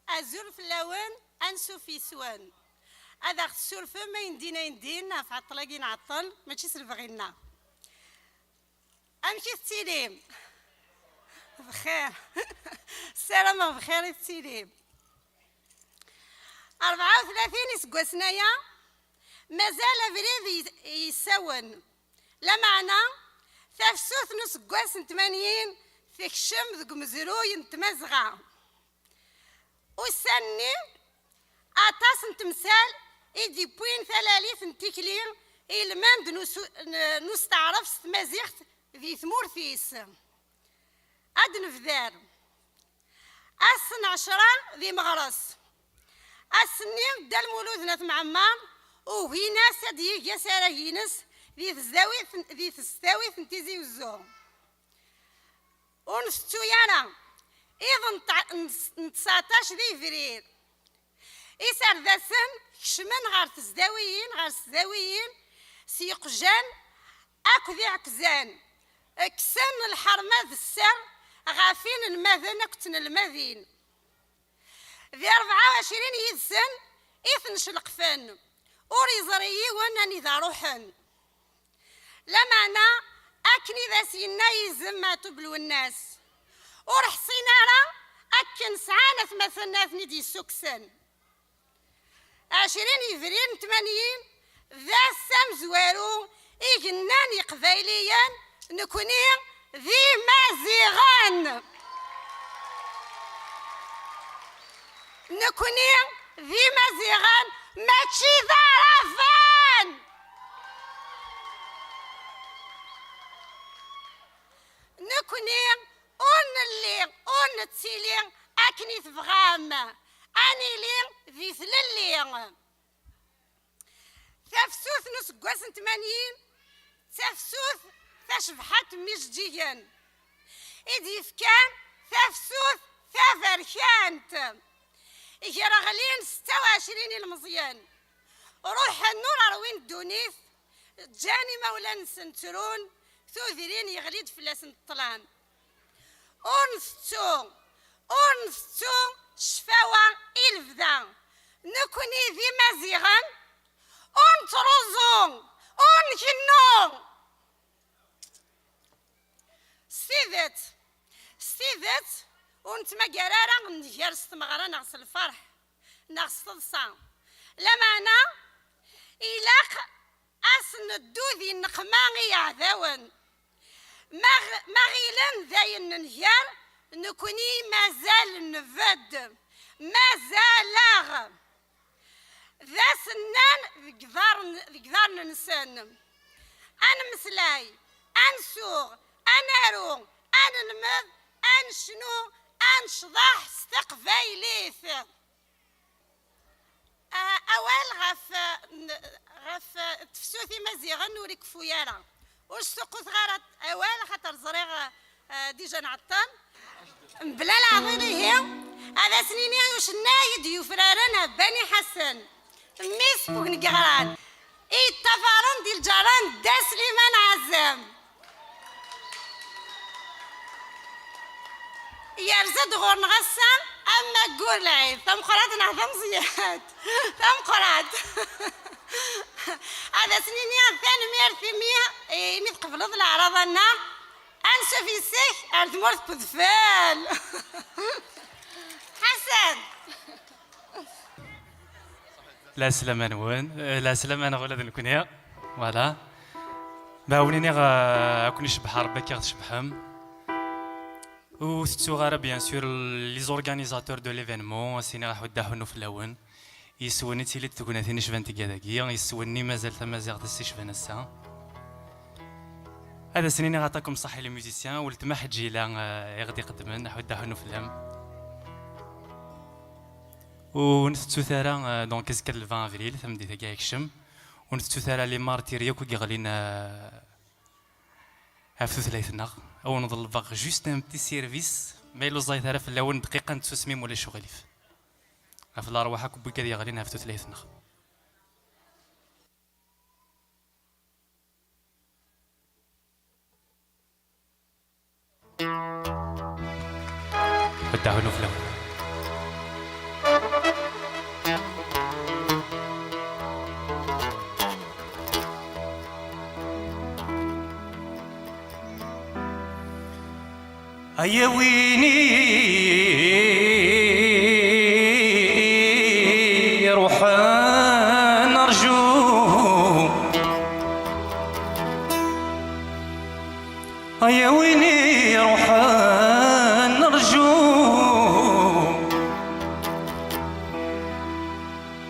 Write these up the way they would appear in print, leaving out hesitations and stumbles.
أزور في اللون أنسو في سوان هذا السلف ما يندينا يندينا في عطلاقين عطل ماشي سلفغينا أمشي التيليم بخير السلامة بخير التيليم 34 سكواسنايا مازال بريد يسون لا معنى تفسوث نص كواس 80 في الشم ذك مزروي نتمزغا وسني أطاس نتمثال إيدي بوين ثلاليث نتيكلين إلمان نستعرف مازيغت ذي ثمورثيس أدن فذار أسن 10 ذي مغرس السنين دا المولود ناث معمار وهنا سديك يا سراهينس ذي تستاوي ثنتيزي وزو ونستو يانا إذن 19 ذي فرير إسار ذا سن كشمن غار تزداويين سيقجان أكو ذي عكزان كسن الحرمة ذي السر غافين المذن أكتن المذين ذي 24 يدسن إثن شلقفن وريزريي وانني ذا روحن لا معنى أكني ذا سينا يزماتو بالوناس ورحصينا راه أكن سعانة مثلنا ثني سكسن 20 يفرين 80 ذا السام زوارو إجناني قبايليا نكوني ذي مازيغان نكوني ذي مازيغان ماشي ذرفان نكوني أون تسيلي أكني تفغام أني لي ذي ثللي تفسوث نص كواس 80 تفسوث تشبحت مجديا إدي فكان تفسوث ثافركانت يرغلين 26 المزيان روح النور أروين الدونيث جاني مولا سنترون ثوذرين يغليد فلاس الطلان أنثتو شفاوة إلفدا نكوني ذي مزيغان أنترزو أنكنو ستيذت ونتما قرارا نجير ستمغرا نغس الفرح نغس تضصا لا معنى إلاق أسن الدوذي النقماغي عذاون ما غيلان ذاين ننهيار نكوني مازال نفد مازال ذا سنان ذكذار ننسان أنا مسلاي أنسوغ أنارو أنا نمذ أنشنو أنشضح استقبايليث أول غف تفسوثي مزيغن وريك فويارا وش سقوط غارت أول خاطر زريغ ديجا نعطان بلا العظيم هي هذا سنيني وش نايد يفرارنا بني حسن ميس بوك نقران إي التفارن ديال الجران دا سليمان عزام يرزد غور نغسان أما قول العيد ثم قرات نعظم زياد ثم قرات هذا سنيني الثاني مية ميت قبل الأعراض النار أنسى في السيح أرد مرت بذفال حسن لا سلام أنا وين لا سلام أنا غولاد الكنيا ولا باوليني أكوني شبح ربك يغتشبحهم وثتو غارة بيان سور لي زورغانيزاتور دو ليفينمون سيني راح وداهنو في اللون يسوني تيلي تكون ثاني شفانتي كذاكيا يسوني مازال تمازيغ تسي شفان الساعة هذا سنيني غعطاكم صحي لي ميوزيسيان ولتماح جيلا يغدي قدمن راح وداهنو في اللام ونثتو ثارا دونك كيسكر 20 افريل ثم دي كاع يكشم ونثتو ثارا لي مارتير ياكو يغلين عفو ثلاثنا او نظل باغ جوست ان بتي سيرفيس ما يلو زايد ثارا في الاول دقيقه نتسميم ولا شغليف في الارواح كبو كذا يغلين عفو ثلاثنا وداهنو في الاول يا ويني روح نرجو يا ويني روح نرجو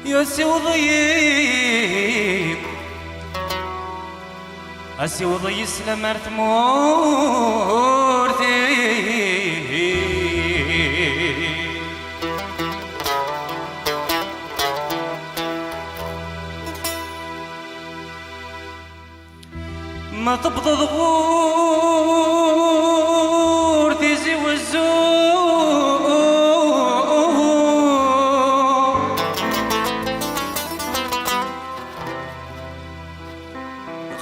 يا سوضيب أسوضي سلمرت مورتي ما تبض ضغور تيزي والزور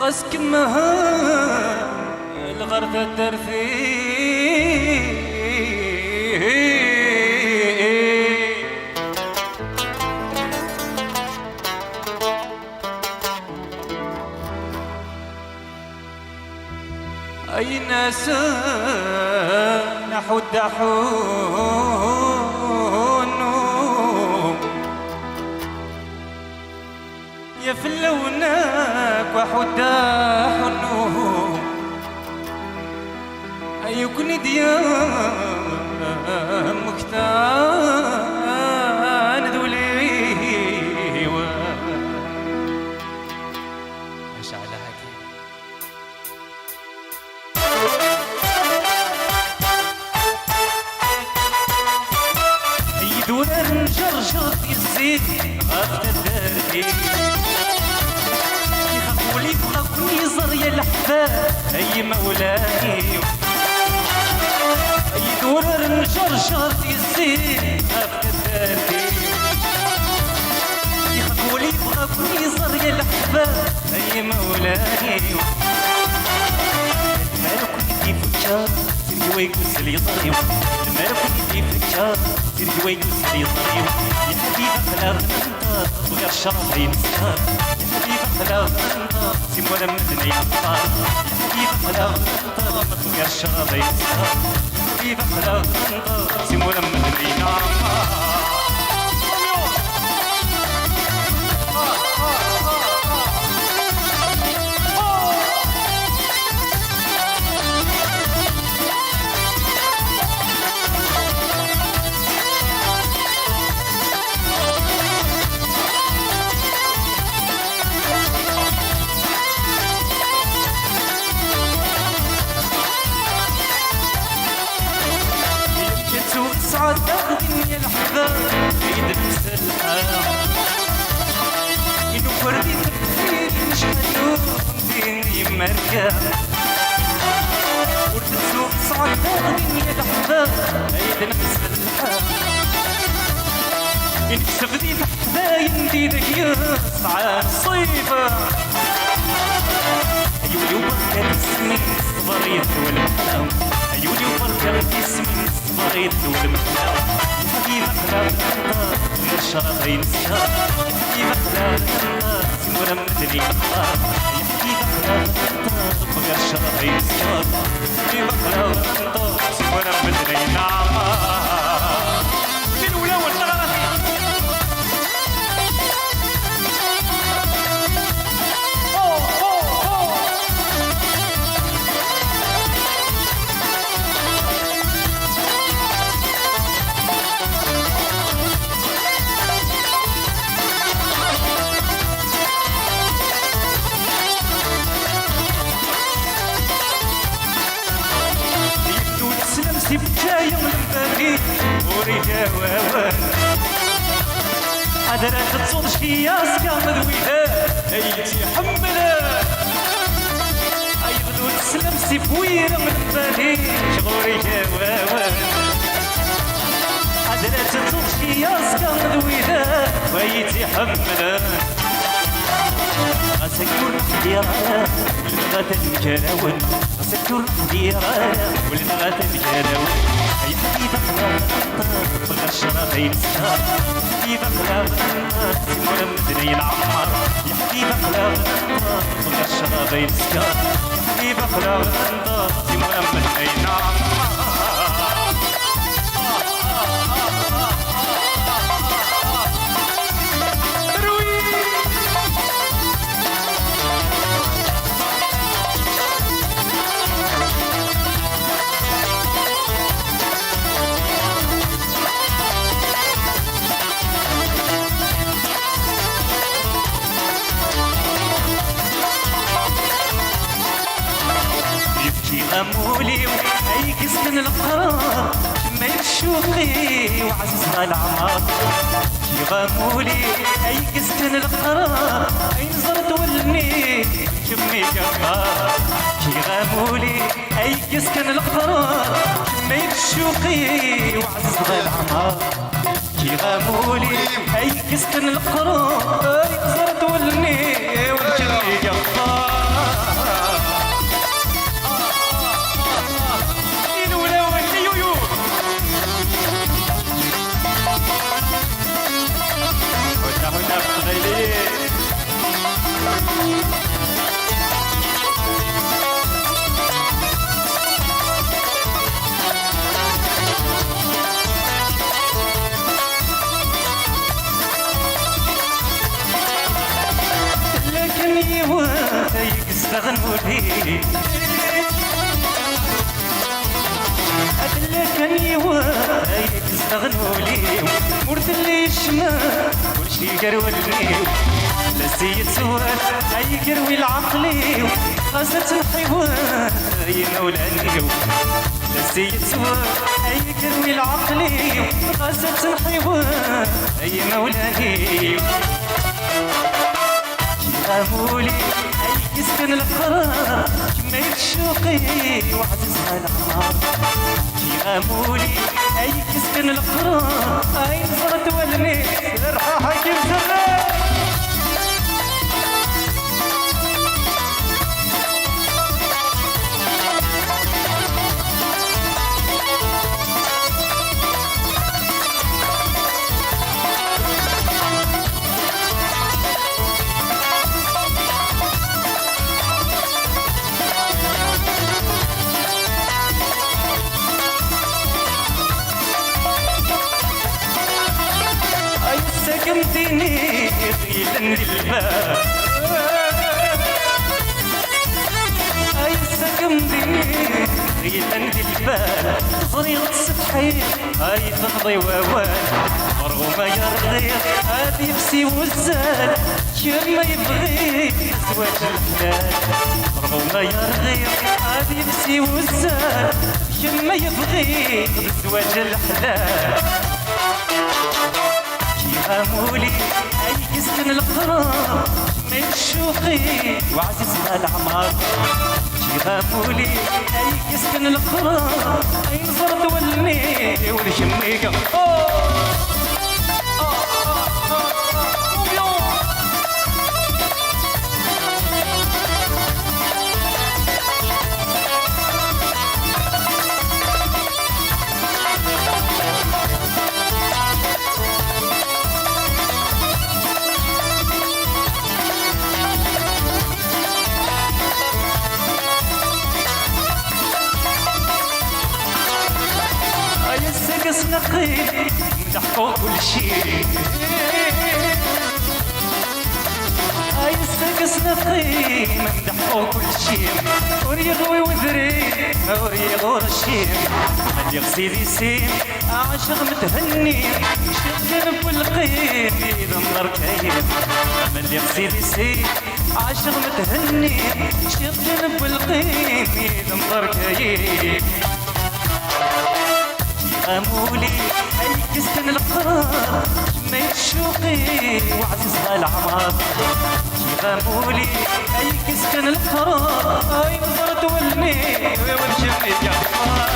غسك مها الغرفة الدرثي أي ناس نحو الدحون يا فلوناك وحو الدحون أيكن ديام مكتان ذولي أشعلها كي دولار نجرجر يزيد غابت الدردي يخافولي بغاكم يزر يا الحباب أي مولاي أي دولار نجرجر يزيد غابت الدردي يخافولي بغاكم يزر يا الحباب أي مولاي مالكم كيف الشر سيري ويقوس لي طريو مالكم كيف الشر سيري ويقوس لي طريو يا حبيبة خلاغ ننطر وغير شرطي نسهر يا حبيبة خلاغ ننطر سيمولا مدني نطار يا حبيبة خلاغ ننطر وغير شرطي نسهر يا حبيبة خلاغ ننطر سيمولا مدني نطار سعد الدنيا الحباب عيد المسلحة إنو فردي تكفير نشهدو ديني مركب ورد تسوق سعد الدنيا الحباب عيد المسلحة إنك سفدي تحباين ديدك يسعى الصيفة أيولي وبركة اسمي صبريت والمحلاوة أيولي وبركة اسمي صبريت والمحلاوة يا حبيبة خلاغ النار غير شرطين سهر يا حبيبة خلاغ النار سيمولا مدني نطار يا حبيبة خلاغ النار غير شرطين سهر يا حبيبة خلاغ النار سيمولا مدني نطار من ولا والنغرة سلمسي بجاية والباقي وريها واوان حضرات تصوت شكياس كامل ويها ايتي حملها اي غدو سلمسي بويرة والباقي شغوريها واوان حضرات تصوت شكياس كامل ويها وايتي حملها أسكر ديارها والمغات الجراون أسكر ديارها والمغات الجراون أي حبيبة خلاغ النار بغير شراطين سهر يا حبيبة خلاغ النار سيمولا مدني العمار يا حبيبة خلاغ النار بغير شراطين سهر يا حبيبة خلاغ النار سيمولا مدني العمار وعزيز العمار كي غامولي اي كسكن القرار اي نزرت ولني كمي كفار كي غامولي اي كسكن القرار كمي الشوقي وعزيز العمار كي غامولي اي كسكن القرار اي نزرت ولني كمي كفار لكني وانت يستغنوا لي لكني وانت يستغنوا لي مرت اللي الشمال كل شي قرولني لسيت سواد اي قروي العقلي خاصة الحيوان اي مولاني لسيت سواد اي قروي العقلي خاصة الحيوان اي مولاني غامولي اي يسكن القرار كما يتشوقي وعزيزها العمار كي غامولي اي يسكن القرار اي نزرت ولني رحا حكيم زمان سكنتيني طيلا للباب اي سكنتيني طيلا للباب طريقة سطحي اي تمضي ووال مرغومة يرضي هادي نفسي وزال كما يبغي زواج الحلال مرغومة يرضي هادي نفسي وزال كما يبغي زواج الحلال غامولي اي يسكن القرار من شوقي وعزيزها العمار كي غامولي اي يسكن القرار اي نزرت ولني ونشمي نقي مدحقو كل شي هاي السقس نقي مدحقو كل شي وريغوي وذري وريغو رشيم من يغسيل يسيم عاشق متهني شغل بالقيم يدمر كيف من يغسيل يسيم عاشق متهني شغل بالقيم يدمر كيف غامولي اي يسكن القرار ما يشوقي وعزيزها العمار كي غامولي اي يسكن القرار اي نظرت ولني ونشمي جفار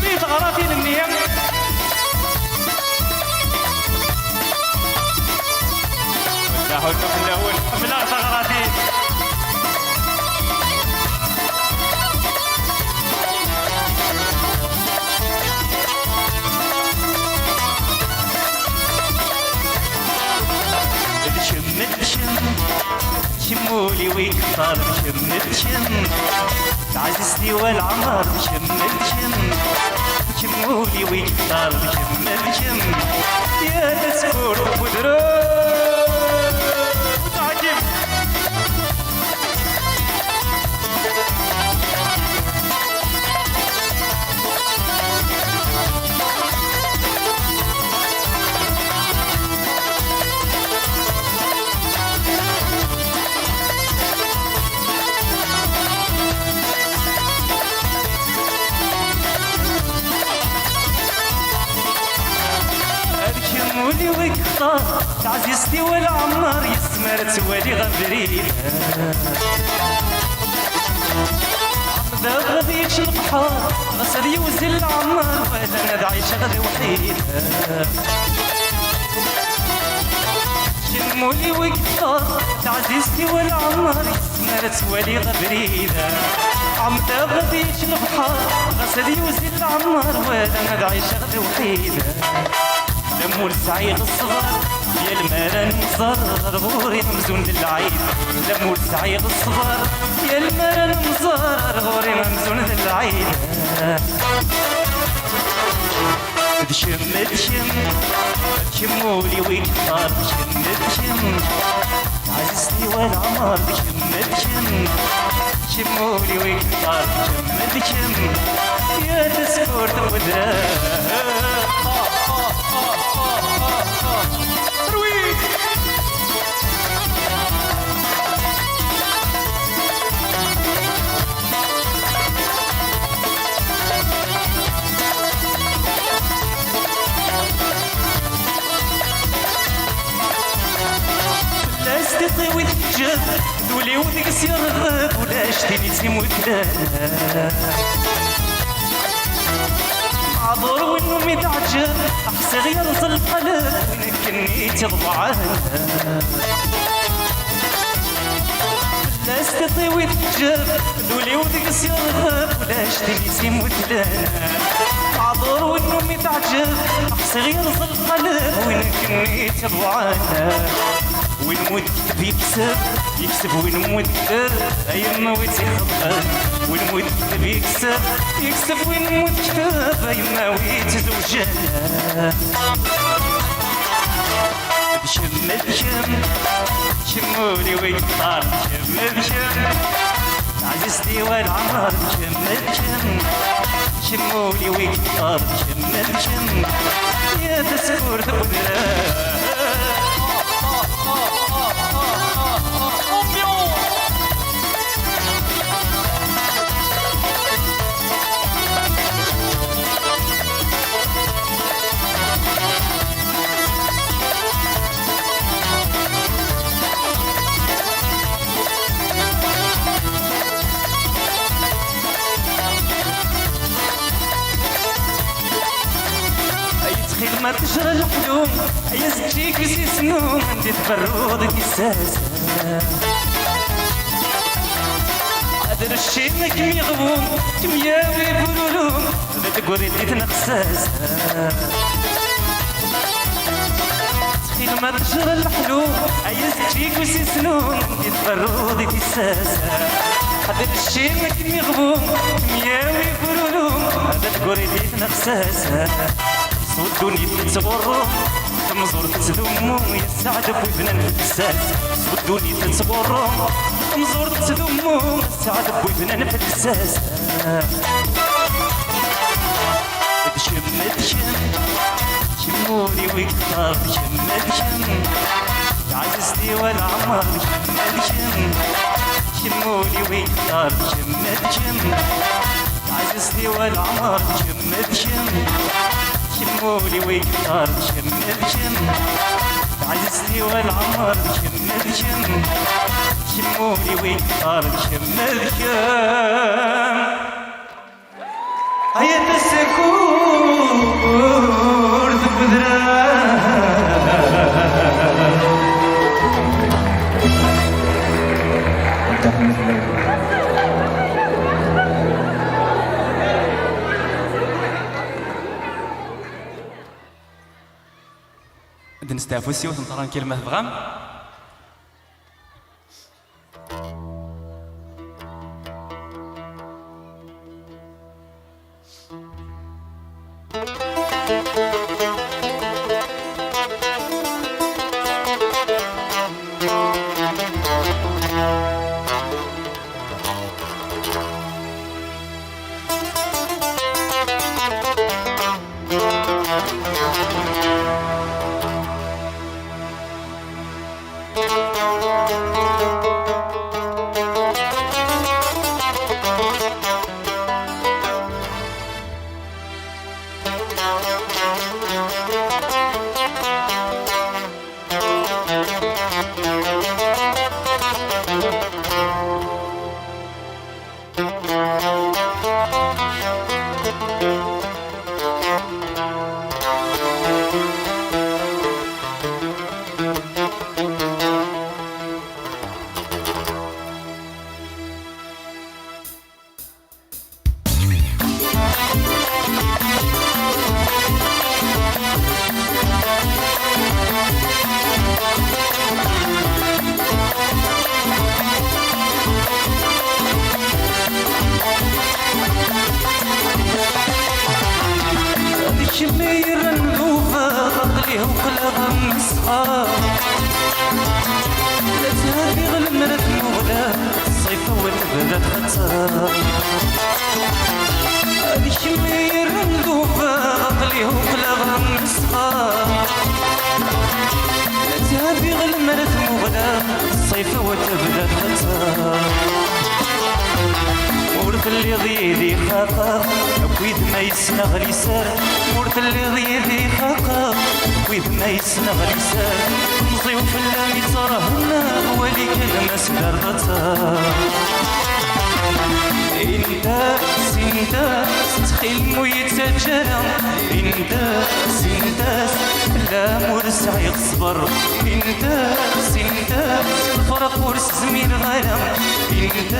بيت غراتي للنيام ولا حول من غراتي شمولي ويكثر شم تعززني والعمر شمولي ويكثر شم يا تسكر ودروب وتعجب الصار عزيزتي والعمار يسمر توالي غبريد ذا غاديش البحر غسل يوزن العمار ولا انا عايشه غادي وحيد شمولي وقفار عزيزتي والعمار يسمر توالي غبريده عمدا غاديش البحر غسل يوزن العمار ولا انا عايشه غادي وحيده لمول سعيد الصغار يا المرن مزار غوري ممزون للعيد لمول سعيد الصغار يا المرن مزار غوري ممزون للعيد دشم دشم دشمولي ويكثر دشم دشم عزيزتي والعمار دشم دشم دشمولي ويكثر دشم دشم يا تسكر ودرا طويل الحجاب دولي وديك يرغب ولا شتيني تيموت لا معذور وين متعجب احسن يرزل القلب وين كني تضبعها لا استطيوي الحجاب دولي وديك يرغب ولا شتيني تيموت لا معذور وين متعجب احسن يرزل القلب وين كني تضبعها وين مود كتب يكسب وين مود كتب ايما ويت يخبط وين مود كتب يكسب وين مود كتب ايما ويت زوجها بشم بشم شمولي ويكثر بشم بشم عزيزتي والعمار بشم بشم شمولي ويكثر بشم بشم يا تسكر تقدر ما تجرى الحلوم يا زكيك في سنون عندي تبرودك الساسة هذا الشي ما كم يغبوم كم ياوي بولولوم هذا تقولي ديتنا خساسة تخيل ما تجرى الحلوم يا زكيك في سنون عندي تبرودك الساسة هذا الشي ما كم يغبوم كم ياوي بولولوم هذا تقولي ديتنا خساسة صدوني تتصوروا تمزور تتذموا يا سعد بويبنا الفساس صدوني تتصوروا تمزور تتذموا يا سعد بويبنا الفساس دشم دشم شمولي ويكثر دشم دشم عزيزتي والعمار دشم دشم شمولي ويكثر دشم دشم عزيزتي والعمار دشم دشم شمولي ويكثر شم بشم عزيزتي والعمر شم بشم شمولي ويكثر شم بشم هيا تسكور تبدرا نستعفو السيوت نطران كلمة بغام كمير النوفة عقلي وقلبها مسخر لا تهدي غلمرة المغلا الصيف والبلد خطر هذي كمير النوفة عقلي وقلبها مسخر لا تهدي غلمرة المغلا الصيف والبلد خطر ورث اللي ضيدي خاقا ويد ما يسنغ لسان ورث اللي ضيدي خاقا ويد ما يسنغ لسان نصيب في اللامي تراهنا ولي كلمة سكرتها انت سنداس تخيل مويت سجرة انت سنداس لا مرسع يصبر انت سنداس الفرق ورس زميل غرام انت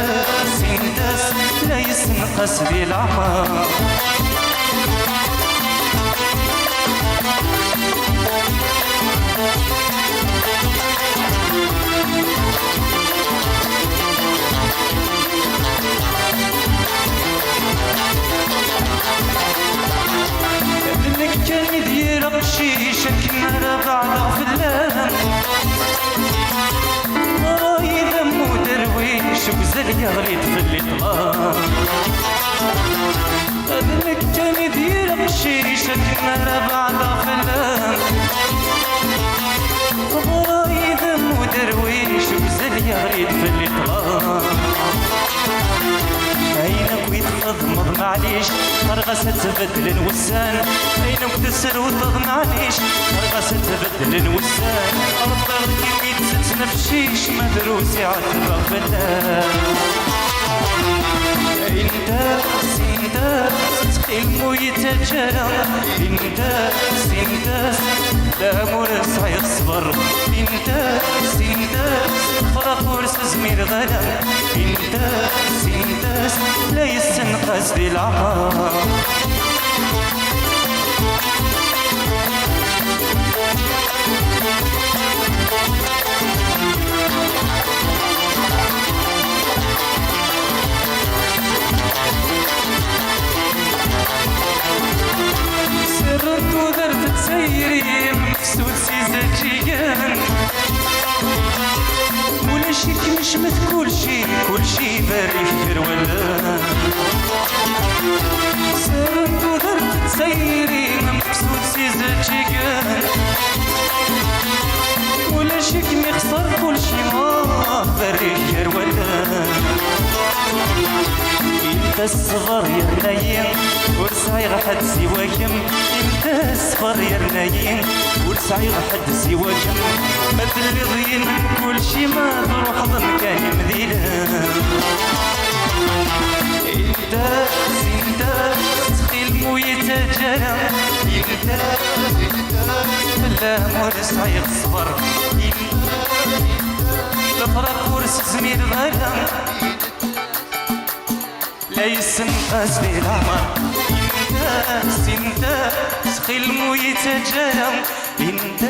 سنداس لا يسنقس بالعمر ابنك كان يدير غشيشة كنا بعض فلان راي دمو درويش وزل يغلي في الإطلاق ابنك كان يدير غشيشة كنا بعض فلان راي دمو درويش وزل يغلي في الإطلاق عينك ويتفضمض معليش مرغسة تبدل الوسان عينك تسر وتض معليش مرغسة تبدل الوسان أرضك ويتتنفشيش مدروسي عتبة فلان انت سنداس تخيل ويتجرى انت سنداس لا مرسع يصبر انت سنداس فرق ورس زمير غنم انت سنداس لا يستنقذ بالعمر سرت ودرت تسيري مفسود سيزاجيان ولا شي كمشمت كلشي باري في ولا سرت ودرت تسيري مفسود سيزاجيان ولا شي كمي خسر كلشي ما باري في ولا انت الصغر يا بنايم ورسعي غحد سواكم انت الصغر يا بنايم ورسعي غحد سواكم مثل اللي ضين كل شي ما تروح ظن كان مذيلا انت سنداس تخيل مويت جرى انت لا مرسعي الصبر الفرق ورس زميل غلا لا يسنقاس بالعمر انت سنداس تخيل مويت جرى انت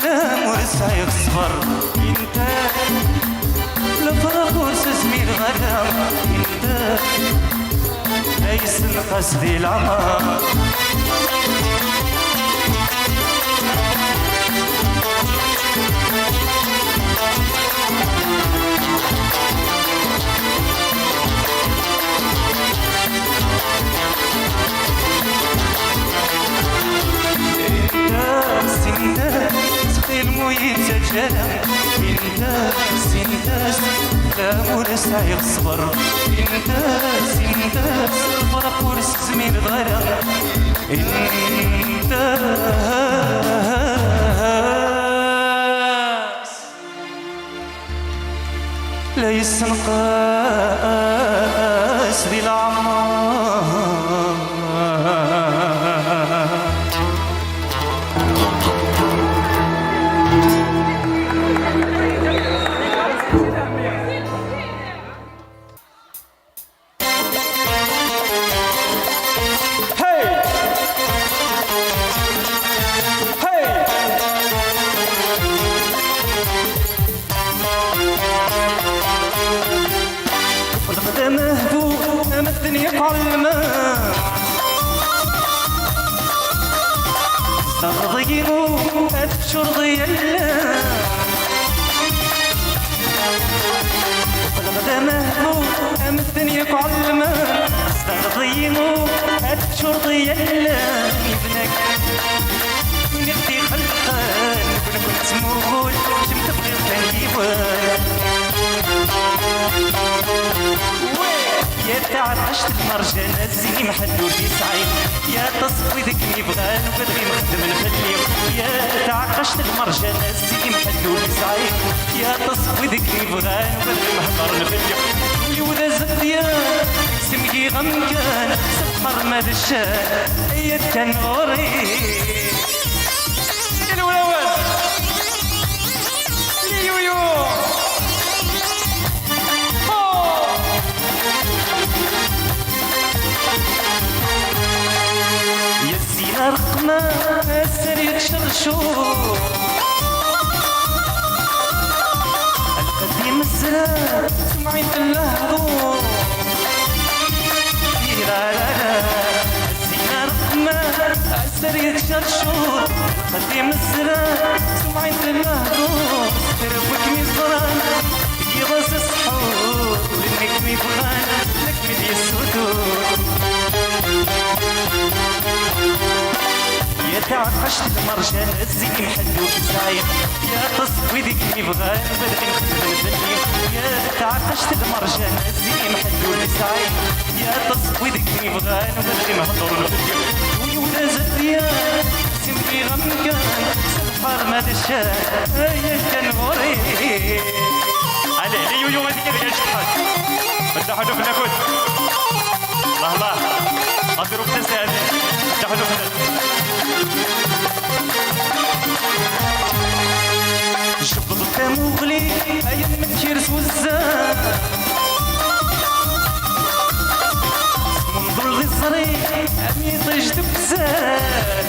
لا مرسع يصبر انت الفرق ورس زميل غلا انت لا يسنقاس بالعمر سنداس تخيل مويت جرى انت سنداس لا مرسع يصبر انت سنداس فرق ورس زميل غرام انت لا يستنقاس تصدي العمار الدنيا قلما استرضينو أتشر ضيالا والغدا مهبو أم الدنيا قلما استرضينو أتشر ضيالا ابنك نبدي خلقان كنت موغول شمت بغير تنجيبان يا تعب عشت المرجان الزيني محلو في سعيد يا تصفي ذكني بغان وبدغي مخدم الفليم يا تعب عشت المرجان الزيني محلو في سعيد يا تصفي ذكني بغان وبدغي محضر الفليم ويولا زديان سمكي غمكان سبحر ماد الشان يا تنوري يا الولاوات يويو رقمة السرير شرشور القديم الزرار سمعي اللهضور الزينة رقمة السرير شرشور القديم الزرار سمعي اللهضور تربك مزران تجي راس السحور ولنكمي بغان نكمي دي السدور يا تعقشت المرجان الزين محلو بزايد يا تصفي ذيك يبغى بدغي نخدم الدنيا يا تعقشت المرجان الزين محلو بزايد يا تصفي ذيك يبغى بدغي نهضر الدنيا ويولا زديان سمكي غمكان سبحار ماد الشان يا كنوري على يويو ما ديك غير شحال فتحوا في النافوت الله الله غادروا بتساعد فتحوا في شبط مغلي ايام متكرس وزان منظر للصري امي طيجت بزان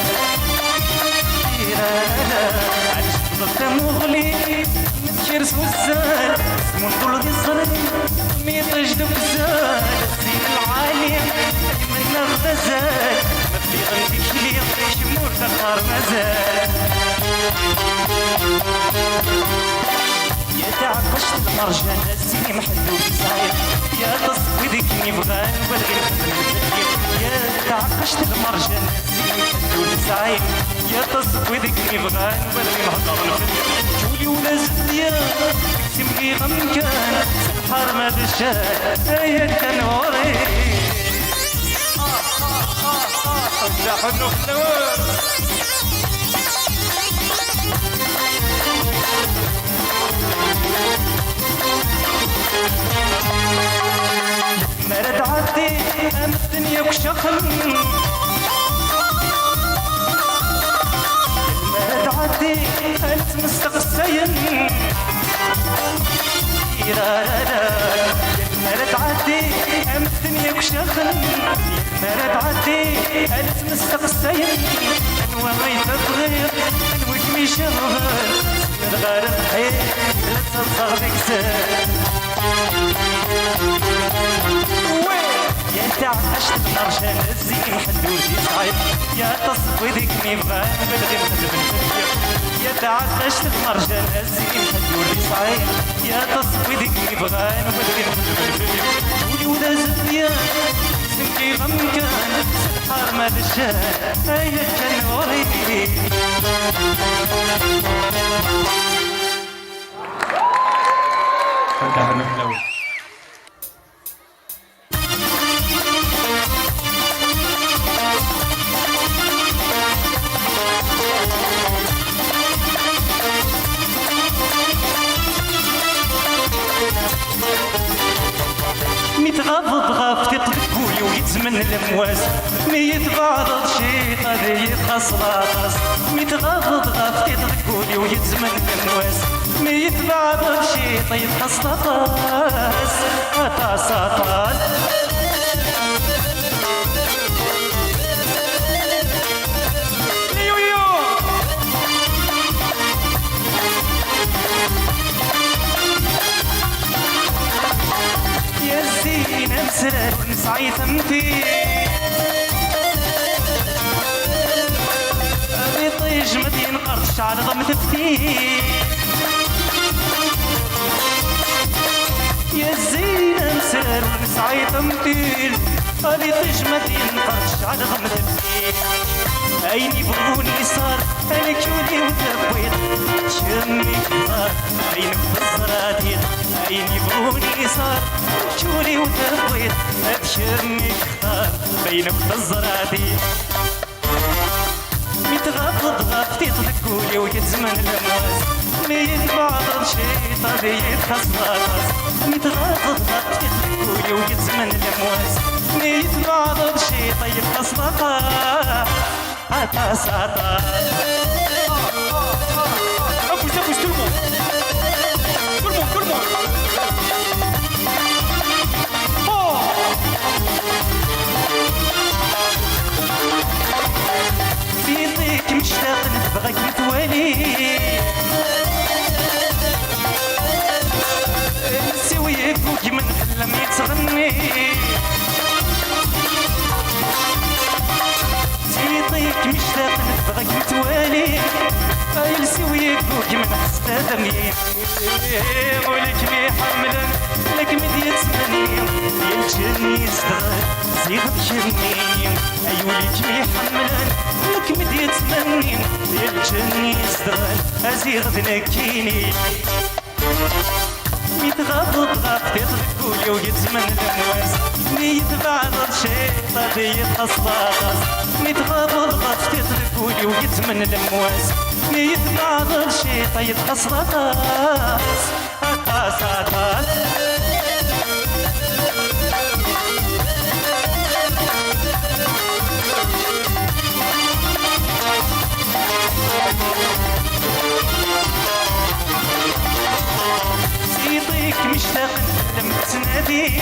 شبط مغلي متكرس وزان منظر للصري امي طيجت بزان الزين العالي من غزال ما في غنديك لي شمور دخار مازال يا تعقشت المرجان الزيني محلو بزايد يا تصفي ذيك نبغان وبدغي نخدم الدنيا يا تعقشت المرجان الزيني محلو بزايد يا تصفي ذيك نبغان وبدغي نهضر الدنيا جولي ولا زديان سمكي غمكان سبحار ما دشان يا كنوري حنو خلوان مرد عدي ام الدنيا وشخن مرد عدي انت مستقسين مرد عدي ام الدنيا وشخن مرد عدي انت مستقسين انواري تبغير انوك مشغل من غير الحيل لا تصغر بك زين يا تعقشت المرجان الزين محلو في صعيد يا تصفي ذيك نبغان بدغي نخدم الدنيا يا تعقشت المرجان الزين محلو في صعيد يا تصفي ذيك نبغان بدغي نخدم الدنيا ولي ولا زديان سمكي غمكان سبحار ما دشان يا كنوري متغفط غفتي ويتزمن المواس ميت بعض شي قضية خصلاص ميت غاض غاف يطلقولي ويتزمن المواس ميت بعض شي طيب خصلاص أطاس أطاس نسرر ونسعي ثمتي بيطيج مدين قرش على ضم تفتي يا زينة نسرر ونسعي ثمتي بيطيج مدين قرش على ضم تفتي عيني بغوني صار انا كولي وتبويت شمي كبار عينك بالزرادير عيني بغوني صار كولي وتبويت شمي كبار بينك بالزرادير متغفض غفتي تضكولي ويتزمن الامواس ميت بعض شي طبيعي خصلاص متغفض غفتي تضكولي ويتزمن الامواس ميت بعض شي طيب خصلاص Atas, atas. Poussez, pousse tout le monde. Tout le monde, tout le monde. Oh. فيك مشتاق نبغاك متوالي نسويك وكيما نحلم يتغني فيك مشتاق نبغاك متوالي يلسويك وكيما نحس دمي ولك مي حملا لك مديت ثمانية يلجني صغار زيد بشرني أيولك مي حملا لك مديت ثمانية يلجني صغار أزيد بنكيني ميتغضض غفتي تذكولي ويتزمن الأمواس ميتبعض شي طبيعي خصلاص ميتغضض غفتي تذكولي ويتزمن الأمواس ميتبعض شي طيب خصلاص أطاس أطاس يطيك مشتاق لما تنادي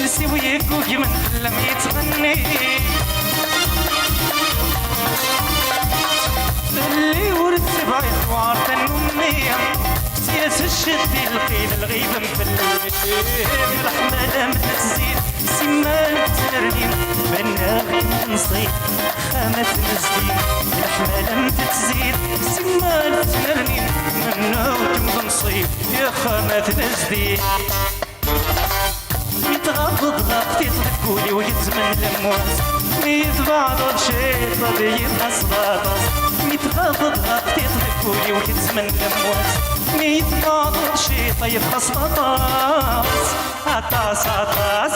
نسويك وكيما لما يتغني اللي ورد سبعي وعرف النمية سياس الشدي القيل الغيبة مفلل الرحمة لم تزيد سمان تنرنين بناغي نصيب خامة نزدين الرحمة لم تزيد سمان تنرنين منوكم بنصيب يا خامة نزدين متغضض غفتي تذكولي ويتزمن الأمواس ميت بعض شي طبيعي خصلاص متغضض غفتي تذكولي ويتزمن الأمواس ميت بعض شي طيب خصلاص أطاس أطاس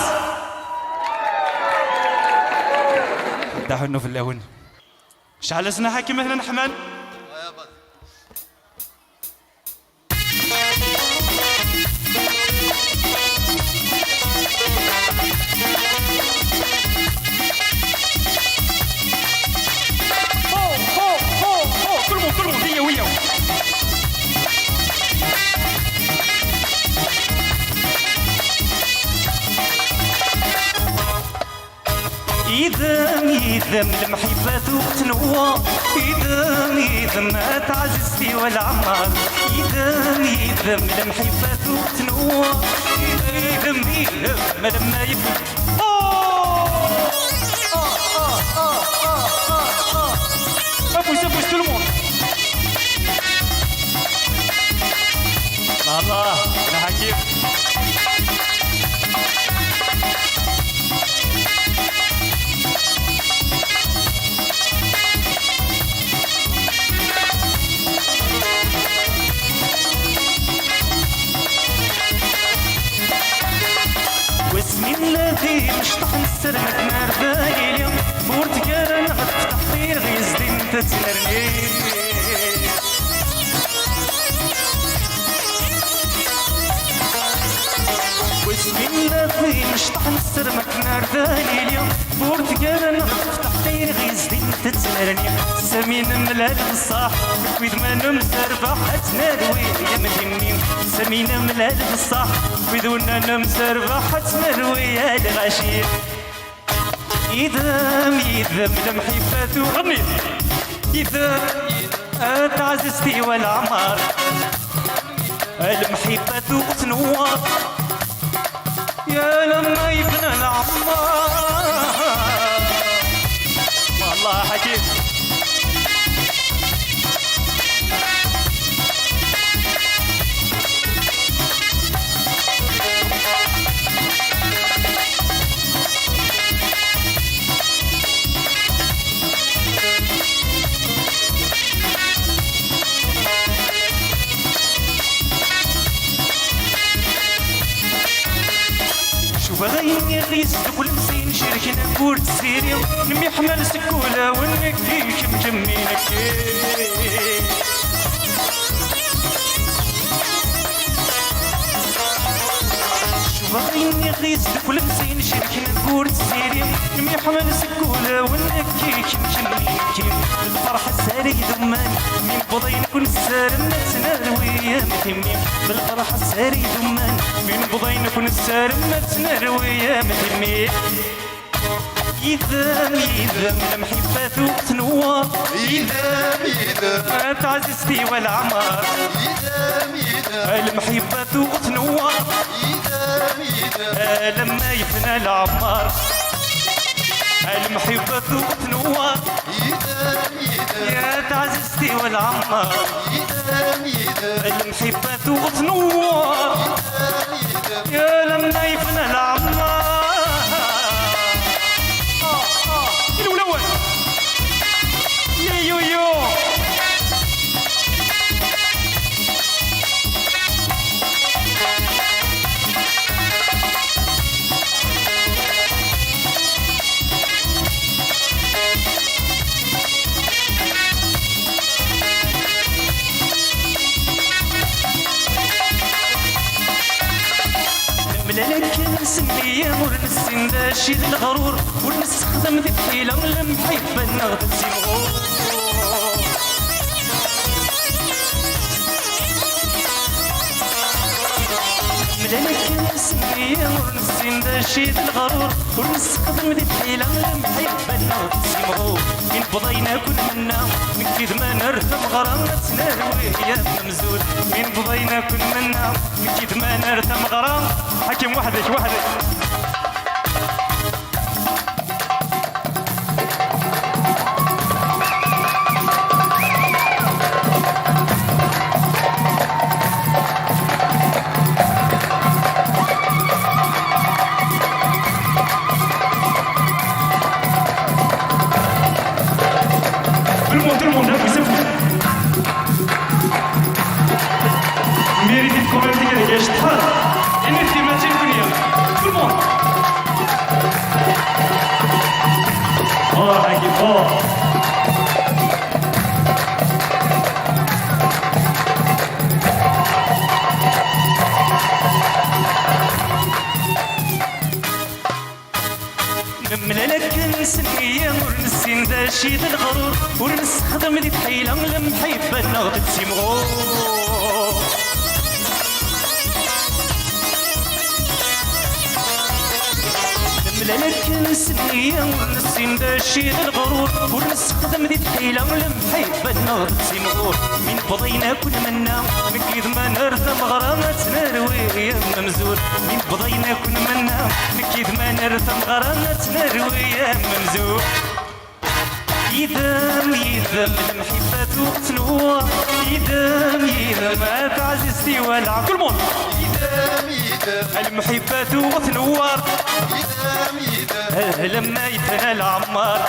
دحنو في اللون شعل سنا حكي مثلا حمان كل monde هي ويا يذم المحبات وقتنوا يذم ما تعززتي ولا عمار يذم المحبات وقتنوا يذم ما لما يفهم poussez tout le monde. الله انا حكيم واسمي الذي مشطح نسرك نار بالي اليوم بورتقال نغف تحطير غيزدي انت تنرني من لافين شطح نسرمك نار داني اليوم بورتقال نفتح خير غيزدين تتمرني سمين ملال بصاح ويد ما نمسربح تناروي يا مديني سمين ملال بصاح ويد ونا نمسربح تناروي يا الغشيم يدم المحبات وغني يدم تعززتي والعمار المحبات وتنوار يا لما يبنى العمار والله حكيم بغيني غيس كل مسين شركنا نقول تسيري نمي حمل سكولة ونكيك مجمينك بغيني غيس كل مسين شركنا نقول تسيري نمي حمل سكولة ونكيك مجمينك الفرحة ساري دمان من بضين كل سارم تناروي يا مهمني بالفرحة ساري دمان من بضين كل سارم تناروي يا مهمني يذم المحبات تنوار يذم تعززتي والعمار يذم المحبات تنوار لما يفنى العمار المحبة تنوار يا تعززتي والعمار المحبة تنوار يا لما يفنى العمار الأول يو يو ملالك نسمي ونسين داشي الغرور ونستخدم ذي الحيلة المحبة نغدى تيمغور ملالك نسمي ونسين داشي الغرور ونستخدم ذي الحيلة المحبة نغدى تيمغور من بضينا كل منا من كيد ما نرتم غرامنا تناروي يا ممزود من بضينا كل منا من كيد ما نرتم غرام حكم وحدك Tout le monde, écoutez-vous. Méritez quand même des gages très. Énergie, matière, venir. Tout le monde. Oh, thank you, Paul. ملالك نسمي ونسين داشي الغرور ونستخدم ذي الحيلة المحبة نغدى تيمغور ملالك نسمي ونسين داشي الغرور ونستخدم ذي الحيلة المحبة نغدى تيمغور من بضينا كل منا من كيد ما نرثم غرامة نروي يا ممزور من بضينا كل منا من كيد ما نرثم غرامة نروي يا ممزور يذم المحبة تنوار يذم تعززتي والعب كل مون يذم المحبة تنوار يذم لما يفنى العمار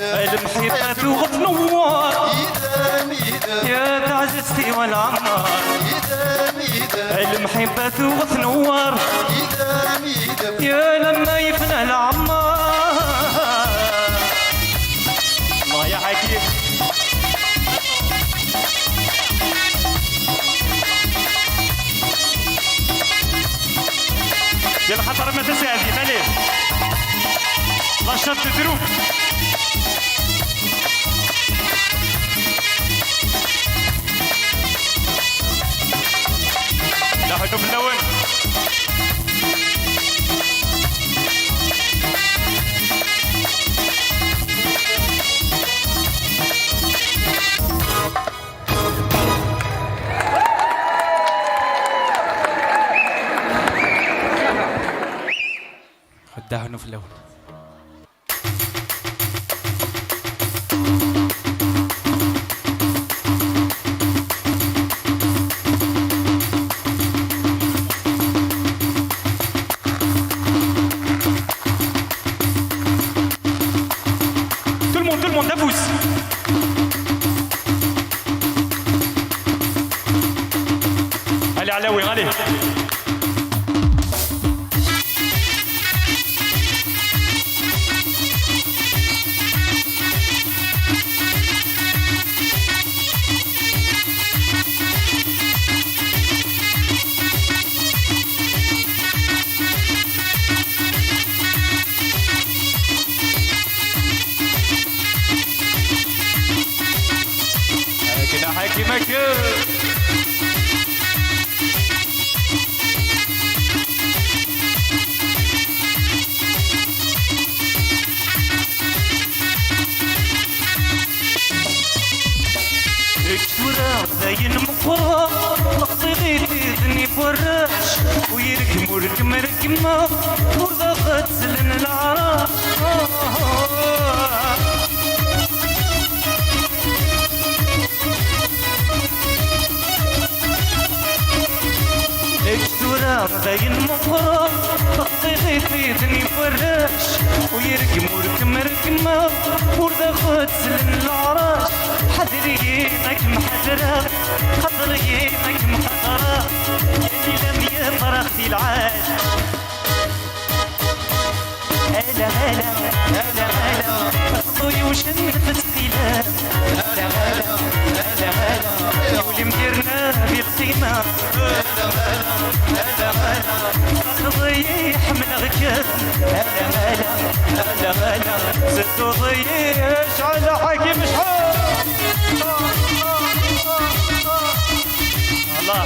المحبة تنوار يا تعززتي والعمار المحبة تنوار يا لما يفنى العمار الله يا حكيم يلا خاطر ما تساعدي ماليه لا شط دروب لا حدو باللون خداهنو في اللون tout le monde, à vous. Allez, Alaoui, allez. Michael. الكتورة زين مقرى مقصدي تيزني فراش ويركم وركم ركمة ورضا تسلن العراش زين مقرى تقصيدي تيزني فراش ويركم وركم ركمة وردا خد سلم العراش حذرينك محذرة خطرينك محضرة يعني لم يفرختي العاش هلا هلا هلا هلا خطوي وشن فتخيلة هلا هلا هلا هلا واللي مديرنا بالقيمة هلا هلا هلا هلا تضيح من غكر هلا هلا هلا هلا ست ضيش على حكيم شحال الله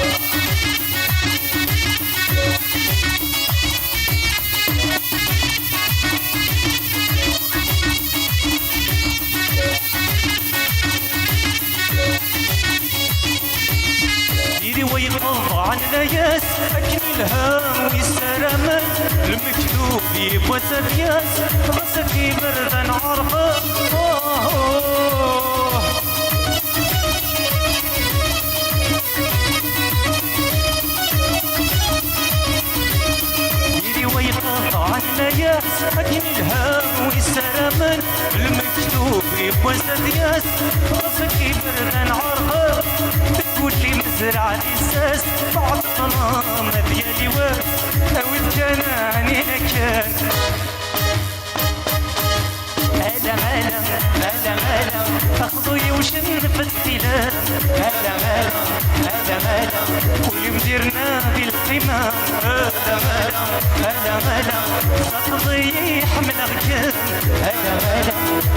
ويغض عن الياس أكل الهام والسلامة المكتوب يبوى ترياس راسك بردا عرفة يدي ويغض عن الياس أكل الهام والسلامة المكتوب يبوى ترياس راسك بردا عرفة تقولي مزرعة الإساس بعض الظلام ديالي واس أو الجناني لكان هلا هلا هلا هلا أخذوي وشن في السلام هلا هلا هلا هلا واللي مديرنا بالقمام هلا هلا هلا هلا تضيح من غكان هلا هلا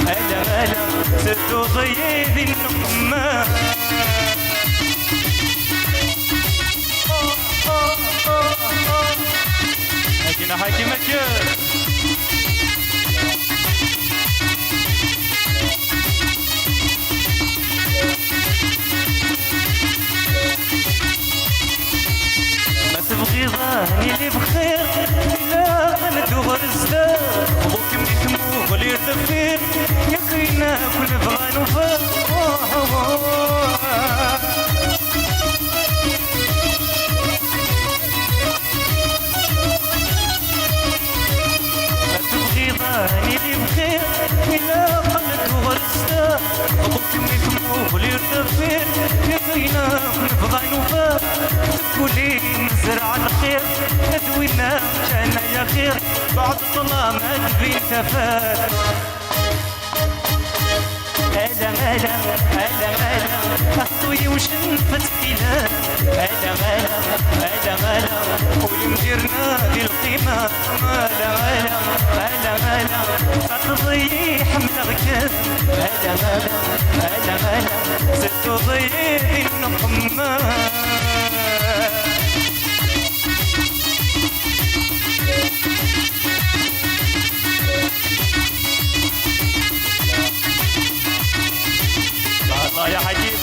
هلا هلا ستو ضيف النقمام هاكينا حاكي مكان ما تبغي ظهري اللي بخير لا ندور الزدار ابوك ميتمو غلي الدفير يا خينا كل بغا نوفر راني اللي بخير إلا قلت وغرستا أبوك ميتمو غلي الدفير يا خينا نبغى نوفا تقولي نزرع الخير تدوينا كان يا خير بعد الظلام قلبي تفات هلا هلا هلا هلا أخوي وشن فتحي البلاد. هلا هلا هلا هلا والمديرنا ذي القيمة. هلا هلا هلا هلا تضيح من الركاب. هلا هلا هلا هلا زدت تضيح النقمة. الله يا حكيم.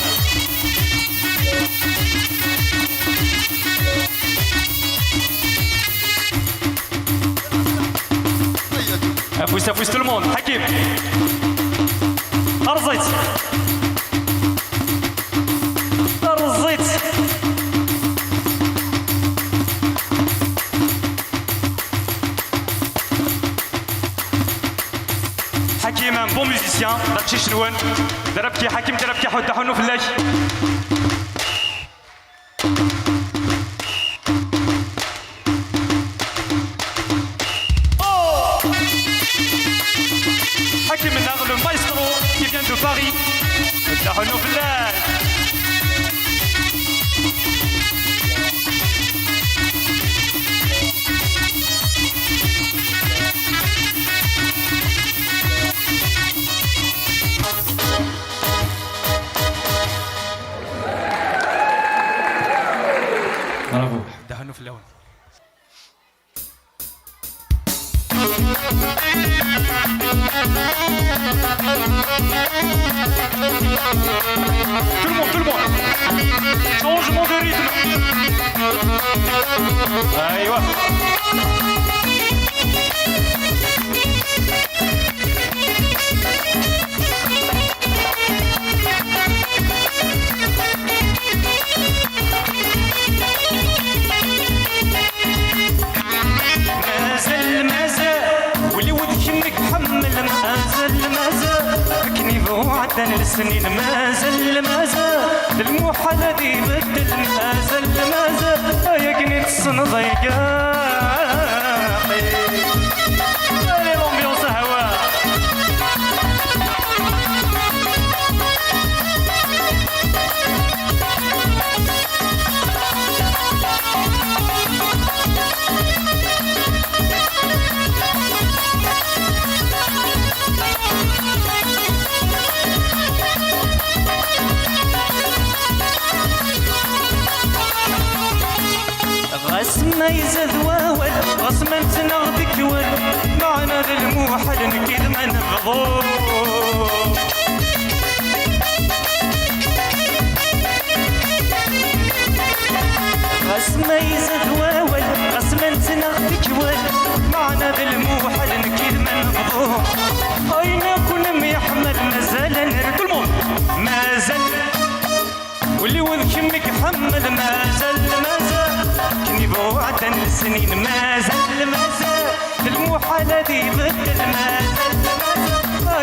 افوز افوز tout le monde. حكيم ارزيت ارزيت. حكيم ان بون ميوزيسيان. داكشي شنوان ضرب كي حكيم ضرب كي حود حنو فلاش. حكيم الناغ لو مايسترو كي فيان دو باري. حنو فلاش. برافو دهنو في اللون. Tout le monde. Changement de rythme. ايوه. عدنا السنين مازال الموحل ذي بدل مازال يا قنيت الصنضة يا قاقي. هذه الأمبيونس هوا. غسما يزاد واول غسما تنغدك وال معنا ذا الموحل نكيد ما نبغضو. غسما يزاد واول غسما تنغدك وال معنا ذا الموحل نكيد ما نبغضو. اين كل يحمل مازال نرد الموت مازال واللي وذكمك حمل مازال كني بوعدن السنين مازال الموحلة دي بدل مازال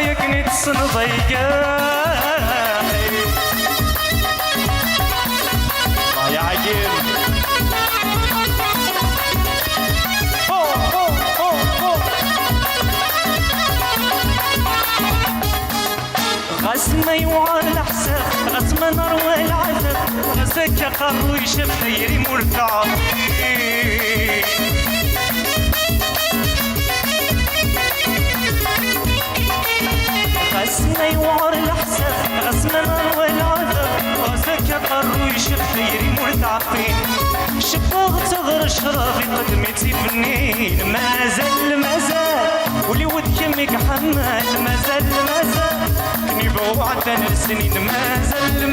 يا كنيت الصنضة يا عجيب. غسما يوعى الحساب غسما نروى العذاب غسك قرو يشف خيري مرتعب. غسما يوعى الحساب غسما نروى العذاب غسك قرو يشف خيري مرتعبين. شفاغ تغر شرافي قدمتي فنين مازال ولي ودكمك حمال مازال كني بوعدن السنين مازال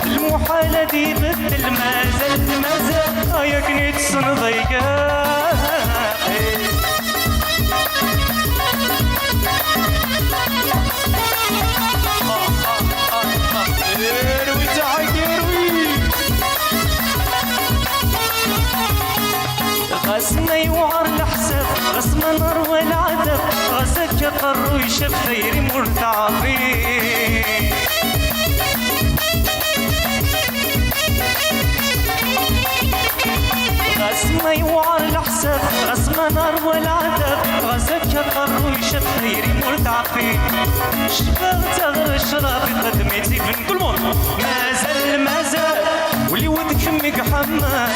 المحالة دي بدل مازال يا كنيت الصنضة اروي تعاك اروي. غسنا يوعر الحساب غسما نروى العذاب غسك قرو يشف خيري مرتعبين. غسما يوعر الحساب غسما نروى العذاب غسك قرو يشف خيري مرتعبين. شفاغ تغر الشرافي قدمتي بن كل مول مازال واللي ولد فمك حمال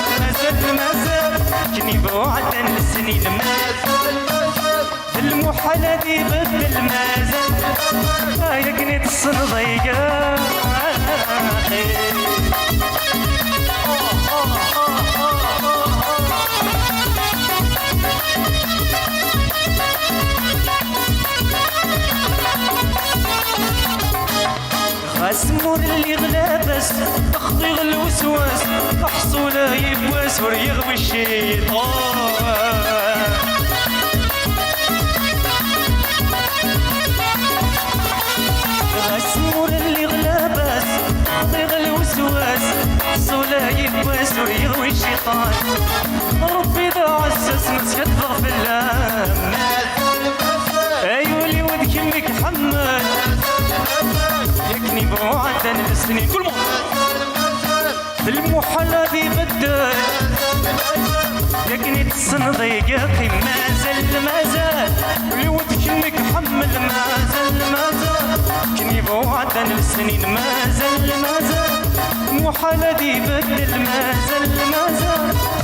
مازال كني بوعد السنين مازال المحال هذي بدل مازال يا كنيت الصنضيقة غاسمور اللي غلابس تخضي الوسواس محصولة يبواس وريغ الشيطان غاسمور اللي غلابس تخضي الوسواس محصولة يبواس وريغ الشيطان ربي ذا عزز متكثر في اللام ايوا اللي ود كمك حمال يكني بوعد السنين كل المحال هذي بدل يكني تصنضيق ياقي مازال واللي ود كنك حمل مازال كني بوعد السنين مازال المحال هذي بدل مازال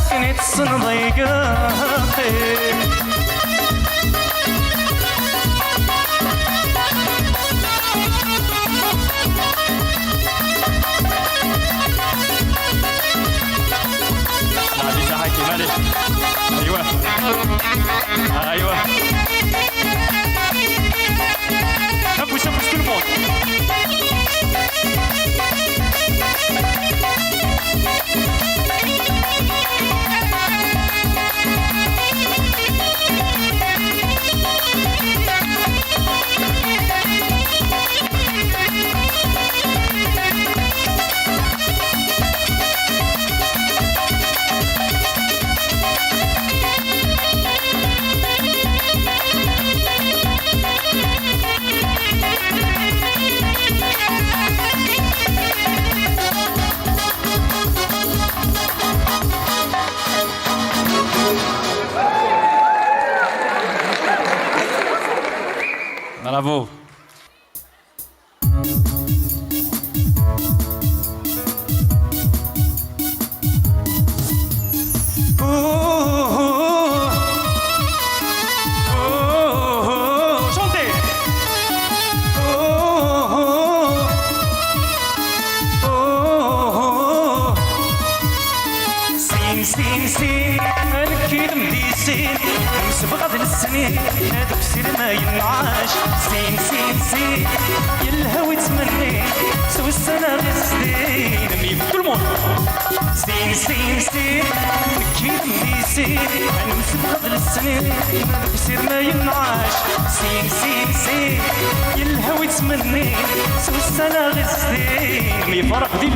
كني تصنضيق ياقي ايوه ايوه شبوش كل الموت Bravo. Chantez. سين الكيد مديسين مسبغة للسنين هذوك سير ما ينعاش سين يلهوي تمني سوى السنة غزين ميم كل الموند سين الكيد مديسين مسبغة للسنين هذوك سير ما ينعاش سين يلهوي تمني سوى السنة غزين ميم فرق دي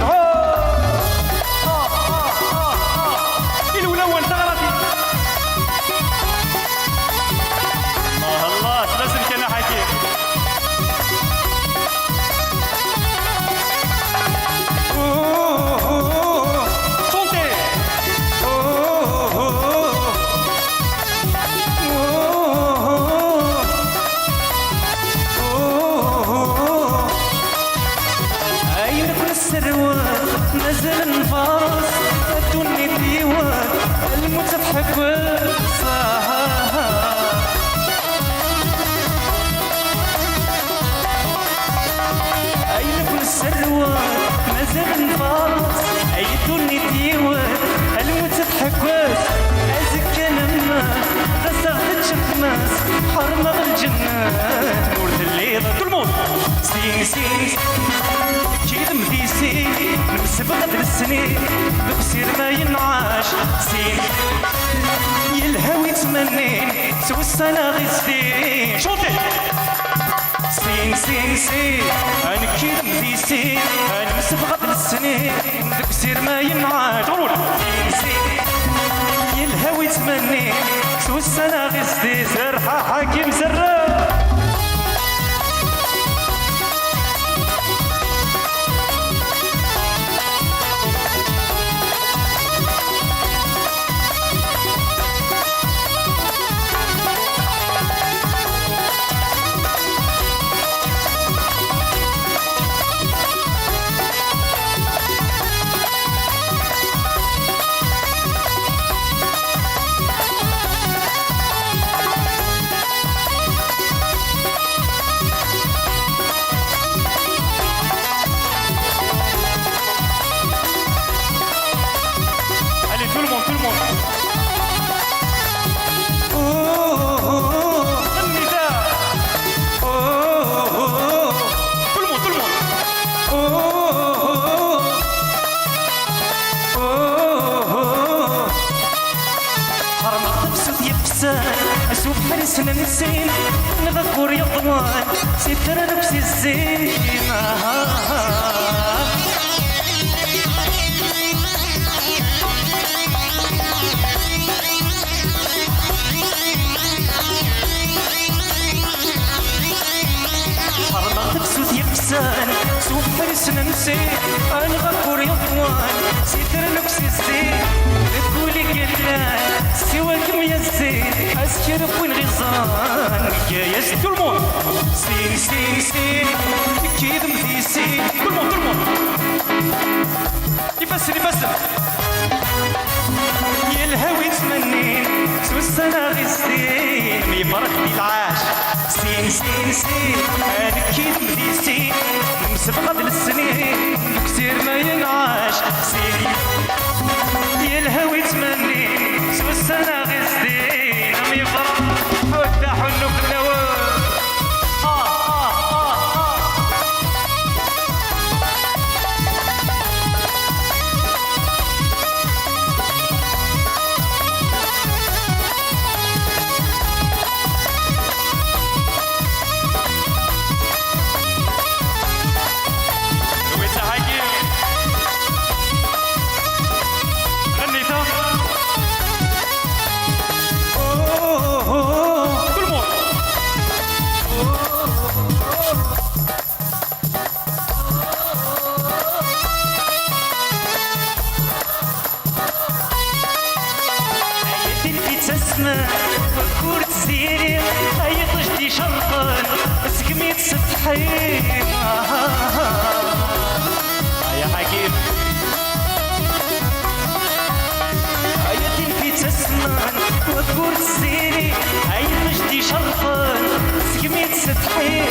نزل الفرس ادوني الديوان المتضحك والسهر اين كل السروان نزل الفرس ادوني الديوان المتضحك ازكى الناس غسغت شماس حرمه الجنات ورد الليل كل الموت سين كيد مديسين نسبغة السنين بقصير ما ينعاش سين يلهوي تمنين سوى السنة غزين شوطي سين انا كيد مديسين انا مسبغة السنين بقصير ما ينعاش سين يلهوي تمنين سوى السنة غزين زرحة حاكم زرار يفسان اسوق حرس ننسين نغفور يضوان ستر نفسي الزين تفسوت يفسان سوف حرس ننسين الغفور يضوان ستر نفسي الزين تقولي قلان سواكم يا الزين اسكر وين غيظان يا تلمون سين سين سين كيد مديسين تلمون يفسر يا الهوي تمنين سوى السنة غيزين يفرح لي العاش سين سين سين انا كيد مديسين مسبقة للسنين كتير ما ينعاش سين يا الهوي تمنين سوى السنة غيزين عم يفرح وفتحوا النوم فكور تزيري اي طجدي شرقان سكميت ستحيم يا حكيم اي تنفي تسمان فكور تزيري اي طجدي شرقان سكميت ستحيم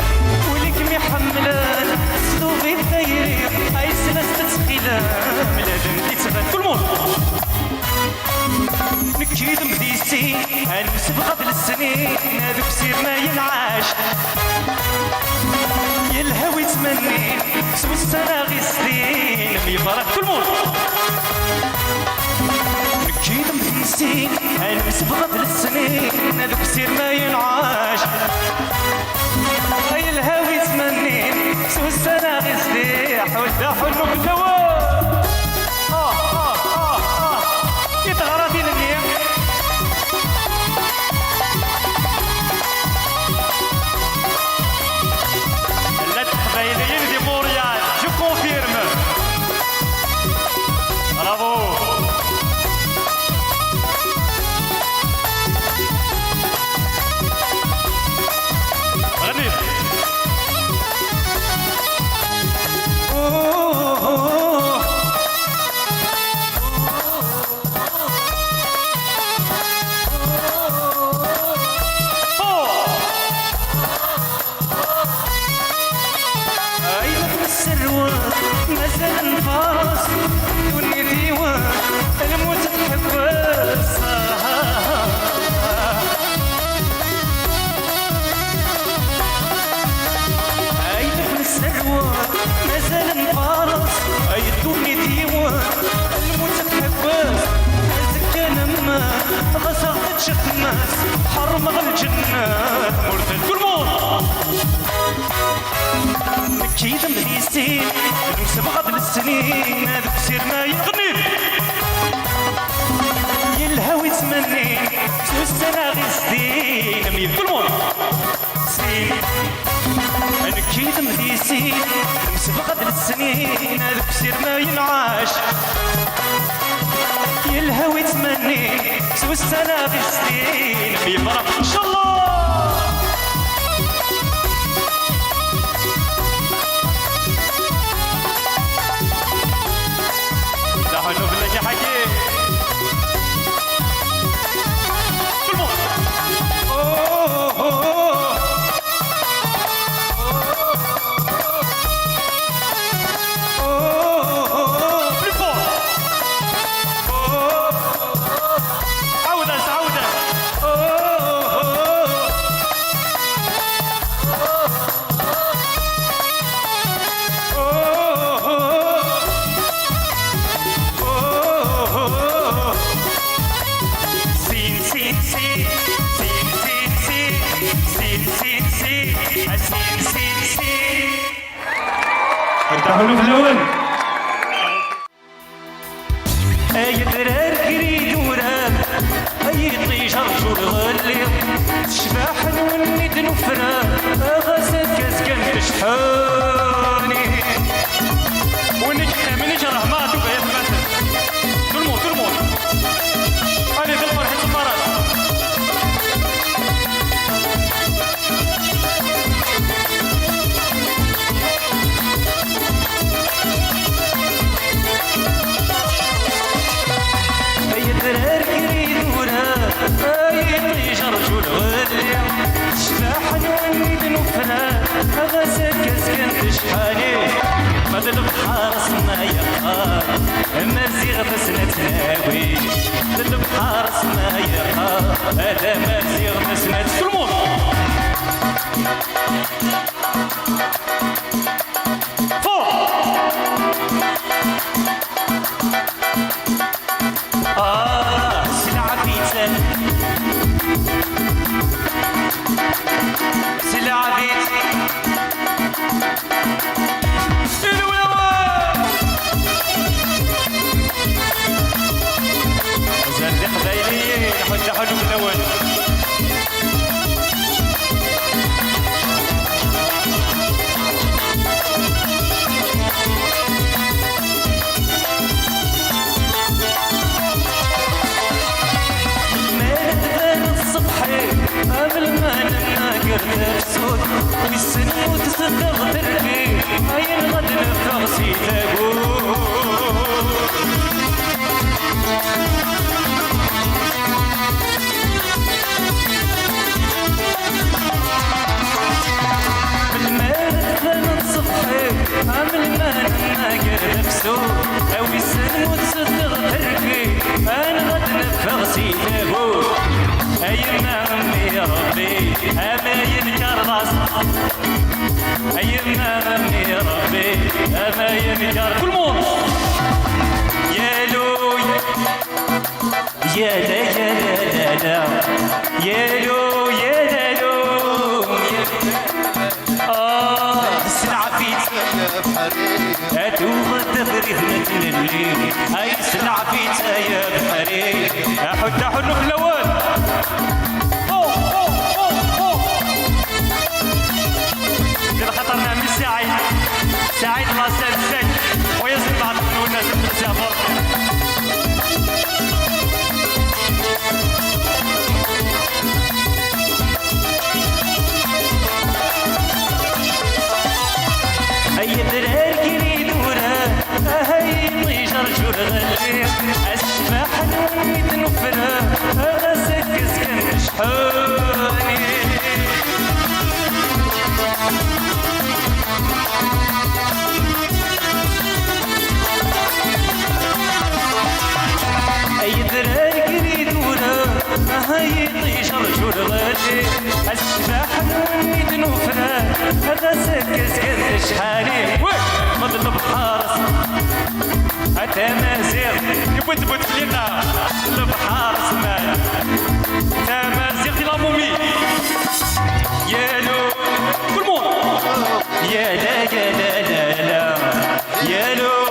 ولكم يحملان سلوغي الدايري اي سلاسة تقيلان ملادم دي تغن كل مول نكيد مديسين هنسبقة بالسنين هذوك سير ما ينعاش يا الهوي تمنين سوى السنة غيزين يفرح كل مول نكيد مديسين هنسبقة بالسنين هذوك سير ما ينعاش يا الهوي تمنين سوى السنة غيزين حول داحو النقلوة يتغرطين النية لا تقبيليين دي موريال جو كونفيرم برافو غني مازال نفاس دوني ديوان الموت تحبس اي دفن السروات مازال نفاس اي دوني ديوان الموت تحبس هزك لما غزرت شتماس حرم الجنات مرتد كل موت كيد مديسين المسابقة بالسنين هذوك سير ما يغني يا الهوي تمنين سوى السنة غيزين مية كل مول سين انا كيد مديسين المسابقة بالسنين هذوك سير ما ينعاش يا الهوي تمنين سوى السنة غيزين مية فرح ان شاء الله حلو بالله يا حكيم كل مو عودة حلو في الاول. اي درار كريد وراب اي طيجر جور غلي شباح نولد نفرا غسل كاسكن تشحاني ونجح من نجرح ما تبغي مثل تلمو علي في الفرح الصفارات درار كريد وراب اي طيجر جور غلي شباح نولد نفرا غسل كاسكن تشحاني مدى البحر صنايا مزيغ فسنة ناوي البحر صنايا هذا مزيغ فسنة سلمون سلعة بيتزا سلعة بيتزا زاد قبايلي حتى حلو في الاول قبل ما نناقر نفسود والسنوات تستغفر لي هاي الغد نفرسي تقول بالمال كانت صبحي قبل ما نناقر نفسود والسنوات تستغفر لي هاي الغد نفرسي تقول أيما أمي يا ربي أماين كرباس أيما أمي يا ربي أماين كرباس كل مون يا لو يا لا يا لا لا يا لو يا لا لو سلعة بيتزا أتوب التفريد نتنلي هاي سلعة بيتزا يا بحري أحد حلو في الأول خطرنا من سعيد الله سعيد ويصل بعض الناس بالسافر اي درار كريد ورا هاي طيجر جور غلي الشباح نولد نفرا غسك سكن شحاني اي درار كريد ورا هاي طيجر جور غلي الشباح نولد نفرا غسك سكن شحاني مضرب بحارس حتى مازيغ يبدبد في لنا البحار سمان تا مازيغ دي لامومي يا لو كل مون يا لا يا لا لا لا يا لو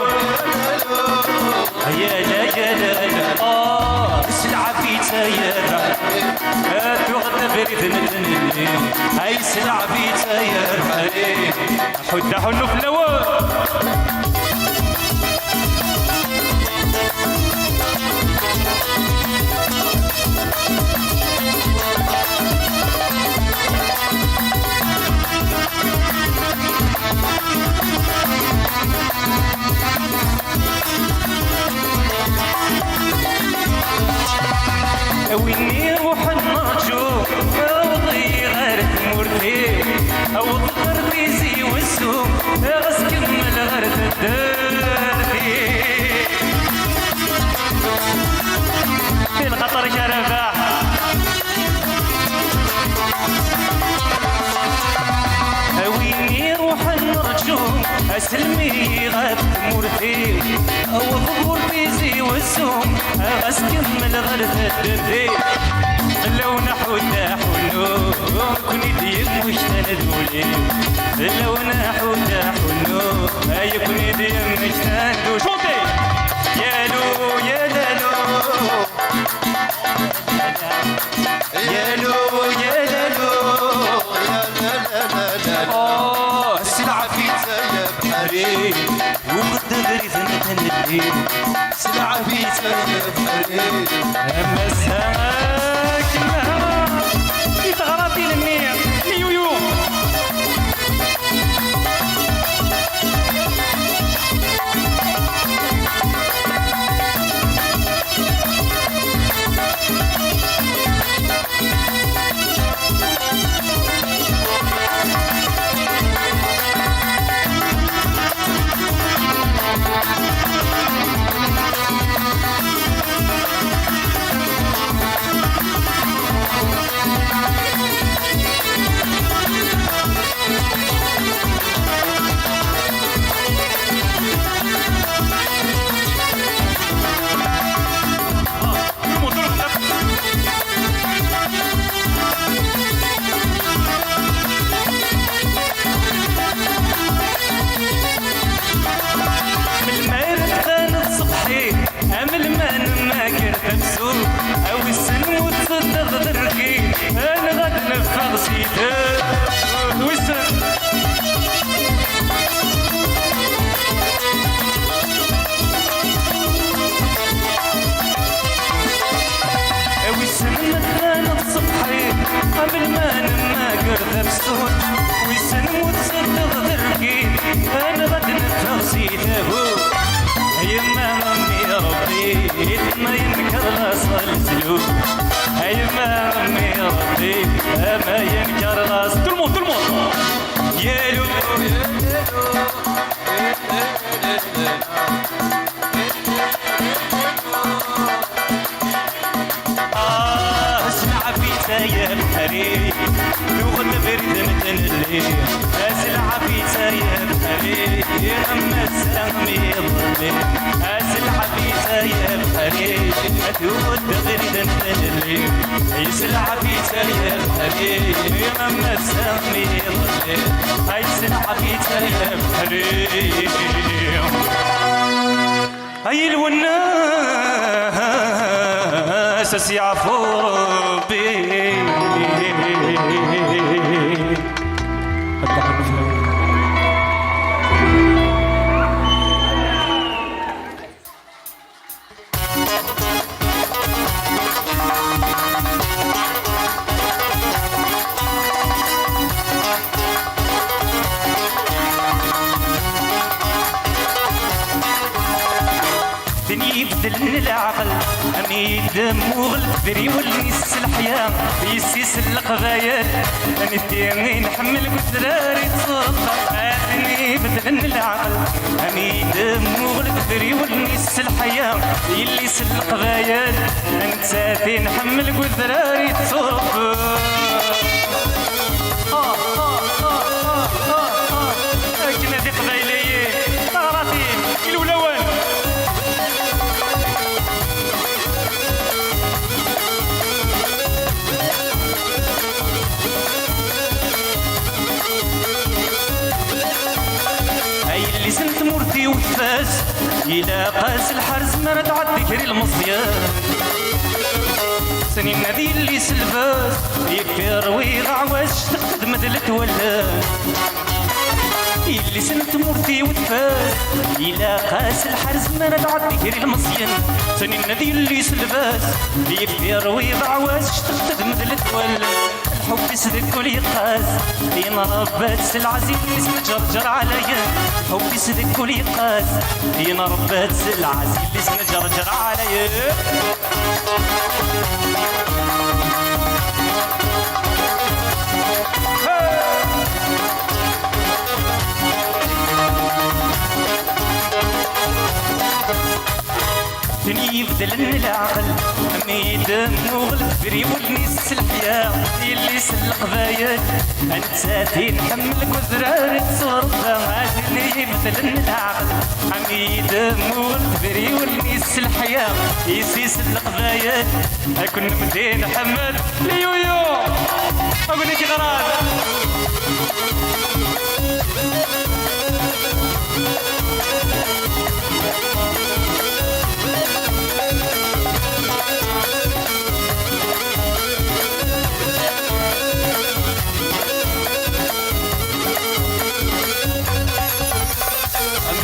يا لا يا لا لا سلعة بيتزا يا هاتو غدا بريد مني هاي سلعة بيتزا يا رحالي حدا حلو في الاول ويني روح النرجو وضي غير مرتي او ضغر بيزي والسوق غسكن الغرد الدردي في القطر كرفاح ويني روح النرجو اسلمي غير مرتي او ضغر بيزي والسوق غسكن الغرد الدردي لو نحو تحنو كوني ديك مش تندولي لو نحو تحنو هاي كوني ديك مش تندو شوطي يالو يالو يالو يالو السلعة في تايب حريم وقد غريز نتندي سلعة في تايب حريم أما الساكنة يتغرطي للنير ليويو أو السن وتصدق دركي أنا غد نفغ سيدك والسن أو السن مثلا الصبحي قبل ما نما قرد بسود والسن وتصدق دركي أنا غد نفغ سيدك يما امي ربي ما ينكر الاصل سلوك يما امي ربي ما ينكر الاصل تلمون يالو اسمع في سايب حريم لغة برد متنلي اسلع في سايب حريم اما السلام يضلي اسلع في سايب حريم اتود برد متنلي يسلع في سايب حريم اما السلام يضلي يسلع في سايب حريم هاي الوناس يعفو ربي يبدلن العقل أميد مغل دري والنس الحياة يسيس القبايل أنتي نحمل قدراري تصدق أتني يبدلن العقل أميد مغل دري والنس الحياة يليس القبايل أنت نحمل قدراري تصدق كنا دي قبايلية طاراتين الولوان اللي سنت مرتي وفاس إلى قاس الحرز ما رد ذكر المصيان سنين نادي اللي سلفاس يكفر ويغعوش تقد مدلت ولا اللي سنت مرتي وفاس إلى قاس الحرز ما رد ذكر المصيان سنين نادي اللي سلفاس يكفر ويغعوش تقد مدلت ولا الحب يسدك واليقاز بين ربات العزيز مجرجر عليا الحب يسدك واليقاز بين ربات العزيز مجرجر عليا تني يبدل العقل أميد مغلق بريولني السلحية اللي سلق بايد انت نحملك وزرار تصرفها عادني مثل العقل حميد مول بريولني السلحية يسي سلق بايد اكون مدين حمد ليويو اقول لك غرام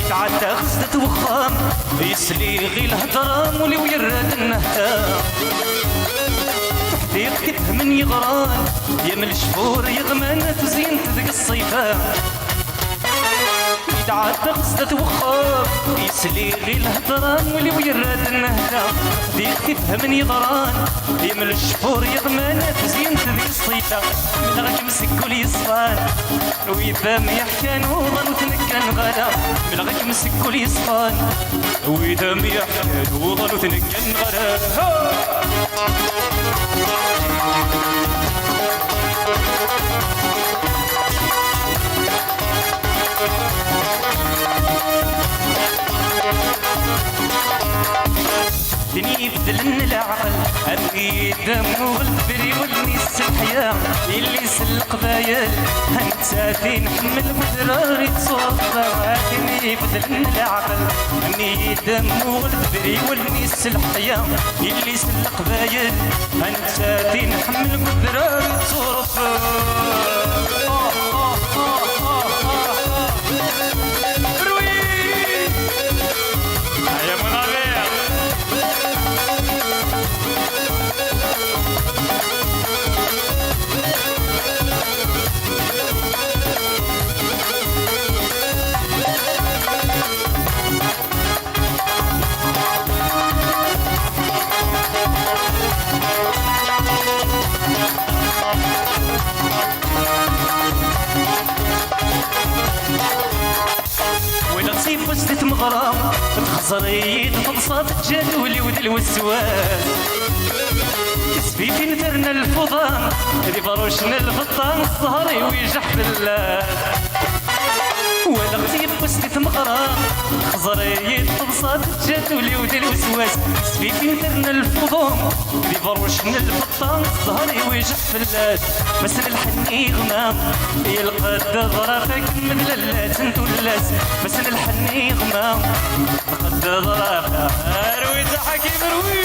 تعدى غزة وخام يسلي غي الهضرام ولي ويرد النهتام تحديق من يغران يا من الشفور يغمن تزين تذق الصيفان تعدى غزة وخام يسلي غي الهضرام ولي ويرد النهتام تحديق من يغران يا من الشفور يغمن تزين تذق الصيفان من غاك مسك ولي يصفان وإذا ما يحكى نوضا وتنكن غدا بلغك مسك كل يصفان وإذا ما يحكى نوضا وتنكن غدا دني بدلن العقل أمي دم والبري والنيس الحياة اللي سلق بايل انت في نحمل وذراري تصوفها دني بدلن العقل أمي دم والبري والنيس الحياة اللي سلق بايل انت في نحمل وذراري تصوفها وجدت مغرام تخزري تفلصات الجدول ود الوسواس كسبي في نثرنا الفضان اللي بروشنا الفطان الصهري ويجح بالله ولا غتيب وسكت مغرام خزري تفلصات الجدول ود الوسواس كسبي في نثرنا الفضان اللي بروشنا الفطان الصهري ويجح بالله مسن الحني غمام يلقى الضرافك مدللات ندولاس مسن الحني غمام قد ضرافك روي تحكي مروي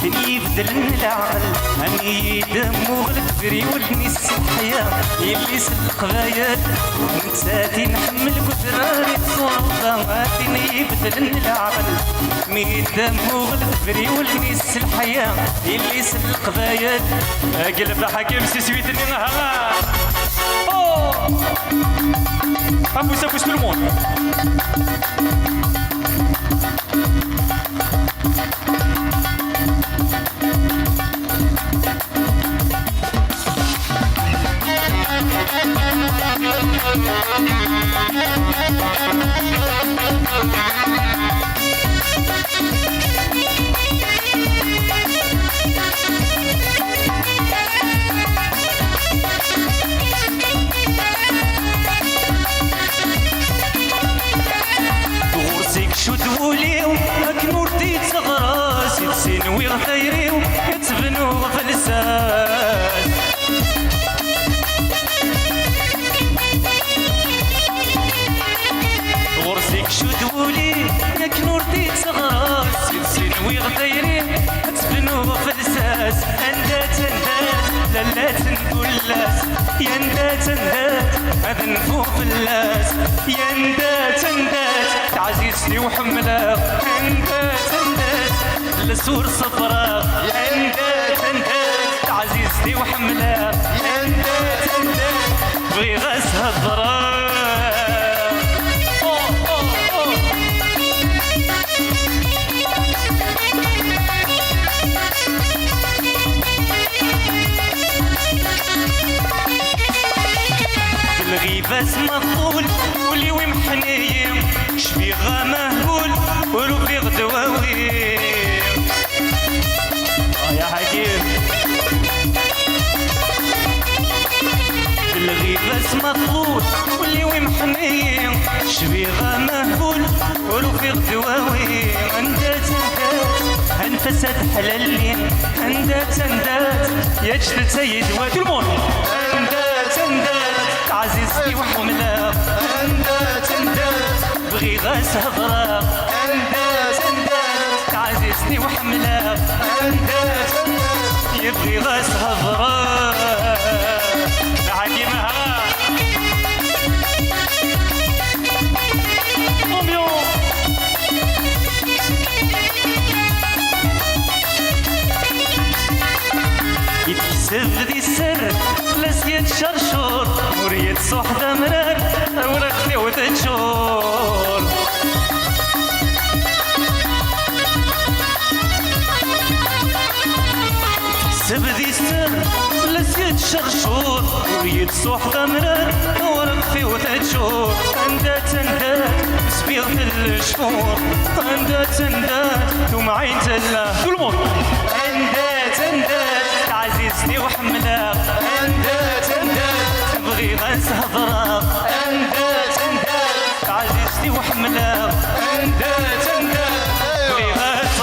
دني بدلن العقل أني دم وغلبري والنيس الحياة اللي سلق بايد نساتي نحمل كثراري تصوفها دني بدلن العقل أني دم وغلبري والنيس الحياة اللي سلق بايد قلب حكيم سيسويتني نهار أبوس أبوس بالمون غرسك شو تقوليو هاك نورتي تغراسي تسينوي غثيريو يتبنو فلسان غرسك شو تقولي ياك نورتي تغراسي تسينوي غثيري تبنو فلساس اندات اندات لا تنقلاس يا اندات اندات هذا نفوق اللاس يا اندات اندات تعزيزتي وحملاق اندات اندات لسور صفراء يا اندات اندات تعزيزتي وحملاق يا اندات اندات بغي غاسها الضرار الغيفاس مطول واللي ويمحني شبي غمهبول وروفي غدواوي يا حكيم الغيفاس مطول واللي ويمحني شبي غمهبول وروفي غدواوي اندات انفست حلالي اندات يا جدت يدوى المون اندات عزيزتي وحملة اندات بغي غاس هضرة اندات عزيزتي وحملة اندات يبغي غاس هضرة حكيمها يتكسب ذي السر لسيت شرشور وريت صحدة مرار ورقلي وتنشور يتكسب ذي السر لسيت شرشور وريت صحدة مرار ورقلي وتنشور اندات سبيغ الشفور اندات ومعين تلا كل اندات عزيزتي وحملة اندات بغي غاس هضرة اندات عزيزتي وحملة اندات بغي غاس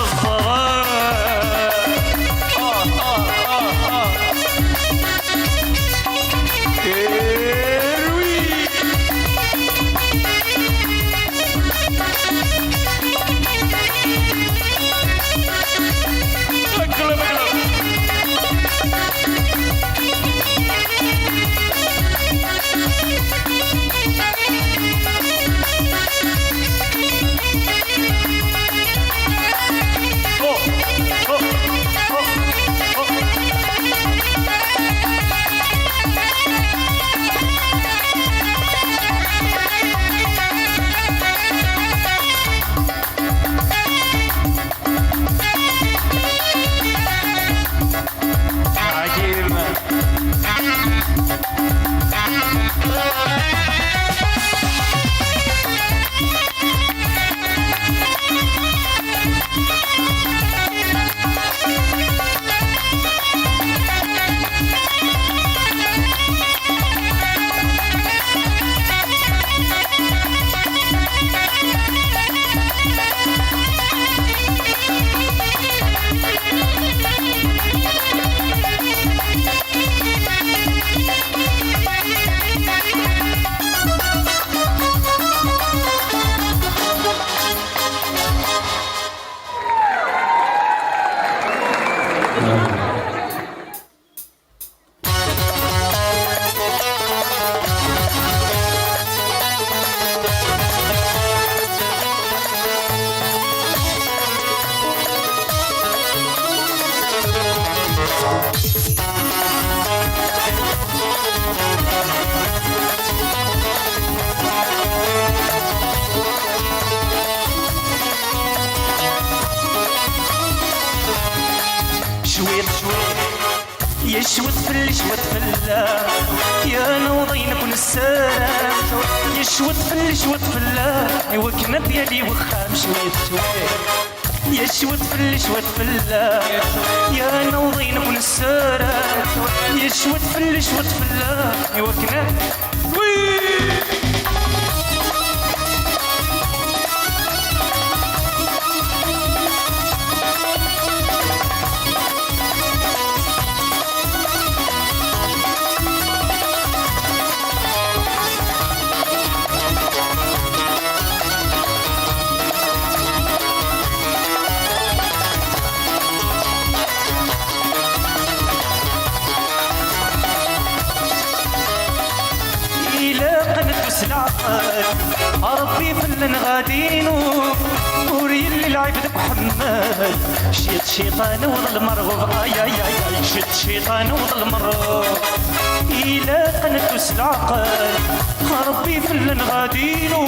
الضرر يشوت فلا يا نوضين كون السلام يشوت فلا وكنا ديالي وخام شويت يشوت فلا يا نوضين كون السلام يشوت فلا وكنا ربي فلن غادينو وري اللي لعبتك محمد شيت شيطان وظل مرغوب اي شيت شيطان وظل مرغوب إلا أنا تسلعقل ربي فلن غادينو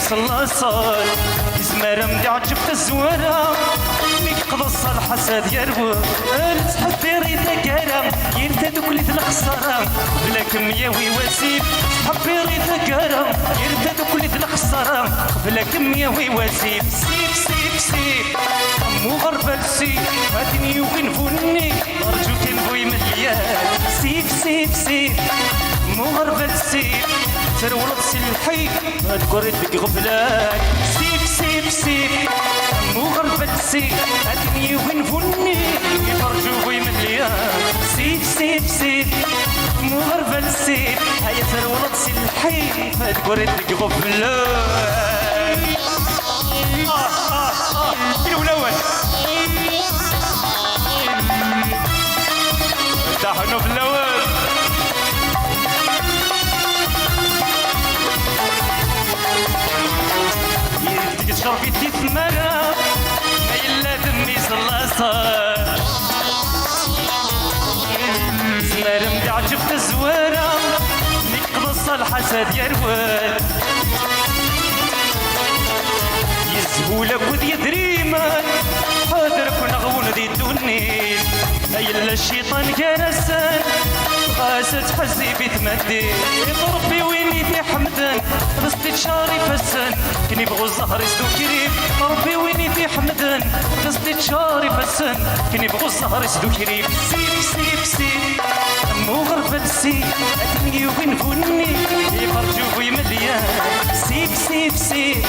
صلى صال يزمر مدي عجبت الزوارة ميك قضص الحسد يربو تحبي ريتا كارا يرتدو كل الخسارة بلا كمية ويواسيب تحبي ريتا كارا يرتدو كل الخسارة بلا كمية ويواسيب سيب سيب سيب مو غربة السيب فاتني وين فوني أرجوك نبوي مليان سيب سيب سيب مو غربة السيب ترولط سلحي ما تقرد بك غفلان سيب سيب سيب مو غربة السيب أدني وين فني يفرجوا بي مليان سيب سيب سيب مو غربة السيب هيا ترولط سلحي ما تقرد بك غفلان كيلو الأول تحنو في الأول شربي تتمرى إلا دمي صلى صار زمار مدي عجبت الزوارة نقضص الحسد يروال يزهولك وذي دريمان حاضرك ونغون ذي الدنيا إلا الشيطان جرسان غاسة حزي بتمدي ربي ويني في حمدان قصدي شاري فسان كني بغو الزهر يسدو كريم ربي ويني في حمدان قصدي شاري فسان كني بغو الزهر يسدو كريم سيب سيب سيب مو غربة السيب أتني وين فني يفرجوا في مليان سيب سيب سيب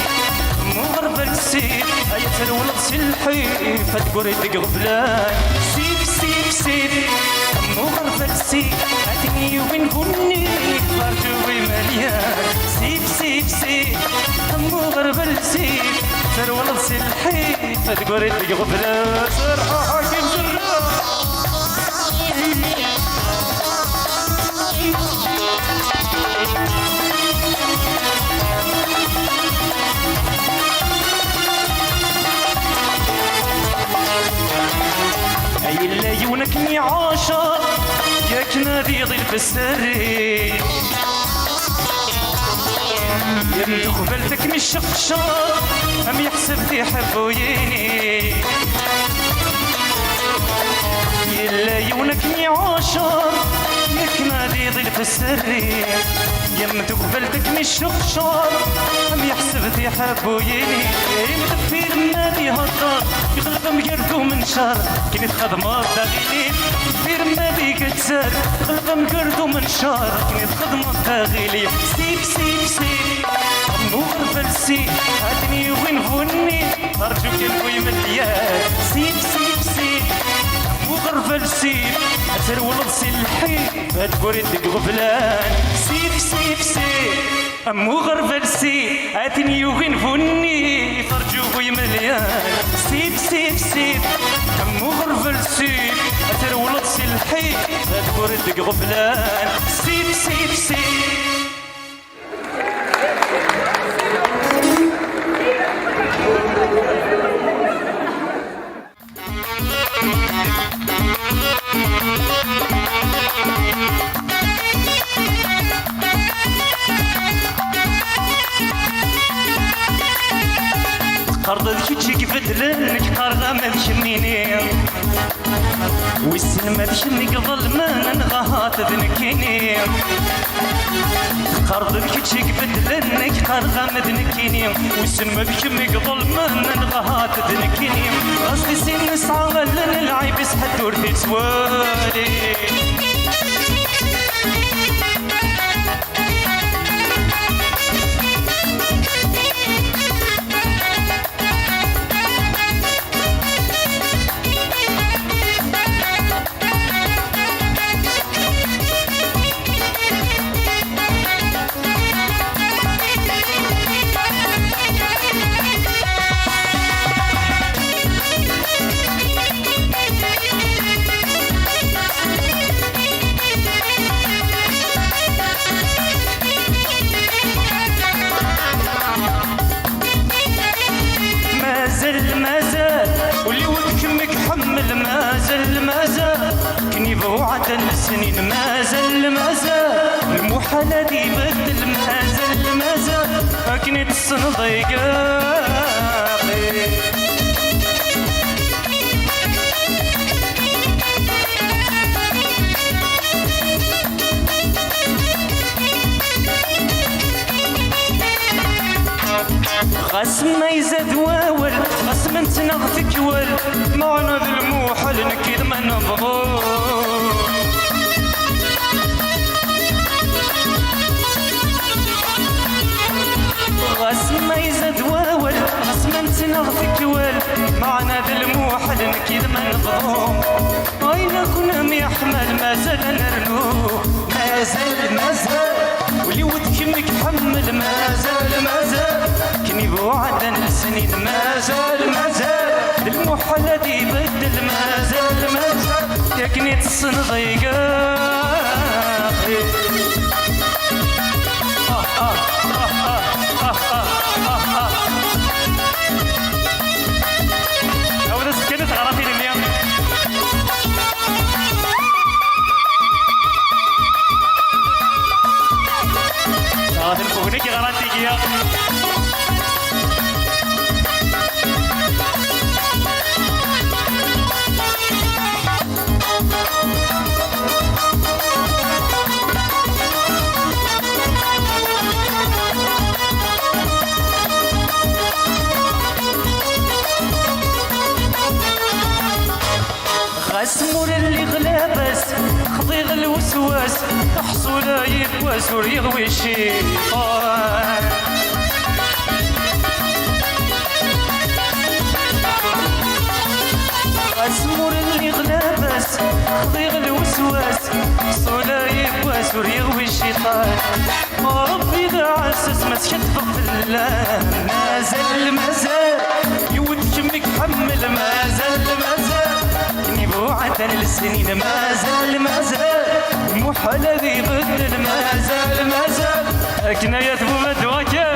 مو غربة السيب هيا ترولط سلحي فتقري دق غفلان سيب سيب سيب مو غربة السيب أتني وين فني يفرجوا في مليان سيب سيب سيب مو غربة السيب ترولط سلحي فتقري دق غفلان سرحة حاكم سرحة أي اللي يونكني عاشر ياك نادي ضيل في السري يم قبلتك مش شخشار أم يحسب لي حبويني يلا يونكني عاشر ياك نادي ضيل في السري يم تقبلتك مش شخشار أم يحسب لي حبويني مدفير نادي هضر يغلب مقردو من شهر كنت خدمة تغيلين دير ما بيك تسار يغلب مقردو من شهر كنت خدمة تغيلين سيب سيب سيب مو غربة السيب هاتني وين فني أرجوك نبوي مليان سيب سيب سيب مو غربة السيب ترولط سلحي فتقولي دق غفلان سيب سيب سيب مو غربة السيب أتني وين فني فرجوه مليان سيب سيب سيب مو غربة السيب ترولط سلحي تذكر دق غفلان سيب سيب سيب قرض ذكي بدلنك قرغة ما ذكنيني والسن ما ذكني قبل ما نغهات ذنكيني قرض ذكي بدلنك قرغة ما ذنكيني والسن ما ذكني قبل ما نغهات ذنكيني قصدي سن صعبة لنا العيب يسحد ورثي سوالي السنين ما زال المحال دي بدل ما زال أكني تصنضيقاقي خاص ما يزاد واول خاص من تنغفك وال معنا ذا الموحل نكيد ما نبغو خاص ما يزاد واول خاص من تنغفك وال معنا ذا الموحل نكيد ما نبغو وإلا كنا ميحمل مازال نرنو مازال ولي ودك حمل مازال كني بوعدن السنين مازال المحل هادي يبدل مازال يا كني تصنضيقاقي أولا سكنت غراتي اليوم هذا البغنيك غراتي يا غاسمور اللي غلابس خضيغ الوسواس حصوله يكواس وريغوي الشيطان غاسمور اللي غلابس خضيغ الوسواس حصوله يكواس وريغوي الشيطان ربي ذا عسس ما تكتبق في الله مازال يود كمك حمل مازال وعدن السنين مازال محال ذي بدل مازال كنايات بمدوكة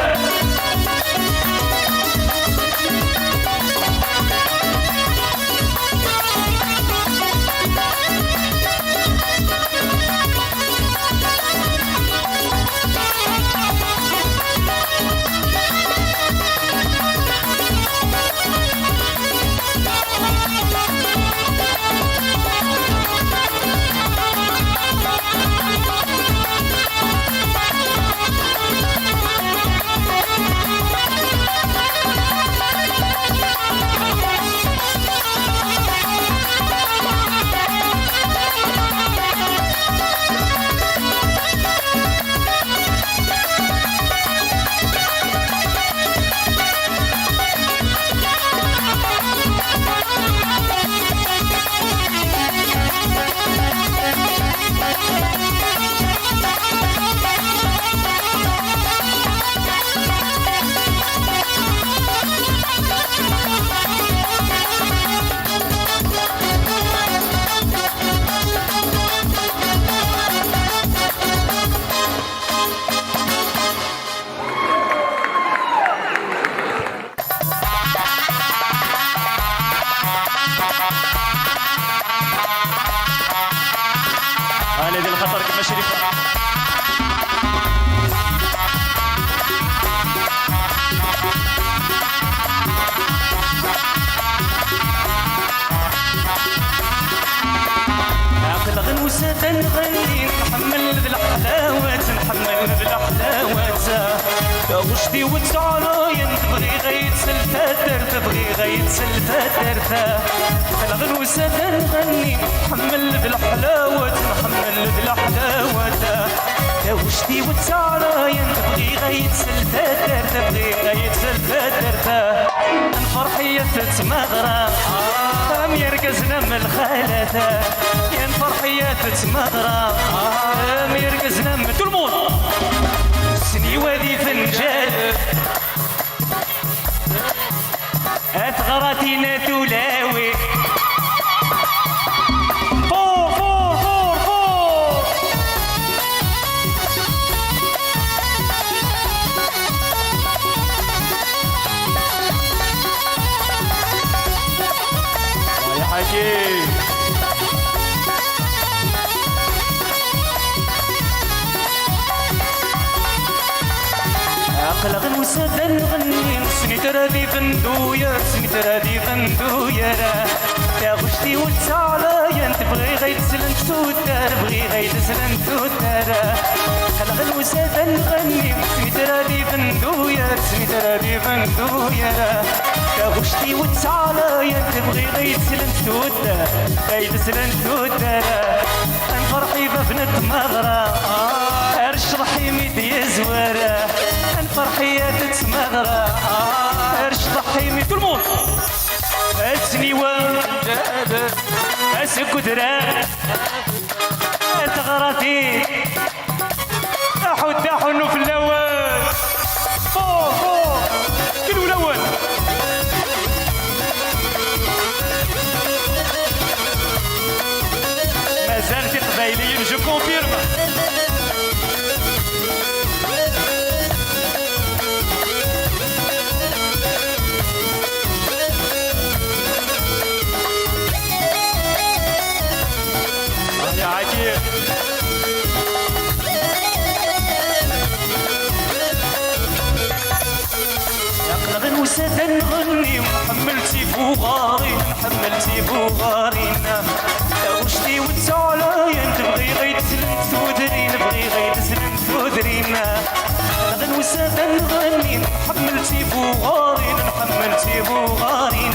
هلا دي الخطر كما شريفة عقل غنوسة تنغني نحمل بالحلاوة وشدي وتعراين تبغي غيت سلفاتر الغنوسة تنغني نحمل بالحلاوة وشدي وتعراين تبغي غيت سلفاتر الفرحية تتمغرى يرقزنا من الخالة يا الفرحية تتمغرى يرقزنا من تلمون سني وادي فنجال أثغرتنا تلاوي يا حكيم خلق المسادة نغني سني ترادي فندويا سني ترادي فندويا يا غشتي والتعالى انت بغي غير تسلم توتر بغي غير تسلم توتر خلق المسادة نغني سني ترادي فندويا سني ترادي فندويا يا غشتي والتعالى انت بغي غير تسلم توتر غير تسلم توتر نفرحي ببنت مغرى ارشضحي ميدي زوارة نفرحي تتمغرى ارشضحي ميدي tout le monde اسني ورداد اسك دراد تغرتي احد حنو في الاول فوق كيلو الاول ما زالت قبايليين جو كونفيرم وسادة نغني محملتي بوغارين محملتي بوغارين وشتي والتعالى انت بغي غير تسلم تودرين بغي غير تسلم تودرين غن وسادة نغني محملتي بوغارين محملتي بوغارين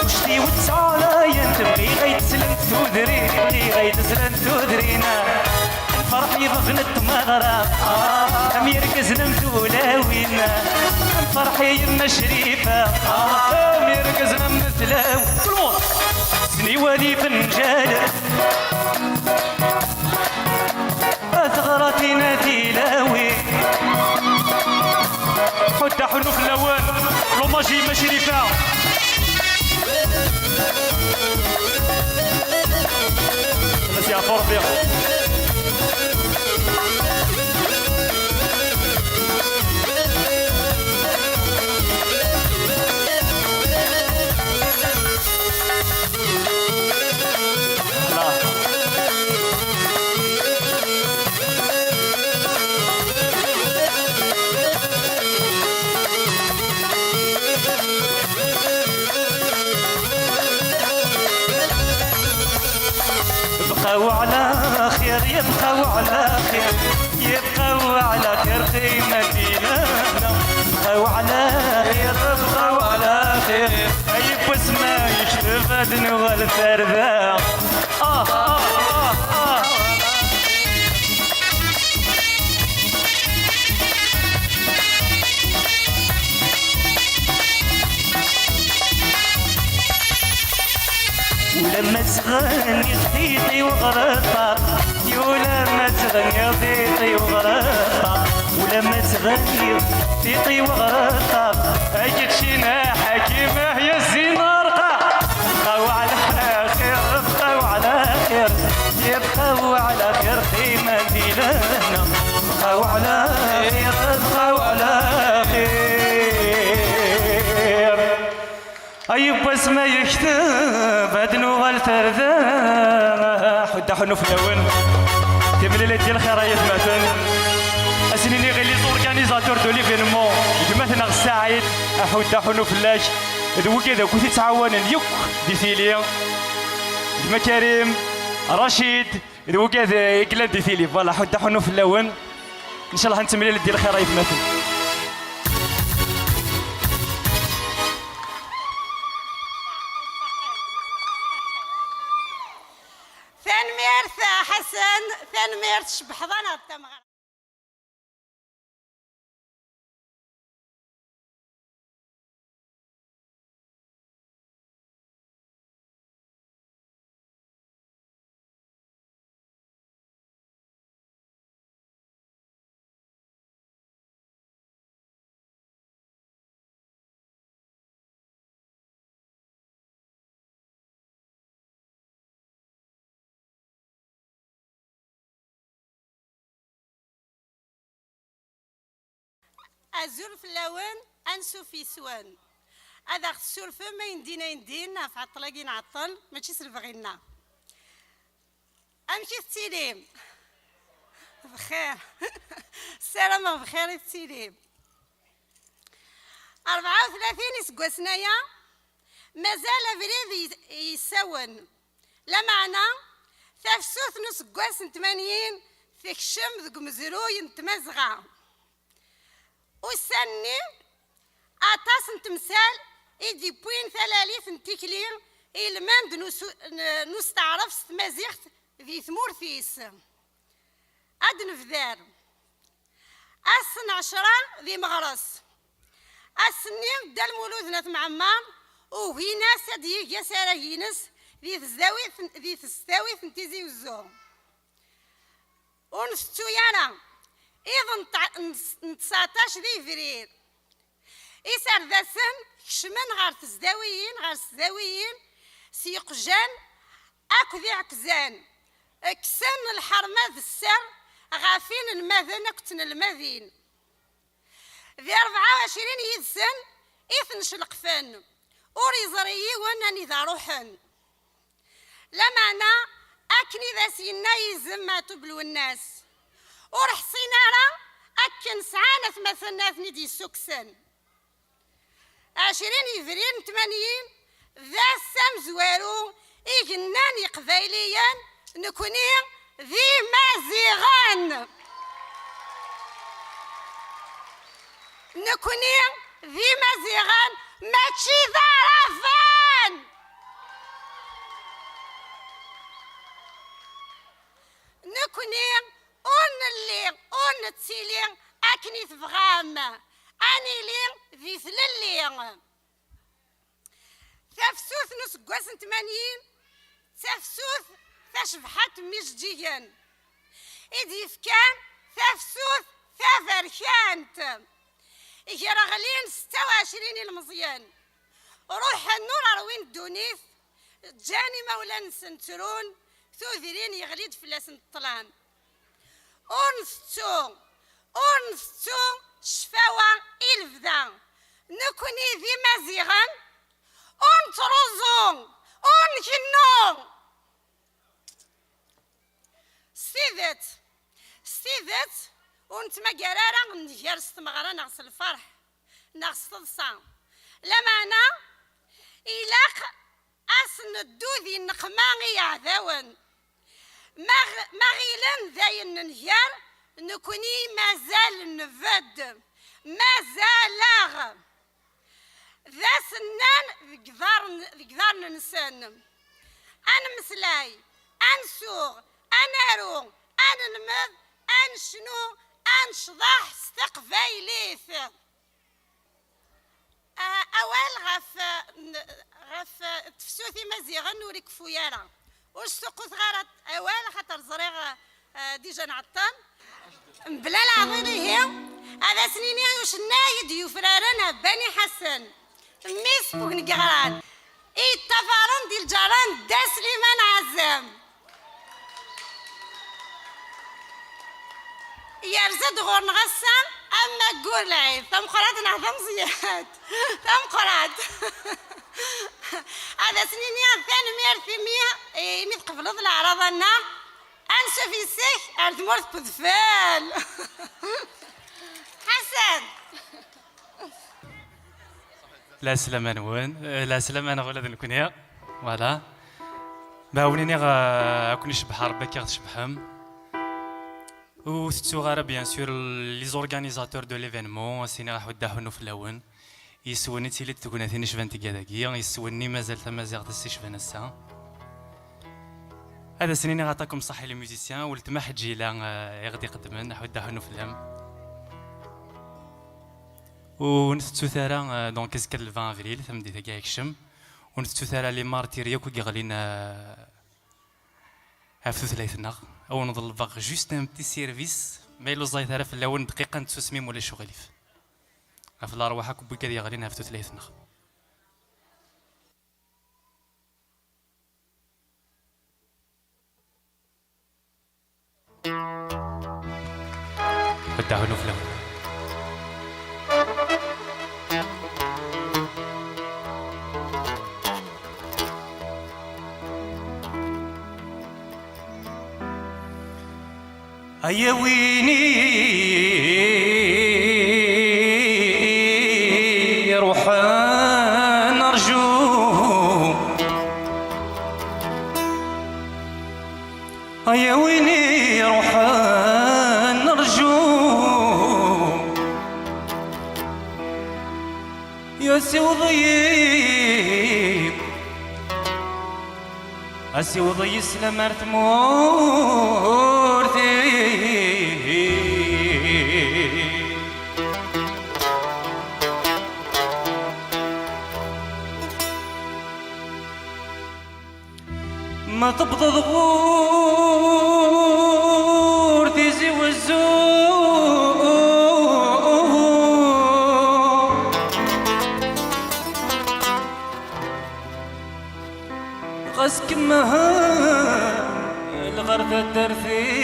وشتي والتعالى انت بغي غير تسلم تودرين بغي غير تسلم تودرين فرحي بغنت مغرب أمير كزنا مدولاوين فرحي يما شريفة أمير كزنا مدلاو كلمون سني ولي فنجال ثغرتي نادي لاوي حتى حنو في الأوان لوماجي ما شريفة بس يا فور يبقاو على خير يبقاو على خير يبقاو على خير قيمة ديننا يبقاو على خير يبقاو على خير أي بسمة يشرف أدنو الفردة ولما تغني خديتي وغرطة ولما تغني خديتي وغرطة ولما تغني خديتي وغرطة أجد شي ناحة كيما هي الزنارقة بقاو على خير بقاو على خير يبقاو على خير قيمة ديالنا بقاو على خير بقاو على خير أي بسمة يكتب أدنو الفردة حدا حنو في الأول تملي ديال الخرايط مثلا أسنيني غير لي زورغانيزاتور دو ليفينمون مثلا السعيد حدا حنو فلاش ذو كذا كنت تعاون اليوك دي ثيليا دما كريم رشيد ذو كذا يكلا دي ثيلي فوالا حدا حنو في الأول إن شاء الله نتملي ديال الخرايط مثلا حسن ثان ميرت شبحضانة التمغر أزول في اللون أنسو في سوان هذا السلف ما يندينا يندينا في عطلاقين عطل ماشي سلف غينا أمشي التيليم بخير السلامة بخير التيليم 34 يسقوا سنايا مازال فريد يساون لا معنى تفسوث نسقواس 80 تكشم ذق مزروي نتمزغا وسني أطاس نتمثال إدي بوين ثلاليث نتكلير إلمان نستعرف ستمازيخت ذي ثمورثيس أدن فذار أسن 10 ذي مغرس السنين دا المولود ناث معمار وهنا سديك يا سراهينس ذي تستاوي ثنتيزي وزو ونستو يانا إذن 19 ذي فرير إسار ذا سن كشمن غار تزداويين سيقجان أكو ذي عكزان كسن الحرمة ذي السر غافين الماذن أكتن الماذين ذي 24 يدسن إثن شلقفن وريزريي وانني ذا روحن لا معنى أكني ذا سينا يزم تبلو الناس ورحصينا راه أكن سعانة مثلنا ثني دي سكسن 20 يفرين 80 ذا السام زوارو إجناني قبايليا نكوني ذي مازيغان نكوني ذي مازيغان ماشي ذرفان نكوني أون تسيلي أكني تفغام أني لي ذي ثللي تفسوث نسقواس 80 تفسوث تشبحت مجديا إدي فكان تفسوث ثافركانت يرغلين 26 المزيان روح النور روين الدونيث جاني مولانا سنترون ثوذرين يغليد فلاس الطلان أنستو شفاوة إلفدا نكوني ذي مازيغان أنترزو أنكنو ستيذت ونتما قرارا نجير ستمغرا نغس الفرح نغس تضصا لا معنى إلاق أسن الدوذي النقماغي عذاون ما غيلان ذاين ننهيار نكوني مازال نفد مازال ذا سنان ذكذار ننسان أنا مسلاي أنسوغ أنارو أنا نمذ أنشنو أنشضاح استقبايليث أول غف تفسوثي مزيغن وريك فويارا واش سقوط غارت أول خاطر زريغ ديجا نعطان بلا العظيم هي هذا سنيني وش نايد يفرارنا بني حسن ميس بوك نقران إي التفارن ديال الجران دا سليمان عزام يرزد غور نغسان أما قول العيب ثم قرات نعظم زياد ثم قرات هذا سنيني الثاني مير في مية ميت قبل الأعراض أنا أنسى في السيخ أرد مرت بذفال حسن لا سلام نوان لا سلام انا غولا نكونيا فوالا باوليني غاكونيش بحال ربك غتشبحهم و ستو غارا بيان سور لي زورغانيزاتور دو ليفينمون سيني راح وداهنو في الاول يسوني تيلي تكون ثاني شفانتي كداكيا يسوني مازال تمازيغ تسي شفان الساعه هذا سنيني غعطاكم صحي لي ميوزيسيان ولتماح جيلا يغدي قدمن راح وداهنو في الام ونستو ثارا دونك كيسكر 20 افريل ثم ديتا كاع يكشم ونستو ثارا لي مارتير ياكو كيغلين عفو ثلاثنا او نظل باغ جوست ان بتي سيرفيس ما يلو زايد ثارا في الاول دقيقه نتسميم ولا شغليف في الارواح كبو كذا يغلين عفو ثلاثنا بداو له في الاول يا ويني واسي وضيق اسي وضي سلامرت مورتي ما تبض ضغور تيزي والزور غسك مها الغرفة الدرثي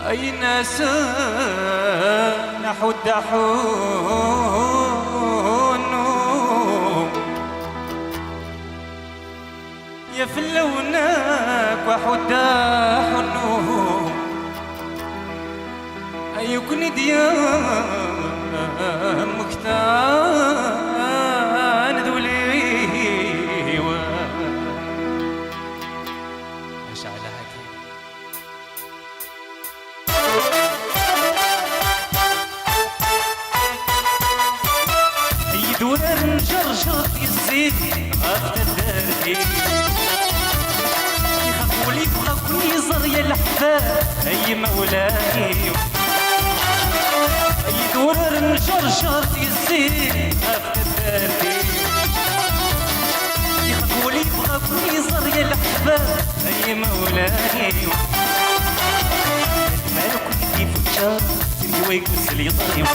أي ناس نحو الدحون يفلونك وحو الدحون أيكن ديام مكتان ذولي أشعل حكيم دولار نجرجر يزيد غابت الدردي يخافولي بغاكم يزر يا الحباب اي مولاي اي دولار نجرجر يزيد غابت الدردي يخافولي بغاكم يزر يا الحباب اي مولاي المالك كيف الشر سيري ويقوس لي طيب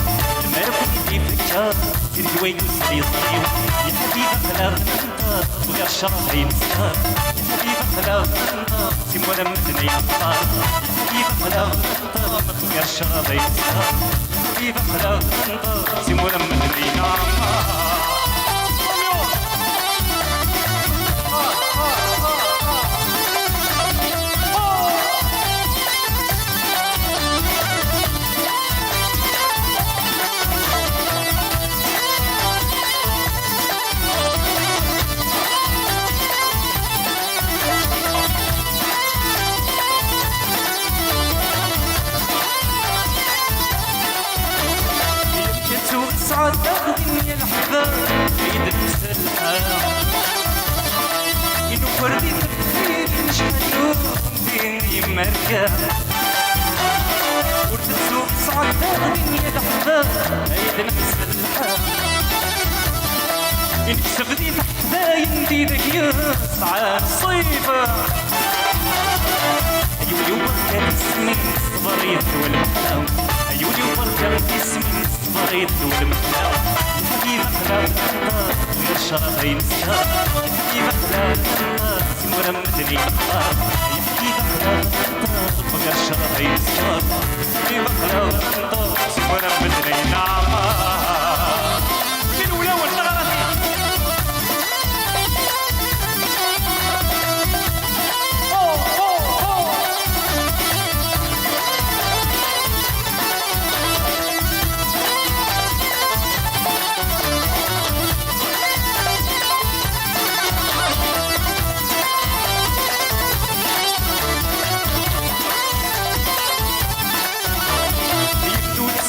المالك كيف الشر سيري ويقوس لي طيب يا حبيبي خلاغ انت وغير الشر ينسار يا حبيبي خلاغ انت سيمونا مدني عطار يا حبيبي خلاغ انت وغير الشر ينسار يا حبيبي خلاغ انت سيمونا مدني عطار سعد الدنيا الحباب عيد المسلحة إنو وردي تكفير نشحنو بيني مركب ورد تسوق سعد الدنيا الحباب عيد المسلحة إنك سفدي تحباين ديدك يسعى الصيفة أيولي وبركة اسمي صبريت والمحاوم أيولي وبركة اسمي صبريت والمحاوم يا حبيبي خلاغ النار غير الشرف ينسار يا حبيبي خلاغ النار سيمونا مدني عطار يا حبيبي خلاغ النار غير الشرف ينسار يا حبيبي خلاغ النار سيمونا مدني عطار من ولا والنغرة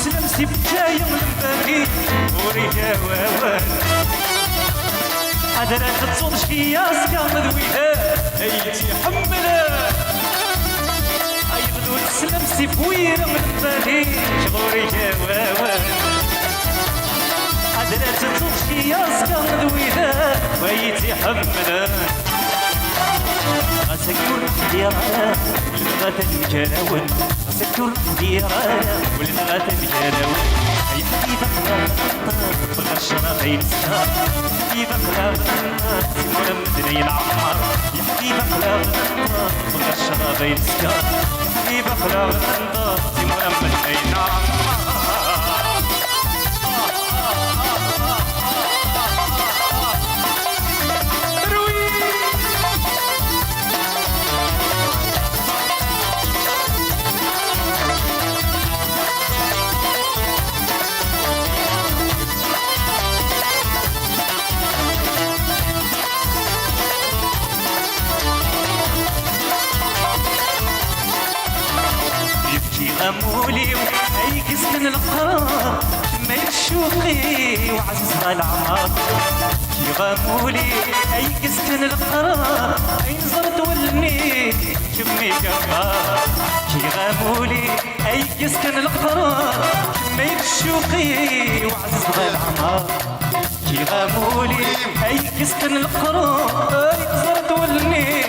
سلمسي بجاية من بالي وريها واوان حضرات تصوت شكيا سكا مذويها ايتي حملها اي بدو سلمسي بويرة من بالي شغوريها واوان حضرات تصوت شكيا سكا مذويها وايتي حملها غسكر ديارها والمغات الجراون غسكر ديارها والمغات الجراون يا حبيبي خلاغ النار بغير الشرف ينسار يا حبيبي خلاغ النار سيمونا مدني العمار يا حبيبي خلاغ النار بغير الشرف ينسار يا حبيبي خلاغ النار سيمونا مدني العمار شوقي وعزيز العمار كي غامولي اي كسكن القرار اي نزرت ولني كمي كفار كي غامولي اي كسكن القرار كمي شوقي وعزيز العمار كي غامولي اي كسكن القرار اي نزرت ولني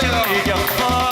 كمي كفار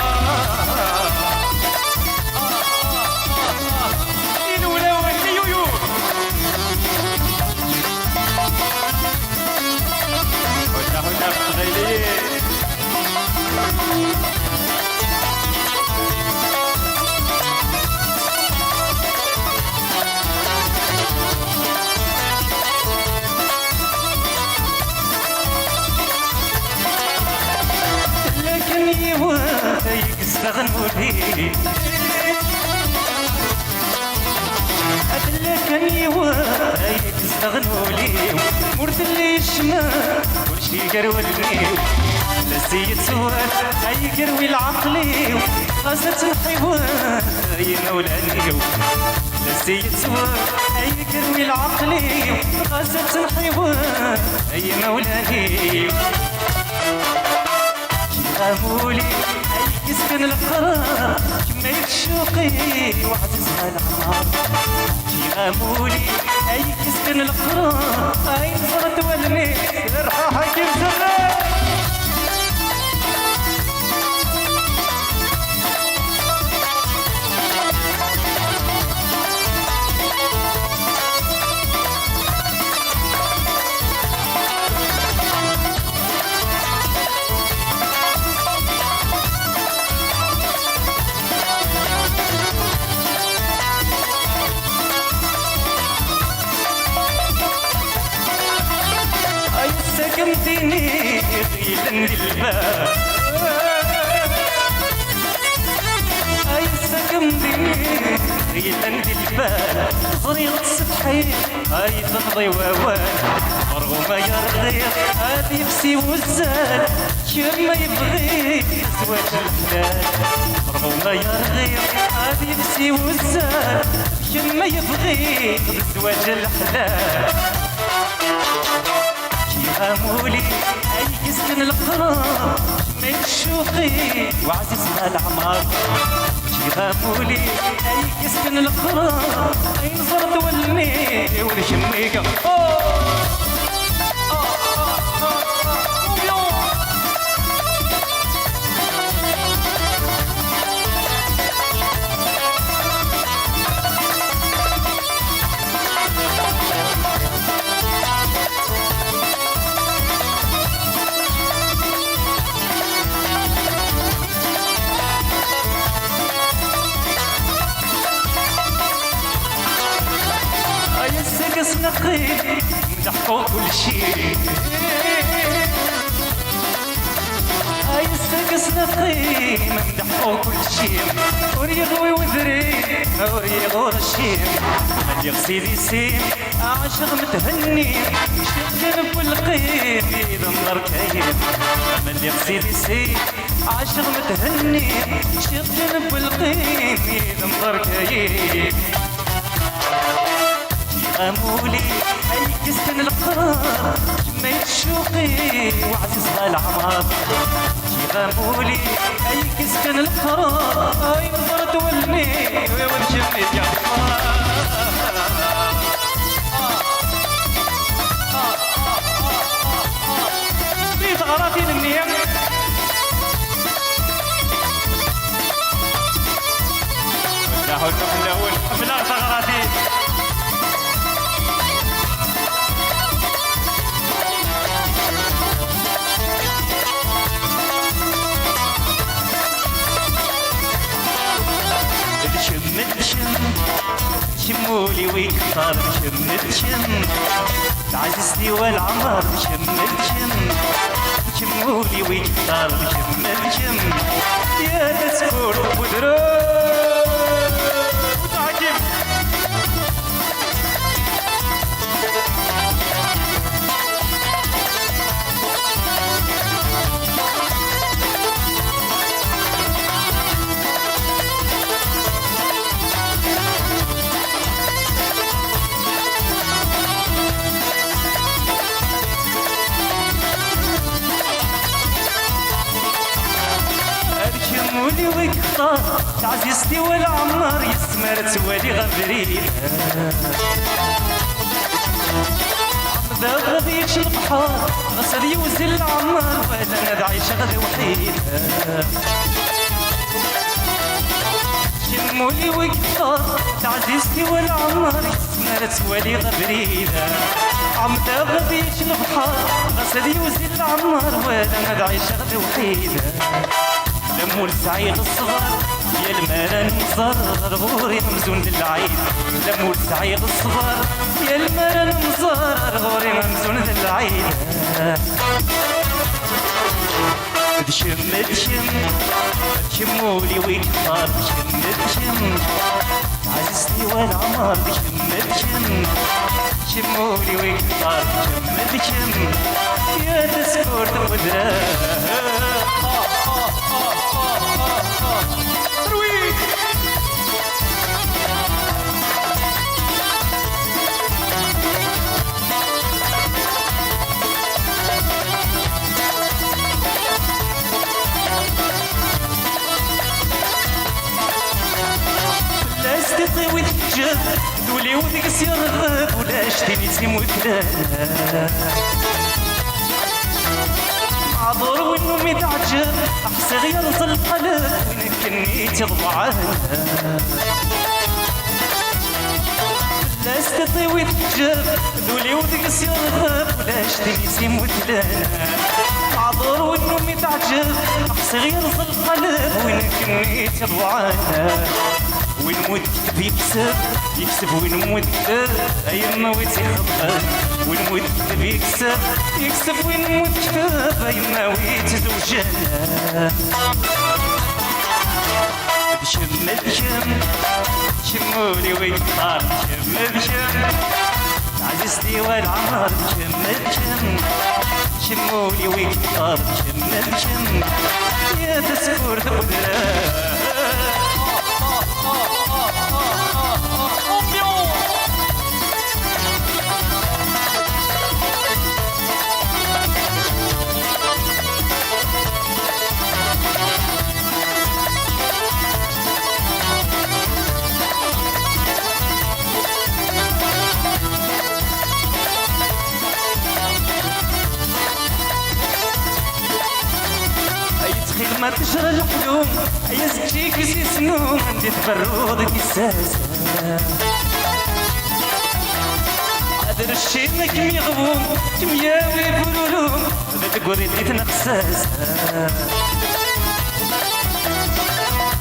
يستغنوا لي أدلكني وايد يستغنوا لي مرد اللي الشمال كلشي قرولني لسيت سواد أي قروي العقلي غازت الحيوان أي مولاني لسيت سواد أي قروي العقلي غازت الحيوان أي مولاني غامولي أي يسكن القرار كما يشوقي وعزيزها العمار كي غامولي أي يسكن القرار أي نصرت ولني رحا حكيم زغال سكنتيني غيلا للباب أي سكنتيني غيلا للباب طريقة سبحي أي تمضي ووال مرغومة يرضي هادي بسي وزال كما يبغي زواج الحلال مرغومة يرضي هادي بسي وزال كما يبغي زواج الحلال غامولي أي يسكن القرار من شوقي وعزيزها العمار كي غامولي أي يسكن القرار أي نصرت ولني ونشمي نقي مدحو كل شيء هاي السقس نقي مدحو كل شيء وريغوي وذري وريغو رشيم من يغسل يسيم عاشق متهني شغل والقيم يدمر كيف من يغسل يسيم عاشق متهني شغل والقيم يدمر كيف غامولي أي يسكن القرار كما يشوقي وعزيزها العمار كي غامولي أي يسكن القرار أي نظرت ولني ونشمي جعفار بيت غراتي للنيم لا حول ولا قوة إلا بالله غراتي شمولي ويكثر شم تعززني والعمر شم شمولي ويكثر شم يا تسكر ودروب وتعجب الصار عزيزتي والعمار يسمر توالي غبريد ذا غاديش البحر غسل يوزن العمار ولا انا عايش غدا وحيد شمولي وقفار عزيزتي والعمار يسمر توالي غبريدة عمدا غاديش البحر غسل يوزن العمار ولا انا عايش غدا وحيدة لمول سعيد الصغار يا المرن مزار غوري ممزون للعيد لمول سعيد الصغار يا المرن مزار غوري ممزون للعيد دشم دشم دشمولي ويكفار دشم دشم عزيزتي والعمار دشم دشم دشمولي ويكفار دشم دشم يا تسكور تبدرا طيوي الحجاب دولي وديك سيرغب ولا شتيني تيموت لا معذور وينو متعجب احسن ينزل القلب وين كني تضبعه لا استطيوي الحجاب دولي وديك سيرغب ولا شتيني تيموت لا معذور وينو متعجب احسن ينزل القلب وين كني تضبعه وين مود كتب يكسب وين مود كتب ايما ويت يخبر وين مود كتب يكسب وين مود كتب ايما ويت زوجنا بشم بشم شمولي ويكفار بشم بشم عزيزتي والعمار بشم بشم شمولي ويكفار بشم بشم يا تسكور تقدر ما تجرى الحلوم يا زكيك زي سنوم عندي تبرودك الساسة هذا الشي ما كم يغبوم كم ياوي بولولوم هذا تقولي ديتنا قساسة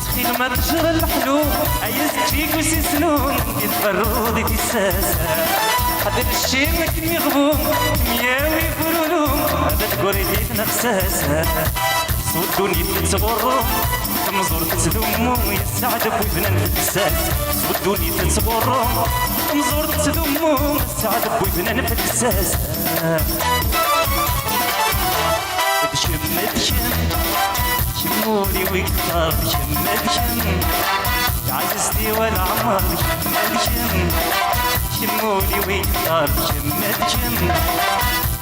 تخيل ما تجرى الحلوم يا زكيك زي سنوم عندي تبرودك الساسة هذا الشي ما كم يغبوم كم ياوي بولولوم هذا تقولي ديتنا قساسة صدوني تتصوروا تمزور تتدموا يا سعد بويبنا نفساس صدوني تتصوروا تمزور تتدموا سعد بويبنا نفساس دشم دشم شمولي ويكفار دشم دشم عزيزتي والعمار دشم دشم شمولي ويكفار دشم دشم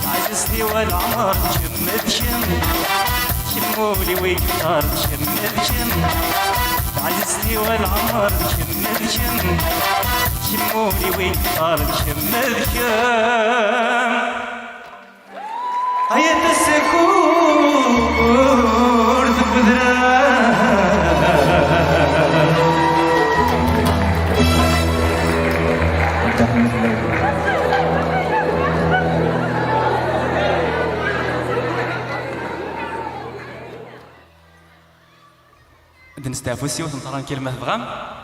عزيزتي والعمار دشم دشم شمولي ويكفار شم بشم عزيزتي والعمر شم بشم شمولي ويكفار شم بشم هيا تسكور تبدرا نستعفوسي وتنطران كلمة بغام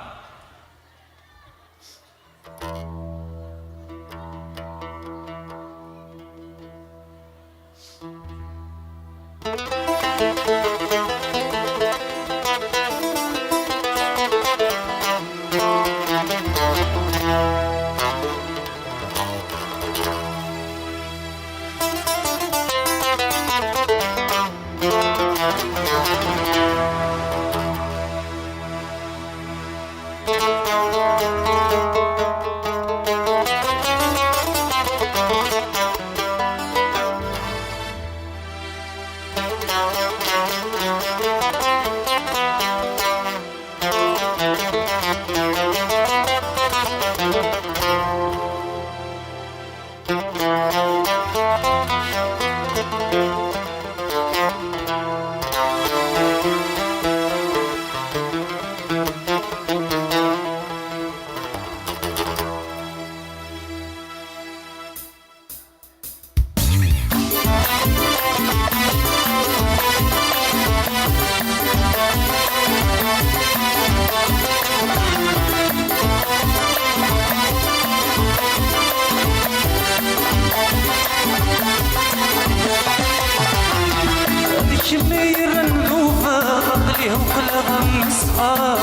كمير النوفة عقلي وقلبها مسخرة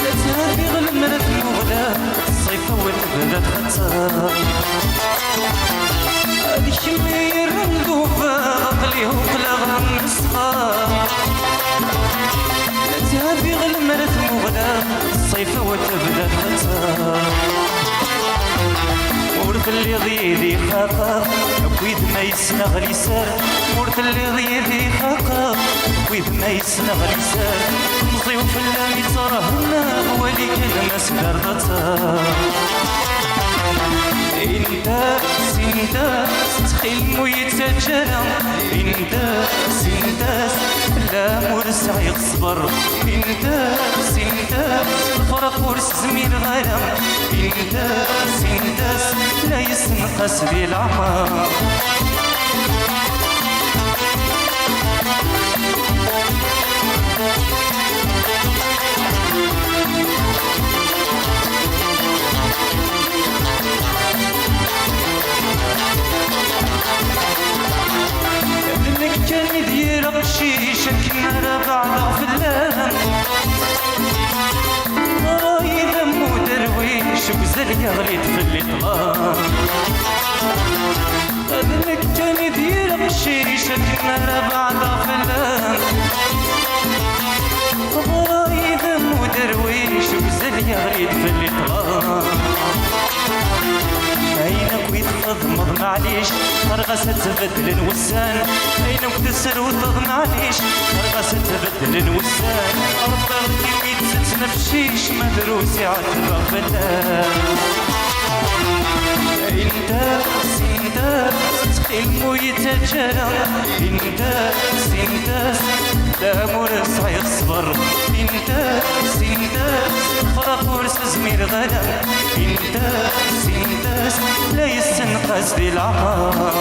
لا تهدي غلمرة المغلا الصيف وتبدا تخطر هادي كمير النوفة عقلي وقلبها مسخرة لا تهدي غلمرة المغلا الصيف وتبدا تخطر ورث اللي ضيدي خاقا ويد ما يسنغ لسان ورث اللي ضيدي خاقا ويد ما يسنغ لسان نصيو في اللامي تراهنا ولكن ما سكرتها انت سنداس تخيل ويتجرى انت سنداس لا مرسع يصبر انت سنداس الفرق ورس زميل غرام انت سنداس لا يسنقس بالعمر ابنك كان يدير بشيشة كنا بعض فلان رايد مو درويش وزل يغلي في الإطلاق ابنك كان يدير بشيشة كنا بعض فلان رايد مو درويش وزل يغلي في الإطلاق عينك ويتفضمض معليش رغسة تبدل الوسان عينك تسر وتض معليش رغسة تبدل الوسان ربطي ويتتنفشيش مدروسي عتبق بلان انت سنداس تخيل ويتجرى انت سنداس لا مرسع يصبر انت سنداس فرق ورس زمير غلا انت سنداس لا يستنقذ بالعمر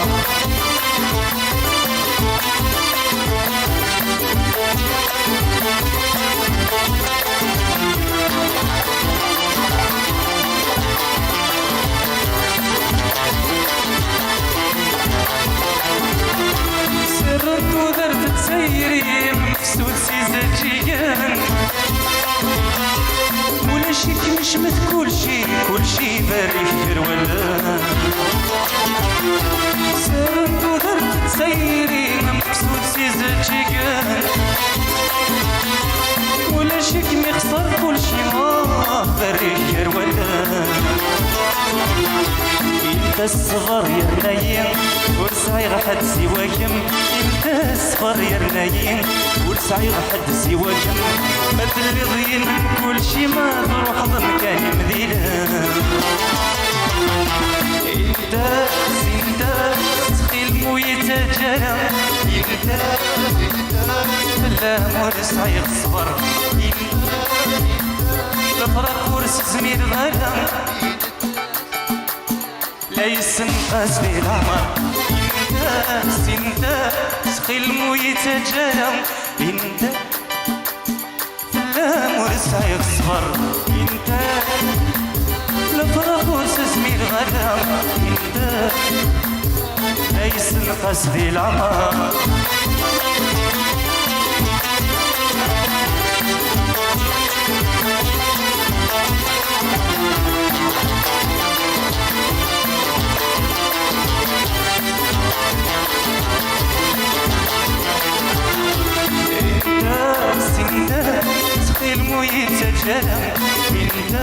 سررت ودرت تسيري مفسود سيزاجيان ولا شي كمشمت كلشي باري خير ولا سررت ودرت تسيري مفسود سيزاجيان ولا شي كمي خسر كلشي ما باري خير ولا انت الصغر يا بنايم ورسعي حد سواكم انت الصغر يا بنايم ورسعي حد سواكم ما ترضين كل شي ما تروح ضمكان مدينة انت سنداس تخيل ويتجرى انت لا مرسعي الصغر الفرق ورس زمير غلا لا يسنقاس بالعمر انت سنداس خلم ويتجرى انت لا مرسع يصبر انت الفرق ورس زمير غلا انت لا يسنقاس بالعمر تخيل ويتجلى انت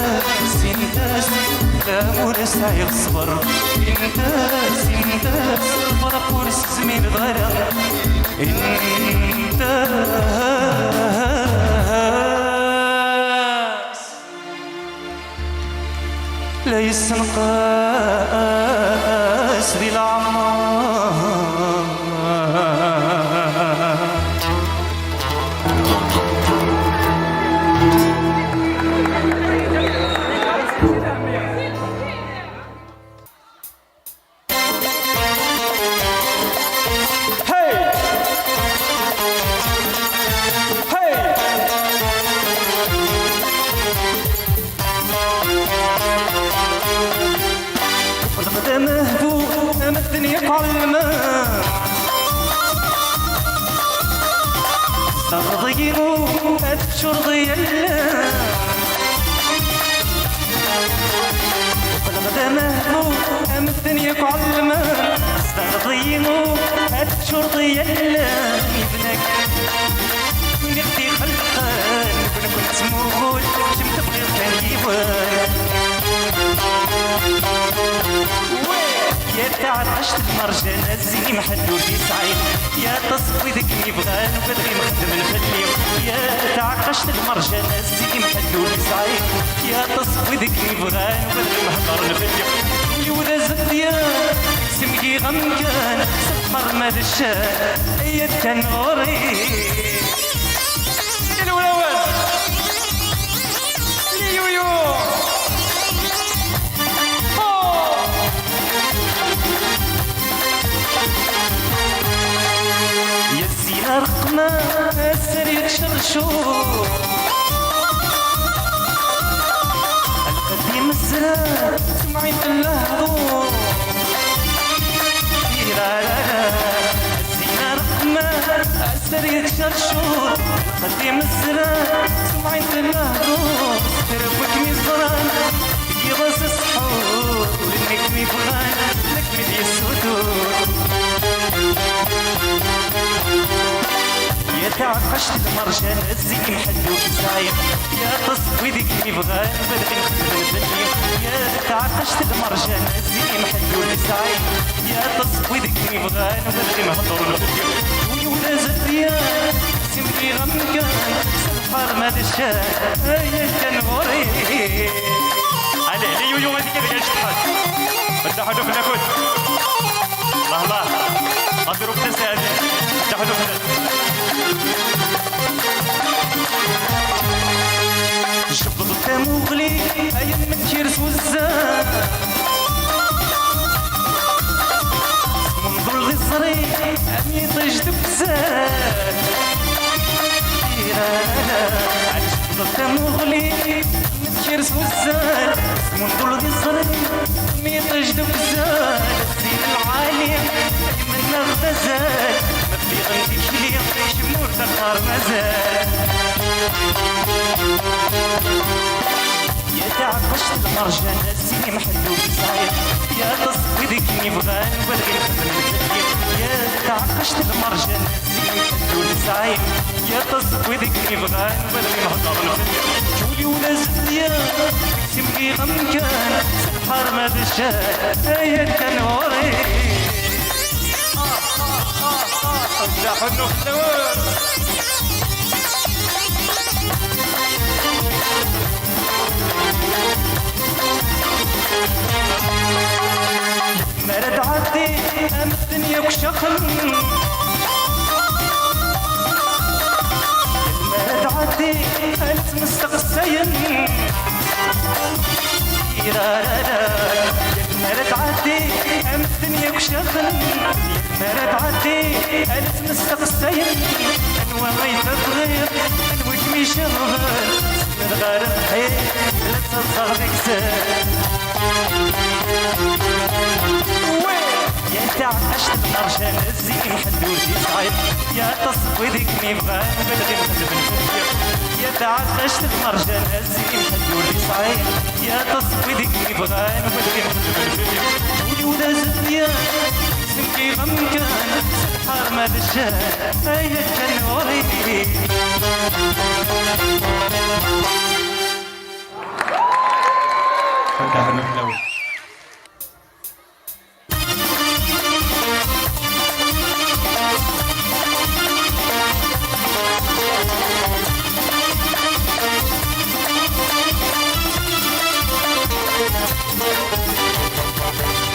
سنداس لا مرسع يصبر انت سنداس فرق ورس زميل غلا انت لا يستنقاس سدي العمار الدنيا قلما استرضينو أتشر ضيالا والغدا مهبو أم الدنيا قلما استرضينو أتشر ضيالا ابنك نختي خلقان كنت موغول شمت بغير كان يوان يا تعال عشت المرجان الزيني محدود يسعيد يا تصفي ذكني بغان بدري مخدم الفليم يا تعال عشت المرجان الزيني محدود يسعيد يا تصفي ذكني بغان بدري محضر الفليم ولا زديان سمكي غمكان سفر مال الشان يا تنوري الولوان يويو رقمة سرير شرشور القديم الزرار سمعي اللهضور الزينة رقمة سرير شرشور القديم الزرار سمعي اللهضور تربك مزران تجي راس السحور ولنك مبغان لك مدي السدور يا تعقشت المرجان الزين حدوك سايق يا تصفي ذيك يبغى بدغي نخدم الدنيا يا تعقشت المرجان الزين حدوك سايق يا تصفي ذيك يبغى بدغي نهضر الدنيا ويولا زديان سمكي غمكان سفر مال الشان يا كنغوري علي يويو هذيك اللي شطحت فتحوا في النافوت الله الله غادروا بتساعد فتحوا في شبط مغلي ايام متكرس وزان منظر لي صريح امي طيجت بزان شبط مغلي متكرس وزان منظر لي صريح امي طيجت بزان الزين العالي دايما غزال ما في غنديك ليا شمور دخار مازال يا تعقشت المرجان الزين محدود صاير يا تصفي ذيك نبغان بدغي نخدم الدنيا يا تعقشت المرجان الزين محدود صاير يا تصفي ذيك نبغان بدغي نهضر الدنيا جولي ولا زديان سمكي غمكان سبحار ما دشان يا كنوري فتحوا النخلوان مرد عدي ام الدنيا وشخن مرد عدي انت مستقسين مرد عدي ام الدنيا وشخن مرد عدي انت مستقسين انوى غيث بغير انوى كمي شغل الغارب حيل لا تصغر بك زاد يا تعقشت المرجان الزين حدود يسعد يا تصفي ذيك نبغان بدغي نخدم الدنيا يا تعقشت المرجان الزين حدود يسعد يا تصفي ذيك نبغان بدغي نخدم الدنيا ولي ولا زديان سمكي غمكان سبحار ما دشان يا كنوري فتحوا النخلوان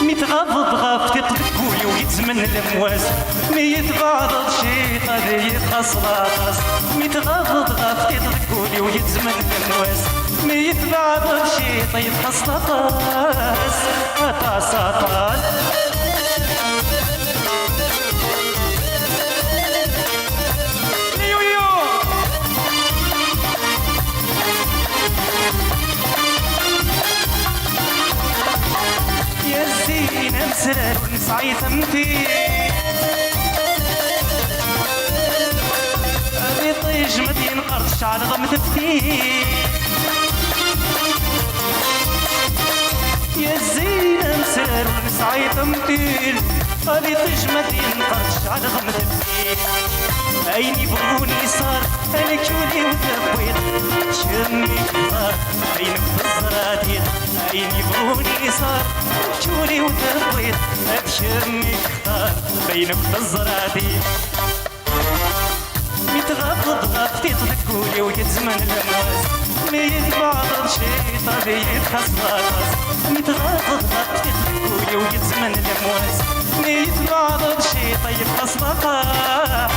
متغفض غفتي ويتزمن المواس ميت بعض شي قضية خصلاص ميت غاض غاف يضركولي ويتزمن المواس ميت بعض شي طيب خصلاص أطاس أطاس مسرر ونسعي ثمتي أبي طيج مدين قرش على ضم ثفتي يا زينة مسرر ونسعي ثمتي أبي طيج مدين قرش على ضم ثفتي عيني بروني صار أنا كولي وتبويض شمي صار عيني بزراتي عيني بروني صار كولي وتبويض شمي صار بينك بزراتي متغفض غفتي تذكولي ويتزمن الأمواس ميت بعض شي طبيعي خصلاص متغفض غفتي تذكولي ويتزمن الأمواس ميت بعض شي طيب خصلاص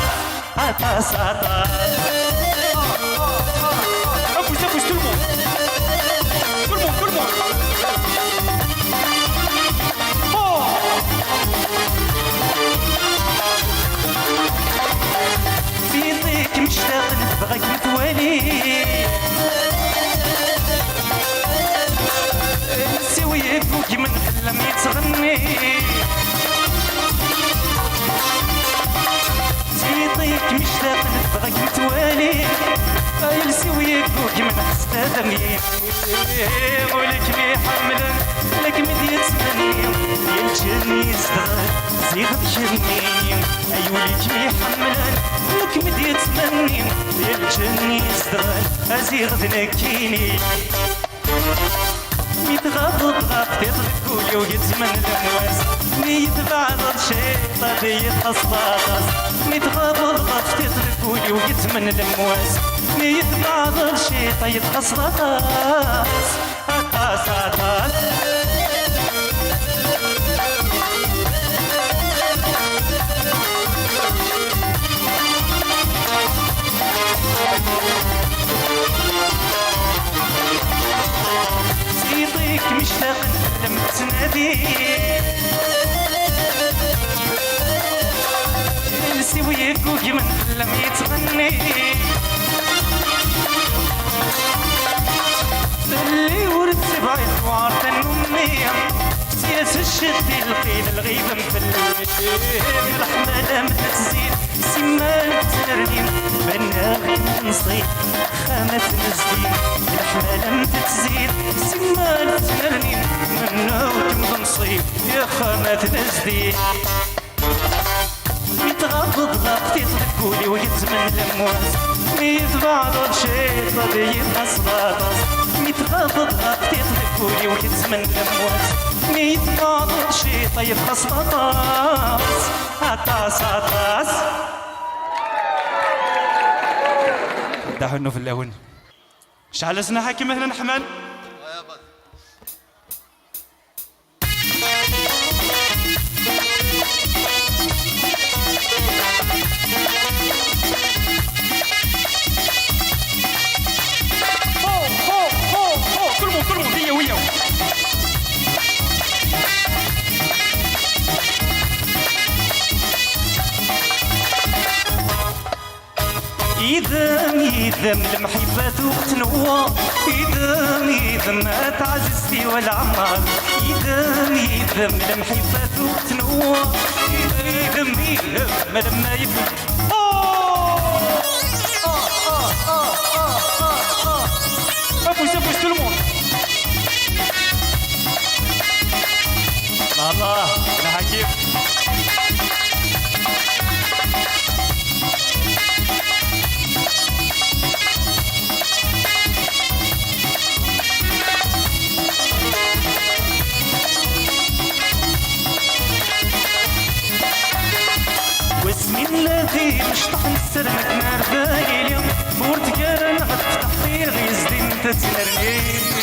Atas, atas. Poussez, pousse tout le monde. Tout le monde, tout le monde. Oh. بيضيك مشتاق نبغاك متوالي نسويك فوقي من حلم يتغني بيضيك مشتاق نبغاك متوالي يلسي ويكوك من حستا دمي ولك مي حملا لك مدي تسمني يلجني صغار زيد بجني ايولك مي حملا لك مدي تسمني يلجني صغار زيد نكيني ميتغضض غفتي تذكولي ويتزمن الامواس ميتبعض شي طبيعي خصلاص ميتغضض غفتي تذكولي ويتزمن الامواس ميتبعض شي طيب خصلاص أطاس أطاس صيديك مشتاق لما تنادي جلسي وياكوك من لما يتغني اللي ورد سبعي ثوار تنمية سياس الشدي القيل الغيبة مثل الرحمة لم تزيد سمان تنرنين بناغي نصيب خامة نزدين الرحمة لم تزيد سمان تنرنين مناوت نصيب يا خامة نزدين متغضض غفتي تذكولي ويتزمن الأمواس ميتبعض شي طبيعي خصلاص متغضض غفتي تذكولي ويتزمن الأمواس ميتبعض شي طيب خصلاص أطاس أطاس دحنو في اللون شعل سنا حكي مثلا نحمل يذم المحبات وقتنوا يذم ما تعززتي ولا عمار يذم المحبات وقتنوا يذم ما لما يبني Poussez tout le monde. الله انا حكيم واسمي الذي مشطح نسرك نار بالي اليوم ورتقال نفتح في غيزدي انت تنرني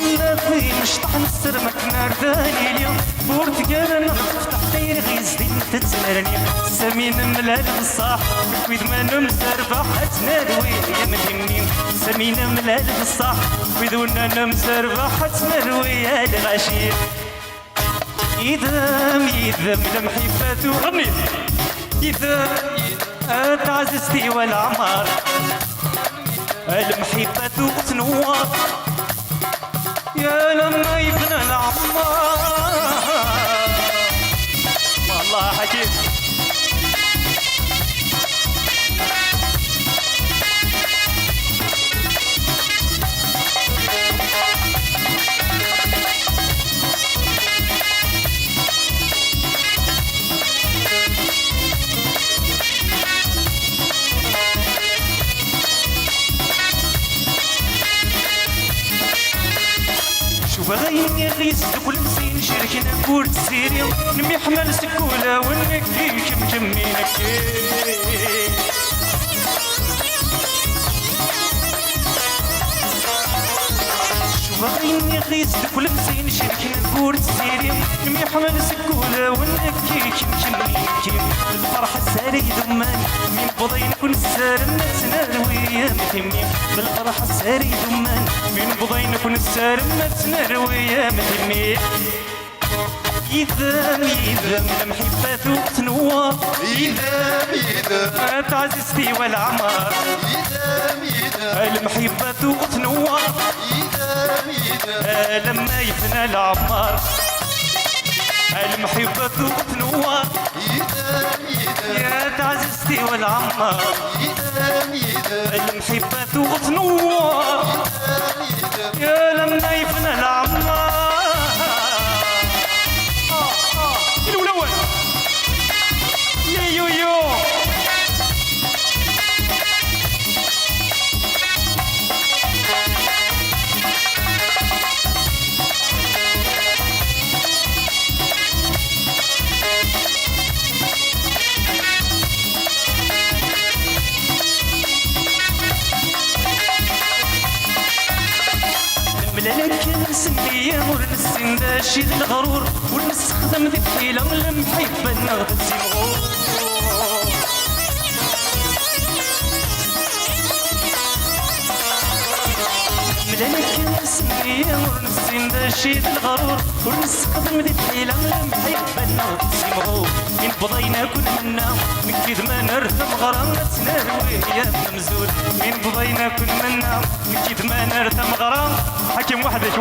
ولا في نشطح نسرمك نار داني اليوم بورتقال نفتح خير غيزدين تتمرني سمين ملال بصاح ويد ما نمسربح تناروي يا مديني سمين ملال بصاح ويد ونا نمسربح تناروي يا الغشير إذا المحبات غني إذا تعززتي والعمار المحبات تنوار يا لما يبنى العمار والله حكيم بغيني غيس كل مسين شركنا كور تسيري نمي حمل سكولة ونكي كم كمي نكي بغيني غيس كل مسين شركنا كور تسيري نمي حمل سكولة ونكي كم كمي نكي الفرحة ساري دمان من بضين كل سارم تناروي يا مهمي بالفرحة ساري دمان من بضين كل سارم تناروي يا مهمي إذا المحبات تنوار إذا تعززتي والعمار إذا المحبات تنوار إذا لما يفنى العمار المحبة تنوار يا تعززتي والعمار المحبة تنوار يا لما يفنى العمار الأول يو يو لكن نسمي ونسين داشي الغرور ونستخدم ذي الحيلة المحبة نغبتي مغور لكن نسمي ونسين داشي الغرور ونستخدم ذي الحيلة المحبة نغبتي مغور من بضينا كل منا من كيد ما نرثم غرامنا تناروي يا ممزول من بضينا كل منا من كيد ما نرثم غرام حكم وحدك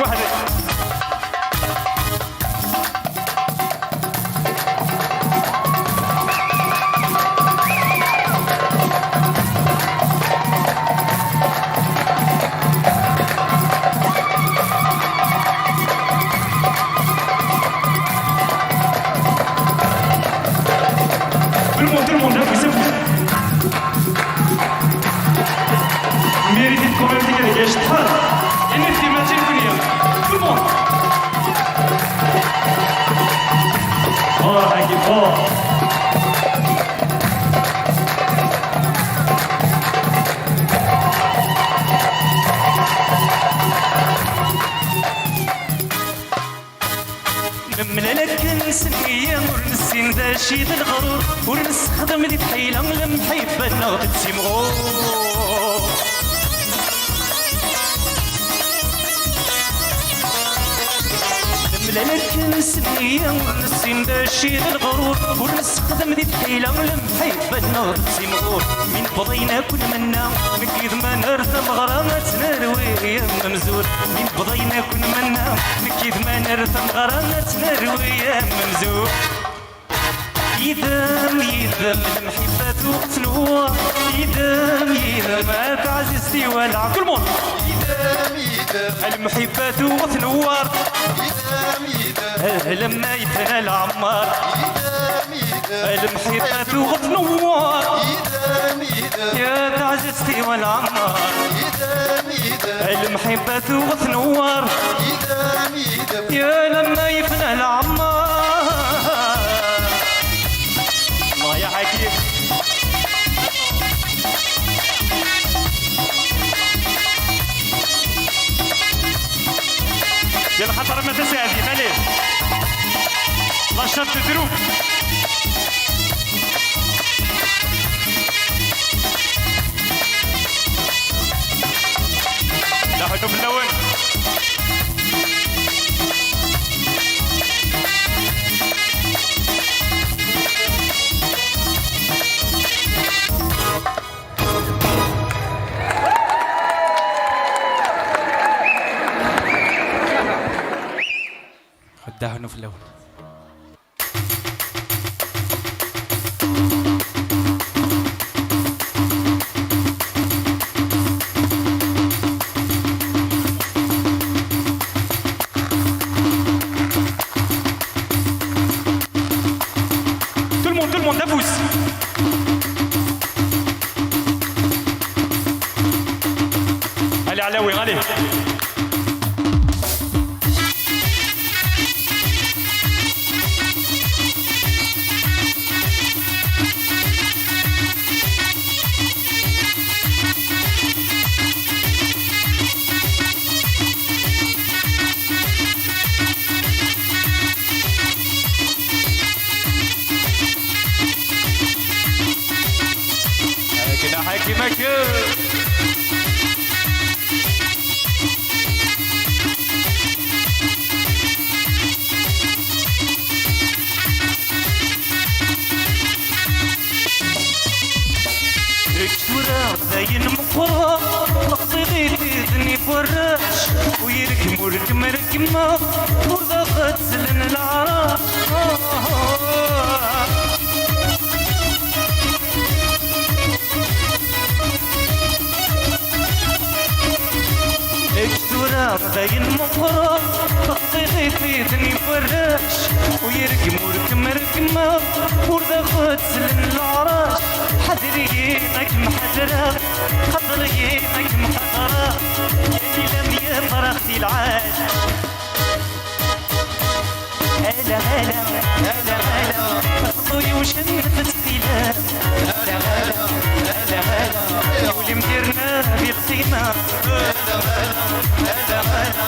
Tout le monde, méritez de convaincre les gars, je et mettez ma télé, tout le monde. Oh, thank you, Paul. ملالك نسمية ونسين ذا شي ذا الغرور ونستخدم ذي الحيلة المحبة نغبتي مغور ملالك نسمية ونسين ذا شي ذا الغرور ونستخدم ذي الحيلة المحبة نغبتي مغور من بضينا كل منا من كيد ما نرثم غرامة نروي يا ممزور من بضينا كل منا من كيد ما نرثم غرامة نروي يا ممزور إذا المحبة تنوار إذا ما تعززتي والعب كل مون إذا المحبة تنوار إذا لما يفنى العمار المحبة تنوار يا تعززتي والعمار المحبة تنوار يا لما يفنى العمار الله يا حكيم يلا خاطر ما تساعدي ماليه لا شرط تدروب لا حدو باللون دهنوا في اللون tout le monde avouce allez علاوي allez حكيمك اكتورا زين مقرى مقصدي تيزني فراش ويركم وركم ركمة وضغط سلن العراش زين مفرط تقصيدي تيدني فراش ويركم وركم ركمة وردا خد سلم العراش حذرينك محذرة خطرينك محضرة اللي لم يفرختي العاش هلا هلا هلا هلا خطوي وشن فتستيلات هلا هلا هلا هلا واللي مديرنا بالقيمة هلا هلا هلا هلا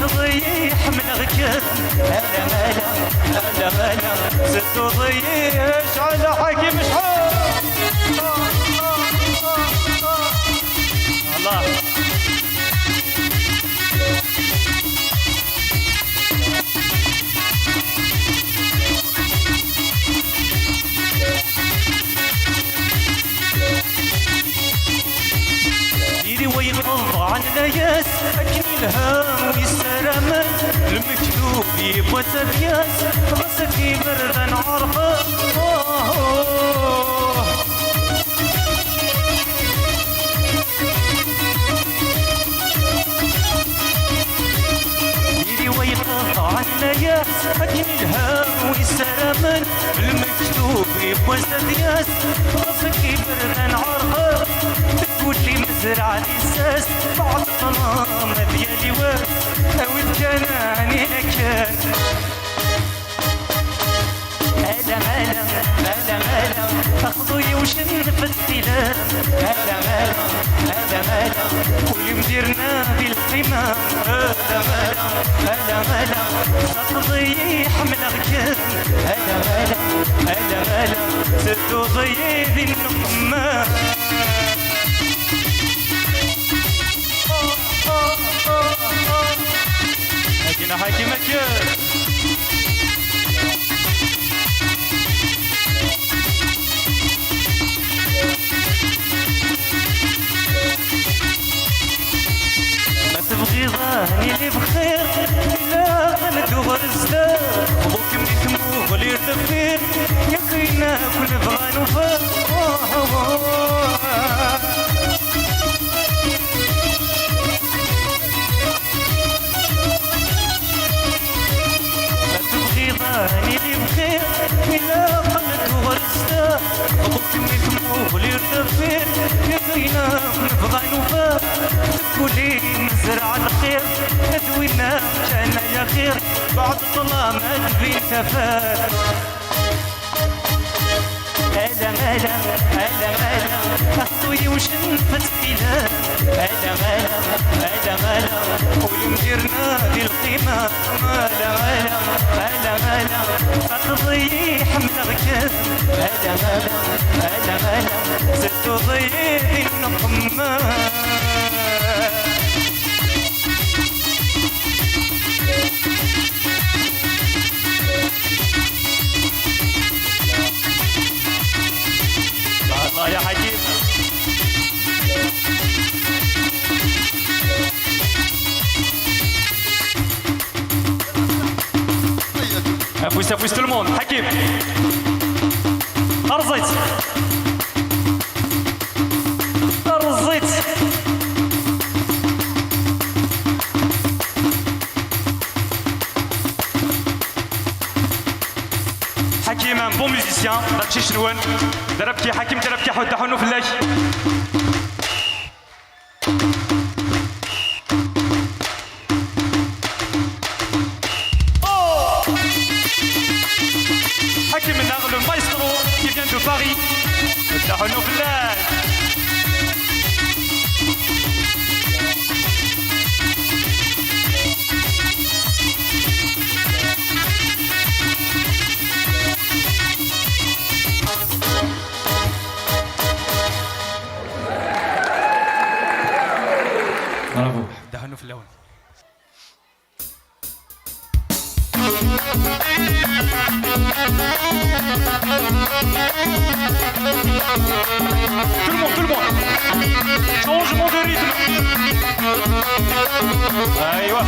تضيح من غكر هلا هلا هلا هلا زدت ضيش على حكيم شحال الله ويغض عن الياس أكني الهام ويسترمل المكتوب يبغى تبياس راسك يبرد عرفه يدي ويغض عن الياس أكني الهام ويسترمل المكتوب يبغى تبياس راسك يبرد عرفه تقولي مزرعة الإساس بعد الظلام ديالي واس أو الجناني لكان هلا هلا هلا هلا أخذوي وشن في السلام هلا هلا هلا هلا واللي مديرنا بالقمام هلا هلا هلا هلا تضيح من غكان هلا هلا هلا هلا زدتو ضيف النقمام حكينا حكيمك ما تبغي ظهري اللي بخير لا غندور الزدار ابوك ميتمو غلي الدفير يا خينا كل بغا نوفر راني اللي بخير إلا قلت ورزتا أبوك ميتمو غلي الدفير يا خينا نبغى نوفر تقولي نزرع الخير تدوينا كان يا خير بعد الظلام قلبي تفات هلا هلا هلا هلا أخوي وشن فتيلات هلا هلا هلا هلا والمديرنا في القيمة هلا هلا هلا هلا فتضيح من الركاب هلا هلا هلا هلا زدت تضيح النقمة الله يا حكيم افوز tout le monde حكيم ارزيت حكيم ان بون ميوزيسيان داكشي شنوان ضرب كي حكيم ضرب كي حود تحنو فلاش حكيم النغل المايسترو كي فيان دو باري تحنو فلاش برافو دهنوا في اللون tout le monde changement de rythme ايوه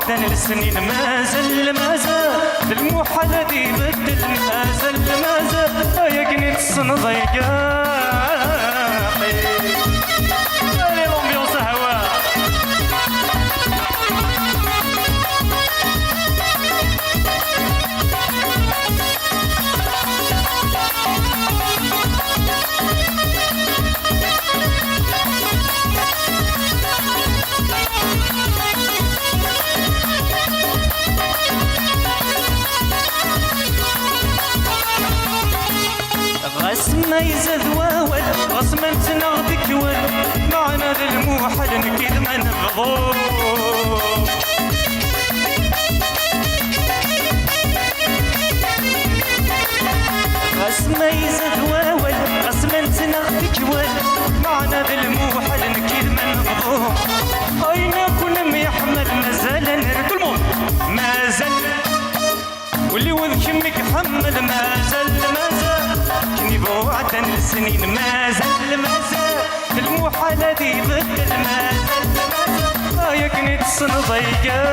عدنا السنين مازال المحال هذي يبدل مازال يا قنيت الصن ضيقاقي لي لومبيونس هوا ما يزاد واول غصما تنغدك وال معنا ذا الموحل نكيد ما نبغضو غصما يزاد واول غصما تنغدك وال معنا ذا الموحل نكيد ما نبغضو اينا كل ما يحمل مازال نركل مازال واللي وذ كمك حمل مازال كني بوعدا السنين مازال المحال هذي يبدل مازال يا كني تصن ضيقاقي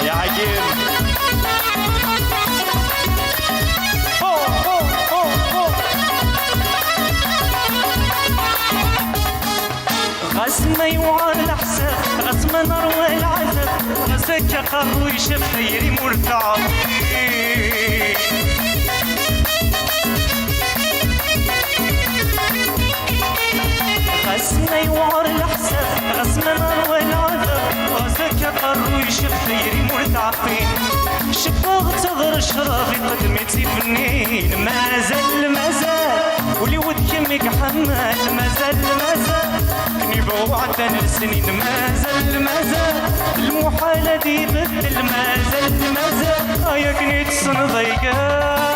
يا عجيب غسنا يوعى الحساب غسما نروى العذاب غسك قرو يشف خيري مرتعب غسنا يوعى الحساب غسما نروى العذاب غسك قرو يشف خيري مرتعبين شفاغ تغر شرافي قدمتي فنين مازال ولي ود كمك حمال مازال كني بوعدا السنين مازال المحال هذي يبدل مازال يا كني تصن ضيقاقي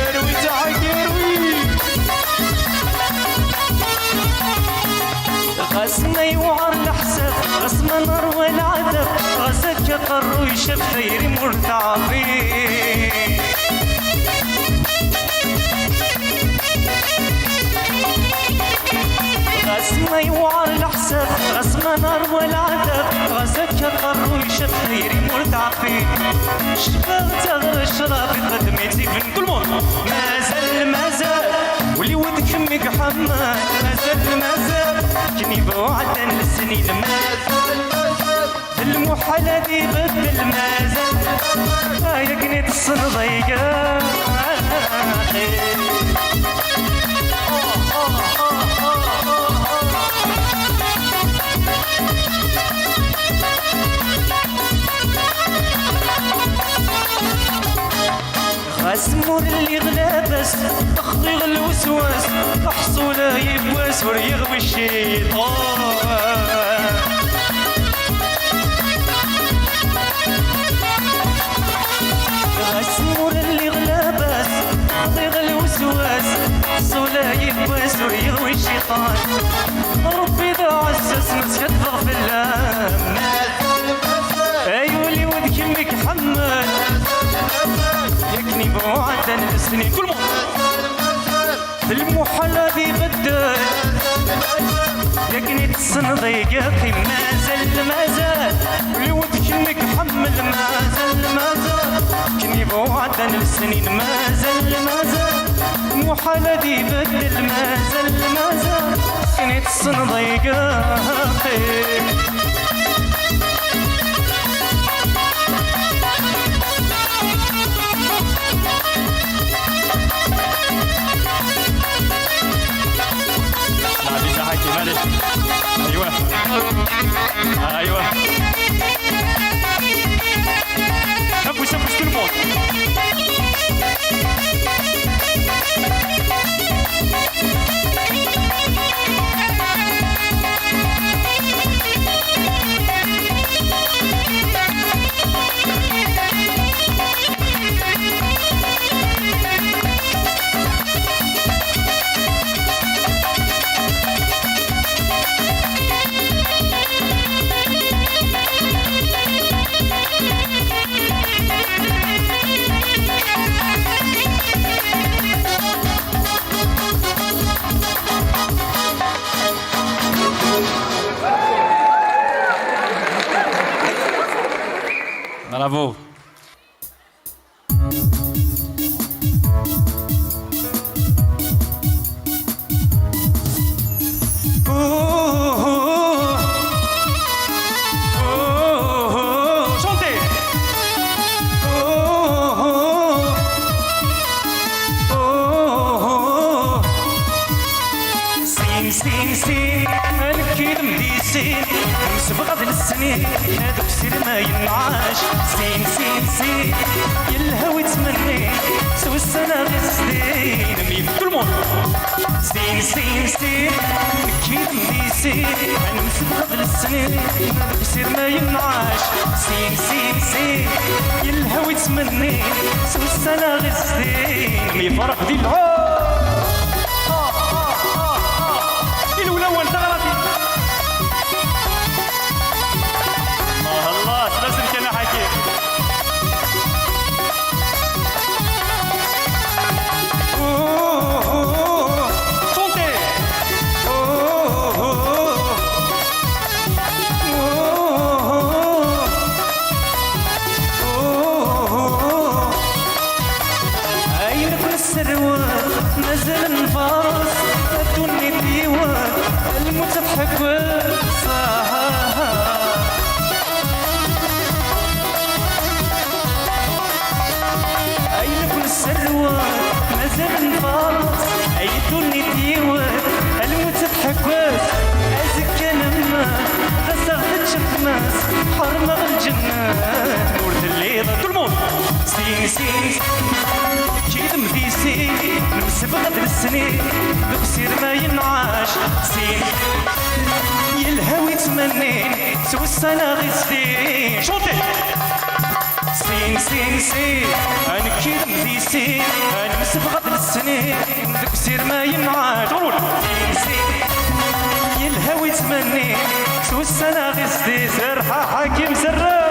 اروي تعاك اروي غسنا يوعر الحساب غسما نروى العذاب غسك قرو يشف خيري مرتعبين غسنا يوعر الحساب غسما نروى العذاب غسك قرو يشف خيري مرتعبين شفاغ تغر الشرافي قدمتي في كل مول مازال واللي ود كمك حمال مازال كني بوعدن السنين مازال المحال هذي بدل مازال يا كنيت الصنضيقة غاسمور اللي غلابس تخضي الوسواس محصولة يبواس وريغ بالشيطان غاسمور اللي غلابس تخضي الوسواس محصولة يبواس وريغ بالشيطان ربي ذا عزز مسكت في اللام ايوا اللي ود كمك حمال يكني بوعدن السنين كل في المحال هذي بدل يكني تصنضيقة مازال واللي ود كنك حمل مازال كني بوعدن السنين مازال المحال هذي بدل مازال كني تصنضيقة ايوه شبوش كل موت Bravo. Chantez. سين الكيد مديسين مسبغة للسنين هذوك سير ما ينعاش سين يلهوي تمني سوى السنة غزين مين كل مون سين الكيد مديسين مسبغة للسنين هذوك سير ما ينعاش سين يلهوي تمني سوى السنة غزين مين فرق دي نزل الفارس ادوني الديوان المتضحك والصاحب اين كل السروان نزل الفارس ادوني الديوان المتضحك ازكى الناس غسغت شماس حرمة الجنات ورد الليل كل موت سين كيد مديسين نسبغة السنين بقصير ما ينعاش سين يلهوي تمنين سوى السنة غزين شوطي سين انا كيد مديسين انا مسبغة السنين بقصير ما ينعاش سين يلهوي تمنين سوى السنة غزين سرحة حاكم سرح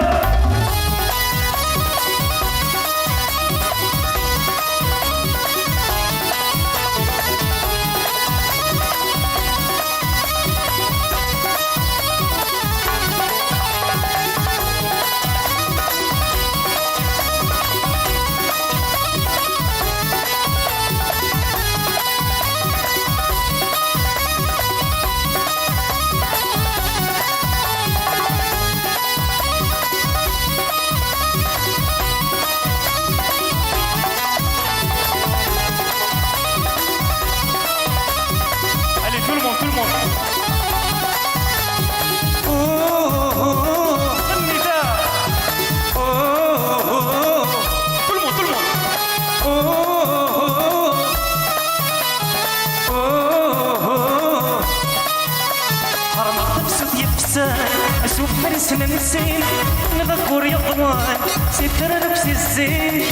شوف حرسنا نسين نغفر يضوان ستر نفسي الزين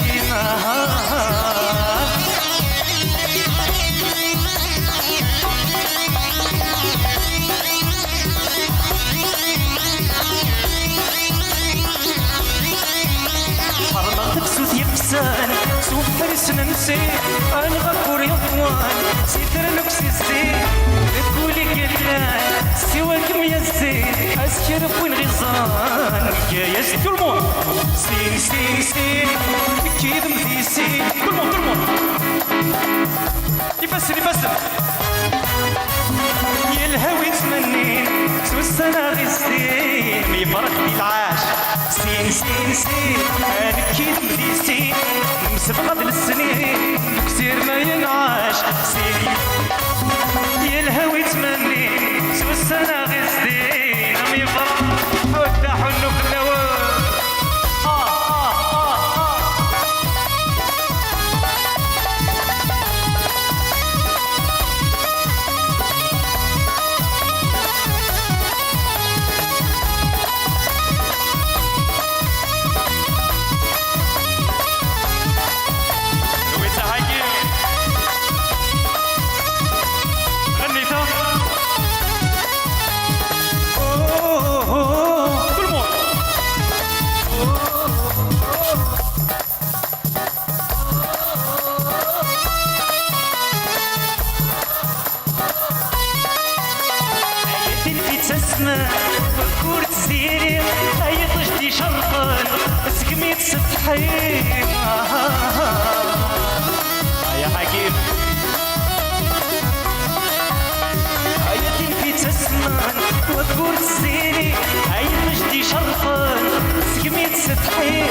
تبسوت يبسان سوف حرسنا نسين الغفور يضوان ستر نفسي الزين تقولي قلان سواكم يا الزين اسكر بوين غزان يا زين كل مون سين سين سين كيد مديسين كل مون يفسر يا الهوي تمنين سو السنة غزين يفرح لي العاش سين سين سين انا كيد مديسين مسبقة للسنين كثير ما ينعاش سين يا الهوي تمنين سو السنة غزين عم يفرح وفتحوا النوم فكورة زيري هاي طشتي شنطن سقميت سطحين يا حكيم هاي تنفي تسمن وكورة زيري هاي طشتي شنطن سقميت سطحين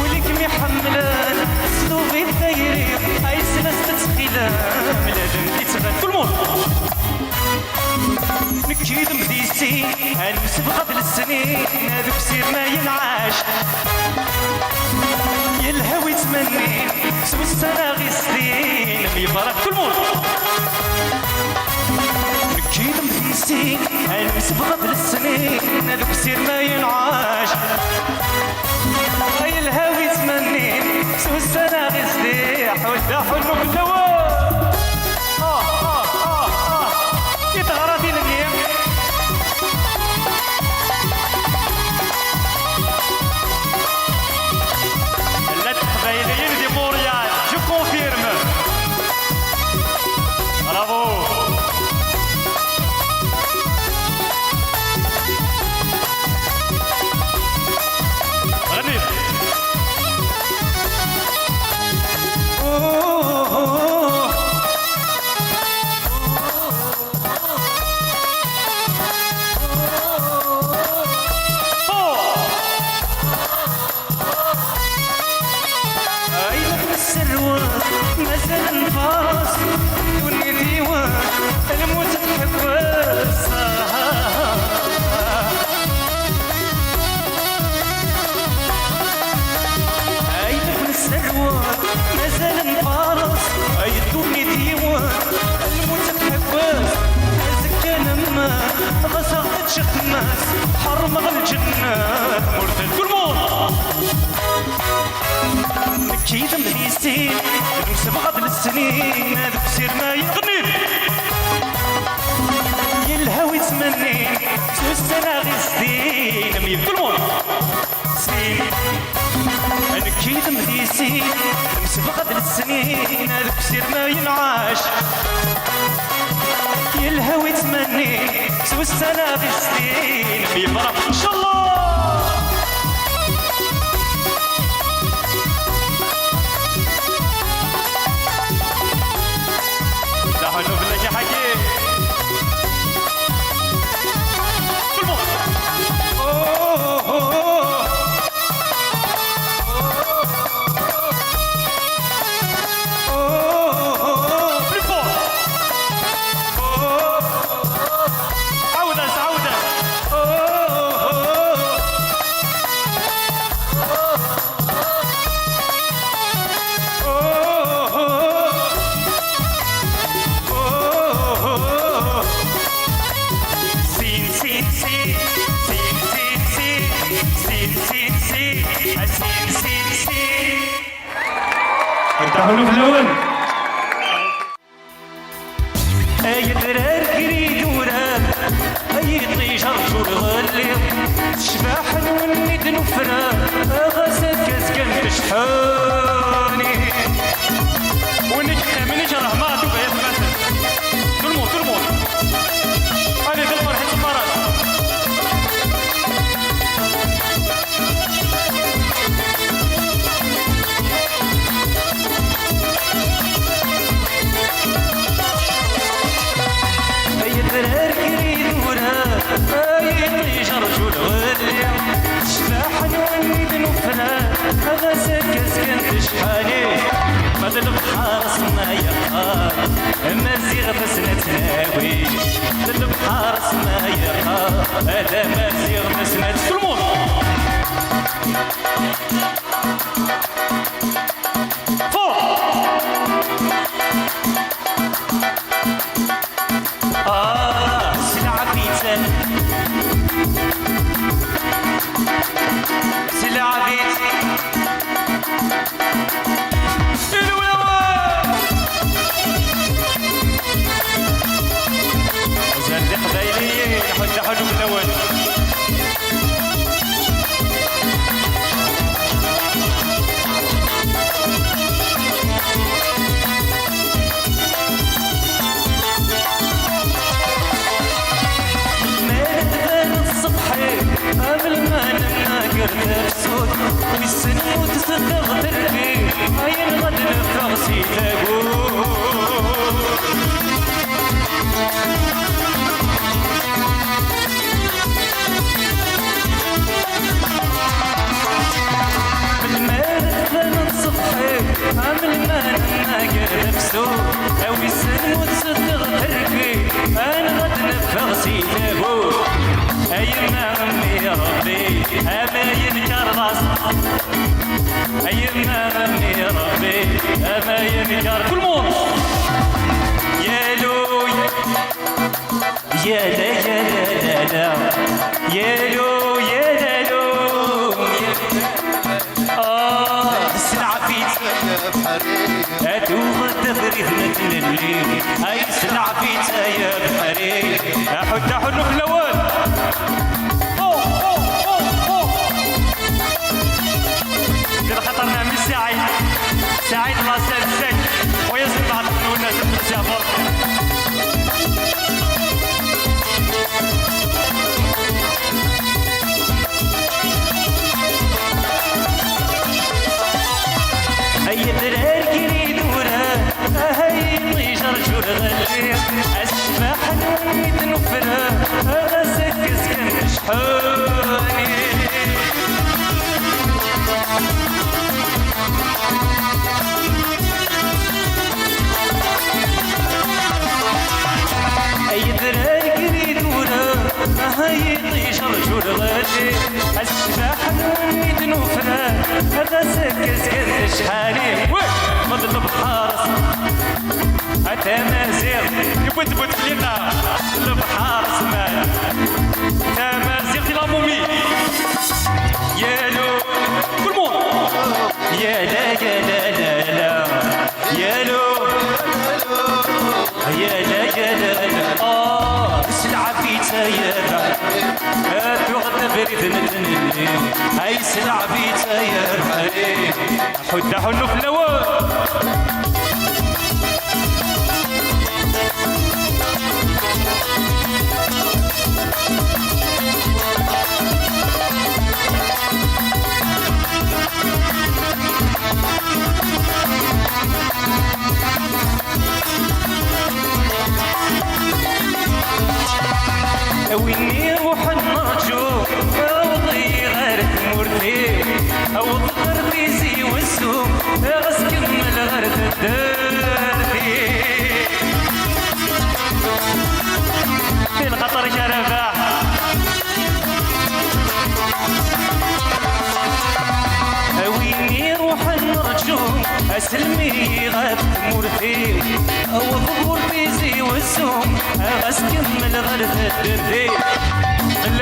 ولكمي حملان سلوغي الدايري هاي سلسة تخيلان ملازم تتغن كل مون نكيد مديسين المسبقة بالسنين هذوك سير ما ينعاش يا الهوي تمنين سو السنة غيسلين يبارك كل مون نكيد مديسين المسبقة بالسنين هذوك سير ما ينعاش يا الهوي تمنين سو السنة غيسلين حول داحل نقلوه يتغردين اليوم لا تقبيليين دي موريال جو كونفيرم برافو غني مازال نفاس دوني ديوان الموت تحبس عينك من السروات مازال نفاس دوني ديوان الموت تحبس هزك لما غزرت شخماس حرم الجنات مرتد كل مون كيد مديسين المسبقة بالسنين هذوك سير ما يغني يا الهوي تمنين سو السنة غزين مية كل مون سين انا كيد مديسين المسبقة بالسنين هذوك سير ما ينعاش يا الهوي تمنين سو السنة غزين مية فرح ان شاء الله حلو بالله يا حكيم كل مو عودة حلو في الاول. اي درار كريد وراب اي طيجر جور غلي شباح نولد نفرا غسل كاسكن تشحاني ونجح من جرح ما تبغي مثلا تلمو هذه في الفرحة الفرح اي درار كريد وراب اي طيجر جور غلي شباح نولد نفرا غسل كاسكن تشحاني ماذا البحر صنايا مزيغ فسنة تناوي البحر صنايا هذا مزيغ فسنة سلمون فوق سلعة بيتان سلعة بيتان حتى حلو من الأول ما تبان الصبحي قبل ما نناقر نفسود ويسن وتصدق تربي هاي الغد نفرسي تقول عامل ما نناقر نفسه او يسلم وتصدق تركي انا غد نفغسي تابو ايما غمي يا ربي اما ينكر راس ايما غمي يا ربي اما ينكر كل موت يا لو يا لا يا لا لا يا لو يا لا لو السلعة فيت أتوغد بريثنا الليل هاي السلعة فيت يا بحري أحد حلو في الأول كده خطرنا من سعيد الله سعيد ويصل بعد الناس السافر أي درار كريد ورا هاي طيجر جور غلي أشباح نريد نفرها غسك سكن شحاني أي درار كريد ورا هاي طيجر جور غلي أشباح نريد نفرها غسك سكن شحاني مضل بحارس تمازيغ يبدبد فينا البحار سمان تمازيغ دي لامومي يا لو كل مون يا لا يا لا لا لا يا لو يا لا يا لا لا السلعة فيتا يا با تغدى بريد مني هاي السلعة فيتا يا بحري حد حلو في الأول ويني روح النرجو وضي غير مرتي او ضغر بيزي والسوق غسكن الغرد الدرتي في الخطر شرفه ويني روح النرجو سلمي غاب مورتي او ظهور بيزي والسوم غاس كمل غرف الدردي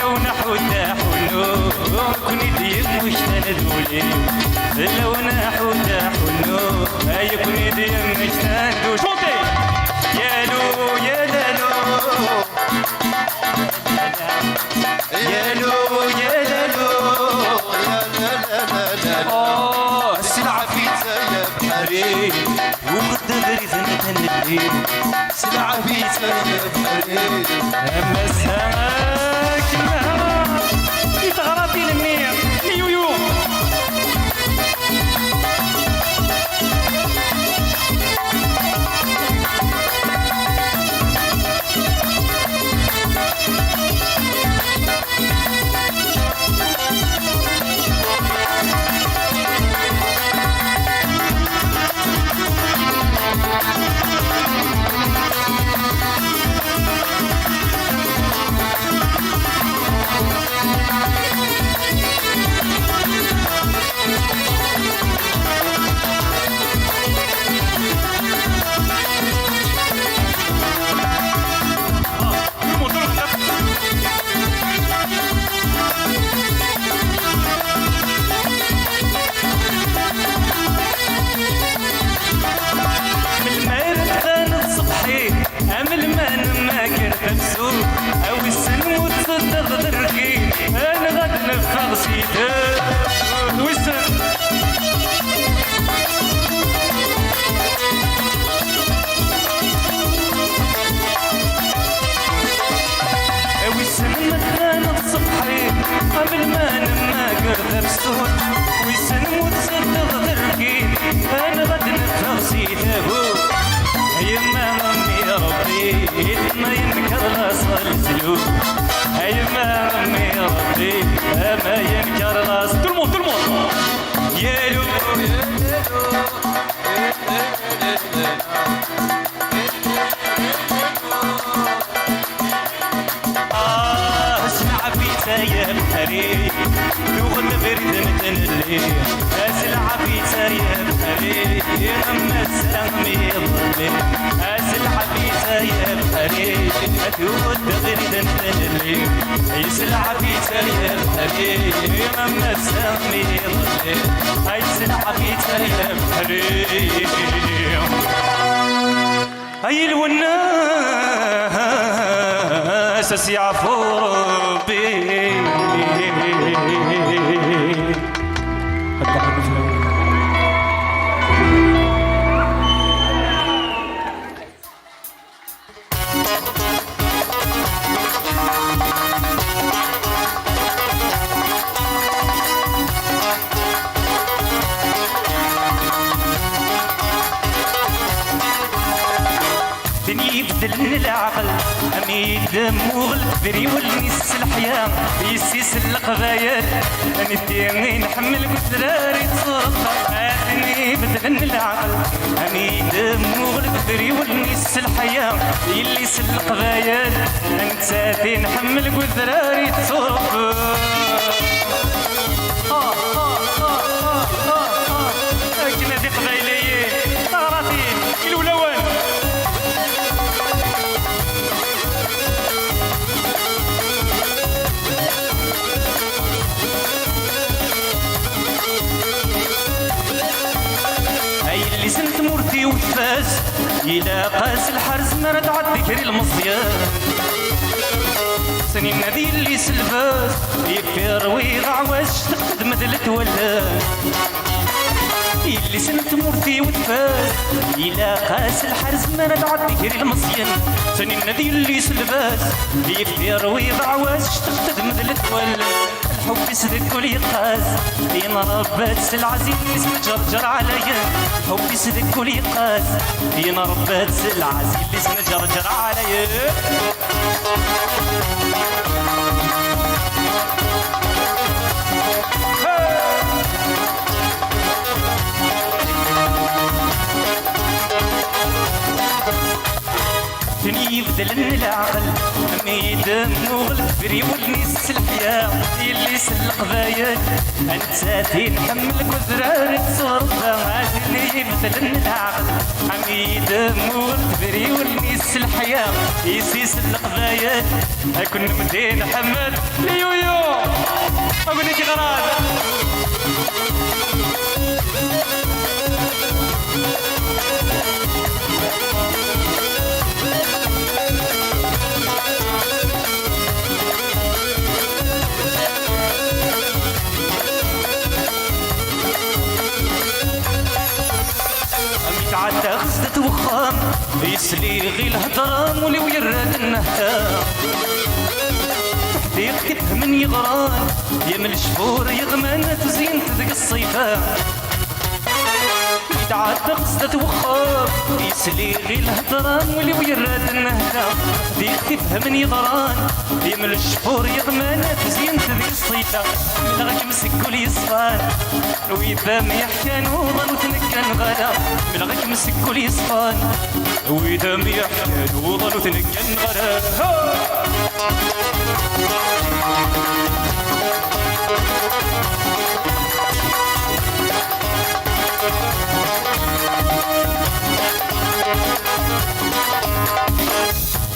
لو نحو تحولو كوني ديب مش تندولي لو نحو تحولو كوني ديب مش تندولي شوطي يالو يالو يالو يالو السلعة في تايب حريم وقد غريز نتندي سلعة في تايب حريم أما الساكنة يتغربي للنير يويو او السن وتصدق دركي انا غاد نفخ سيدك والسن او السن كانت صبحي قبل ما نما قرد بسود والسن وتصدق دركي انا غاد نفخ سيدك يما امي ربي ما ينكر راس السلوك يما امي ربي ما ينكر راس tout le monde يالو اسمع في سايب حريم لغة برد متنلي اسلع في سايب حريم اما السلام يضلي اسلع في سايب حريم اتود برد متنلي يسلع في سايب حريم اما السلام يضلي اسلع في سايب حريم هاي الوناس يعفو ربي يبدلني العقل اميد مغل بري والنيس الحياة يسيس القبايات انتي نحمل قدراري تصدق اتني يبدلني العقل اميد مغل بري والنيس الحياة يليس القبايات انتي نحمل قدراري تصدق كنا دي قبايليين طاراتين الولوان اللي سنت مرتي وتفاز إلى قاس الحرز ما رد عالذكر المصيان سنين نادي اللي سلفاز يكفر ويغعوز تقد مدلت ولا اللي سنت مرتي وتفاز إلى قاس الحرز ما رد عالذكر المصيان سنين نادي اللي سلفاز يكفر ويغعوز تقد مدلت ولا الحب يسدك واليقاز بين ربات العزيز مجرجر عليا الحب يسدك واليقاز بين ربات العزيز مجرجر عليا يبدلني العقل ميد مغلب بريولني السلحية اللي سلق بايد انت تنحملك وذراري تصرفها عادني مثل العقل حميد مغلب بريولني السلحية يسي سلق بايد اكون مدين حمل يويو اقول لك غراد تعدى غزة وخام يسلي غي الهضرام ولو يراد النهتام تحديق كيف من يغران يا من الشفور يغمان تزين تدق الصيفان تعدى غزة وخام يسلي غي الهضرام ولو يراد النهتام تحديق كيف من يغران يا من الشفور يغمان تزين تدق الصيفان من غاك مسك ولي يصفان وإذا ما يحكى نوضل وتنكن غدا من غاك مسك ولي يصفان وإذا ما يحكى نوضل وتنكن غدا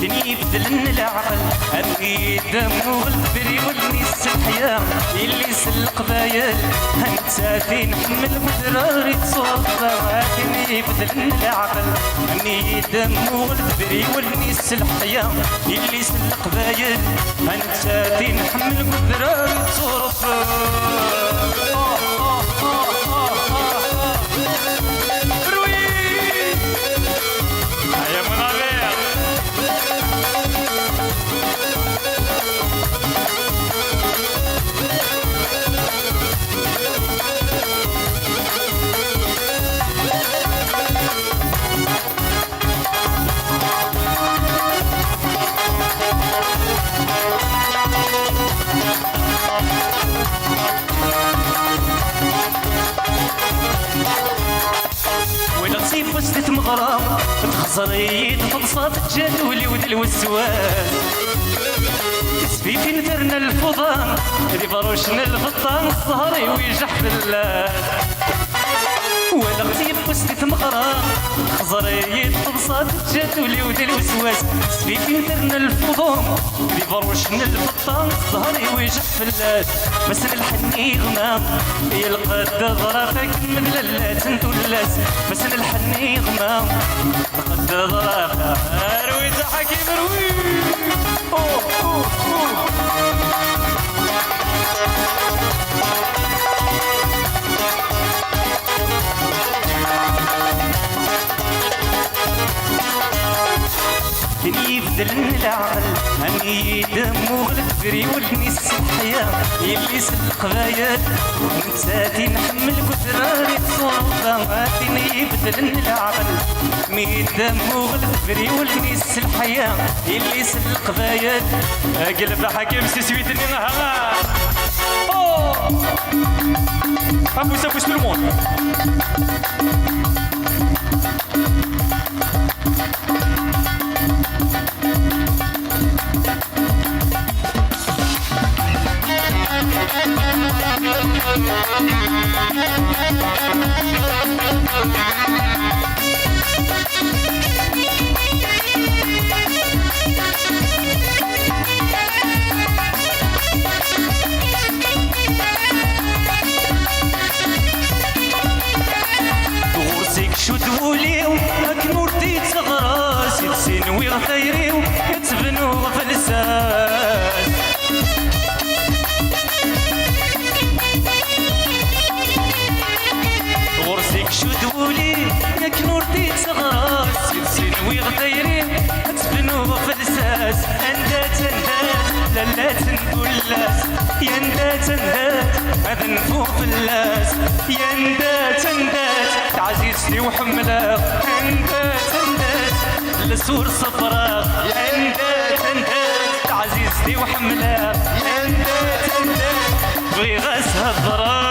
دني بدلن العقل أمي دم والبري والنيس الحياة اللي سلق بايل انت فين حمل ودراري تصوفها دني بدلن العقل أمي دم والبري والنيس الحياة اللي سلق بايل انت فين حمل ودراري تصوفها ونصيب وسط مغرام تخزري تبسط الجدول ود الوسواس تسبي في نثرنا الفضان اللي بروشنا الفطان الصهري ويجح بالله ونغتيب وسط مغرام تخزري تبسط الجدول ود الوسواس تسبي في نثرنا الفضان اللي بروشنا الفطان الصهري ويجح بالله بس الحني غمام يلقى الضرافك مثل لا تنتولاس بس الحني غمام قد ضرافك روي حكيم روي كني بدلن العقل أني دم وغلب بري والنيس الحياة اللي سلق بايد ونساتي نحمل كثراري تصوفها كني بدلن العقل أني دم وغلب بري والنيس الحياة اللي سلق بايد قلب حكيم سيسويتني نهار أبوس أبوس بالمون غرسك شو تقوليو هاك نورتي تغراسي تسينوي غثيريو كتبنو فلساس غرسك شو تقولي ياك نورتي تغراسي تسينوي غثيريو كتبنو فلساس اندات اندات لا تنقلاس يا اندات اندات هذا نفوق فلاس يا اندات اندات عزيزتي وحملاق اندات اندات لسور صفراء يا اندات اندات عزيزتي وحملاق يا اندات اندات بغي غاسها الضرار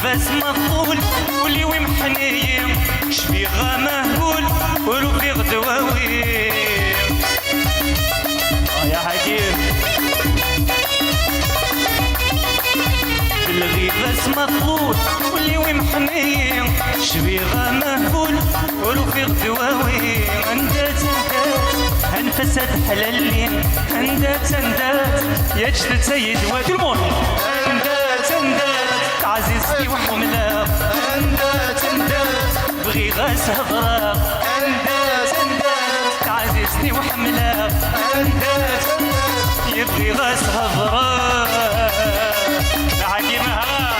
الغيفاس مطول واللي ويمحني شفيغة مهبول وروفي غدواوي يا حكيم الغيفاس مطول واللي ويمحني شفيغة مهبول وروفي غدواوي اندات انفست حلالين اندات يا جدد سيد وادلمون اندات عزيزتي وحملة اندات بغي غاس هضرة اندات عزيزتي وحملة اندات يبغي غاس هضرة عجيبها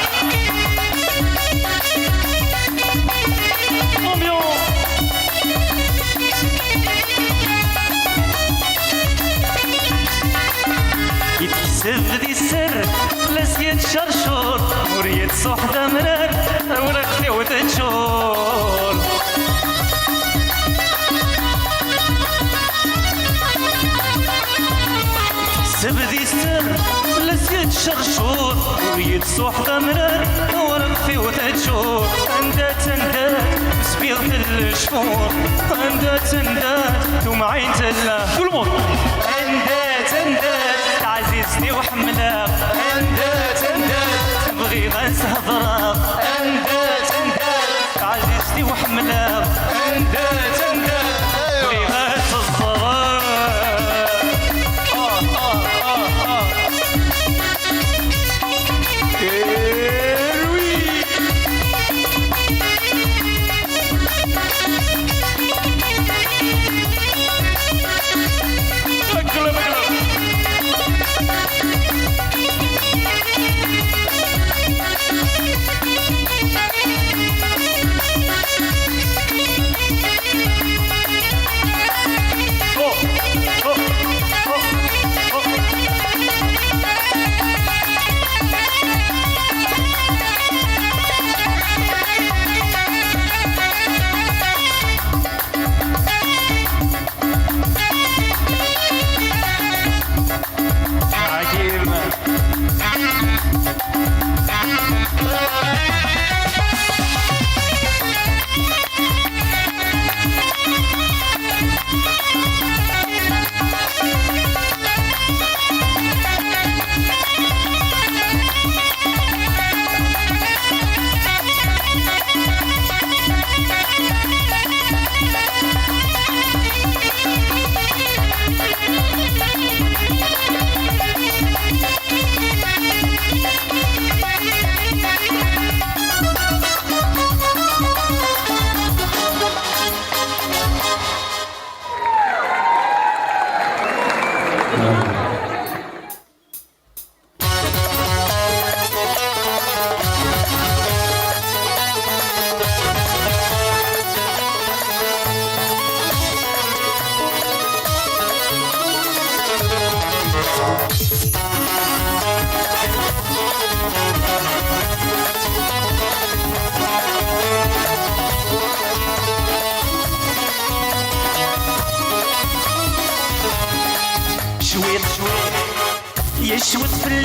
يتكسب ذي السر لسيد شرشور وريد صحدة مرار ورقلي وتنشور يتكسب ذي السر لسيد شرشور وريد صحدة مرار ورقلي وتنشور اندات سبيغ الشفور اندات ومعين تلا كل اندات عزيزتي وحملة اندات بغي غاس هضرة اندات عزيزتي وحملة اندات بغي غاس الضرة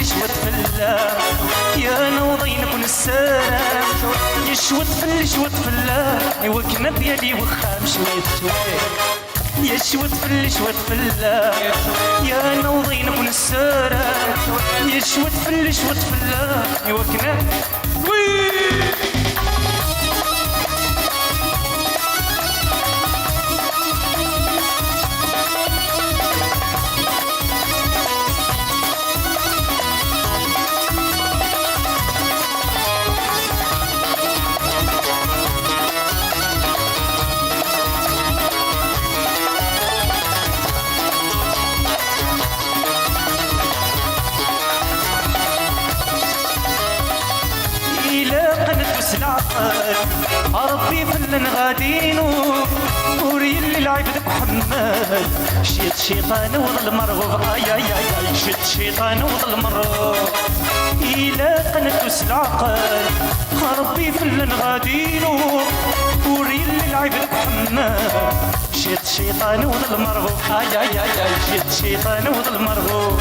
يشوت فلا يا نوضين كن السلام يشوت فلا يوكنا ديالي وخام شويت يشوت فلا يا نوضين كن السلام يشوت فلا يوكنا ربي فلن غادينو وري اللي لعبدك محمد شيت شيطان وظل مرغوب اي شيت شيطان وظل مرغوب إلا قنت العقل ربي فلن غادينو وري اللي لعبدك محمد شيت شيطان وظل مرغوب اي شيت شيطان وظل مرغوب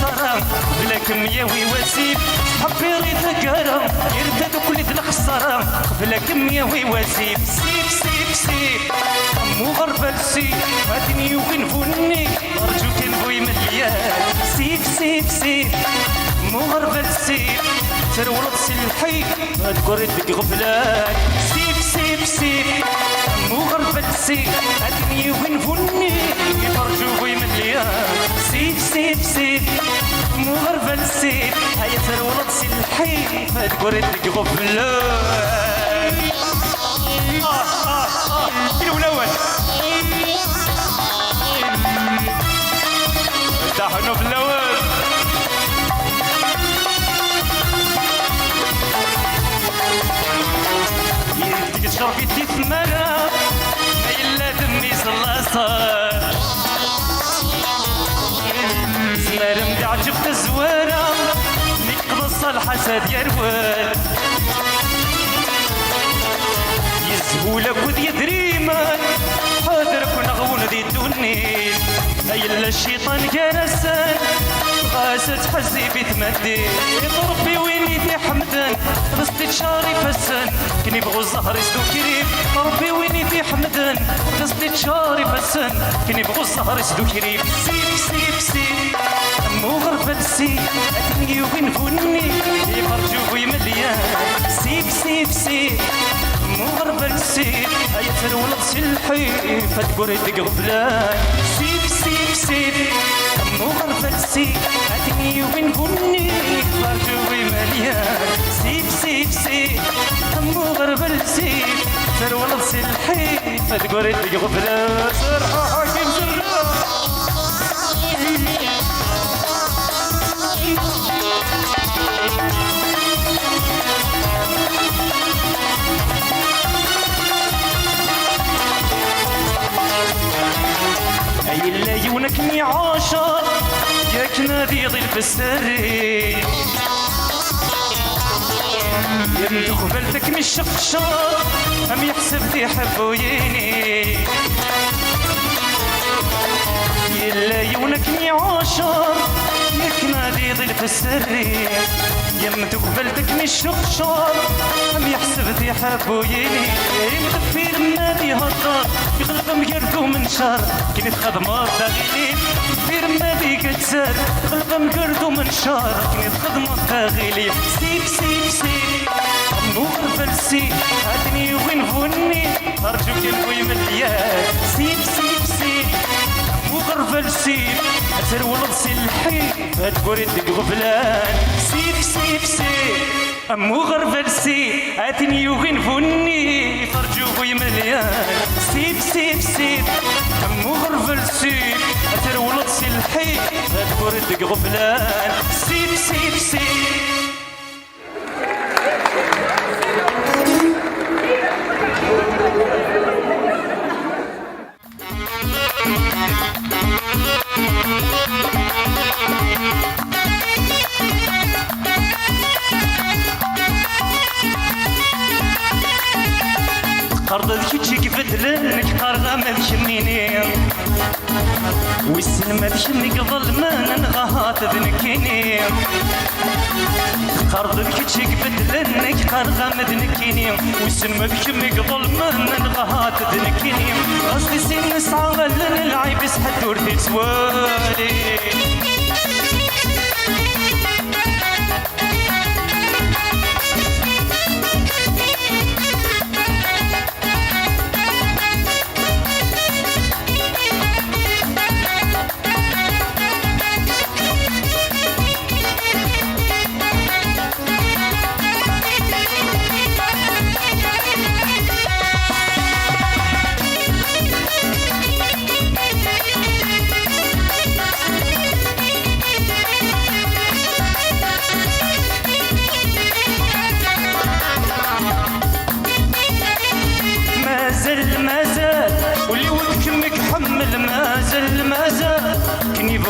يا ويواسيب حبي ريت كرم يرتد كل ذي الخسارة قبلك يا ويواسيب سيب سيب سيب مو غربة السيب فاتني وين فني أرجوك نبوي مليان سيب سيب سيب مو غربة السيب ترولط سلحي ما تقردك غفلان سيب سيب سيب مو غربة السيب فاتني وين فني أرجوك مليان سيب سيب سيب مو غربة السيب هيا ترولط سلحي ما تقردك غفلان كيلو الأول دحنو في الأول يديك تشرب يدي في المرا ما يلا دمي صلاصة زمار مدع جبت الزوارة نقبص الحسد يروال يزهولك وذي دريمان حاضرك ونغون ذي الدنيا أيلا الشيطان جالسان غاست حزي بتمدي ربي ويني في حمدان رصدي شاري فسان كني بغو الزهر يسدو كريم ربي ويني في حمدان رصدي شاري فسان كني بغو الزهر يسدو كريم سيب سيب سيب مو غربة السيب أتنقي وين فني يفرجوك ويمليان سيب سيب سيب مو غربة السيب هيا ترولط سلحي فتقردك غفلان سيب سيب سيب مو غربة السيب أتني وين فني فرجوي مليان سيب سيب سيب مو غربة السيب ترولط سلحي فتقردك غفلان سرحة حاكم سرحة أيلا يونك عاشر ياك نادي ضل في السري يم قبلتك من الشقشار أم يحسب ذي حبويني يلا يونك عاشر ياك نادي ضل في السري يم تقبلتك من الشقشار أم يحسب ذي حبويني يم تفير نادي هضر يغلب مقردو من شهر كنت خدمات داغيلين تفير نادي كتسار يغلب مقردو من شهر كنت خدمات داغيلين سيب سيب سيب مو غربة السيب هاتني وين فني أرجوك نبوي مليان سيب سيب سيب مو غربة السيب ترولط سلحي فتقردك غفلان سيب سيب سيب مو غربة السيب اتني وين فني فرجوك مليان سيب سيب سيب مو غربة السيب ترولط سلحي فتقردك غفلان سيب سيب سيب قرض ذكي بدلنك قرغة ما ذكنيني والسلمة ذكني قبل ما ننغهات ذنكيني قرض ذكي بدلنك قرغة ما ذنكيني والسلمة ذكني قبل ما ننغهات ذنكيني قصدي سن نسعى غلن العيب يسحد ورثي سوالي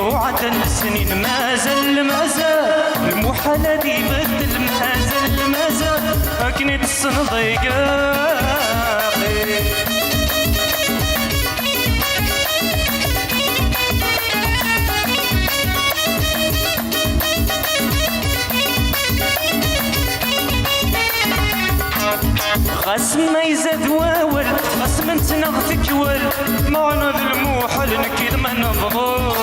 بوعد السنين ما زال المحال دي بدل ما زال أكنت الصنضيقة غاس ما يزاد واول غاس من تنغ تكوال معنا ذا الموحل نكيد ما نبغو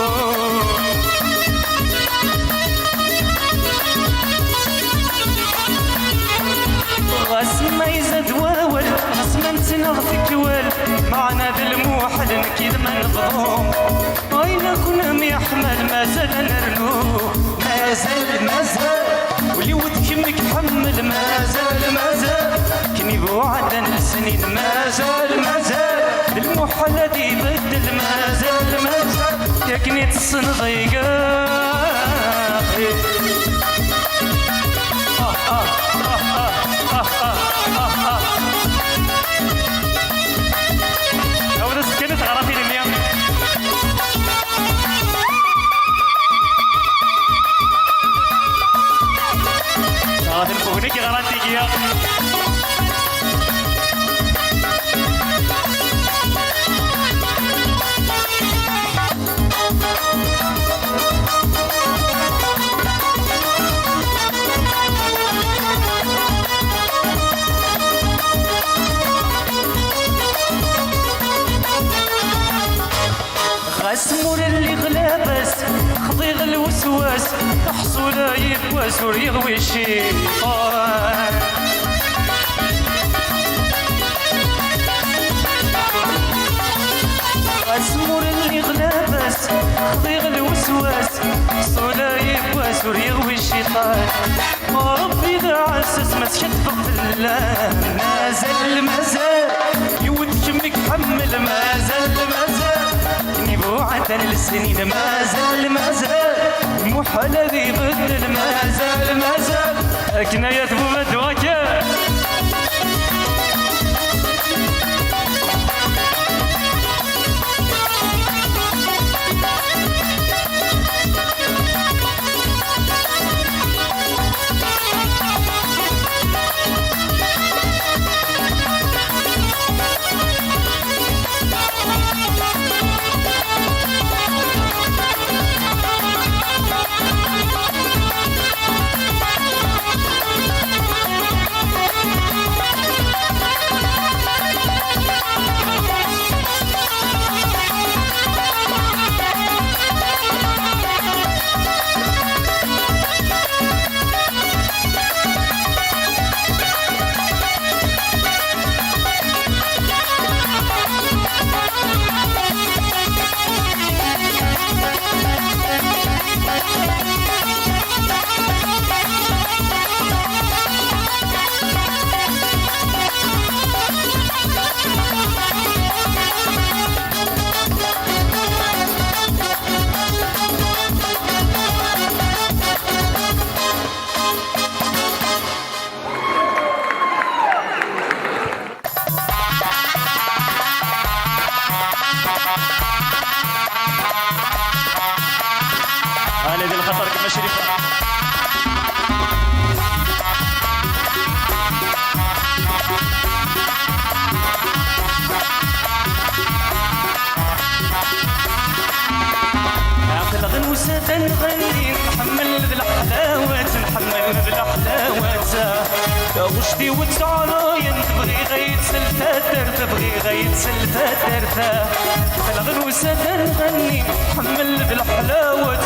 غاس ما يزاد واول غاس من تنغ تكوال معنا ذا الموحل نكيد ما نبغو وين كنا ميحمل مازال نرنو مازال ولي ودكمك حمل مازال كني بوعدن السنين مازال المحل هذي بدل مازال يا كني تصنضيقا أولا سكنت غرافي اليوم هذا البونيك غراتيك يا غاسمور اللي غلابس خضيغ الوسواس تحصولا يكواس وريغوي الشيطان غاسمور اللي غلابس خضيغ الوسواس تحصولا يكواس وريغوي الشيطان ربي ذا عسس ما تشطق في الله مازال يود كمك حمل مازال وعدن السنين مازال محال ذي بدل مازال كنايات بمدواكا هذه الخطر كما شريفة عقل غنوسة نغني نحمل بالحلاوة وشتي وتعراين تبغي غيت سلفاتر الغنوسة نغني نحمل بالحلاوة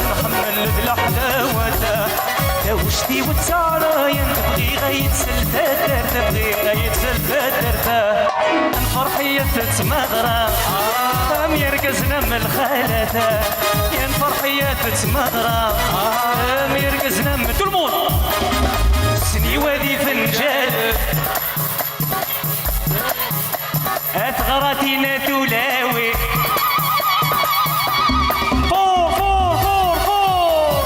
وشتي وتعراين تبغي غيت سلفاتر الفرحية تتمغرى ام يرقزنا من الخالة يا الفرحية تتمغرى ام يرقزنا من تلمون سني وادي فنجال أثغرتنا تلاوي فور فور فور فور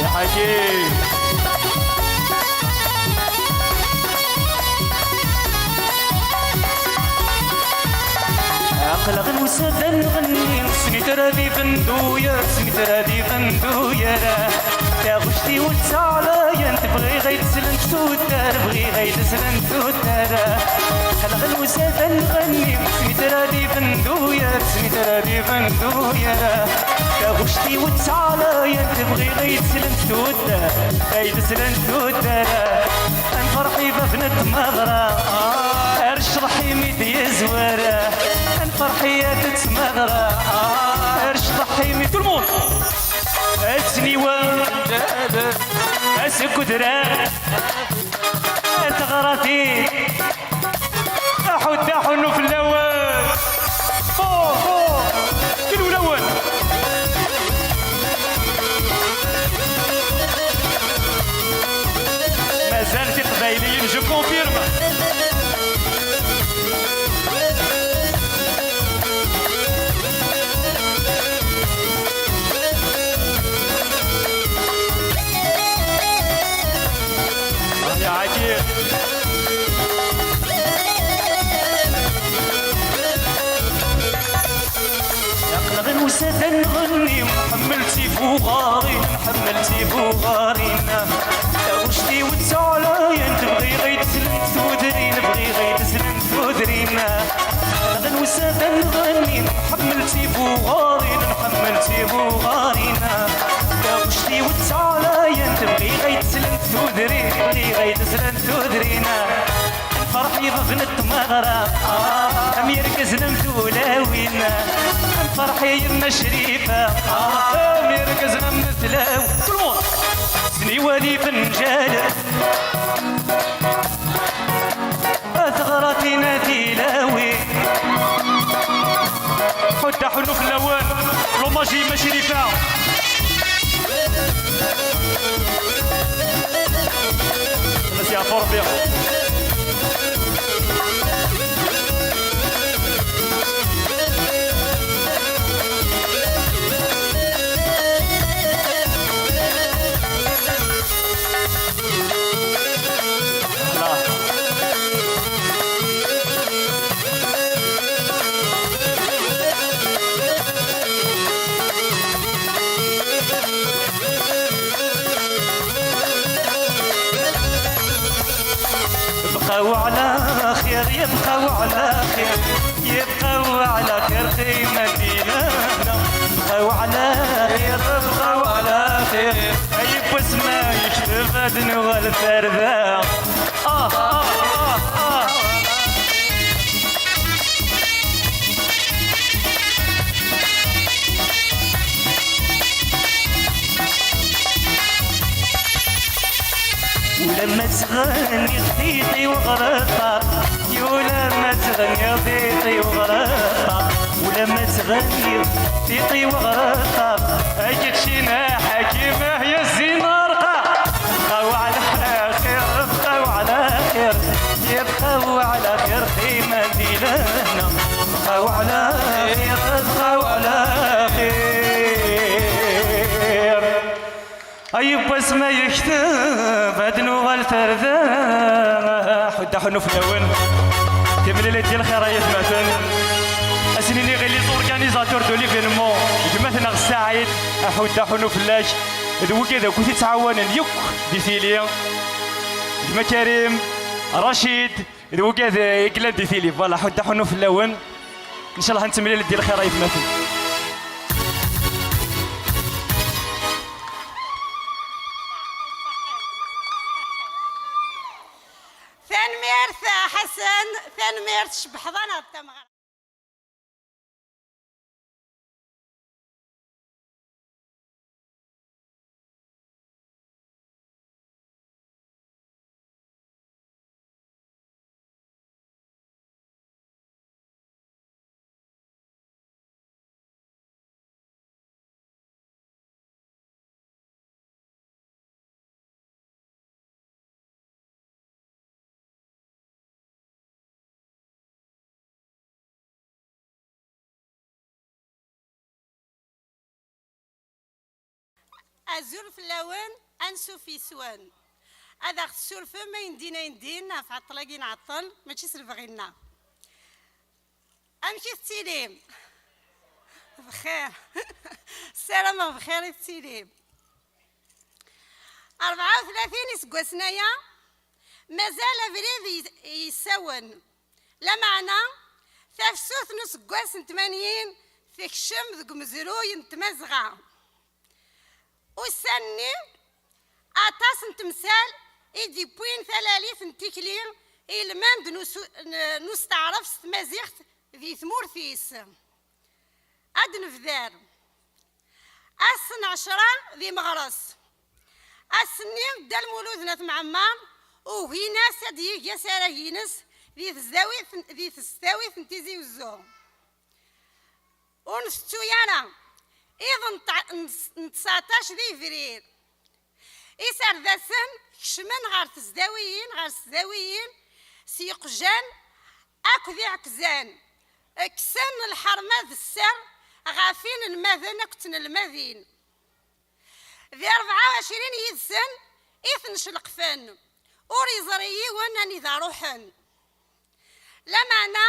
يا حكيم عقل غنوسة نغني سني ترادي فندويا يا غشتي وتعالى انت بغي غيتسلن توتر بغي غيتسلن توتر خلق الوسادة نغني سميت رادي بندوير سميت رادي بندوير يا غشتي وتعالى انت بغي غيتسلن توتر غيتسلن توتر نفرحي ببنت مغرى ارش رحيمي دي زوارة نفرحي يا تتمغرى ارش رحيمي tout le monde السنيوان اسكدران تغرتي احد حنو في الاول فوق كيلو الاول ما زالت قبايليين جو كونفيرم يا عجيب يقلق الوسادة نغني محملتي فوغارين محملتي فوغارين يا وشتي وتعالى انت بغي غيتسلم تودرين بغي غيتسلم تودرين يقلق الوسادة نغني محملتي فوغارين محملتي فوغارين يا وشتي وتعالى انت بغي غيتسلم تودرين بغي غيتسلم تودرين فرحي ببنت مغرى امير كزنا مدولاوين فرحي يما شريفه امير كزنا مثلاو كل سنيوالي بنجال ثغرتي ناديلاوي حتى حنو في الاوان لوماجي ما شريفه بس يا فربي يبقوا على خير يبقوا على خير يبقوا على خير خيمة دينانا يبقوا على خير يبقوا على خير أيب اسمه يشرف أدنو الفردة ولما تغني خطيطي وغرطة ولما تغني خطيطي وغرطة ولما تغني خطيطي وغرطة أجد شي ناحة كيما هي الزنارقة بقاو على خير بقاو على خير يبقاو على خير خيمة ديالنا بقاو على خير بقاو على خير أيب اسمه يكتب أدنو الفردة حتى حنو في الأول تبلي لي ديال الخرايط مثلا أسنيني غير لي زورغانيزاتور دو ليفينمون مثلا السعيد حتى حنو فلاش دو كذا كنت تعاون اليوك دي فيلي ديما كريم رشيد دو كذا يقلب دي فيلي فوالا حتى حنو في الأول إن شاء الله نتملي لي ديال الخرايط مثلا حسن ثان ميرت شبحضانة التمغر أزور في اللون أنسو في سوان هذا السلفة ما يندينا يندينا في عطلاقين عطل ماشي سلفغينا أمشي التيليم بخير السلامة بخير التيليم 34 يسقسنايا مازال بريد يساون لا معنى تفسوث نسقاس 80 تكشم ذك مزروي نتمزغا وسني أطاس تمثال إدي بوين ثلاليث نتيكلين إلماند نستعرف مازيغت ذي ثمورثيس أدن فذار أسن 10 ذي مغرس أسنين دا المولود ناث معمار وهنا سدي يسارة ينس ذي تستاوي ثنتيزي وزو ونستو يانا إذن 19 ذي فرير إسار ذاسن كشمن غار تزداويين سيقجان أكو ذي عكزان كسان الحرمة ذي السر غافين الماذن أكتن الماذين ذي 24 يدسن إثنش القفان وريزريي وانني ذا روحن لا معنى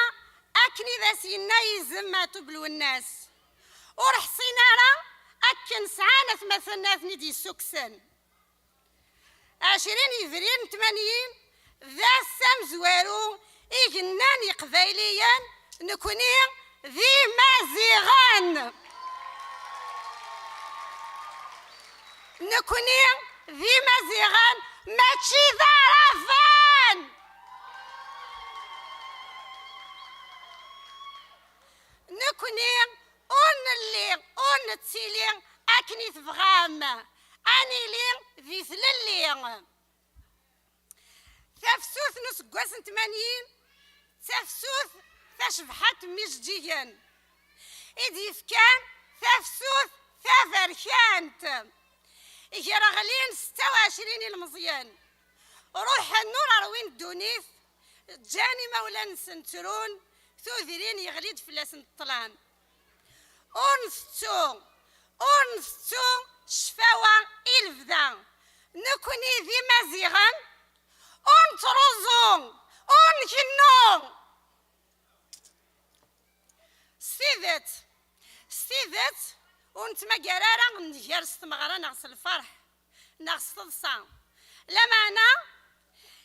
أكني ذا سينا يزماتو بلو الناس ورحصينا راه أكن سعانة مثلنا ثني سكسن 20 يفرين 80 ذا السام زوارو إيجناني قبايليا نكوني ذي مازيغان نكوني ذي مازيغان ماشي ذرفان نكوني أون تسيلي أكني تفغام أني لي ذي ثللي تفسوث نسقاس 80 تفسوث تشبحت مجديا إذ كان تفسوث ثافركانت يرغلين 26 المزيان روح النور روين الدونيث جاني مولانا سنترون ثوذرين يغليد فلاس الطلان أنثتو شفاوة إلفدا نكوني ذي مزيغان أنترزو أنكنو ستيذت ونتما قرارا نجار ستمغرا نغس الفرح نغس تضصا لا معنى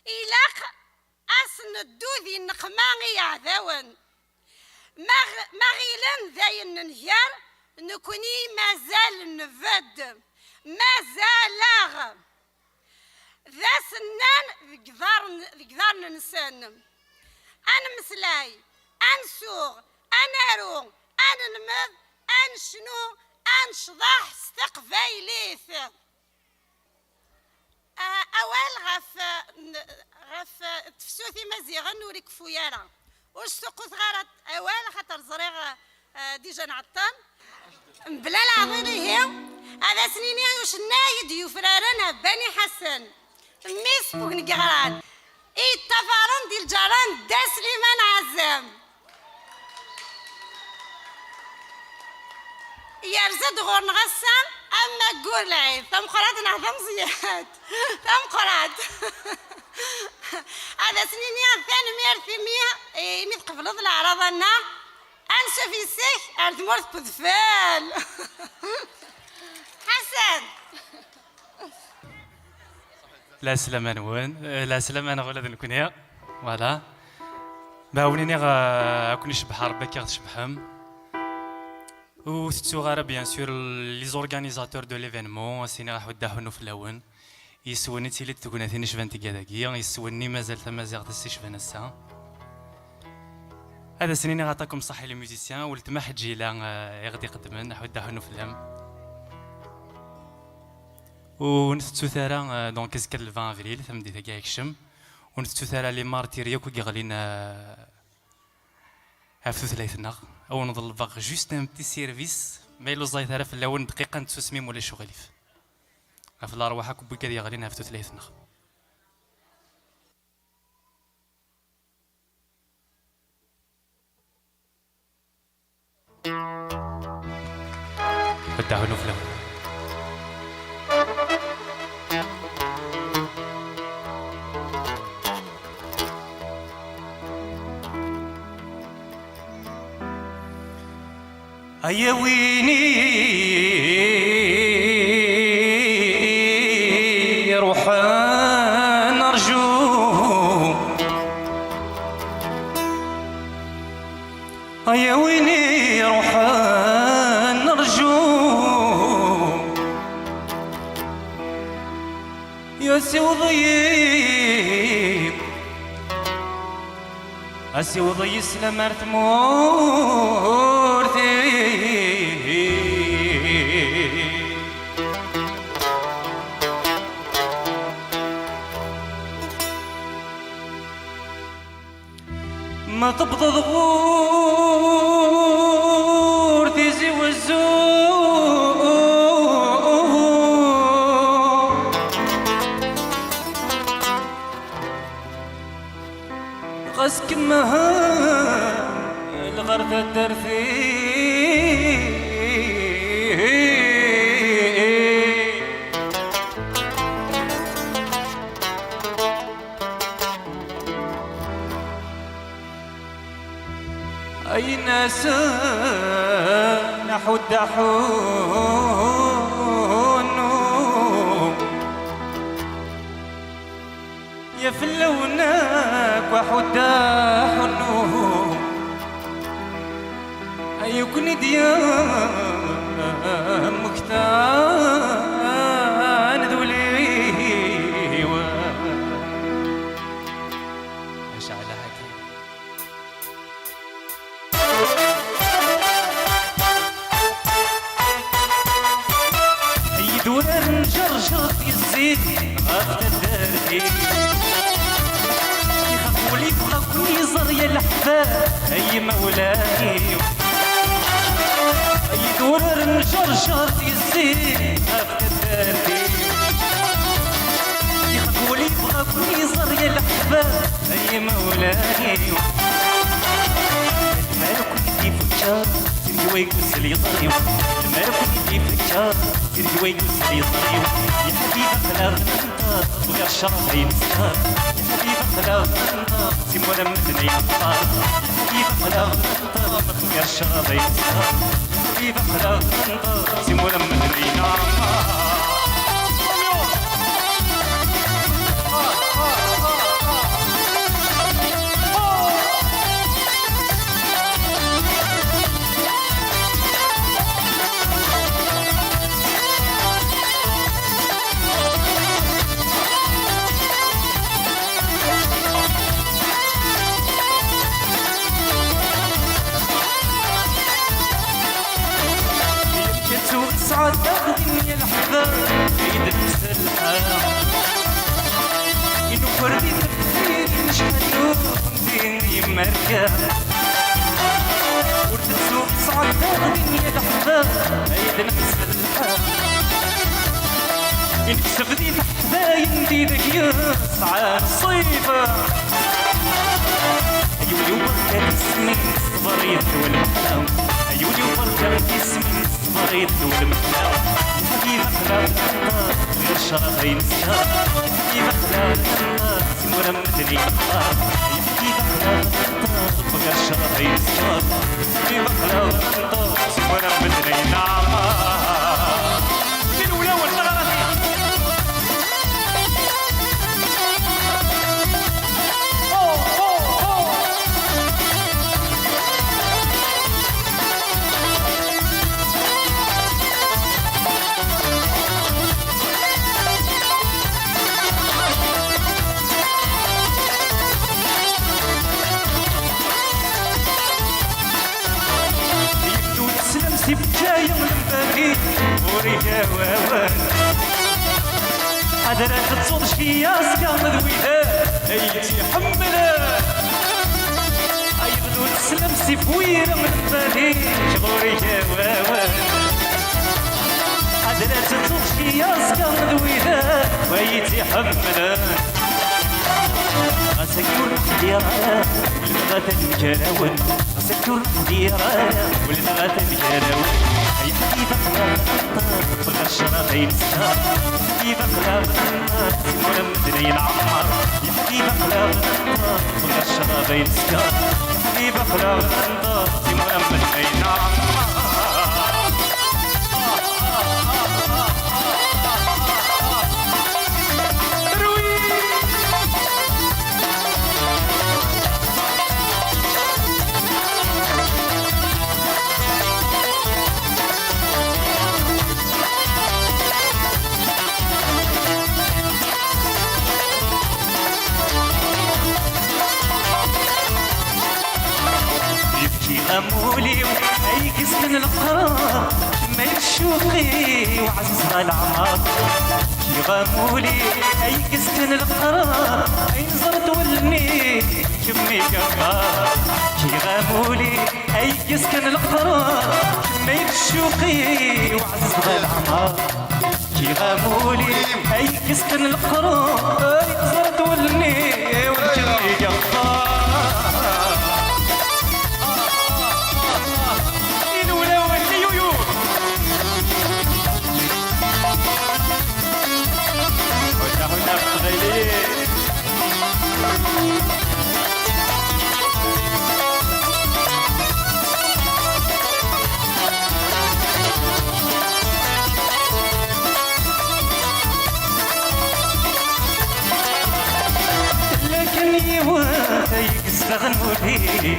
إلاق أسن الدوذي النقماغي عذاون ما غيلان ذاين نهيار نكوني مازال نفد مازال ذا سنان ذكذار ننسان أنا مسلاي أنسوغ أنارو أنا نمذ أنشنو أنشضاح استقبايليث أول غف تفسوثي مزيغن وريك فويارا واش سقوط غارت أول خاطر زريغ ديجا نعطان بلا العظيري هي هذا سنيني وش نايد يفرارنا بني حسن ميس بوك نقران إي التفارن ديال الجران دا سليمان عزام يرزد غور نغسان أما قول العيب ثم قرات نعظم زياد ثم قرات هذا سنيني ثاني مير في مية ميت قبل العراض أنا أنسى في السيخ أرد مورت بذفال حسن لا سلامة نوان لا سلامة أنا غولاد نكونيا فوالا باونيني غاكون شبح ربي كي غتشبحهم و ستو غارة بيان سور لي زورغانيزاتور دو ليفينمون سيني راح وداهونو في الاول يسوني تيلي تكون ثاني شفانتي كذاكيا يسوني مازال ثما زيغ تستشفان الساعه هذا سنيني غعطاكم صحي لي ميوزيسيان ولتما حجيلا يغدي قدمن راح وداهونو في الام ونثتو ثارا دونك كيسكر 20 افريل ثم دي ثاكا يكشم ونثتو ثارا لي مارتيريا كو كيغلينا هافتو ثلاثنا او نظل باغ جوست ان بتي سيرفيس ما يلو زايد ثلاث في الاول دقيقه نتسميم ولا شغليف في الارواح كوبي كذا يغلينا هافتو ثلاثنا بداو نفلم يا ويني يا ويني روح نرجو يا سي وضيق اسي وضي سلامرت مورتي ما تبض ضغور تيزي والزور غسك مها الغرفة الدرثي أي ناس نحو الدحون يا فلوناك وحد حنو أيكن ديام مكتان ذولي أشعل حكيم دور الجرجر يزيد غابت الدردي يخافولي بغاكم يزر يا الحباب اي مولاي دور الجرجر يزيد غابت الدردي يخافولي بغاكم يزر يا الحباب اي مولاي مالك كيف الشار سيري ويقص لي طريق مالك كيف الشار سيري ويقص لي طريق يا حبيبي خلاص انت بغير الشر ينسار يا حبيبي خلاص انت سيم ولا مدني نطار يا حبيبي خلاص انت بغير الشر ينسار يا حبيبي خلاص انت سيم ولا مدني نطار سعد تاخذني الحباب عيد المسلحة إنو فردي تفكير نشحن يوم ديني مركب ورد السوق سعد تاخذني الحباب عيد المسلحة إنك سفدي الحبايب دينك يا سعاد صيفة أيولي وبركة اسمي صبريت والمحلام أيولي وبركة اسمي صبريت والمحلام يا حبيبي خلاص النار غير شرف ينسار يا حبيبي خلاص النار سمونا مدني نختار يا حبيبي خلاص النار غير شرف ينسار يا حبيبي خلاص النار سمونا مدني نعمار من ولا والغراتي بجاي من بعيد وريها واوان حضرات تصور شياس قام ذويها ايتي حملها ايضا تسلم سيفويرة من بعيد شغوريها واوان حضرات تصور شياس قام ذويها وايتي حملها أسكر ديارها والمغات الجراون أسكر ديارها والمغات الجراون يا حبيبي خلاص النار بغى الشرف ينسار يا حبيبي خلاص النار سيمونا مدني نعمر يا حبيبي خلاص النار بغى الشرف ينسار يا حبيبي خلاص النار سيمونا مدني نعمر غمولي اي كسكن القرار ما يشوقي وعزيز العمار كي غمولي اي كسكن القرار اي نزرت ولني كمي كفار كي غمولي اي كسكن القرار ما يشوقي وعزيز العمار كي غمولي اي كسكن القرار اي نزرت ولني وكمي كفار يستغنوا لي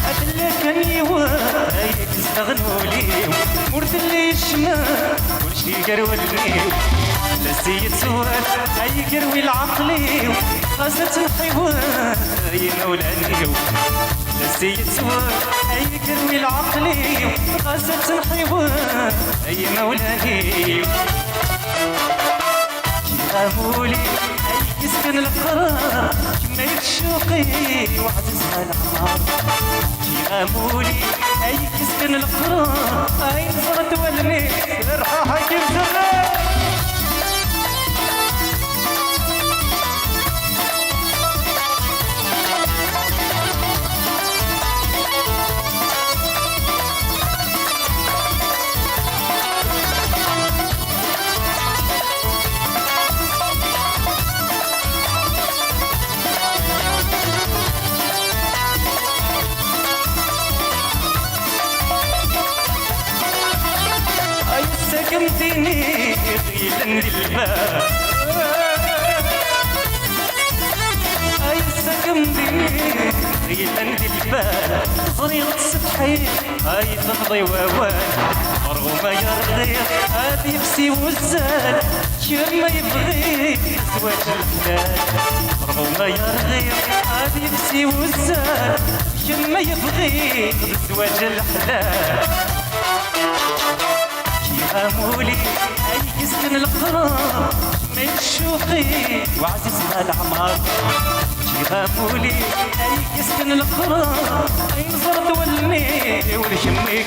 أدلكني ورايك استغنوا لي مرت اللي الشمال كل شي قرولني لسيت سوال أي قروي العقلي خاصة الحيوان أي مولاني لسيت سوال أي قروي العقلي خاصة الحيوان أي مولاني غامولي أي يسكن القرار كما يتشوقي وعزيزها العمار كي غامولي أي يسكن القرار أي نصرت ولني الراحة كيف زغار سكنتيني غيلا للباب أي سكنتيني غيلا للباب صريغة سطحي أي تقضي ووال مرغومة يرضي هادي يفسي وزال كما يبغي زواج الحلال مرغومة يرضي هادي يفسي وزال كما يبغي زواج الحلال غامولي أي يسكن القرار من شوقي وعزيزها العمار كي غامولي أي يسكن القرار أي نزرت ولني والشمي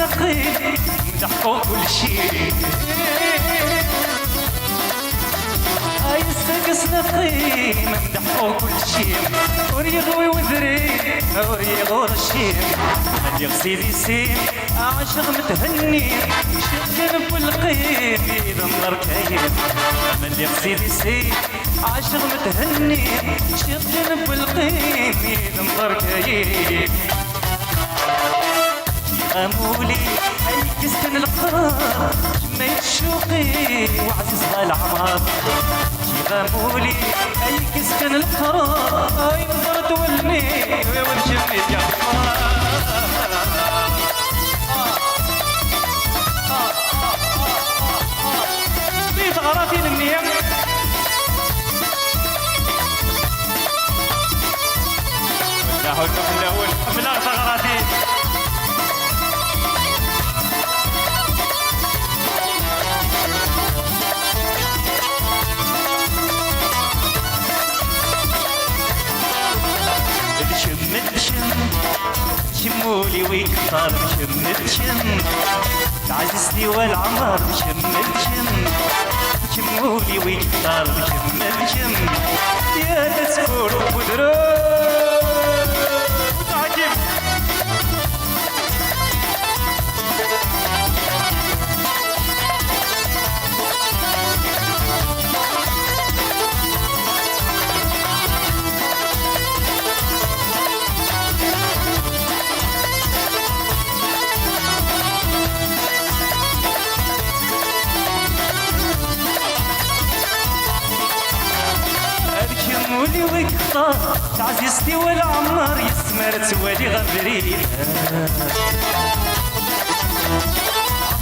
نقي مدحقو كل شي هاي السقس نقي مدحقو كل شي وريغوي وذري وريغو رشيم اللي غسيلي سين عاشق متهني شغل بالقيم يدمر كيف اللي غسيلي سين عاشق متهني شغل بالقيم يدمر كيف غامولي أي يسكن القرار ما يتشوقي وعزيزها العمار كي غامولي أي يسكن القرار أي نظرت ولني والجمي جفار بيت غراتي للنيم لا حول ولا قوة إلا بالله غراتي شمولي ويكثر شم عزيزتي والعمر شم شمولي ويكثر شم يا تسكر وبدرو وتعجب ويكثر عزيزتي والعمر يسمر توالي غبريد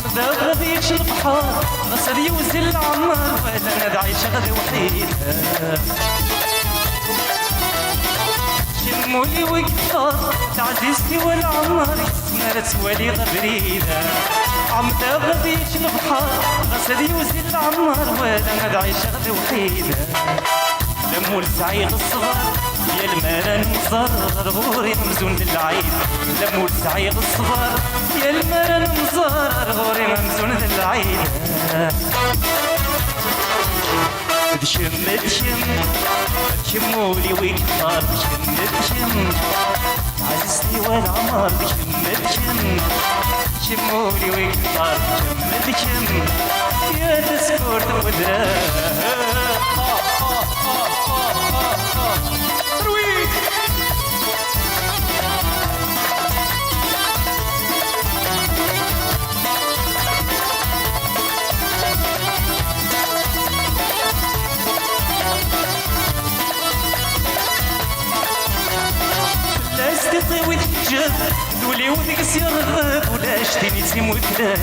عمدا غاديش البحر غسل يوزن العمر ولا انا دعيش غدا وحيد شمولي ويكثر عزيزتي والعمر يسمر توالي غبريدة عمدا غاديش البحر غسل يوزن العمر ولا انا دعيش غدا وحيدة لمول سعيد الصغر يا المال نزار غوري ممزون للعيد لمول سعيد الصغر يا المال نزار غوري ممزون للعيد دشم دشم دشمولي ويكثر دشم دشم عزيزتي والعمر دشم دشم دشمولي ويكثر دشم دشم يا تسكر تودرا طوي الحجاب دولي وديك يرغب ولا شتيني تيموت لا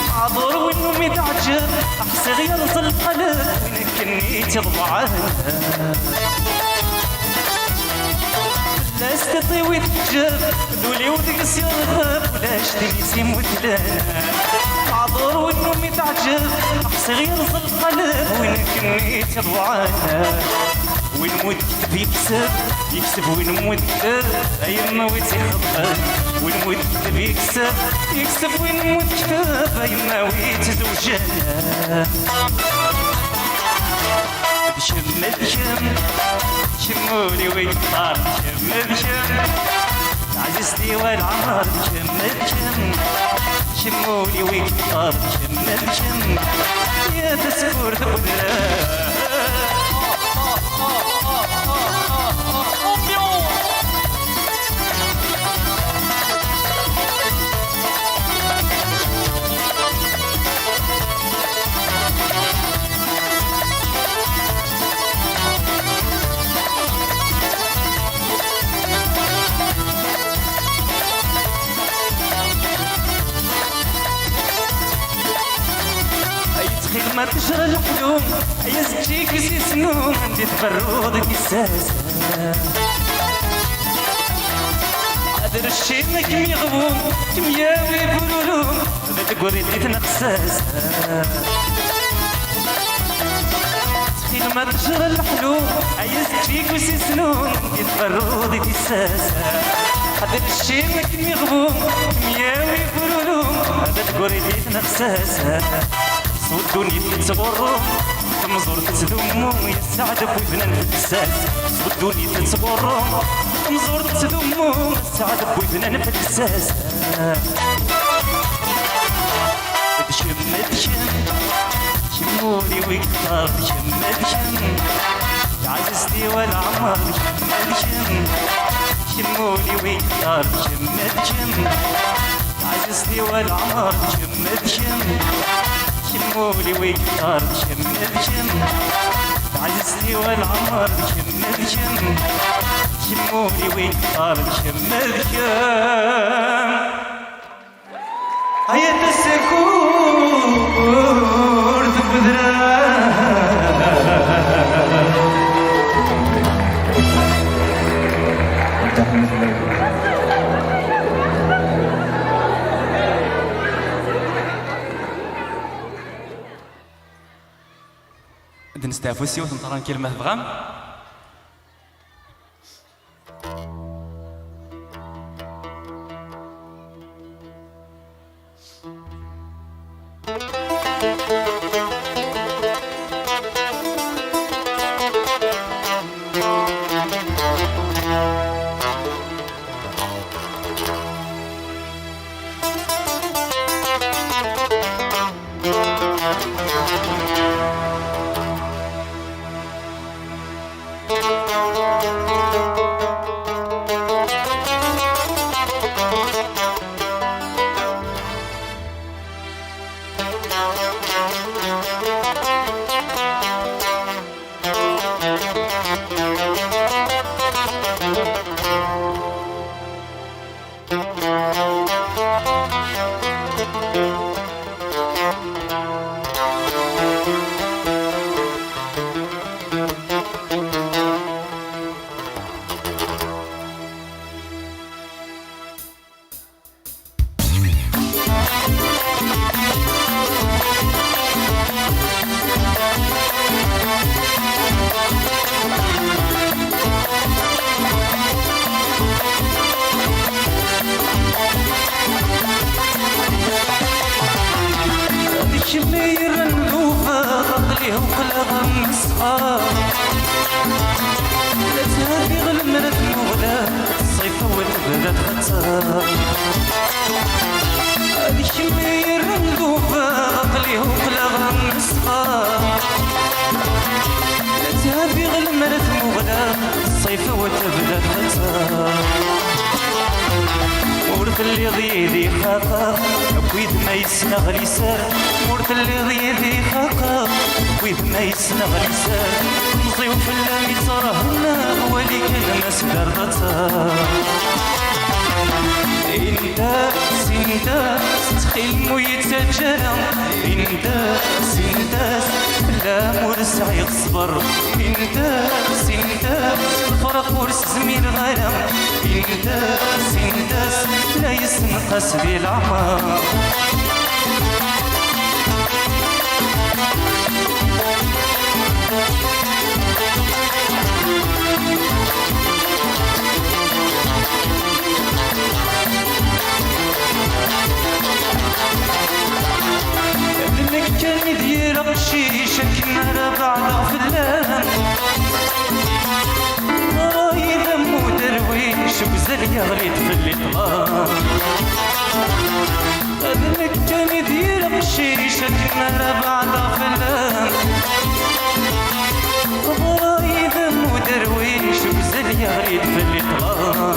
معذور وانو متعجب احسي غيرت القلب وين كني تضبعها لا استطيوي الحجاب دولي وديك يرغب ولا شتيني تيموت لا معذور وانو متعجب احسي غيرت القلب وين كني تضبعها وين مود يكسب وين مود ايما ويتخبر وين مود يكسب وين مود كتاب ايما ويتزوجنا بشم بشم شمولي ويكثر بشم بشم عزيزتي والعمر بشم بشم شمولي ويكثر بشم بشم يا تسكر تقدر ما تجرى الحلوم يا زكيك زي سنوم عندي تبرودك الساسة قادر الشي ما كم يغبوم كيمياوي بولولوم هذا تقولي ديتنا قساسة تخيل ما تجرى الحلوم يا زكيك زي سنوم عندي تبرودك الساسة قادر الشي ما كم يغبوم كيمياوي بولولوم هذا تقولي ديتنا قساسة صدوني تتغرم مزور تتذمو يا سعد بويفنان في الساس صدوني تتغرم مزور تتذمو يا سعد بويفنان في الساس دشم دشم شمولي ويكثر دشم دشم عزيزتي والعمر دشم دشم شمولي ويكثر دشم دشم عزيزتي والعمر دشم دشم شمولي ويكثر دشم دشم عزيزتي والعمر دشم دشم شمولي ويكثر دشم دشم هيا تسكور تبدرا نستعفو السيوت نطران كلمة بغام شمير النوفة عقلي وقلبها من الصغار لا تهابي غلمنا المولى الصيف والبلد خطار هادي شمير النوفة عقلي وقلبها من الصغار لا تهابي غلمنا المولى الصيف والبلد خطار ورث اللي ضيدي خاقا ويد ما يسنغ لسان ورث اللي ضيدي خاقا ويد ما يسنغ لسان نصيو في اللامي صرهنا ولي كلمة سكرتها انت سنداس تخيل ويتسجل انت سنداس لا مرسع يصبر انت سنداس الفرق ورس زميل غرام انت سنداس لا يسنقس بالعمر ابنك كان ديال غشيشة كنا بعض في اللام راي دمو درويش وزل يغريد في الإطلام ابنك كان ديال غشيشة كنا بعض في اللام راي دمو درويش وزل يغريد في الإطلام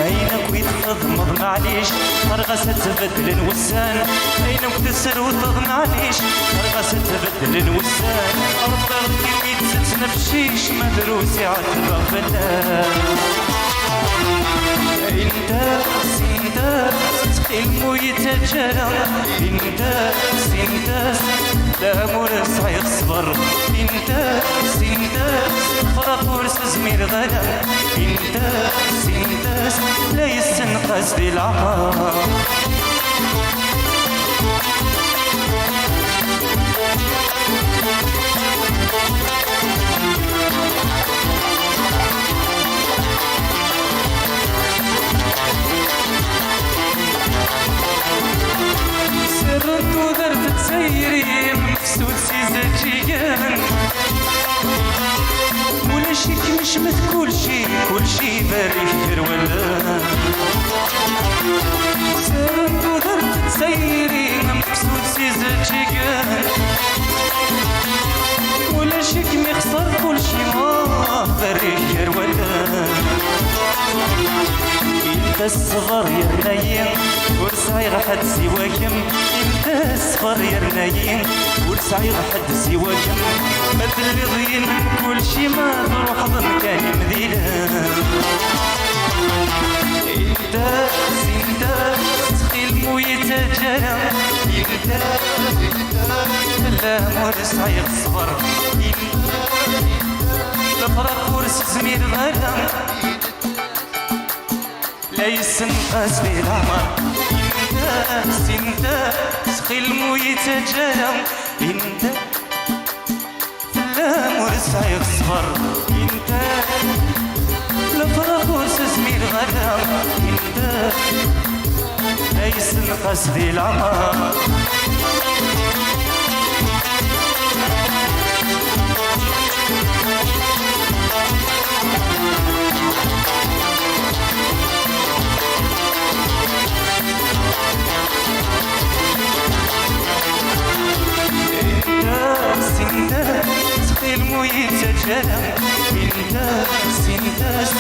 عينك ويتفضمض معليش رغسة تبدل الوسان عينك تسر وتض معليش رغسة تبدل الوسان ربك كي تتنفشيش مدروسي عتبة فلان انت سنداس تخيل ويتجرى انت سنداس لا مرسع يصبر انت سنداس فرق ورس زميل غلا انت سنداس لا يستنقص بالعمر سرت ودرت تسيري مفسود سيزاجيان ولا شيك مشمت كلشي باري كرولان سرت ودرت تسيري مفسود سيزاجيان ولا شيك مخسر كلشي ما باري كرولان انت الصغر يا بنايم ورسعي غحد سواكم انت الصغر يا بنايم ورسعي غحد سواكم ما تلغين كل شي ما تروح ضمكان مذيلة انت سنداس تخيل ويتجرى انت لا مرسعي الصغر الفرق ورس زميل غلا لا يسنقاس بالعمر انت سنداس خلمو يتجرى انت لا مرسع يصبر انت لفرق ورس زميل غرام انت لا يسنقاس بالعمر تخيل ويتجلى انت سنداس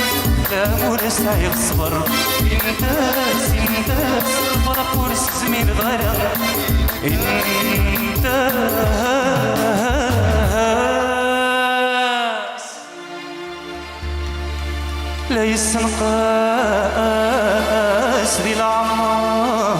لا مرسع يصبر انت سنداس فرق ورس زميل غرام انت لا يستنقاس ذي العمر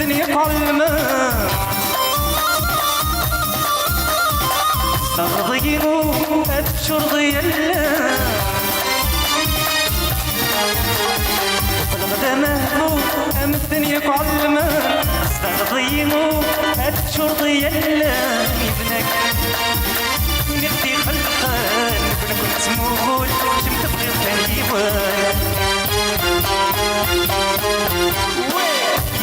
الدنيا قلمة استغضينو أتشور ضيالا بالغدا مهبو أم الدنيا كعلما استغضينو أتشور ضيالا ابنك نغدي خلقان ابنك نتمول شمت بغير كان يوان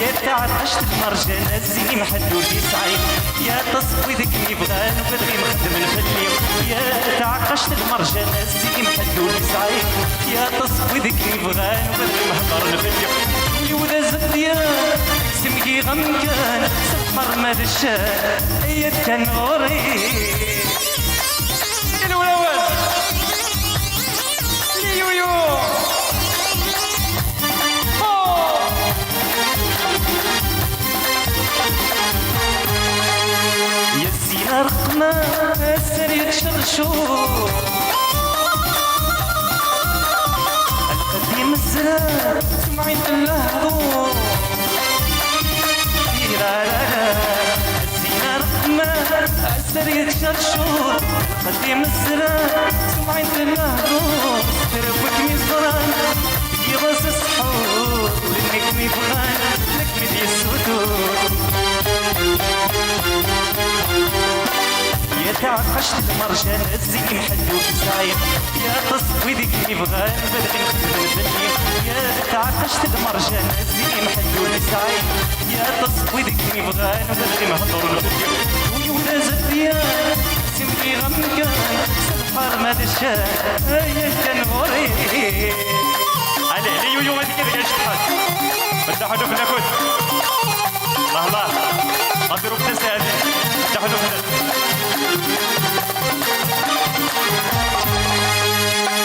يا تعب عشت المرجان الزين محدود يسعيد يا تصفي ذيك اللي بغان بدري مخدم نخليه يا تعب عشت المرجان الزين محدود يسعيد يا تصفي ذيك اللي بغان بدري مهضر نخليه يودا زديان سمكي غمكان سفر مال الشان يا التنوري الولوان يويو يا الزينة رقمة السرير شرشور القديم الزرار سمعين اللهضور الزينة رقمة السرير شرشور القديم الزرار سمعين اللهضور تربك مزران يغص السحور ولنك ميبغان لك مدي السدور يا تعقشت المرجان الزين حلو بزايد يا تصفي ذيك اللي بغان بدغي نخدم الدنيا يا تعقشت المرجان الزين حلو بزايد يا تصفي ذيك اللي بغان بدغي نهضر الدنيا ويولا زديان سمكي غمكان سفر مال الشان يا التنوري علي يويو هذيك كذا شحال بدا حدو في ناكل الله الله غنديرو بتسع هذه بدا حدو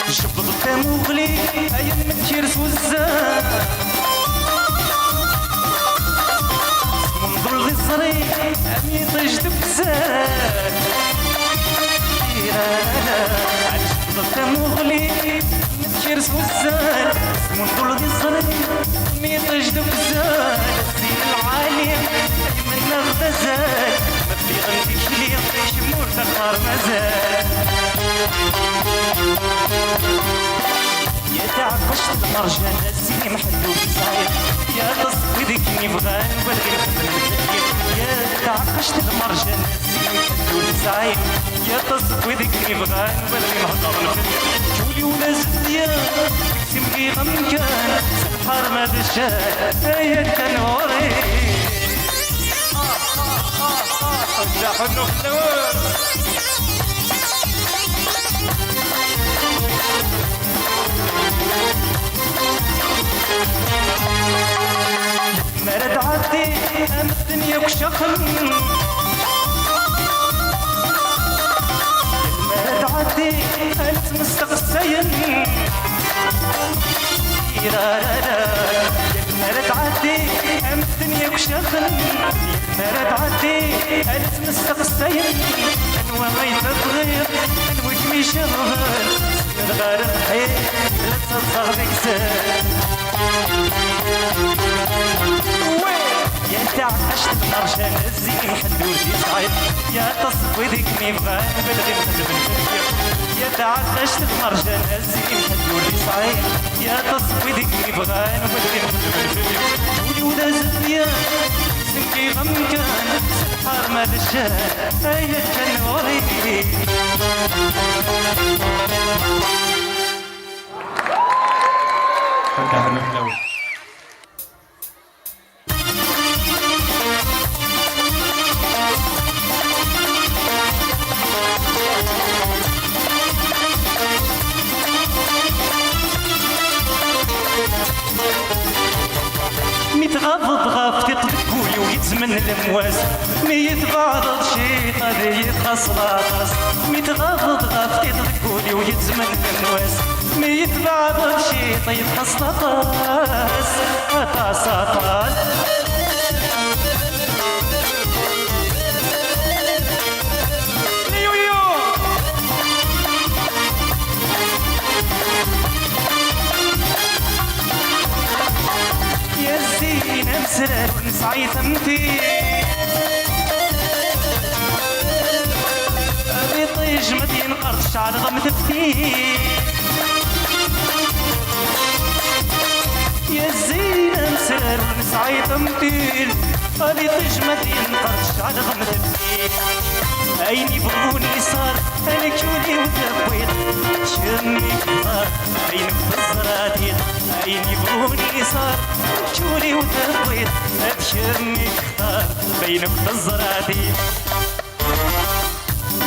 في شبط الدم وغلي ايا من تيرس وزان منظر غي صري امي طيجت بزان شبط الدم وغلي من تيرس وزان منظر غي صري امي طيجت بزان الزين العالي من الغزال ما في غنديك لي شمور تقار مازال يا تعقشت المرجان الزين محلو بزايد يا تصفي ذيك اللي بغان وبلغي نخدم الدنيا يا تعقشت المرجان الزين محلو بزايد يا تصفي ذيك اللي بغان وبلغي نهضر الدنيا جولي ولا زديان سمكي غمكان سبحار ما دشان يا التنوري حنو خلوان مرد عدي ام الدنيا وشخن مرد عدي انت مستقسين مرد عدي ام الدنيا وشخن مرد عدي انت مستقسين انوى غيث الغير انوى كمي شغل الغارب حيل لا تصغر بكسان يا تعقشت المرجان الزين حلو يسعد يا تصفي ذيك ميبغان بلغي نخدم الدنيا يا تعقشت المرجان الزين حلو يسعد يا تصفي ذيك ميبغان بلغي نخدم الدنيا جولي ولا زديان سمكي غمكان سبحار ما دشان هيا التنوري متغافض غافتي طبقولي ويتزمن الامواس ميتبعض شي قضية خصلاص متغافض غافتي طبقولي ويتزمن الامواس ميتبعض شي طيب خصلاص أطاس سرر نسعي ثمتي أبي النار تشعل ضمت فيه يا زينة مسار ونسعي تمثيل غادي تجمد النار تشعل ضمت فيه عيني بغوني صار انا كولي وتبويض شمي كبار عينك بالزرادير عيني بغوني صار كولي وتبويض شمي كبار بينك بالزرادير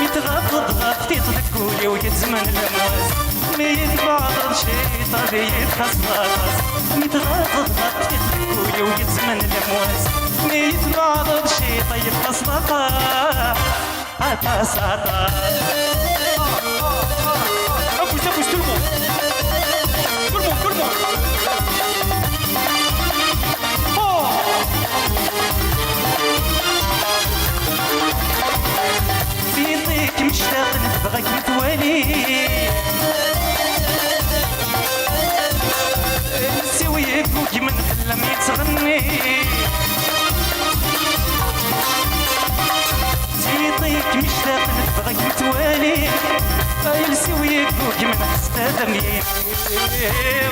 متغفض غفتي تذكولي ويتزمن الامواس ميت بعض شي طبيعي خصلاص متغفض غفتي تذكولي ويتزمن الامواس ميت بعض شي طيب خصلاص عطاس عطاس ابوس ابوس tout le monde فيك مشتاق نبغاك متوالي نسويك وكي من حلم يتغني فيك مشتاق نبغاك متوالي نسويك وكي من حستا دمي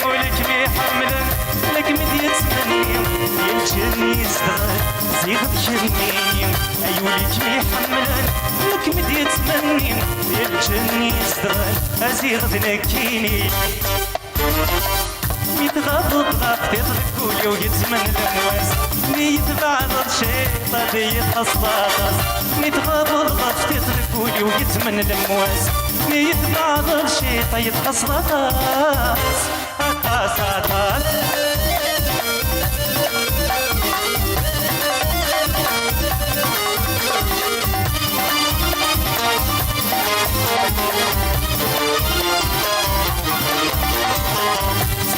ولك مي حملا لك مدي تمني يلجني يزدغل زيغ بجنيني ايولك مي حملا لك مدي تمني يلجني يزدغل ازيغ بنكيني ميتغضب غفتي تذكولي ويتمن الامواس ميتبعض شي طبيعي خصلاص ميتغضب غفتي تذكولي ويتمن الامواس ميتبعض شي طيب خصلاص عطاس عطاس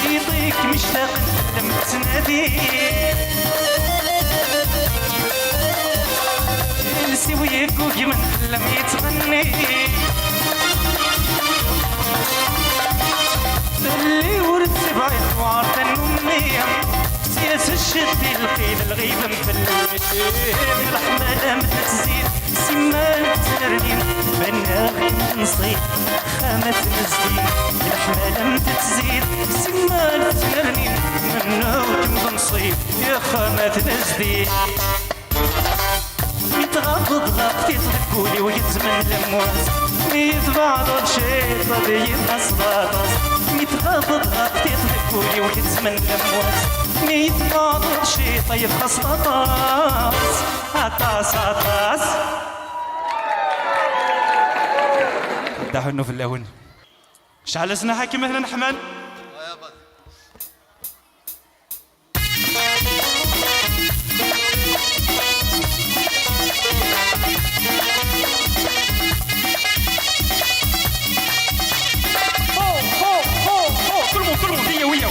سيطيك مشتاق لما تنادي نسويك وكي من حلم يتغني اللي ورد سبعي ثوار تنمية سياس الشدي القيل الغيب مفلم الحمالة متزيد سمان تنرنين بناغي نصيب خامة نزدين الحمالة متزيد سمان تنرنين مناغي نصيب يا خامة نزدين متغضض غفتي تذكولي ويتمن الامواس ميتبعض شي طبيعي خصلاص متغضض غفتي تذكولي ويتمن الامواس ميتبعض شي طيب خصلاص عطاس عطاس دحنو في اللون شعل سنا حكي مثلا حمال tout le monde هي ويا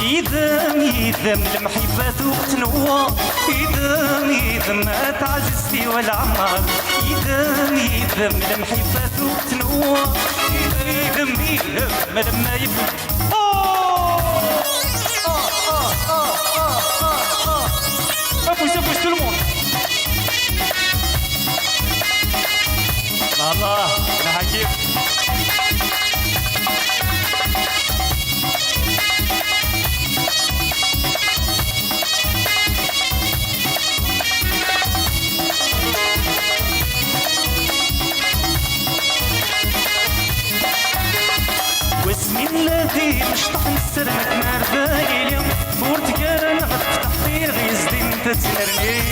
يذم المحبات وقتنوا يذم ما تعززتي ولا عمار يذم المحبات وقتنوا يذم ما لما يبكي ابوس tout le monde الله انا حكيم واسمي الذي مشطح نسرمك مرداني اليوم ورتقال غتفتح في غيزدي انت تنرني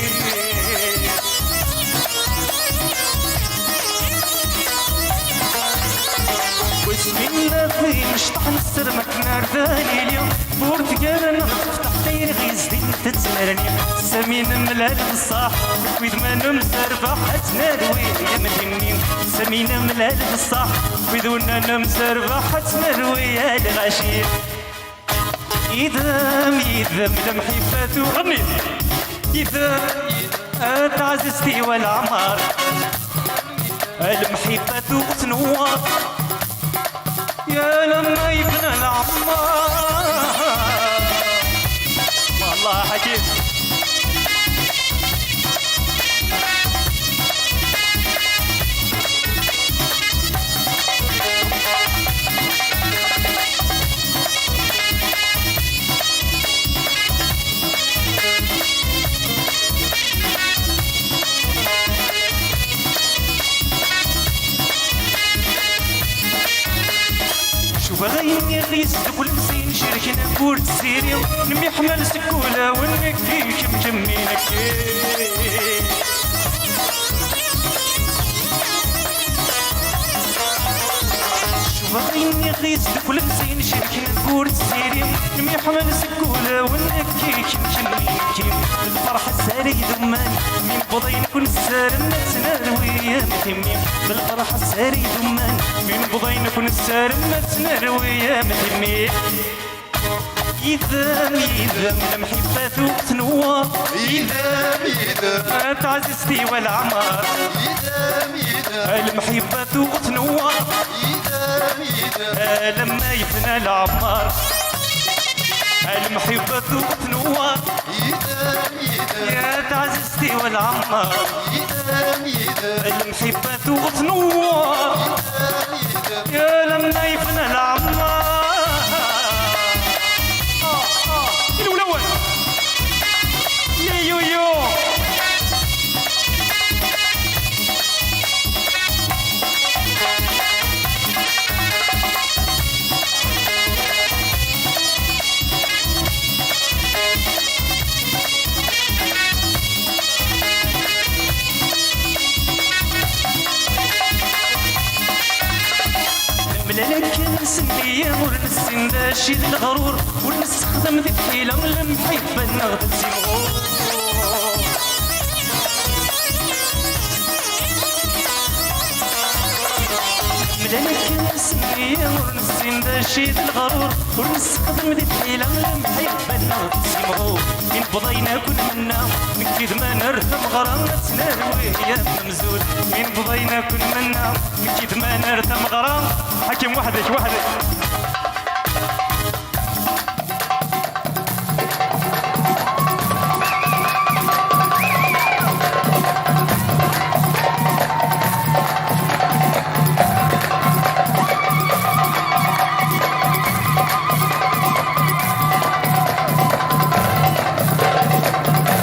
واسمي الذي مشطح نسرمك مرداني اليوم ورتقال غتفتح في غيزدي انت تنرني سمين ملال بصاح ويد ما نمزربح تنروي يا مدني سمين ملال بصاح ويدونا نمزربح تنروي يا الغشيم يذم المحبات وغني يذم تعززتي والعمار المحبات وتنوار يا لما يبنى العمار شبغيني غيس كل مسين شركنا كورت سيري نمي حمل سكولة ونكي كم جمينك شبغيني غيس كل مسين شركنا كورت سيري نمي حمل سكولة ونكي كم جمينك الفرحة ساري دمان من بضين كل سار متنا ويا متمي بالفرحة ساري دمان من بضين كل سار متنا ويا متمي إذا المحبة تنور إذا تعززتي والعمار المحبة تنور لما يفنى العمار المحبة تنور يا تعززتي والعمار المحبة تنور يا لما يفنى العمار الأول يو يو ملالك نسمية ونسين داشي الغرور ونستخدم ذي الحيلة المحبة نغدد سيمغور ملالك نسمية ونسين داشي الغرور ونستخدم ذي الحيلة المحبة نغدد سيمغور من بضينا كل منا من كيد ما نرثم غرامتنا الوهية ممزول من بضينا كل منا من كيد ما نرثم غرام حكم وحدك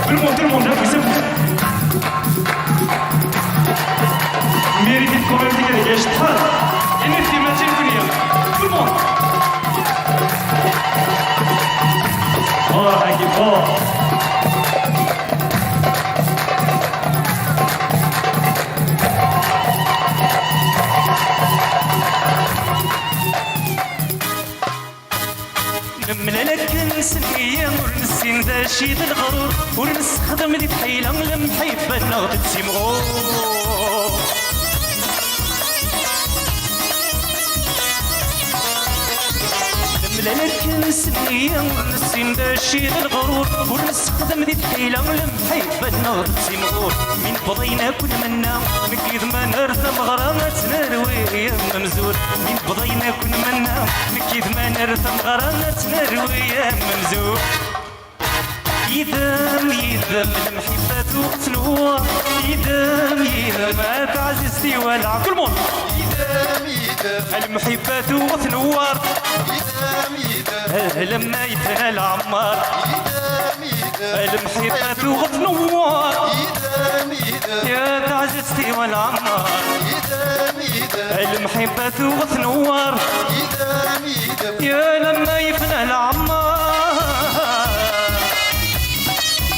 Tout le monde, vous méritez de convertir les gars, et ne t'imagine venir. Tout le monde. Oh, Hagi, oh. ملالك نسمية ونسين داشي ذا الغرور ونستخدم ذي الحيلة المحبة نغدد سيمغور ملالك نسمية ونسين داشي ذا الغرور ونستخدم ذي الحيلة المحبة نغدد سيمغور من بضينا كل منا من كيد ما نرثم غرامتنا الوهية ممزول من بضينا كل منا من كيد ما نرثم غرامتنا الوهية ممزول إذا المحبة تنور إذا ما تعززتي والعب كل مون المحبة تنور لما يفنى العمار المحبة تنور يا تعززتي والعمار المحبة تنور يا لما يفنى العمار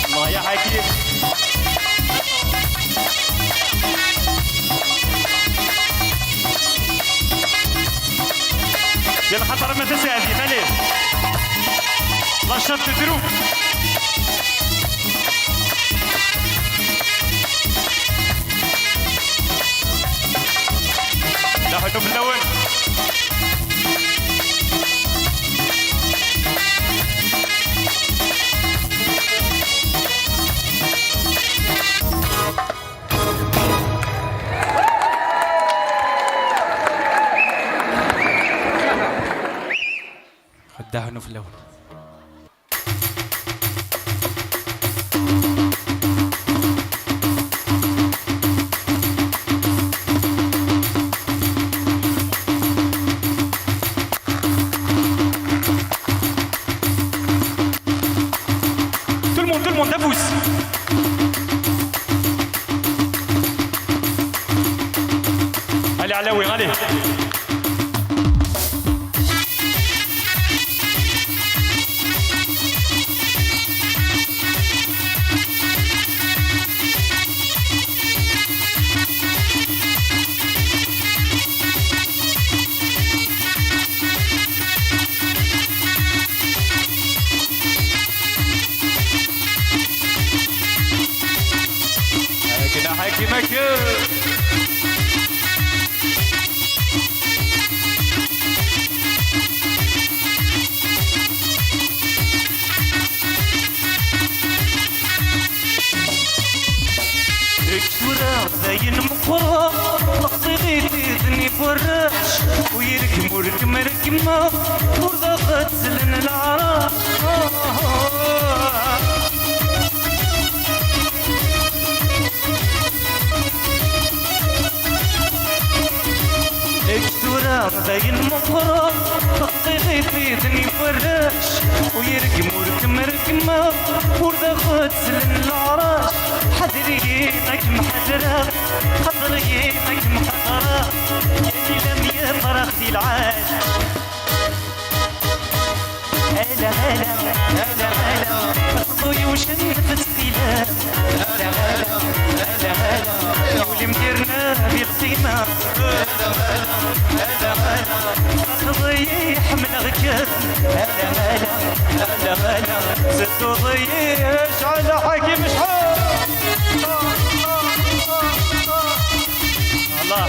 الله يا حكيم يلا خطر ما تساعدي مالين لا شرط تدروب لا حدو بالأول خداهنو في الأول tout le monde, la pousse. Allez, allez, oui, allez. الكتورة زين مقرى تقصيدي تيزني فراش ويركم وركم ركمة ورضا غتسلن العراش الكتورة زين مقرى تقصيدي تيزني فراش ويركم وركم ركمة ورضا غتسلن العراش حذرينك محذرة خطرينك محضرة اللي لم يفرغ في العاش هلا هلا هلا هلا خطوي وشنفت خلاف هلا هلا هلا هلا واللي مديرنا بالقيمة هلا هلا هلا هلا ضيح من غكاف هلا هلا هلا هلا زدت ضيح اشعل حكيم شحال الله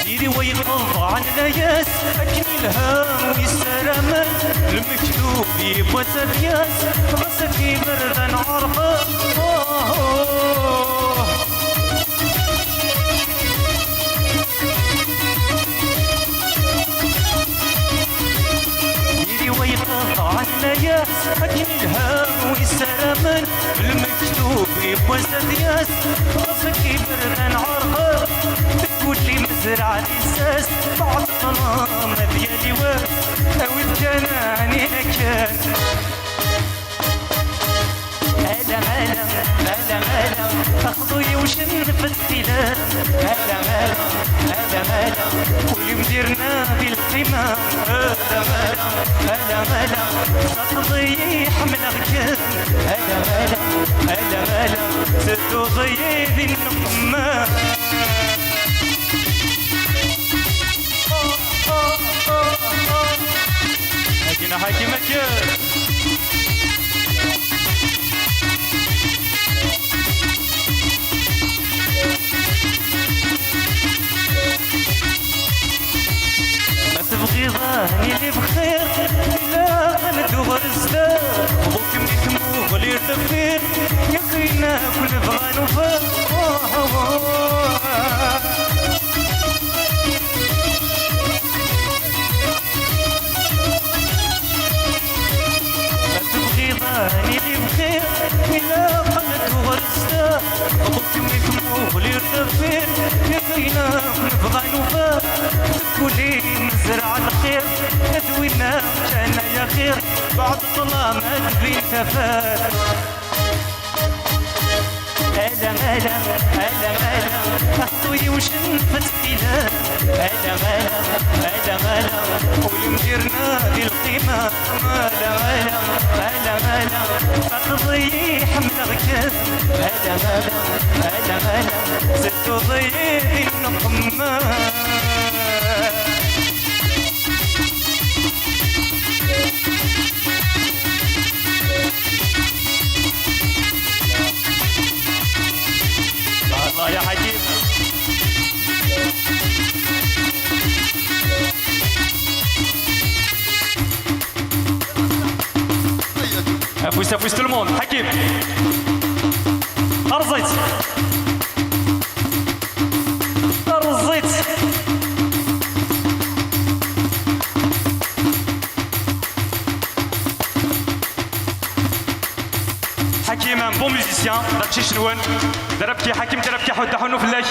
ديري ويغض عن الياس اكني الهام ويسترمل المكتوب يبغى ترياس راسك يبرد نعرفه عن الياس اكن الهام ويسترمل المكتوب يبغى سدياس راسك يبرد نعرفه تقول لي مزرعة الاساس بعد الظلام ديالي واس او الجناني كان هلا هلا هلا هلا اخضوي وشنف السلام هلا هلا هلا هلا واللي مديرنا بالقمام هلا هلا هلا هلا تضيح من غكام هلا هلا هلا هلا زدتو ضيف النقمام حكينا حكي مكان تبغي ظهري اللي بخير لا ندور الزداد وبوك ميتمو غلي التفكير يقينا كل بغى نوفا ما تبغي ظهري اللي بخير لا ندور الزداد وبوك ميتمو غلي التفكير يقينا كل بغى نوفا كلي مزرعة الخير تدوينا كان يا خير بعد الظلام تبين كفاف هلا هلا هلا هلا اخوي وشنفت خلاف هلا هلا هلا هلا واللي مديرنا بالقيمة هلا هلا هلا هلا تضيح من غكاف هلا هلا هلا هلا زدتو ضيف النقمة الله يا حكيم افوز افوز tout le monde حكيم ارزيت ارزيت حكيم ان بون ميوزيسيان داكشي شنوان ضربتي حكيم ضربتي حود حنو فلاش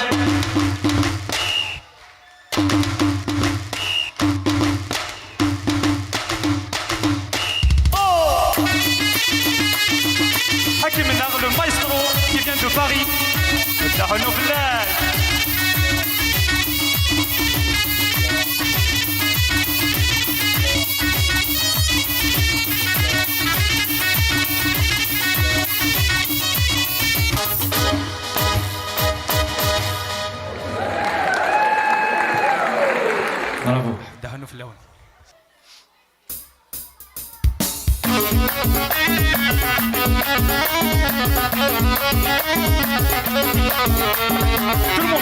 حكيم النغل المايسترو كي فيان دو باري حنو فلاش برافو دهنوا في اللون.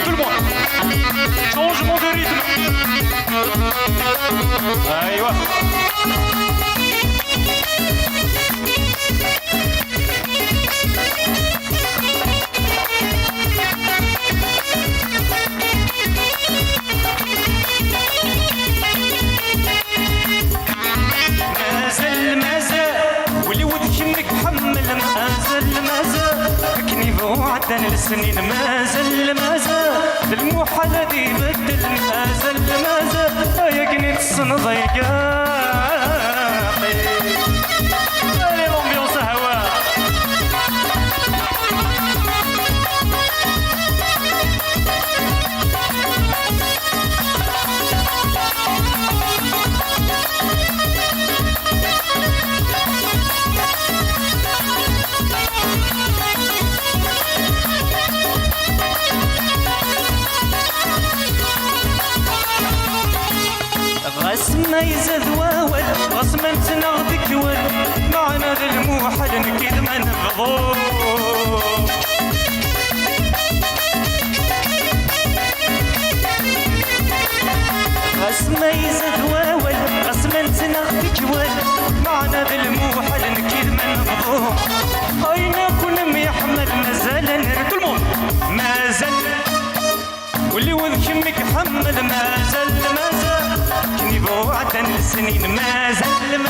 Tout le monde. Changement de rythme. ايوه. عدن السنين مازال المحال ذي بدل مازال يا قنيت الصنضيقة لي لومبيونس هوا غسنا يزاد واول غصما تنغدك ول معنا ذا الموحل نكيد ما نبغو غسنا يزاد واول غصما تنغدك ول معنا ذا الموحل نكيد ما نبغو اين كل يحمل مازال نركلمون مازال واللي وذكمك حمل مازال عدن السنين مازال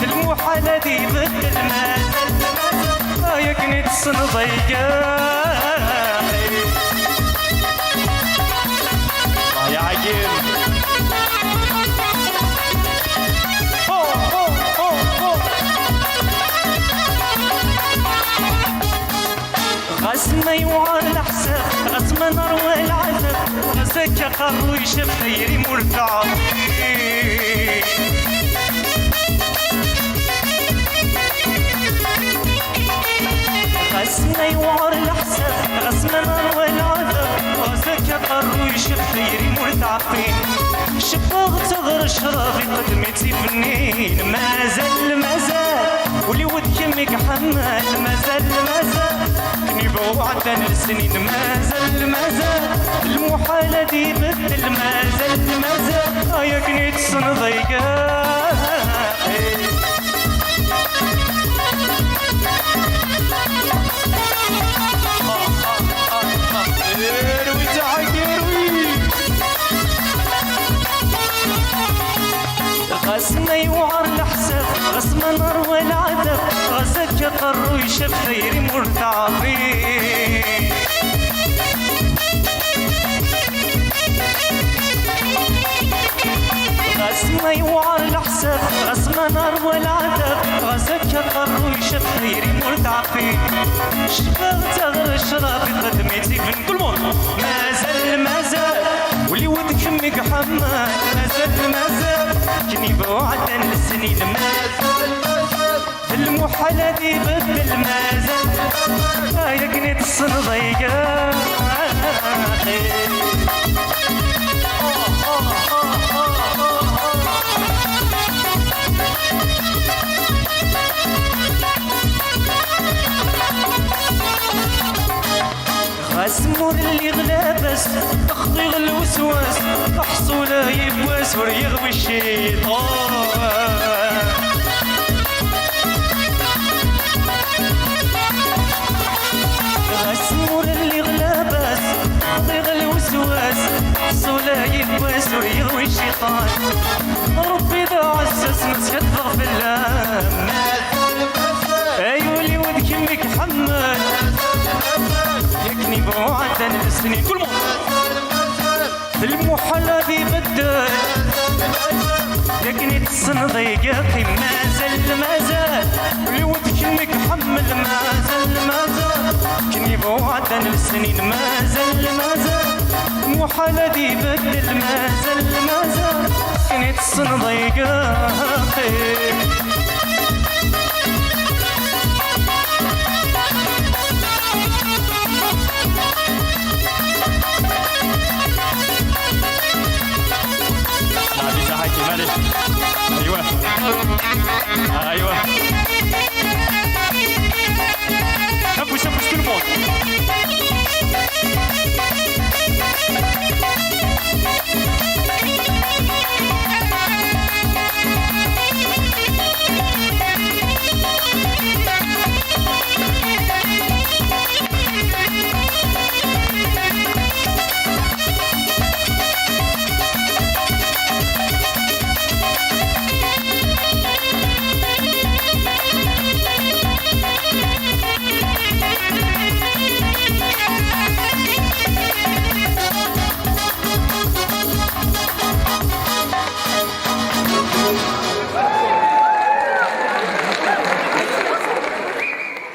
المحال ذي بدل مازال يا قنيت الصنضيقة يا عجيب غسنا يوعى الحساب غسما نروى العذاب غسك قرو يشف خيري مرتعب غسنا يوعى الحساب غسما نروى العذاب غسك قرو يشف خيري مرتعبين شفاغ تغر شرابي قدمتي فنين مازال ولي ودكمك حمال مازال نبغو عدن السنين مازال المحال ذي بدل مازال يا قنيت الصنضيقة غسنا يوعر الحساب غسما نروى العذاب غسك قرو يشف خيري مرتعبين غسنا يوعر الحساب غسما نروى العذاب غسك قرو يشف خيري مرتعبين شفاغ تغر الشرابي قدمتي بن كل مون مازال واللي ودكمك حمال مازال كني بوعدن السنين مازال المحال ذي بدل مازال يا قنيت الصنضيقة غسمور اللي غلابس تخضيغ الوسواس محصولة يبواس وريغوي الشيطان غسمور اللي غلابس تخضيغ الوسواس محصولة يبواس وريغوي الشيطان ربي ذا عزز متكثر في اللام ايولي ودكمك حمال يكني بوعدن السنين كل مون المحال ذي بدل يكني الصنضيقة مازال ولودك حمل مازال كني بوعدن السنين مازال المحال ذي بدل مازال كني الصنضيقة ايوا شابوش شابوش tout le monde.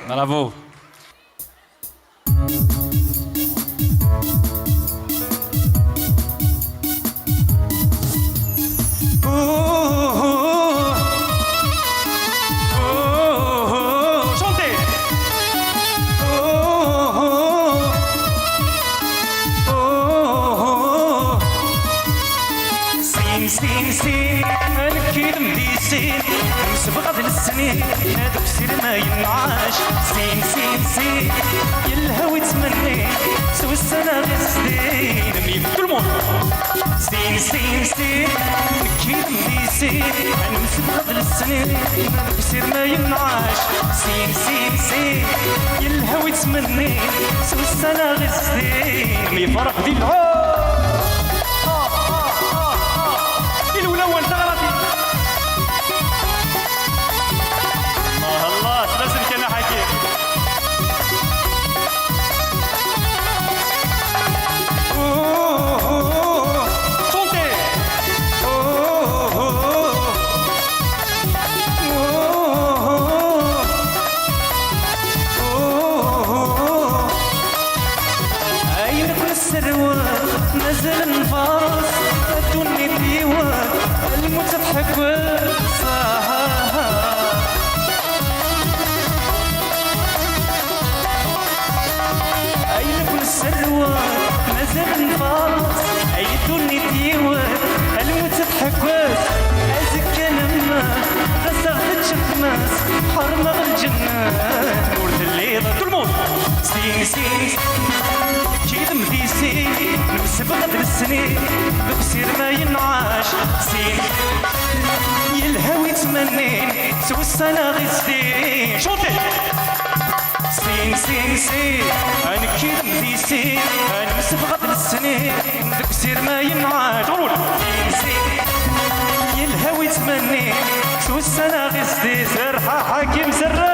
Bravo. Chantez. سين سين سين الكيد مديسين مسبقة للسنين هذوك سير ما ينعاش سين سين سين يلهوي تمني سوى السنة غسدين ميم كلمون سين سين سين الكيد مديسين أنا مسبقة للسنين هذوك سير ما ينعاش سين سين سين يلهوي تمني سوى السنة غسدين ميم فرح دي العود الأول تغلطي الله لازم كنا حكي شونتي أين كل السروات نزل الفرس أدوني ديوان المتضحك والسهر أين كل السروات نزل الفرس أيدوني ديوان المتضحك أزكى لما غسغت شماس حرمغ الجنات ورد الليل كل موت سين سين كيد مديسين نمسبغة السنين بقصير ما ينعاش سين يلهوي تمنين سوى السنة غسدين شوطي سين سين سين أنا كيد مديسين أنا مسبغة السنين بقصير ما ينعاش سين سين يلهوي تمنين سوى السنة غسدين سرحة حكيم سرح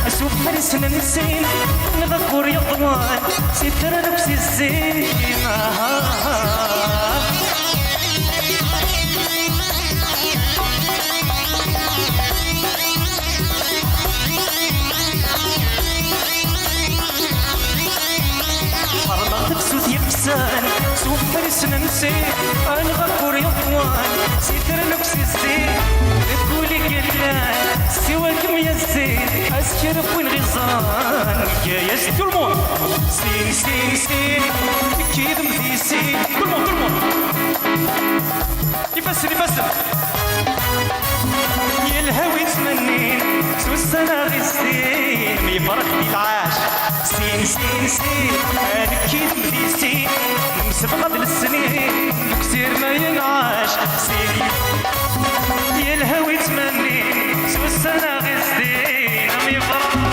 أشوف حرسنا نسين نذكر يطوان ستر نفسي الزين حرمت بسوت يبسان شوف حرسنا نسين نذكر يطوان ستر نفسي الزين تقولي قلان سواكم يا الزين أسكر والغصان يا tout le monde سين سين سين كيد مديسين tout le monde يفسر يلهوي تمنين سوى السنة غسين يفرح بالعاش سين سين سين أنا كيد مديسين مسبقة للسنين كثير ما ينعاش سين يلهوي تمنين سوى السنة غسين يفرح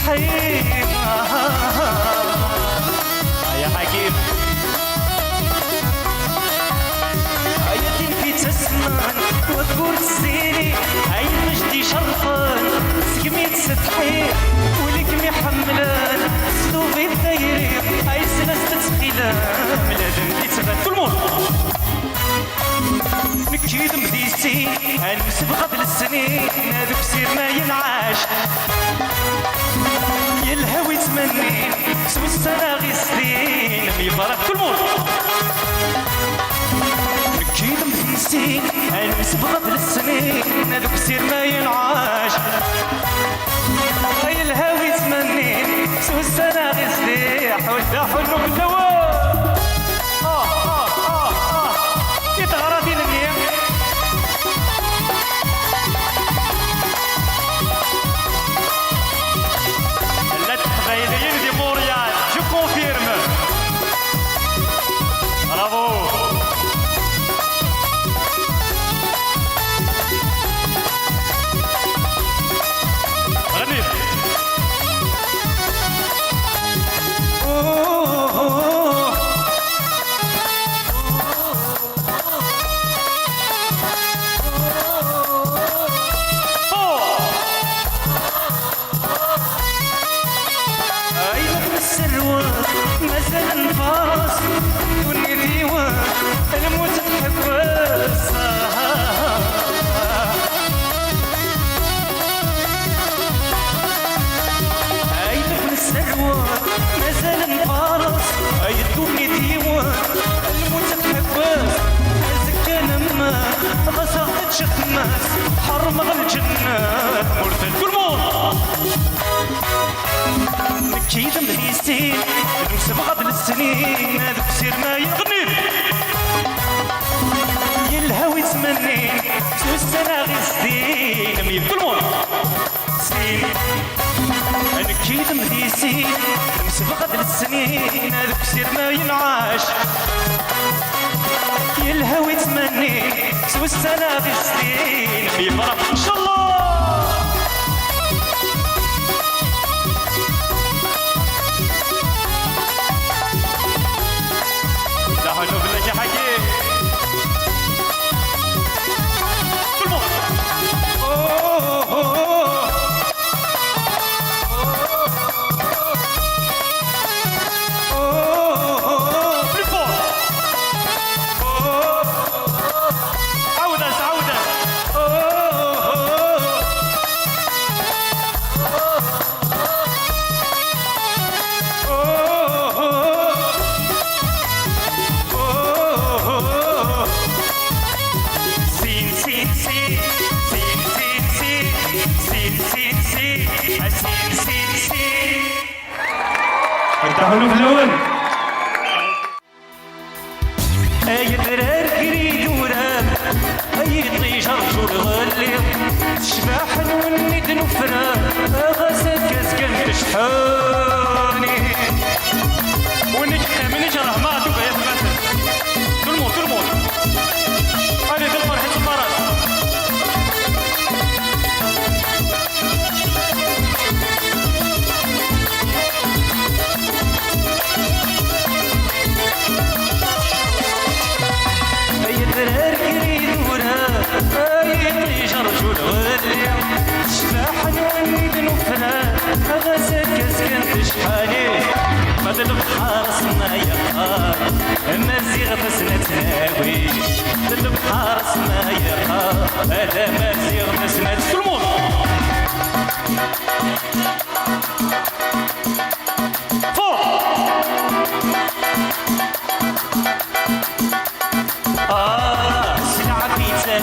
الحين يا حكيم يدي في تسمان وذكور السيري هاي المجدي شرفان سقميت ستحي ولك محملان سلوبي الدايري هاي سلاسة تسخيلان ملادن اللي تبان كل مول نكيد مديسي هنمسب قبل السنين هذوك سير ما ينعاش يلهوي تمني سوى السنة غي سنين ميبارك كل مول نكيد مديسي هنمسب قبل السنين هذوك سير ما ينعاش يلهوي تمني سوى السنة غي سنين حول حلو بالنوار شخماس حرم الجنات مرتد كل مول نكيد مهيسين نمسب قبل السنين هذوك سير ما يغني يلهوي تمنين سوى السنة غي سنين ميل كل مول سنين نكيد مهيسين نمسب قبل السنين هذوك سير ما ينعاش يلهوي تمني سوى السنة في السنين في فرح إن شاء الله لا حول ولا قوة حكيم كل مول تعالوا بلون اي درار كريد وراب اي طيجر جور غلي شباح نولد نفرا غاسات كاسكن تشحاني ونجح من جرح ما تبقى يتمثل كل مول هذه في الفرحة المرض هذا البحر اسمه يقار مزيغ فسنة تناوي هذا البحر اسمه يقار هذا مزيغ فسنة كل مول سلعة بيتزا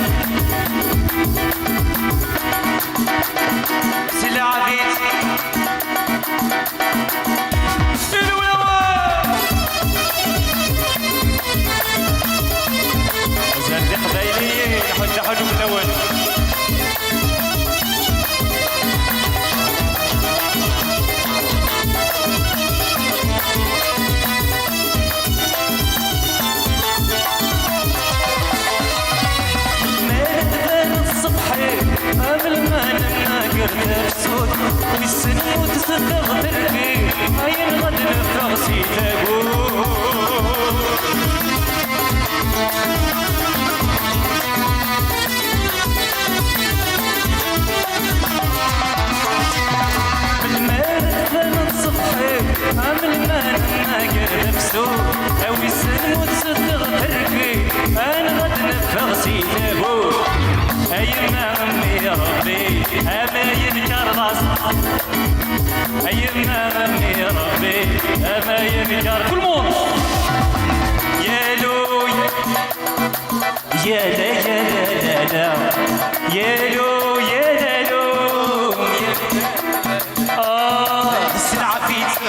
سلعة بيتزا حجة حلو بالأول تفسو أوي السن وتصدق تركي أنا غد نفغ سيتابو أيما أمي يا ربي أما ينكر راس أيما أمي يا ربي أما ينكر كل موت يا لو يا لا يا لا لا يا لو يا لا لو السلعة فيت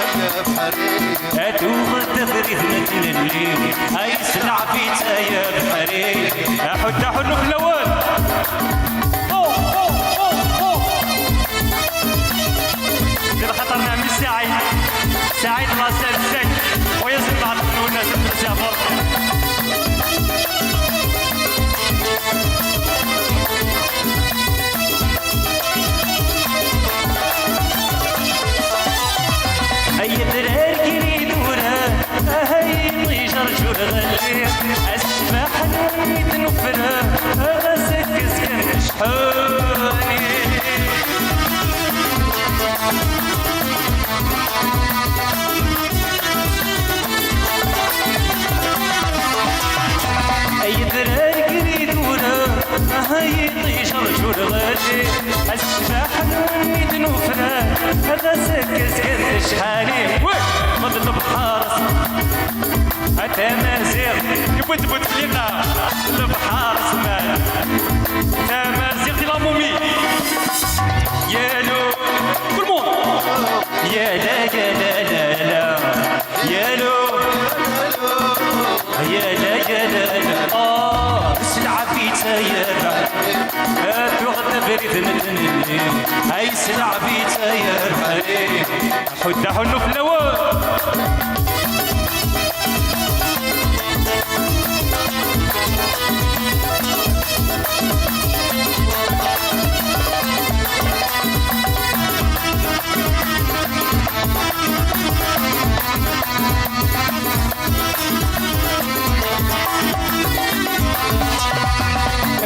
هاتو غدا بريد مثل الليل هاي السلعة فيت يا بحري أحد أحد في الأول كده خطرنا من سعيد سعيد غسان الزك ويزن بعض الناس الناس فرق هاي الدرار كيري دورها هاي طيجر جرغلي الشباح نميت نفرها غسك سكن شحوني أي درار كريد ولا هاي طيشر جرغالي الشباح نميت نوفرا هذا سكت شحالي مضرب حارس حتى مازيغ يبدبد فينا البحارس مال تا مازيغ دي لامومي يا لو كل موند يا لا يا لا لا لا يا لو يا لا يا لا لا السلعة فيتا يا بعد وغدا بريد مثلني هاي السلعة فيتا يا بحري حد حنو في الأول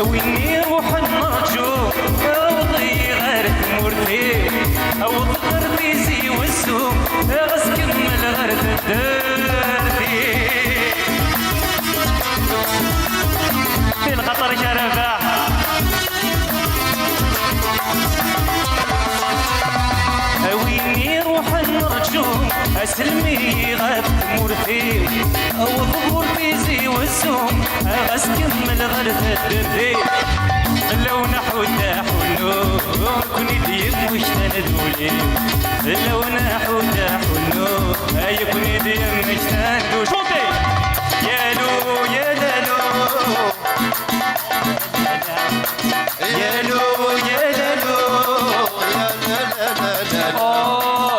ويني روح النرجو وضي غير مرتي او ضغر بيزي والسوق غسكن من الغرد الدرتي في الخطر شرفاح ويني روح النرجو اسلمي غاب مرتي او ضغر بيزي والسوق غسكن من الغرد الدرتي لو نحو النور كوني ديم وش تندولي لو نحو النور اي كوني ديم وش تندولي شوطي يا لو يا لا لو يا لو يا لا لو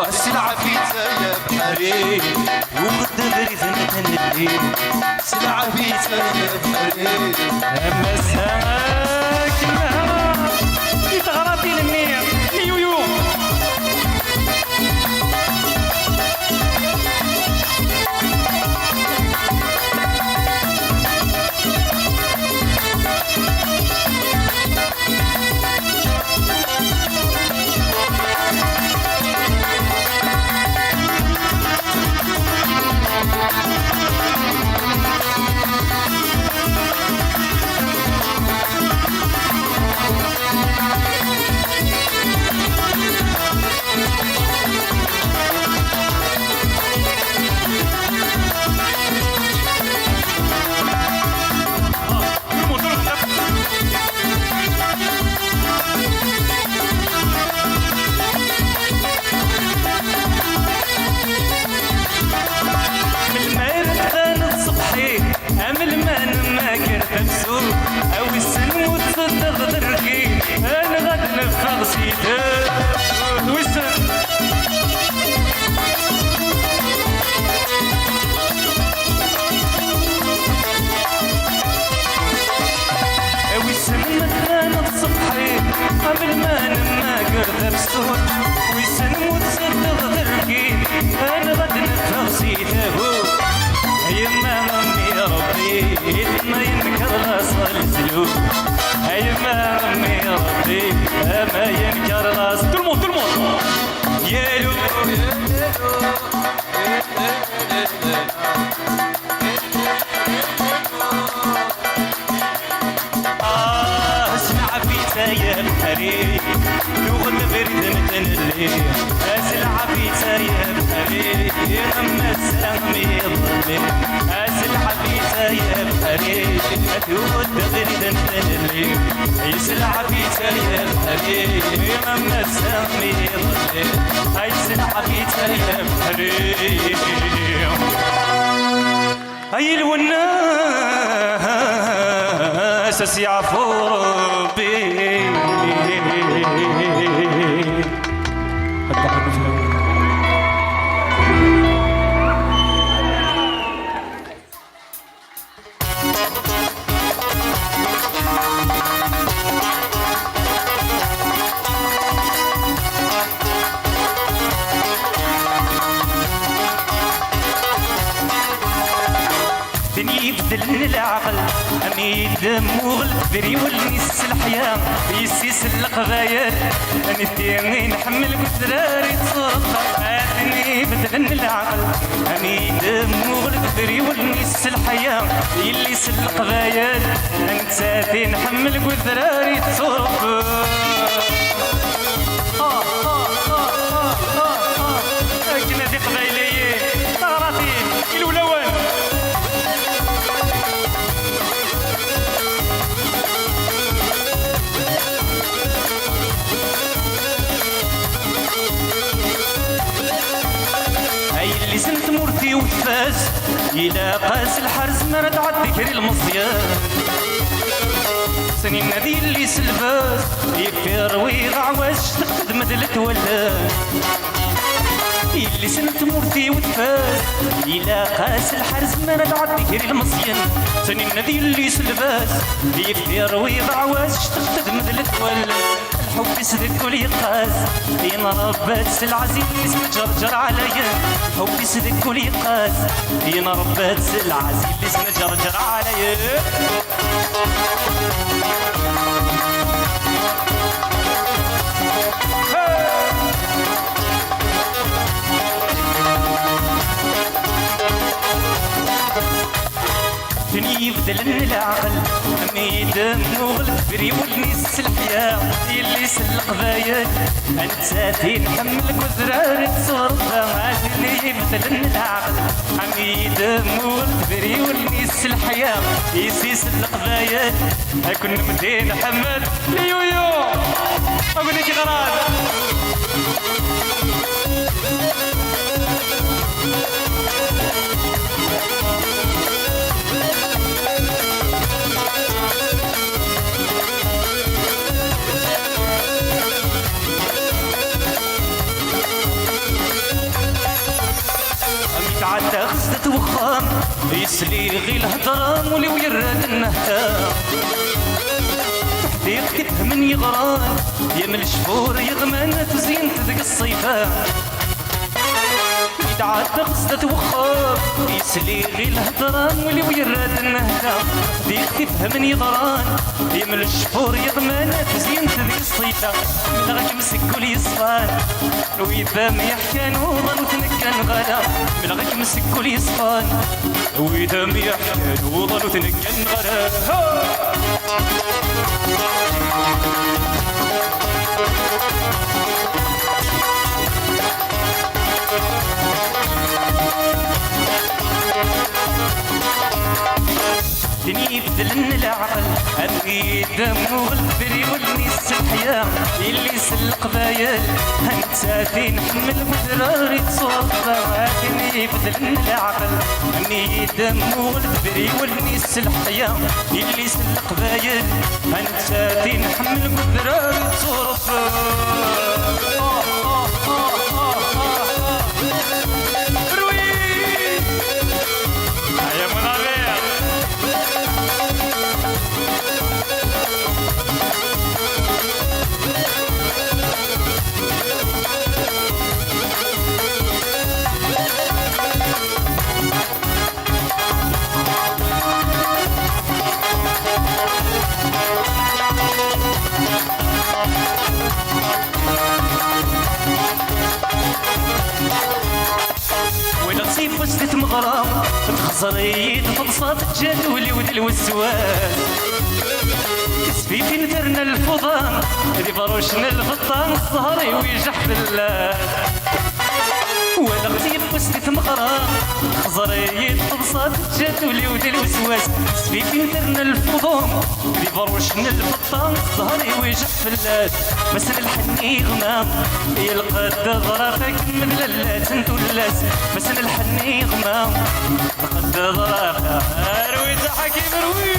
السلعة فيتا يا بحري وقد بريد مثل سلعة فيتا يا بحري اما السماك النهار يتغرطي للنير يويو بحري دوغن برد متنلي أزل عبيتا يا بحري أما السلام يظلم أزل عبيتا يا بحري دوغن برد متنلي أزل عبيتا يا بحري أما السلام يظلم أزل عبيتا يا بحري أي الوناس يعفو ربي يبدل العقل أميد مغل بري والنيس الحياة يسيس القبايل أنتي نحمل قدراري تصرف أدني بدل العقل أميد مغل بري والنيس الحياة يليس القبايل أنت نحمل قدراري تصرف كنا دي قبايلية طاراتي الولوان اللي سنت مرتي وتفاز إلى قاس الحرز ما ردعت ذكري المصيان سنين نادي اللي سلفاز يفير ويغعوج تقدم دلت ولان اللي سنت مرتي وتفاز إلى قاس الحرز ما ردعت ذكري المصيان سنين نادي اللي سلفاز يفير ويغعوج تقدم دلت ولان الحب يسدك واليقاز بين ربات العزيز مجرجر عليا الحب يسدك واليقاز بين ربات العزيز مجرجر عليا يبدل العقل أميد مغل بري والنيس الحياة اللي سلق بايد أنت تنحمل كثرار تصرفها عادني يبدل العقل أميد مغل بري والنيس الحياة يسيس القبايل أكون مدين حمل يويو أقول لك غراد تعدى غزة وخام يسلي غي الهضرام ولي ويراد النهتام تحديق كده من يغران يمل شفور يغمان تزين تدق الصيفان يتعدى غزة وخام يسلي غي الهضرام ولي ويراد النهتام تحديق كده من يغران يمل شفور يغمان تزين تدق الصيفان من غاك مسك وليصفان وإذا ما يحكى نوضا وتنكن غلا من غاك مسك وليصفان وإذا ما يحكى نوضا وتنكن غلا دني يبدلن العقل أبغي دم والبري والنيس الحياة اللي سلق بايل أنت تنحمل وذراري تصوفها دني يبدلن العقل أبغي دم والبري والنيس الحياة اللي سلق بايل أنت تنحمل وذراري تصوفها ونصيب وسط مغرام تخسري تفضصات الجدولي ودل والسواد سفيفي درنا الفضان اللي بروشنا الفطان الصهري ويجح بالله ولا غتيب وسط مغرى خزري الطبصات جات وليود الوسواس سفيفي درنا الفضون اللي بروشنا الفطان الصهري ويجح بالله بس الحني غمام يلقى ظرافك من للات نتولاس بس الحني غمام قد ظرافك روي حكيم روي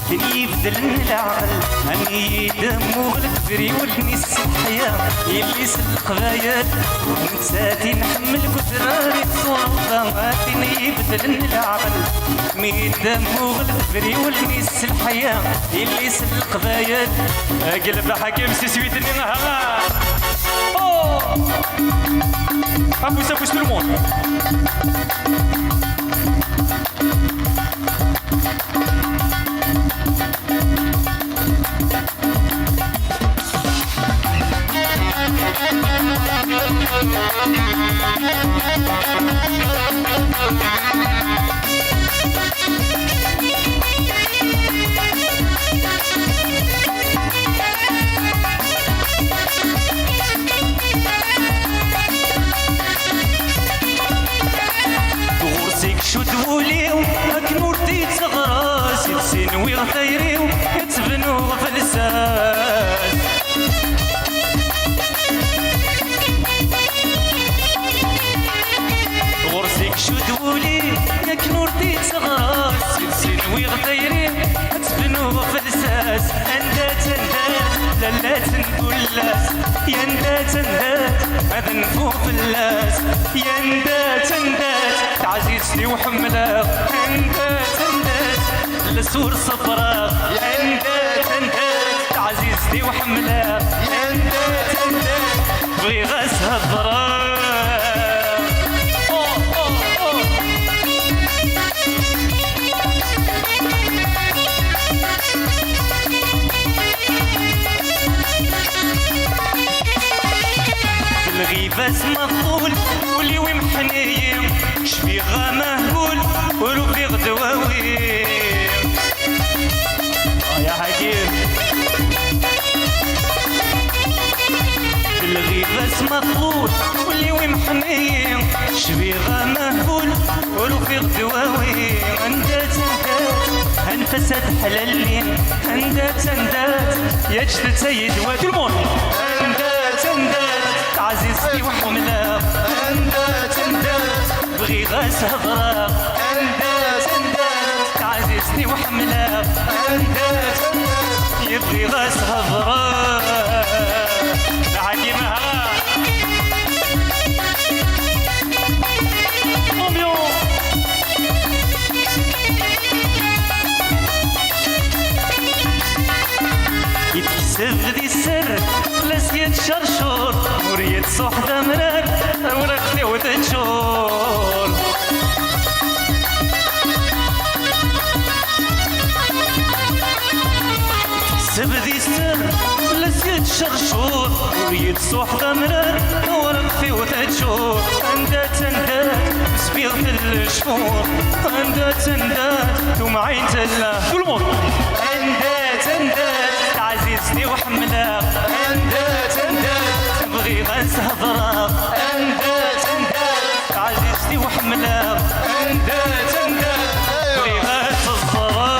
كان يبدل العقل هني دمو الكبري والنيس الحياة يلي سلق بايات ونساتي نحمل كثراري الصوضة كان يبدل العقل مي دمو الكبري والنيس الحياة يلي سلق بايات قلب حكيم سيسويتني نهار ابوس ابوس tout le monde. شدوليو اكنور ديت غراسي تسينوي غثيريو يتبنو غفلساس غرسيك شدولي اكنور ديت غراسي تسينوي غثيريو يتبنو غفلساس اندات اندات لالا تنقلاس يا اندات اندات هذا نفوق اللاس يا اندات اندات عزيزتي وحملاق اندات اندات لسور صفراء اندات اندات عزيزتي وحملاق اندات اندات بغي غاسها الضرار الغيبات مطول ولي ومحنيم شفيغا مهبول وروفي غدواوي يا حكيم الغيبات مطول ولي ومحنيم شفيغا مهبول وروفي غدواوي اندات اندات انفسات حلالين اندات اندات يا جدد سيد ودلمون اندات اندات عزيزتي وحملاق اندات اندات بغي غاسها ضراق اندات اندات عزيزتي وحملاق اندات اندات يبغي غاسها ضراق حكيمها يتكسب ذي السر لسيت شرشور وريت صحدة مرار ورختي وتنشور يتكسب ذي السر لسيت شرشور وريت صحدة مرار ورختي وتنشور اندات اندات سبيغ الشفور اندات اندات ومعين تلا كل مر اندات اندات عزيزتي وحملاق اندات اندات بغي غاسها ضراق اندات اندات عزيزتي وحملاق اندات اندات بغي غاسها الضراق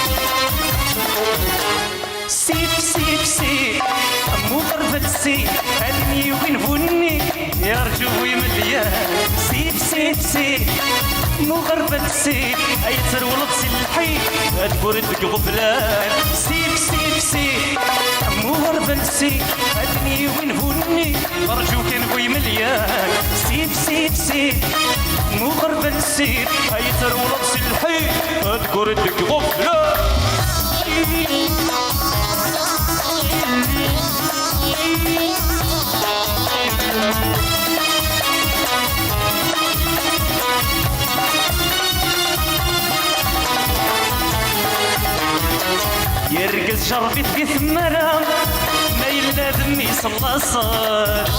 فلسي هدني وين فني يرجو مليان سيف سيف سيف مغربل سيف ايتر ولد سلحي تبردك غفلان سيف سيف سيف مغربل سيف هدني وين فني يرجو كنبوي مليان سيف سيف سيف مغربل سيف ايتر ولد سلحي تبردك غفلان يرقز شربت في ثمرة ما يلا دمي صلى صار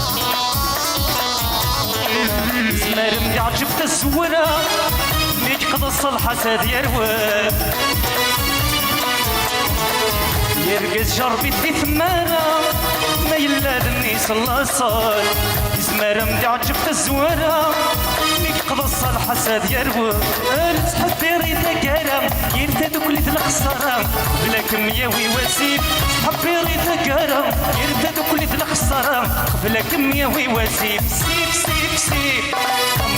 زمار مدع جبت الزورة ميك قضى الصلحة ساد يروان يرقز شربت في ثمرة ما يلا دمي صلى صار زمار مدع جبت الزورة قضى الصالحة ساد يروان تحبي ريتا كرام يرتدو كل الخسارة بلا كمية ويواسيب تحبي ريتا كرام يرتدو كل الخسارة بلا كمية ويواسيب سيب سيب سيب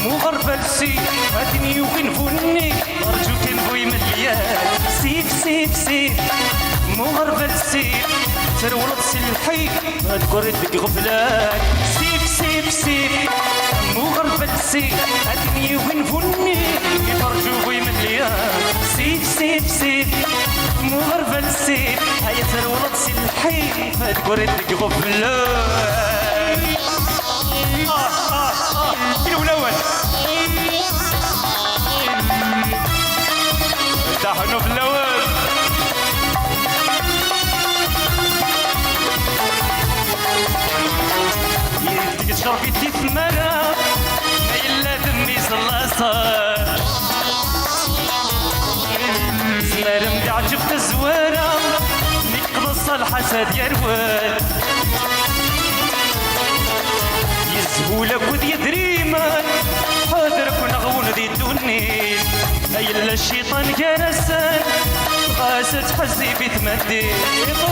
مغربل سيب هاتني وين فني أرجوك نبوي مليان سيب سيب سيب مغربل سيب ترولد سلحي تقردك غفلان سيب سيب سيب مغربل سيب هاتني وين فني يفرجو بي مليان سيب سيب سيب مغربل سيب هيا ترولد سلحي تقردك غفلان كيلو الأول دحنو في الأول يديك شربتي في المرا ما يلا دمي صلاصة زمار مدع جبت الزوارة نقضى الصالحة ساد يروان يزهولك وذي دريمان حاضرك ونغون ذي الدنيا أيلا الشيطان جرسان غاست حزي بتمدي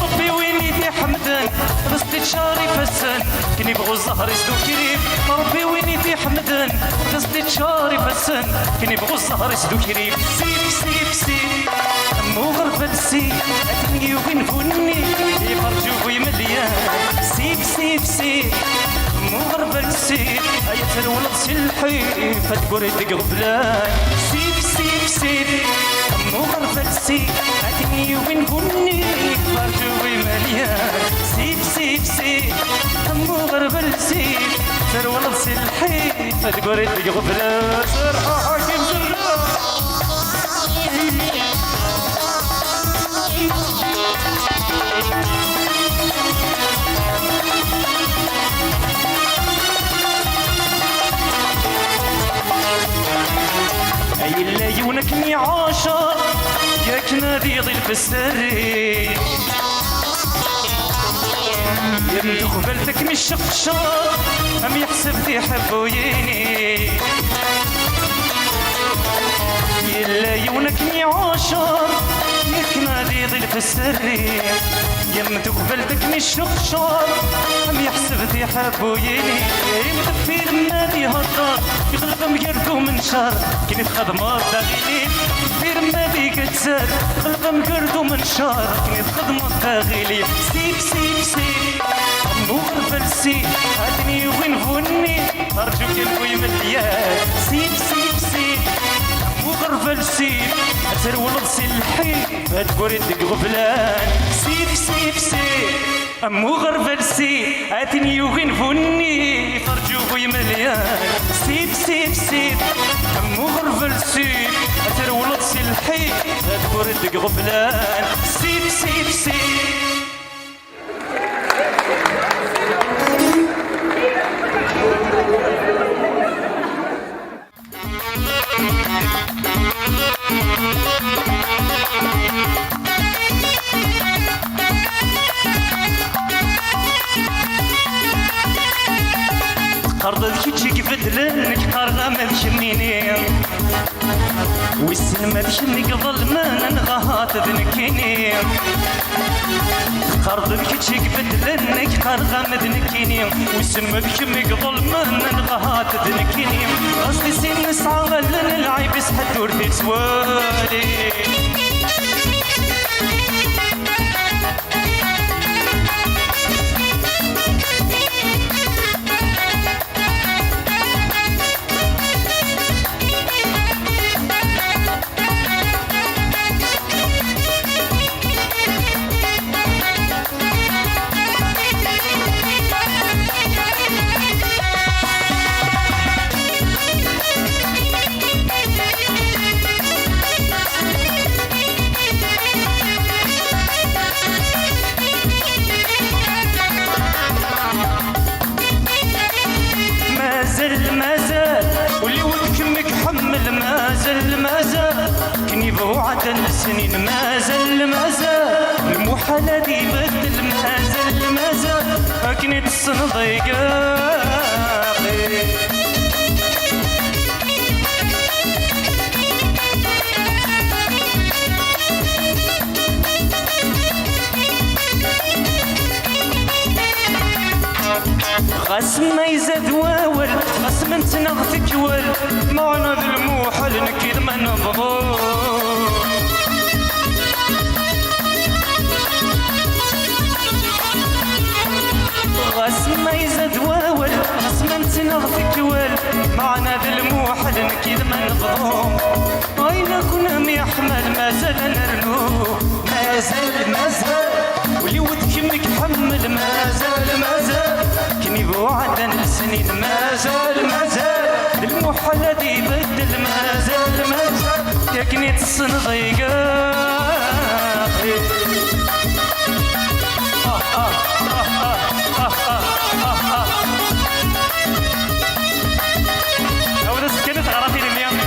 ربي ويني في حمدان رصدي شاري فسان كني بغو الزهر يسدو كريم ربي ويني في حمدان رصدي شاري فسان كني بغو الزهر يسدو كريم سيب سيب سيب مغربل سيب أتني وين فني يفرجو بي مليان سيب سيب سيب مغربل سيب أيتر ولد سلحي فتقردك غفلان سيب سيب سيب مغربل سيب أتني وين فني فرجوي مليان سيب سيب سيب مغربل سيب أيتر ولد سلحي فتقردك غفلان سرحة حاكم سرحة أيلا يونك ميعاشر ياك نادي ضل في السري يمدو خبلتك مش شقشار أم يحسب ذي حبويني يلا يونك ميعاشر ياك نادي ضل في السري يمدو خبلتك مش شقشار أم يحسب ذي حبويني مدفير مادي هطار يخلق مقردو من شهر كنت خدمات داغيلين فير مادي كتسار خلق مقردو من شهر كنت خدمات داغيلين سيب سيب سيب مغربل سيب هاتني وين فني أرجوك نبوي مليان سيب سيب سيب مغربل سيب أتر ولد سلحي تقردك غفلان سيب سيب سيب مغربل سيب أتني وين فني فرجو بي مليان سيب سيب سيب مغربل سيب أتر ولد سلحي تقردك غفلان سيب سيب سيب أرض كيتشي كيف بدلنك قرغة ما تشميني والسلمة تشمي قبل ما نغهات ذنكيني قرضك تشيك بدلنك قرغة ما ذنكيني والسلمة تشمي قبل ما نغهات ذنكيني قصدي سين نسعى لنا العيب يسحد ورثي سوالي وعدن السنين ما زال المحال هذي يبدل ما زال أكني تصن ضيقاقي غسم ما يزاد واول غسم انت نغفك وال معنا ذي الموحل نكيد ما نبغو غسم ما يزاد واول غسم انت نغفك وال معنا ذي الموحل نكيد ما نبغو اين كنا ميحمل ما زال نرنو ما زال ولي ودك حمل ما زال كني بوعدن السنين ما زال المحال هذي يبدل ما زال يا كني تصن ضيقاقي أولا سكنت غرافين اليوم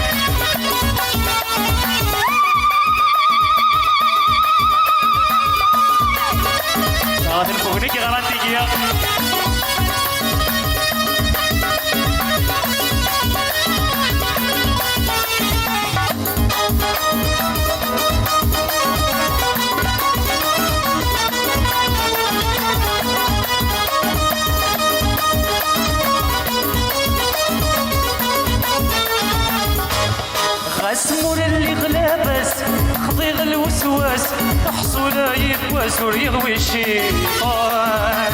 هذا الفونيك غراتي يا غسمور اللي غلابس خضيغ الوسواس حصوله يقواس ويغوي الشيطان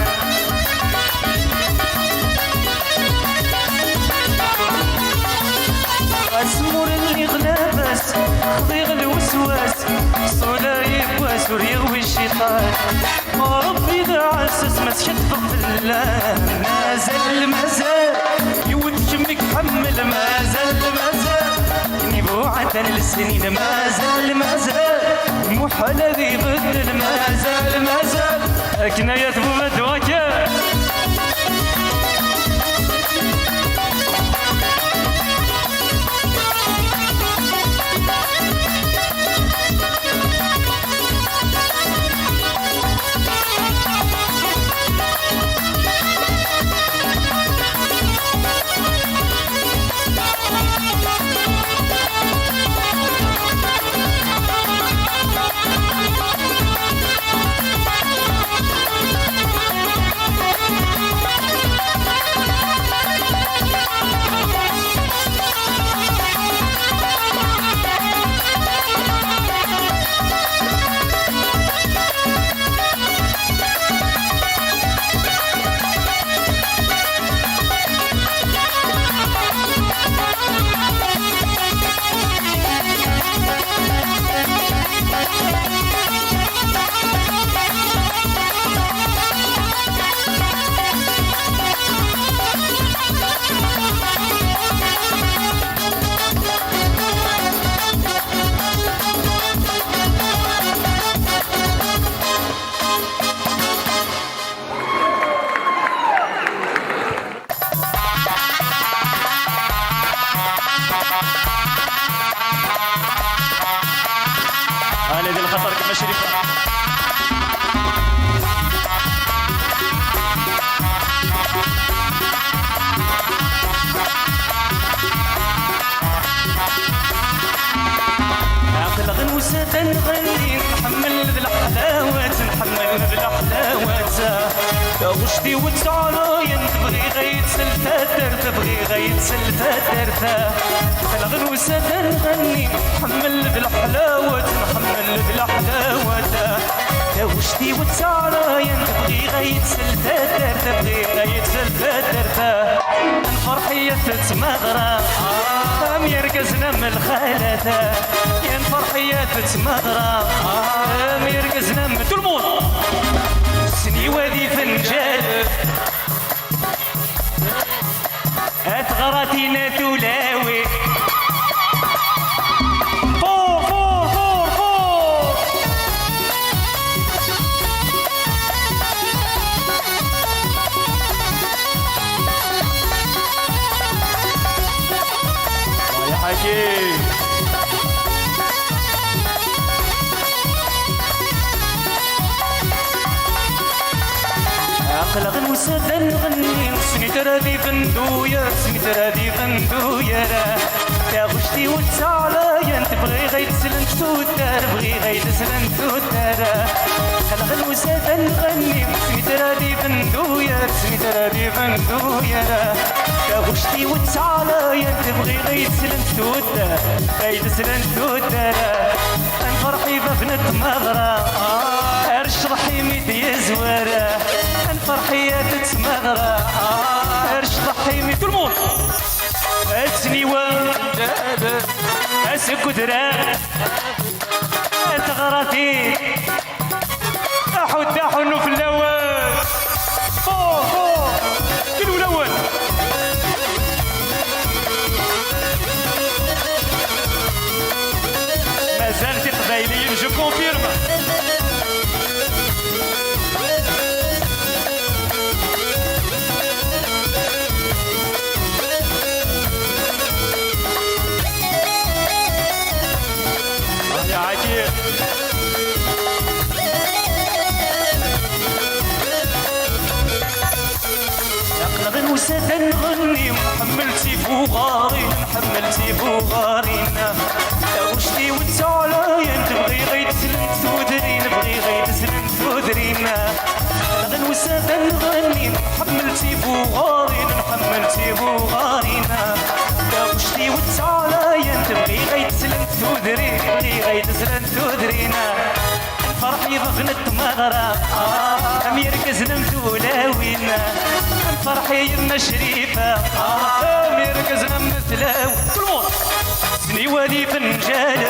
غسمور اللي غلابس خضيغ الوسواس حصوله يقواس ويغوي الشيطان ربي إذا عسس ما تشد بالله ما زال يود جمك حمل ما زال وعدن السنين ما زال المحال هذي يبدل ما زال أكنايات مدوكة هذه الخطر كما شريفه نغني نحمل ذي الحلاوات نحمل ذي الحلاوات يا وشدي وتعالى تبغي غير تسلفات تبغي غير تسلفات الغنوسة نغني نحمل ذي الحلاوات نحمل ذي الحلاوات يا وشدي وتعالى تبغي غير تسلفات تبغي غير تسلفات الفرحية تتمغرى ام يرقزنا من الخالات يا الفرحية تتمغرى ام يرقزنا من تلمون سني وادي فنجان اثغرتينا تلاوي فور فور فور فور يا حكيم عقل غنوسة نغني سني ترادي فندويا سني ترادي فندويا يا غشتي وتعالى تبغي غير تسلم تودار بغي غير تسلم تودار عقل غنوسة نغني سني ترادي فندويا سني ترادي فندويا يا غشتي وتعالى تبغي غير تسلم تودار غير تسلم تودار نفرحي بفنت مغرى ارش رحيمي دي زواره الفرحية تتمغرى ارش رحيمي تلمون اسني ورداد اسكدرا تغرتي احد احنو في الاول فوق فوق كيلو الاول ما زالت قبايليين جو كونفيرم غنوسة نغني محملتي بوغاري محملتي بوغارينا يا وشتي وتعالى تبغي غير تسلم تودرين بغي غير تسلم تودرينا غنوسة نغني محملتي بوغاري محملتي بوغارينا يا وشتي وتعالى تبغي غير تسلم تودرين بغي غير تسلم تودرينا فرحي بفنت مغرى ام يركزنا مدولاوينا فرحي يما شريفة ام يركزنا مثلاو كلمون سني ولي فنجال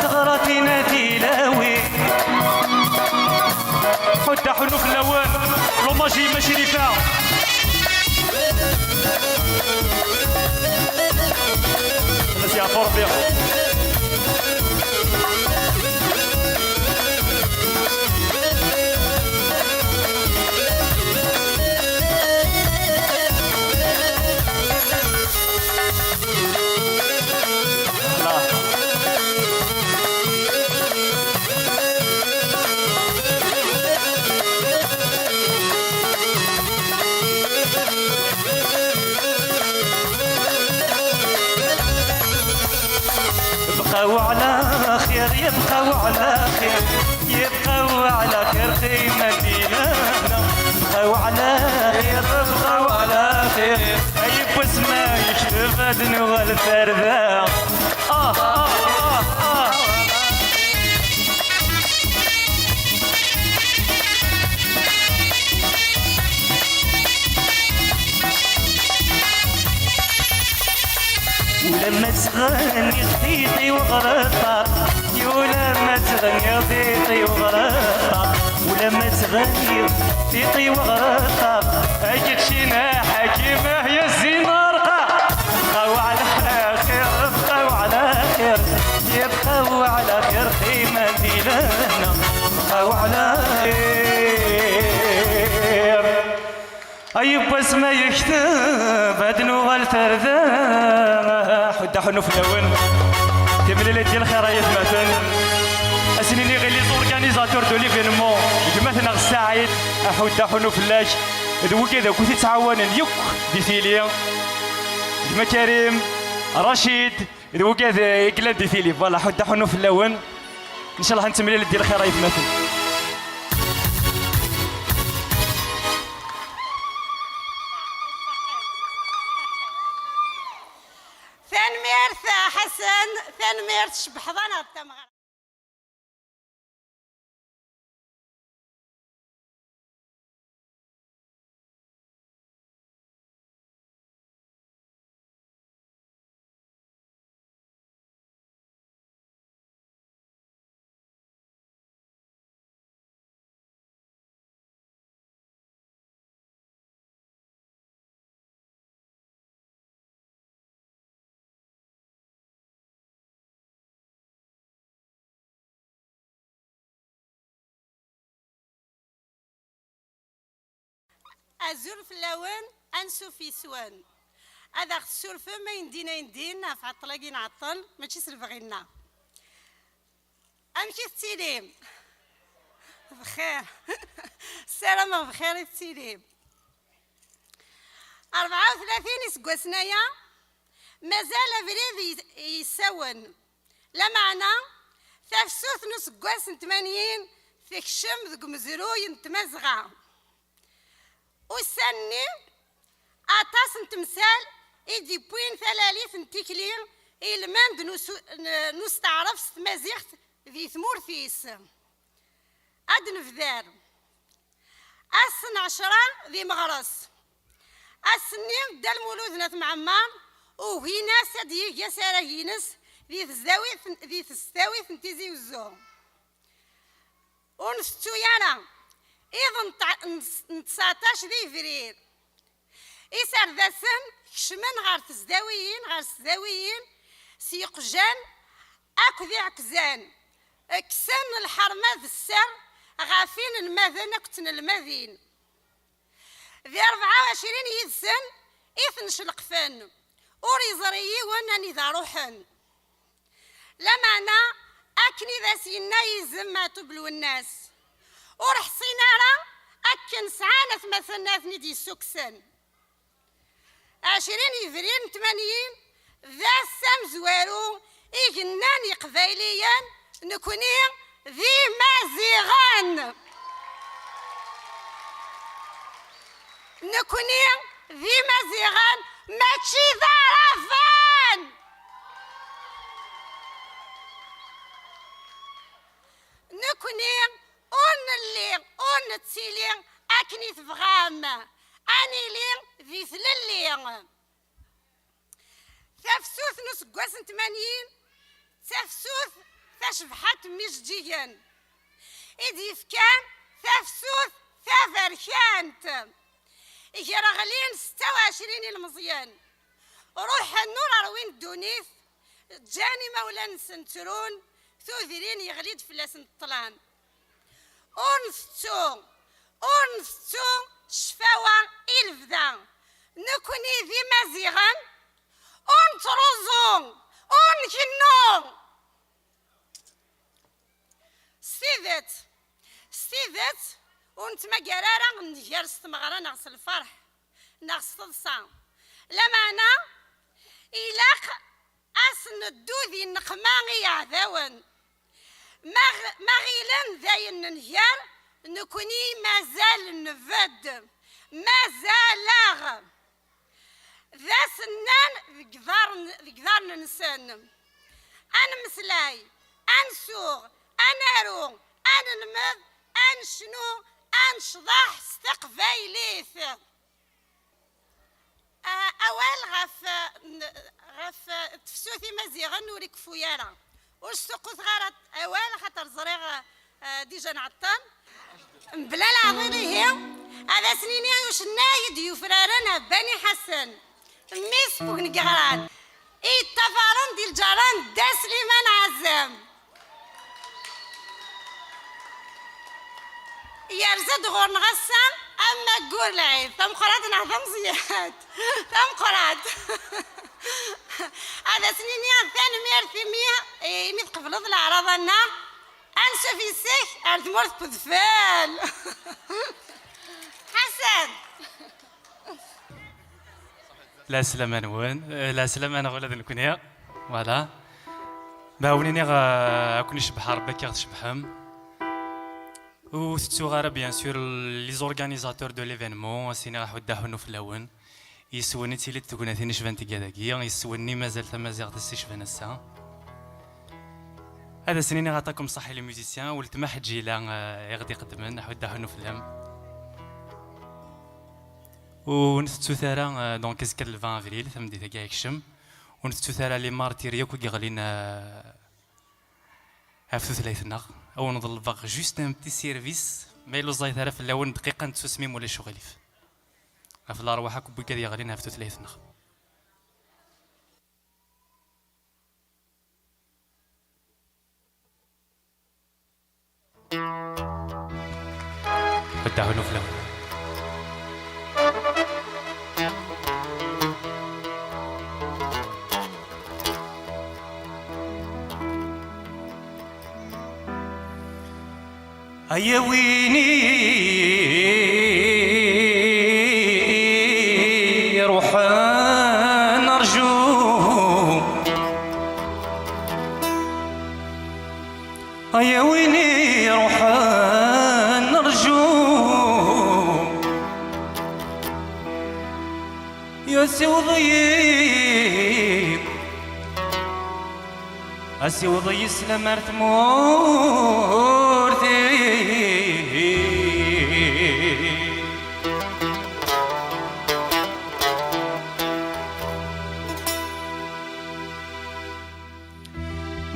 ثغرتنا تلاوي حتى حنو في الاوان روماجي يما شريفة بس يا فربي يبقاو على خير يبقاو على خير يبقاو على خير خيمة دينانا يبقاو على خير يبقاو على خير أيب واسمع يشرف أدنو والفردة ولما تغني خطيطي وغرطة ولما تغني خطيطي وغرطة ولما تغني خطيطي وغرطة أجد شينا حكيمة هي الزنارقة بقاو على خير بقاو على خير يبقاو على خير خيمة دينانا بقاو على خير أيب اسمه يكتب أدنو الفردة حتى حنو في الأول تبلي لي ديال الخيريات مثلا أسنيني غير لي زورغانيزاتور دو ليفينمون مثلا السعيد حتى حنو في اللاش ذو كذا كنت تعاون يك دي سيليا كريم رشيد إذا وقاد يقلد دي فيلي فوالا حد حنو في اللون إن شاء الله هنتملي لدي الخير رايف مثل ثان ميرث حسن ثان ميرث شبحضانة التمغر أزور في اللون أنسو في سوان هذا خسور فما يندينا في عطلاقين عطل ماشي سلفغينا أمشي التيليم بخير السلامة بخير التيليم 34 سكواسنايا مازال بريد يسون لا معنى تفسوث نص كواس 80 تكشم ذك مزروي نتمزغا وسني أطاس تمثال إيدي بوين ثلاليث نتيكلير إلماند نستعرف مازيغت ذي ثمور فيس أدن فذار أسن 10 ذي مغرس أسني دا المولود ناث معمار وهنا سدي يسارة ينس ذي تستاوي ثنتيزي وزو ونستو يانا إذن 19 ذي فرير إسار ذاسن كشمن غار تزداويين سيقجان أكو ذي عكزان كسان الحرمة ذي السر غافين المذن أكتن المذين ذي 24 يدسن إثنش القفن وريزريي وانني ذا روحن لا معنى أكني ذا سينا يزماتو بالوناس ورحصينا راه أكن سعانة مثلنا ثني سكسن 20 يفرين 80 ذا السام زوارو إيجناني قبايليا نكوني ذي مازيغان نكوني ذي مازيغان ماشي ذرفان نكوني أون تسيلي أكني تفغام أني لي ذي ثللي تفسوث نص كواس 80 تفسوث تشبحت مجديا إذ كان تفسوث ثافركانت يرغلين 26 المزيان روح النور روين الدونيث جاني مولانا سنترون ثوذرين يغليد فلاس الطلان أنستو شفاوة إلفدا نكوني ذي مازيغان أنتروزو أنكنو ستيذت ونتما قرارا نجرس تمغرا نغس الفرح نغس تضصا لا معنى إلاق أسن الدوذي النقماغي عذاون مغيلان ذاين نهيار نكوني مازال نفد مازال ذا سنان ذكذار ننسان أنا مسلاي أنسوغ أنارو أنا نمذ أنشنو أنشضح استقبايليث أول غف تفسوثي مزيغن وريك فويانا واش سقوط غارت أول خاطر زريغ ديجا نعطان بلا العظيري هي هذا سنيني وش نايد يفرارنا بني حسن ميس بوك نقران إي التفارن ديال الجران دا سليمان عزام يرزد غور نغسان أما قول العيب ثم قرات نعظم زياد ثم قرات هذا سنيني ثاني مير في مية يميت قبل الأعراض أنا أنسى في السيخ أرد مورت بذفال حسن لا سلام أنا وين لا سلام أنا ولد نكون هي فوالا باونيني غاكون يشبح ربي كي غتشبحهم و ستو غارا بيان سور لي زورغانيزاتور دو ليفينمون سيني راح وداهنو في الاول يسوني تيلي تكون ثاني شفانتي كذاكيا يسوني مازال تمازيغ تستشفى نسا هذا سنين غاتاكم صحي لي ميوزيسيان ولت ما حد جيلا يغدي قدمن راح وداهنو في اللام ونستو ثارا دونك كازكال 20 افريل ثم دي تاكا يكشم ونستو ثارا لي مارتير ياكو كيغلينا هافتو ثلاثنا او نظل باغ جوست ان بتي سيرفيس ما يلو زايد ثارا في الاول دقيقه نتسميم ولا شغليف في الارواح كوبي كذا يغلينا هافتو ثلاثنا بداو له في الاول يا ويني روح نرجو يا ويني روح نرجو يا سوضي أسوضي سلمرت مورتي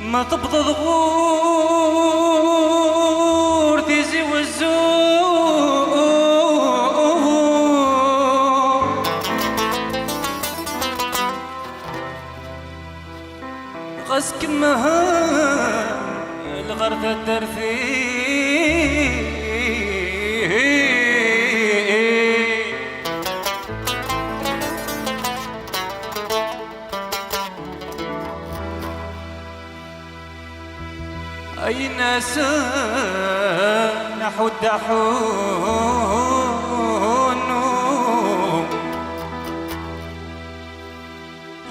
ما تبض ضغور تيزي والزور غسك مها الغرفة الدرثي أي ناس نحود حونو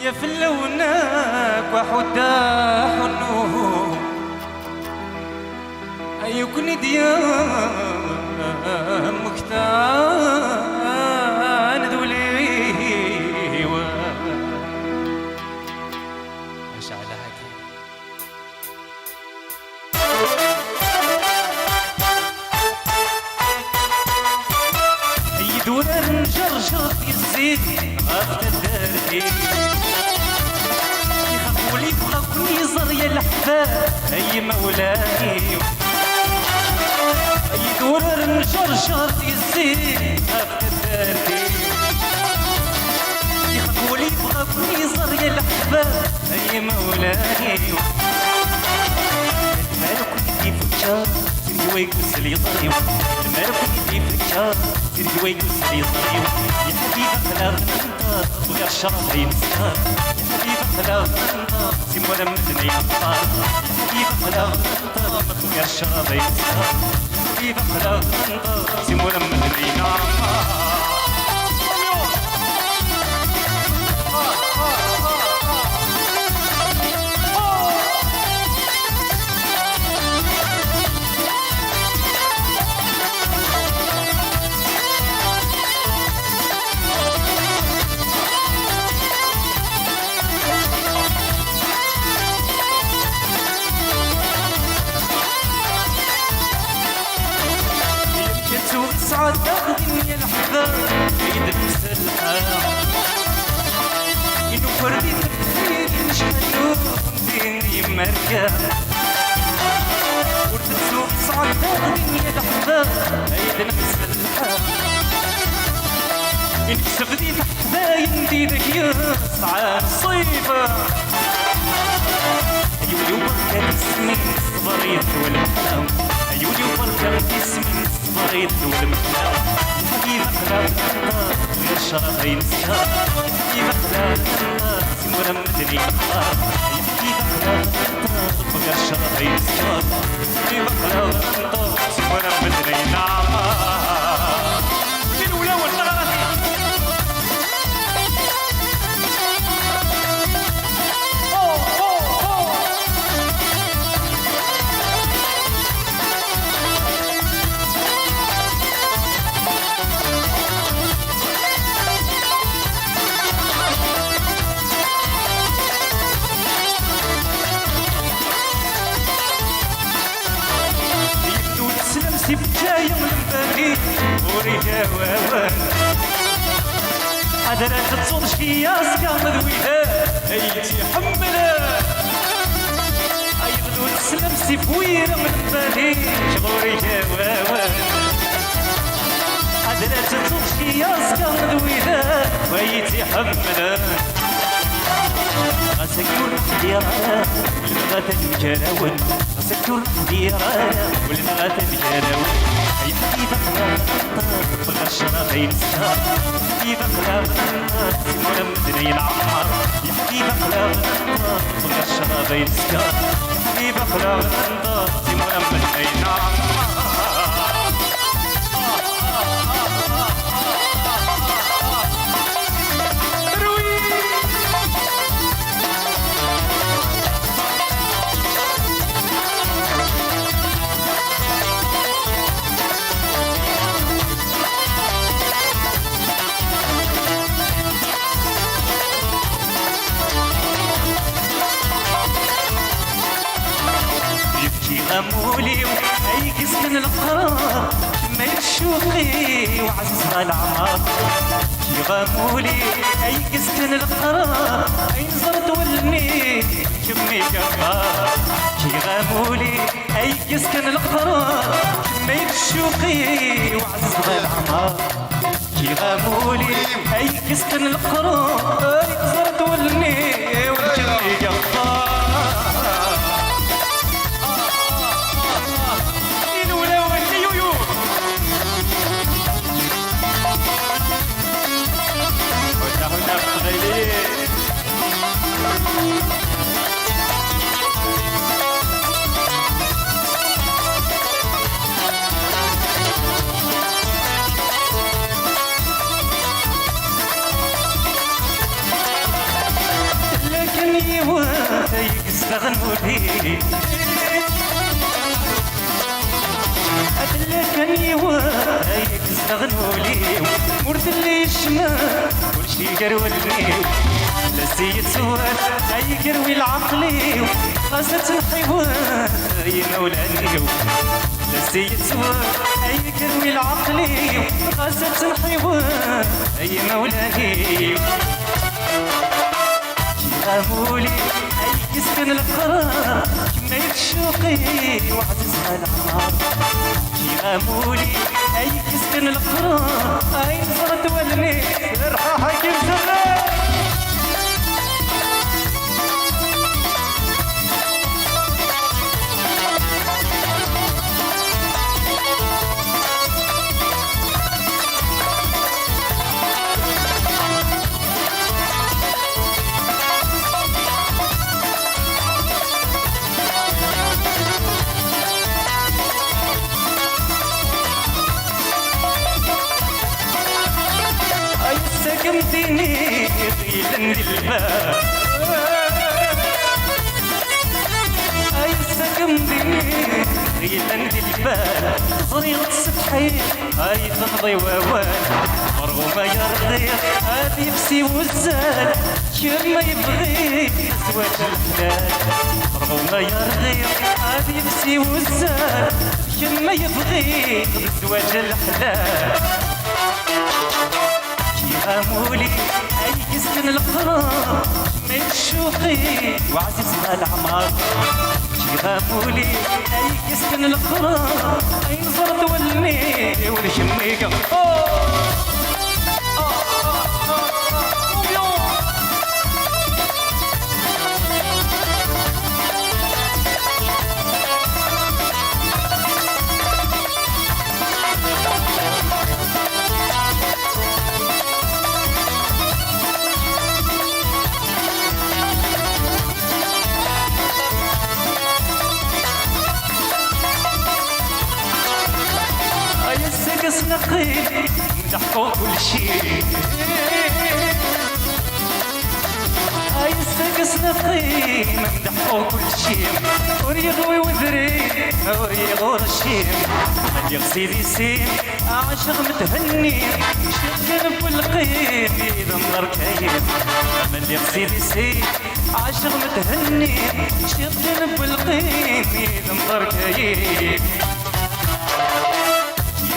يا فلوناك وحود حونو أيكون ديام مكتان ذولي ماشي على حكي يدور نجرجر يزيد غابت الدردي يخافولي بغاكم يزر يا الحفاد أي مولاي يدور نجرجر يزيد غابت الدردي يخافولي بغاكم يزر يا الحفاد أي مولاي مالك كيف تشار تريوي قسلي طريو مالك كيف تشار تريوي قسلي طريو يا حبيبي خلاص انت وغير الشرط ينسار يا حبيبي خلاص انت سيمولا مدني نطار يا حبيبي خلاص انت وغير الشرط ينسار يا حبيبي خلاص انت سيمولا مدني نطار سعد تاخذني الحباب عيد المسلحة إنو فردي تفكير نشهدو ديني مركب ورد تسوق سعد تاخذني الحباب عيد المسلحة إنك سفدي الحبايب دينك يسعى الصيفة أيولي وبركة اسمي صبريت والمحلاوي أيولي وبركة اسمي صبريت والمحلاوي يا حبيبي خلاص غير الشرط ينسار يا حبيبي خلاص سيمولا مدني نطار يا حبيبي خلاص غير الشرط ينسار يا حبيبي خلاص سيمولا مدني نطار من ولا والنغرة Oh حضرات تصون شكيا سكا مذويها ايتي حمله ايضا تسلم سيفويرة من بالي شغوري واوا حضرات تصون شكيا سكا مذويها ايتي حمله غسكر ديارة والمغات الجراون غسكر ديارة والمغات الجراون أي حبيبة قلال بغى الشراب ينسى حبيبة قلال سيمونا مدني العمار يا حبيبة قلال بغى الشراب ينسى يا حبيبة قلال سيمونا مدني العمار غمولي اي قسم من القرار ما يشوقي وعزيز العمار كي غمولي اي قسم من القرار اي نزرت ولني كمي قفار كي غمولي اي قسم من القرار ما يشوقي وعزيز العمار كي غمولي اي قسم من القرار اي نزرت ولني وكمي قفار يستغنوا لي أدلكني وايك استغنوا لي مرد اللي الشمال كلشي قرولني لا سيد سوال أي قروي العقلي خاصة الحيوان يا مولاني لا سيد سوال أي قروي العقلي خاصة الحيوان يا مولاني غامولي أي يسكن القرار كما يتشوقي وعزيزها العمار كي غامولي أي يسكن القرار أي نصرت ولني رحاها كيف زمان سكنتني طيلا للباب أي سكنتني طيلا للباب طريقة سطحي أي تمضي ووال مرغومة يرضي هذه يفسي وزال كما يبغي زواج الحلال مرغومة يرضي هذه يفسي وزال كما يبغي زواج الحلال غامولي أي يسكن القرار ما يشوقي وعزيزها العمار كي غامولي أي يسكن القرار أي نزرت ولني والشمي نقي مدحقو كل شيء هاي السقس نقي مدحقو كل شيء وريغوي وذري وريغو رشيم اللي غسيلي سين عاشق متهني شغل بالقيم يدمر كيف اللي غسيلي سين عاشق متهني شغل بالقيم يدمر كيف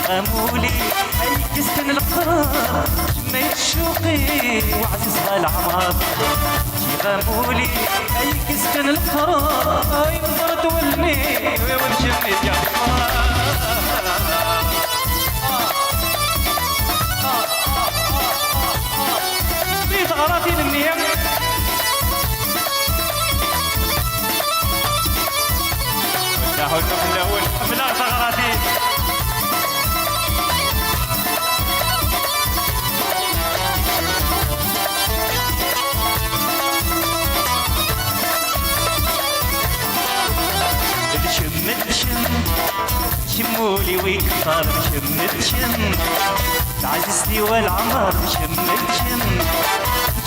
غامولي كستن القرار جميت شوقي وعزيز العمار كي غامولي اي كستن القرار اي نظرت ولني والجميل يا بيت غراتي للنيام لا حول ولا قوة بالله غراتي شمولي ويكثر شم عزيزتي والعمر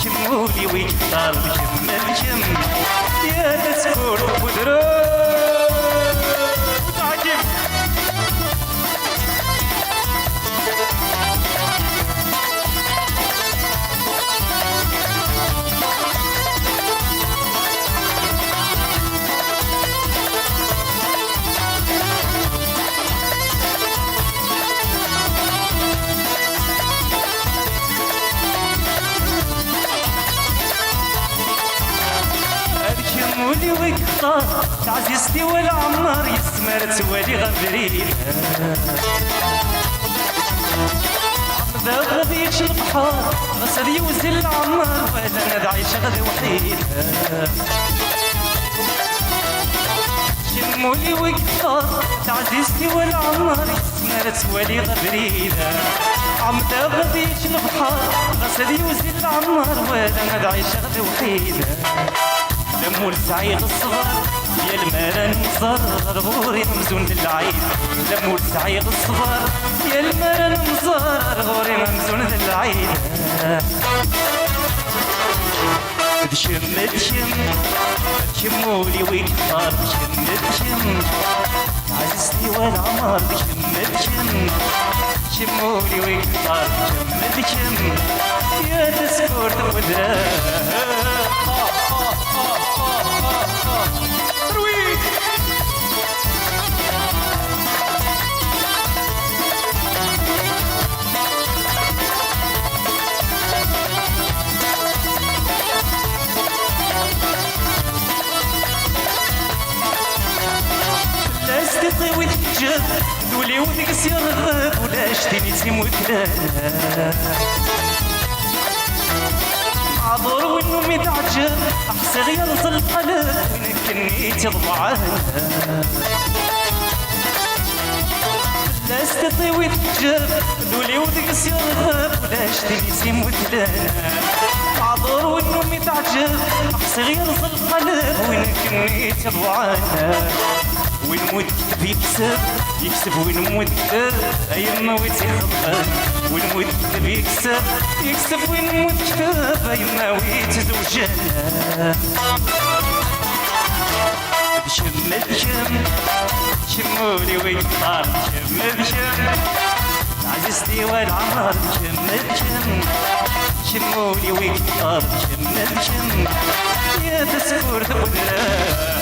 شمولي ويكثر شم يا تسكر وقدرات وتعجب شمولي ويكثر عزيزتي والعمر يسمر توالي غبريل ذا غاديش البحر غسل يوزل العمر ولا انا عايش غدا وحيد شمولي ويكثر عزيزتي والعمر يسمر توالي غبريل عمدا غاديش البحر غسل يوزل العمر ولا انا عايش غدا وحيد لمول سعيد الصغر يا المال نزر غوري ممزون للعيد لمول سعيد الصغر يا المال نزر غوري ممزون للعيد شمولي ويكثر شم عزيزتي والعمر شمولي ويكثر شم يا تسكر تقدرات طوي الحجاب دولي ونقص يرغب ولا اشتني تيم وكلان عبر وانه متعجب احسغ يلزل القلب وينكني تضبعان لا استطيع الحجاب دولي ونقص يرغب ولا اشتني تيم وكلان عبر وانه متعجب احسغ يلزل القلب وينكني تضبعان وين مود يكسب وين مود ايما ويتخبر وين مود يكسب وين مود ايما ويتزوجان شمولي ويكثر شم عزيزتي والعمر شمولي ويكثر شم يا تسكر تقدرات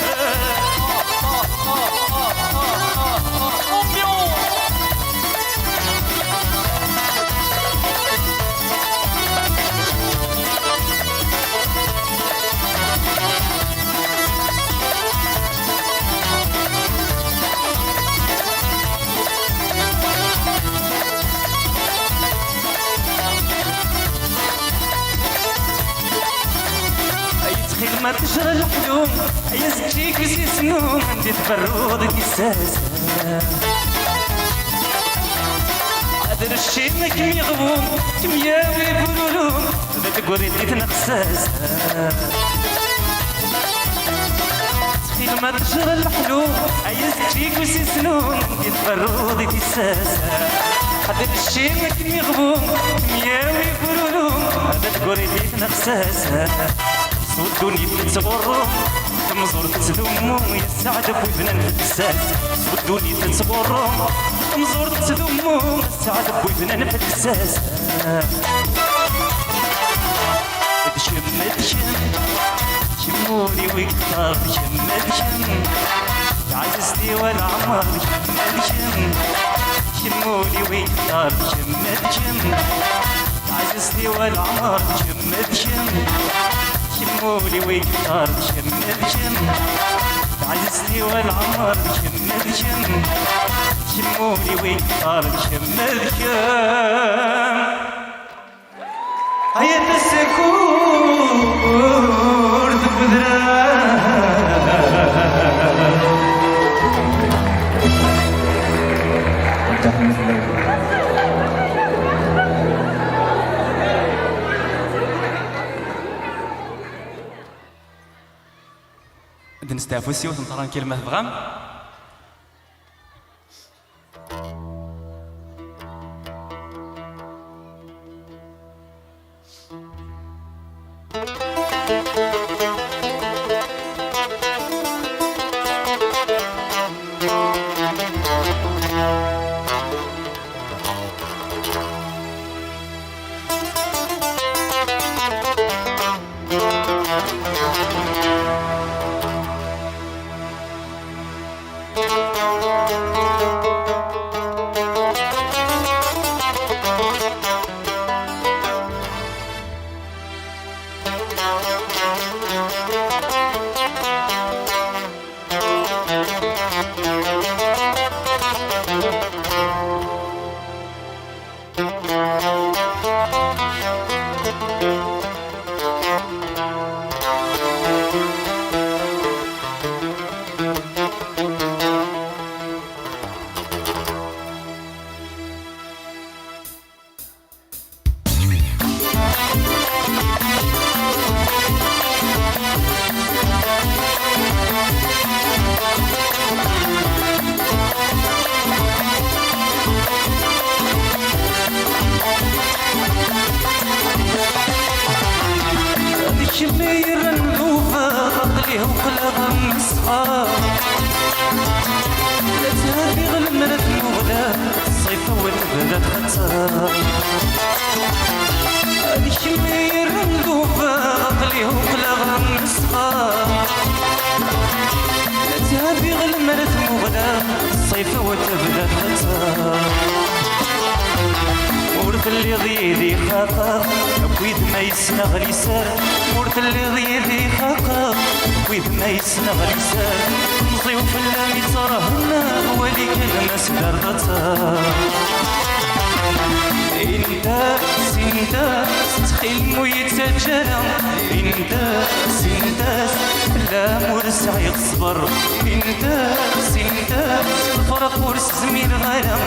ما تجرى الحلوم يا زكيك في سنوم عندي تبرد كساس هذا الشي ما كم يغبوم كيمياوي بولولوم هذا تقولي لي تنقساس تخيل ما تجرى الحلوم يا زكيك في سنوم عندي تبرد كساس هذا الشي ما كم يغبوم كيمياوي بولولوم هذا تقولي لي تنقساس ودوني تتصبروا مزور تتذموا يا سعد بويفنان الساس ودوني تتصبروا مزور تتذموا يا سعد بويفنان الساس شمولي ويكثر شم عزيزتي والعمر شمولي ويختار جم عجزتي والعمر جم شمولي ويختار جم عجزتي والعمر جم شمولي ويختار جم هيا تسكور تبدرا نستعفو السيوت نطران كلمة بغام شمير النوفة غطليه وقلبها من الصغار لا تهدي غلمنت مغلا الصيف والبلد خطار هادي شمير النوفة غطليه وقلبها من الصغار لا تهدي غلمنت مغلا الصيف والبلد خطار ورث اللي ضيدي خاقا ويد ما يسنغ لسان ورث اللي ضيدي خاقا ويد ما يسنغ لسان نصيو في اللام يتراهنا ولي كلمة سكرتها انت سنداس تخيل ويتسجل انت سنداس لا مرسع يصبر انت سنداس الفرق ورس زميل غرام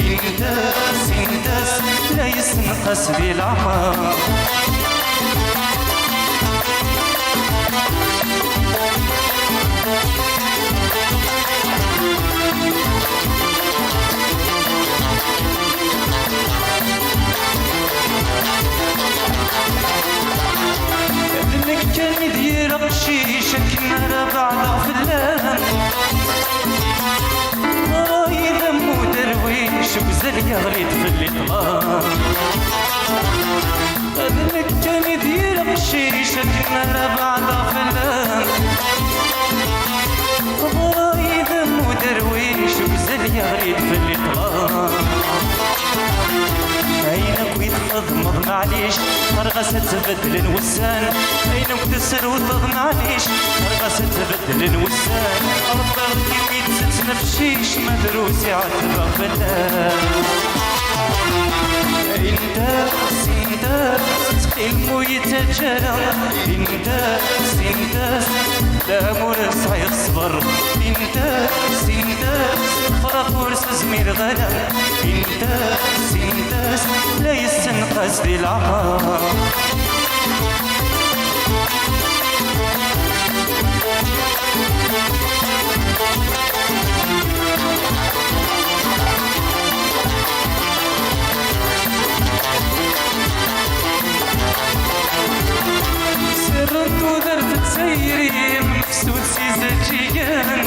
انت سنداس لا يسنقس ذي العمر ذنك كان يدير قشيشك نرى بعض فلان راي دمو درويش وزل يغريد في الإطلاق ذنك كان يدير قشيشك نرى بعض فلان راي دمو درويش وزل يغريد في الإطلاق عينك ويتخضمض معليش مرغسة تبدل الوسان عينك تسر وتض معليش مرغسة تبدل الوسان ربغتي ويتسد نفشيش مدروسي عتبغ فلان انت سنداس تقيل ويتجرى انت سنداس لا مرسع يصبر انت سنداس فرق ورس زمير غلا انت سنداس لا يستنقص ذي العمر سرت ودرت تسيري مفسود سيزاجيان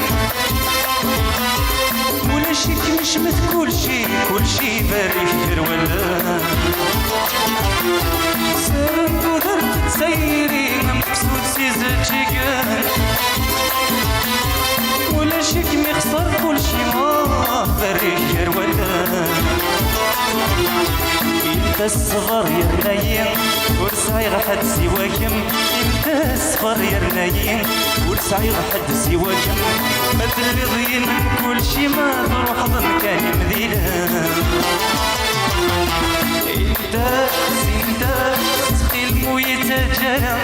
ولا شي كمشمت كلشي باري كرولان سرت ودرت تسيري مفسود سيزاجيان ولا شي كمي خسر كلشي باري كرولان انت الصغر يا بنايم ورسعي غحد سواكم انت الصغر يا بنايم ورسعي غحد سواكم ما ترضين كل شي ما تروح ظن كان مذيلا انت سخي المويت جانا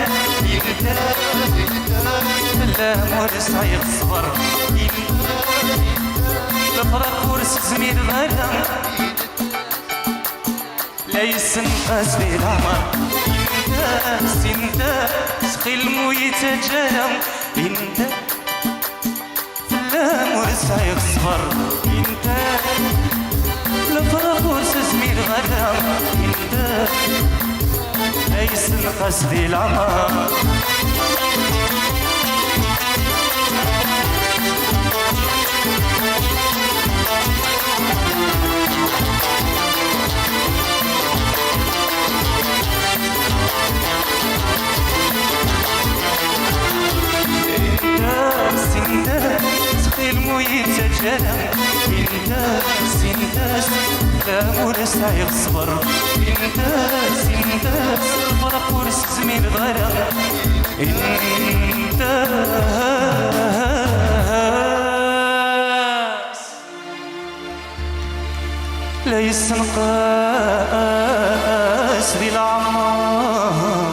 انت لا ورسعي الصغر الفرق ورس زميل غلا لا يسنقاس في العمر انت سخي المويت جانا انت لا مرسعي الصبر انت الفرق ورس زميل غلا انت لا يسنقاس في العمر سخي المويت جانا انت سنداس لا ورسعي الصبر انت سنداس فرق ورس زميل غلا انت لا يستنقاس ذي العمار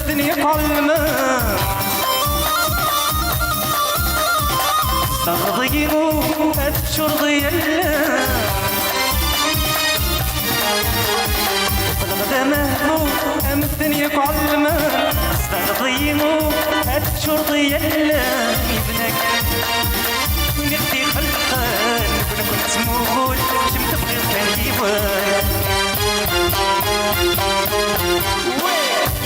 الدنيا قلما استرضينو الشرضي الله الغدا مهبو ام الدنيا قلما استرضينو الشرضي الله ابنك نغدي خلقان كنت مغول شمت بغير كان ديوان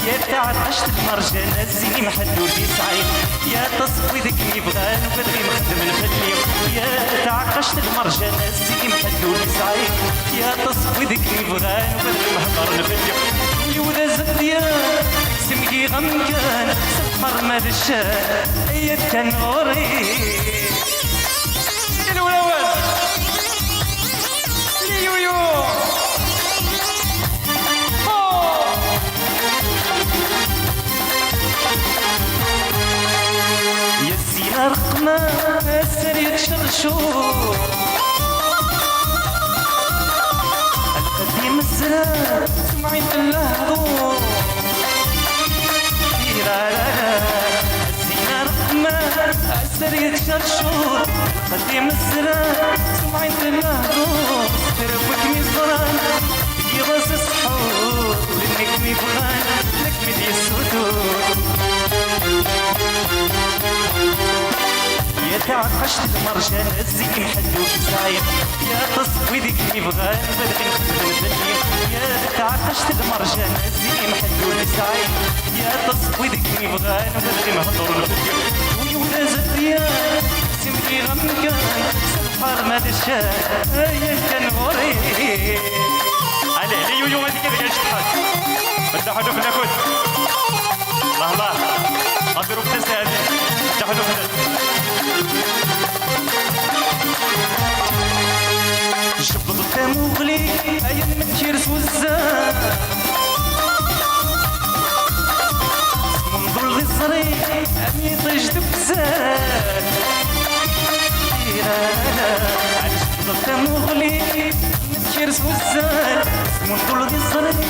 يا تعب عشت المرجان الزيني محدود يسعيد يا تصفي ذك يبغان وبدري مخدم الفليم يا تعب عشت المرجان الزيني محدود يسعيد يا تصفي ذك يبغان وبدري محضر الفليم يوذا زبديان سمكي غمكان سفر مال الشان يا التنوري الولوان يويو رقمة السرير شرشور القديم الزرار سمعي اللهضور الزينة رقمة السرير شرشور القديم الزرار سمعي اللهضور تربك مزران في راس السحور لانك مبغان لك مدي السدور يا تعقشت المرجان الزين حدو كسايم يا تصفي ذيك يبغان بدري نخدم الدنيا يا تعقشت المرجان الزين حدو كسايم يا تصفي ذيك يبغان بدري نهضر الدنيا ويولا زبيان سمكي غمكان سفر مال الشان يا كنغوري على يويو ما تكذب يا شطحات بدأ حدو فناكوت الله الله أضرب تساعد بدأ حدو فناكوت شبض مغلي أيام متكيرس وزان منظر الغصري أمي طيش دبزان شبض مغلي متكيرس وزان منظر الغصري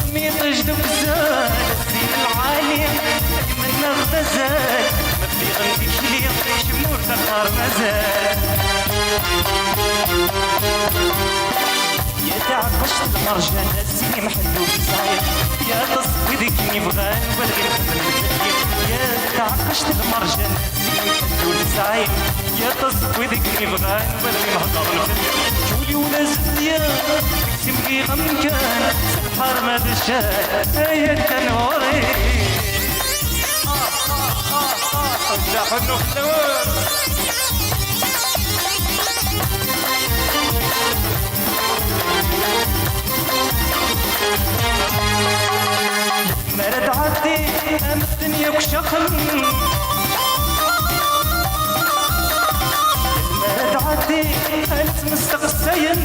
أمي طيش دبزان الزين العالي أجمل غزال مبدي غندي كليم شمور دخار مزال يا تعقشت المرجان الزيني محلو بزايد يا تصفي ذيك يبغان وبدغي نخدم الدنيا يا تعقشت المرجان الزيني محلو بزايد يا تصفي ذيك يبغان وبدغي نهضر الدنيا جولي ولا زبديان سمكي غمكان البحر ما دشان هيا التنوري حجة حنو خلوان مرد عدي ام الدنيا وشخن مرد عدي انت مستقسين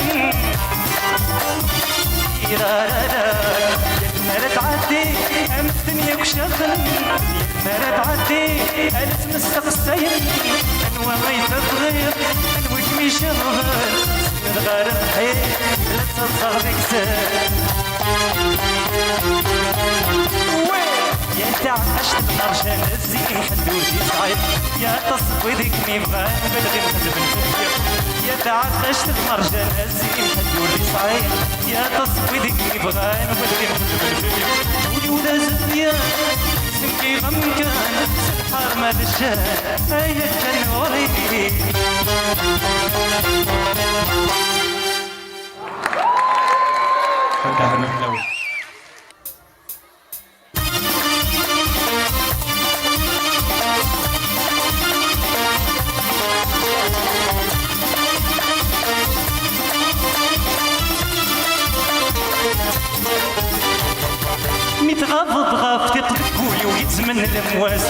مرد عدي ام الدنيا وشخن مرد عدي انت مستقسين انوى غيث الغير انوى كمي شرغل نتغارب حيل لا تصغر ذيك سن يا تعشت القرشان الزين حدود يسعد يا تصفي ذيك نبغى بلغي نخدم الفكر يا تعشت القرشان الزين حدود يسعد يا تصفي ذيك نبغى بلغي نخدم الفكر ولي ولا زفيا سمكي غمكان سبحار ما دشان هيا التنوري فكهنا الأول متغافض غافتي طلقولي ويتزمن الامواس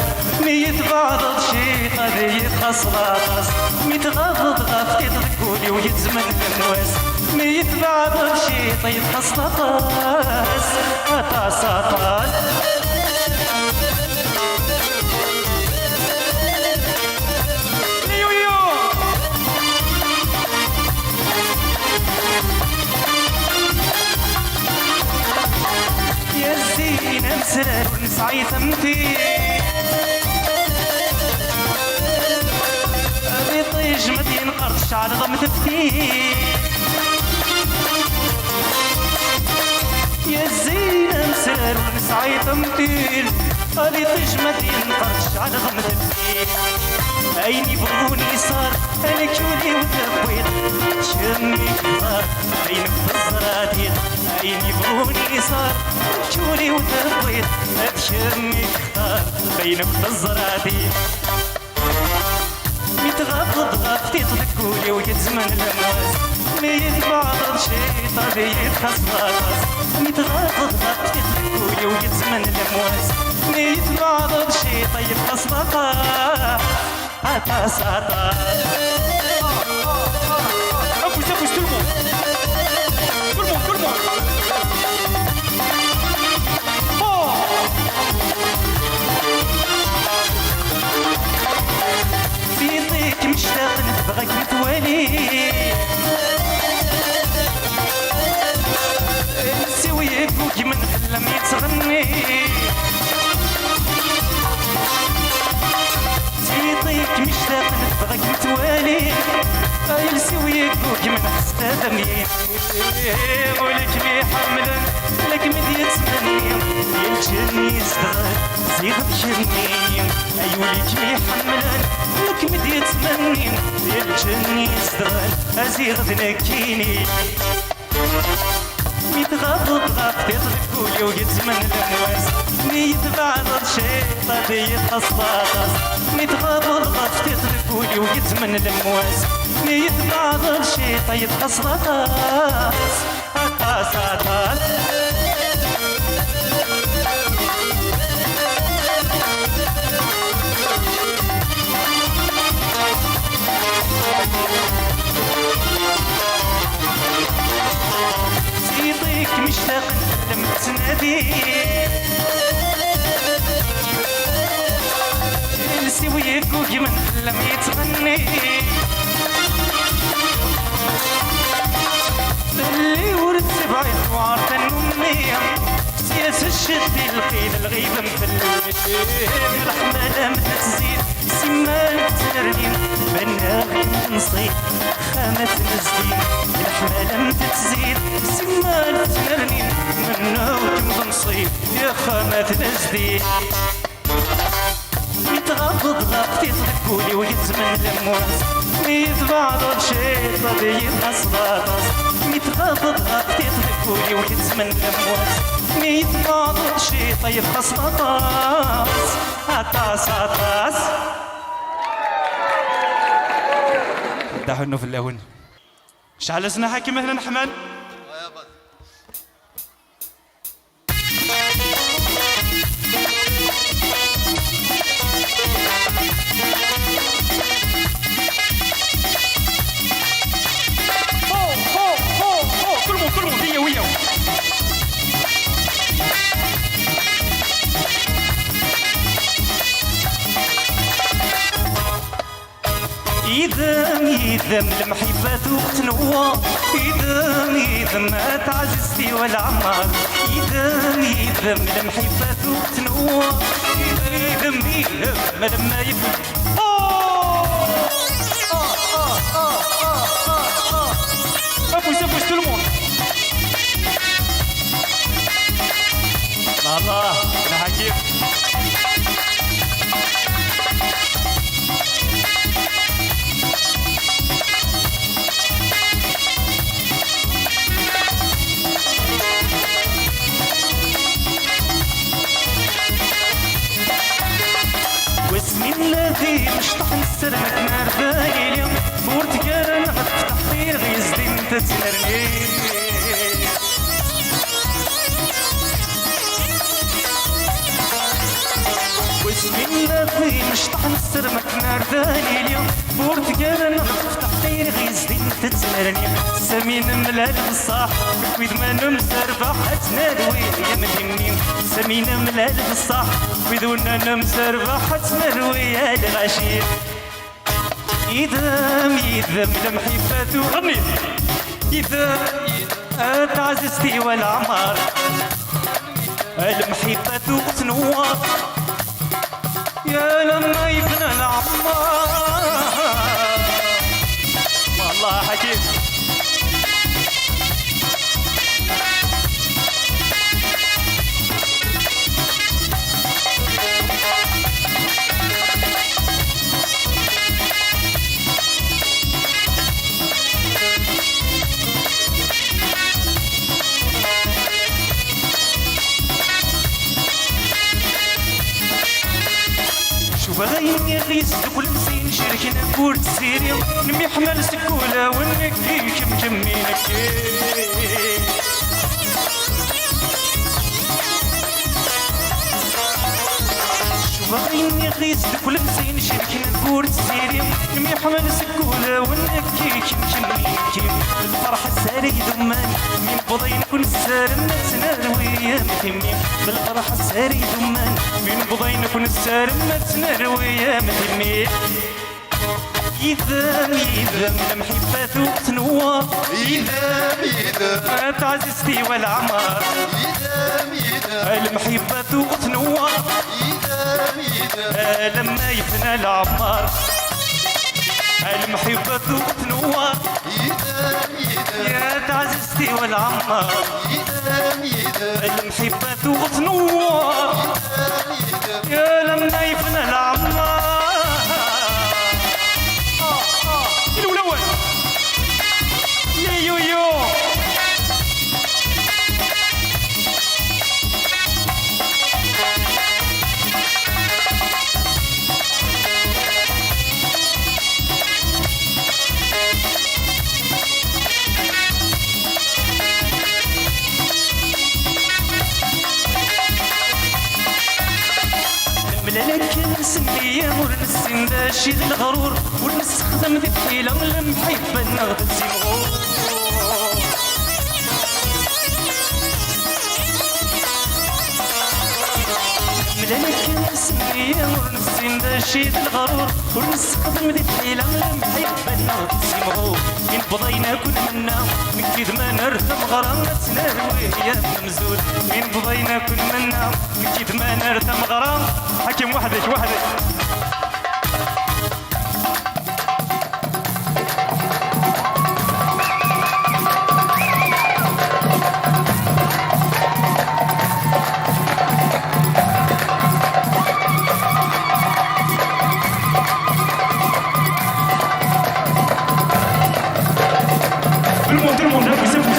ميت بعض شي قضية خصلاص متغافض غافتي طلقولي ويتزمن الامواس ميت بعض شي طيب خصلاص عطاس عطاس نمسر ونسعي ثمتي أبي طيج مدين قرش على ضم تفتي يا الزين نمسر ونسعي ثمتي أبي طيج مدين قرش على ضم تفتي عيني بغوني صار الكولي وتبويت شمي كبار عينك بالزرادير عيني بغوني صار الكولي وتبويت شمي كبار بينك بالزرادير متغفض غفتي تطلقولي ويتزمن الامواس ميت بعض شي طبيعي خصلاص متغفض غفتي تطلقولي ويتزمن الامواس ميت بعض شي طيب خصلاص عطاس عطاس ابوس ابوس tout le monde فيك مشتاق نبغاك متوالي نسويك وكي من حلم يتغني فيك مشتاق نبغاك متوالي يلسويك وكي من حستا دمي ولك لي حملا لك مديت سمنيم يلجني صدر زيغ بجني ايولك لي حملا لك مديت سمنيم يلجني صدر ازيغ ذنكيني ميتغضب غافتي تطلقولي ويتزمن الامواس ميت بعض شي طبيعي خصلاص ميتغضب غافتي تطلقولي ويتزمن الامواس ميت بعض شي طيب خصلاص عطاس عطاس سيطيك مشتاق لما تنادي السويك وكي من لم يتغني اللي ورد سبعي ثوار تنمية سياس الشدي القيل الغيب مفلل الرحمة لم تزيد سمان ترنين بناغ نصيب خامة نزدين الرحمة لم تزيد سمان ترنين بناغ نصيب يا خامة نزدين متغفض غفتي تطلقولي ويتزمن الامواس ميت بعض شي طبيعي خصلاص يتغاضض غاضي يطلقولي ويتمنى الموت ميت ناضل شي طيب خاص طاس عطاس عطاس داحنو في اللون شعل سنا حاكم هنا نحمل كلهم هي ويا يذم المحبات وقتنوا يذم تعززتي والعمار يذم المحبات وقتنوا يذم لما يفهم ابوس tout le monde الله انا حكيم واسمي الذي مشطح نسرمك نار بالي اليوم بورتقال نفتح في غيزدي انت تنرني واسمي الذي مشطح نسرمك نار بالي اليوم بورتقال نفتح في غيزدي انت تنرني سمين ملال بصاح ويد ما نمسربح اتنروي يا مهمين سمين ملال بصاح ويدونا نمسربح اتنروي يا الغشيم يذم المحبات وغني يذم تعززتي والعمار المحبات وقتنوار يا لما يبنى العمار والله حكيم وغيني غيس كل مسين شركنا بورت سيريا نمي حمل سكولة ونكيك مجمينك وغيني غيس كل مسين شركنا بورت سيريا نمي حمل سكولة ونكيك مجمينك الفرح الساري دمان من بضين كل سارم نتناروي يا مهمين بالفرح الساري دمان من بضين كل سارم نتناروي يا مهمين يذم المحبات وقتنوا يذم تعززتي والعمار يذم المحبات وقتنوا لما يفنى العمار المحبات وقتنوا يا تعززتي والعمار المحبات وقتنوا يا لما يفنى العمار الأول يو يو ملالك نسمي ورنسن داشي الغرور ونستخدم ذي الحيلة المحبة نغدد زمغور ملالك نسمي ورنسن داشي الغرور ونستخدم ذي الحيلة المحبة نغدد زمغور من بضينا كل منا من كيد ما نرتم غرام نتناروي يا ممزول من بضينا كل منا من كيد ما نرتم غرام حكم وحدك tout le monde,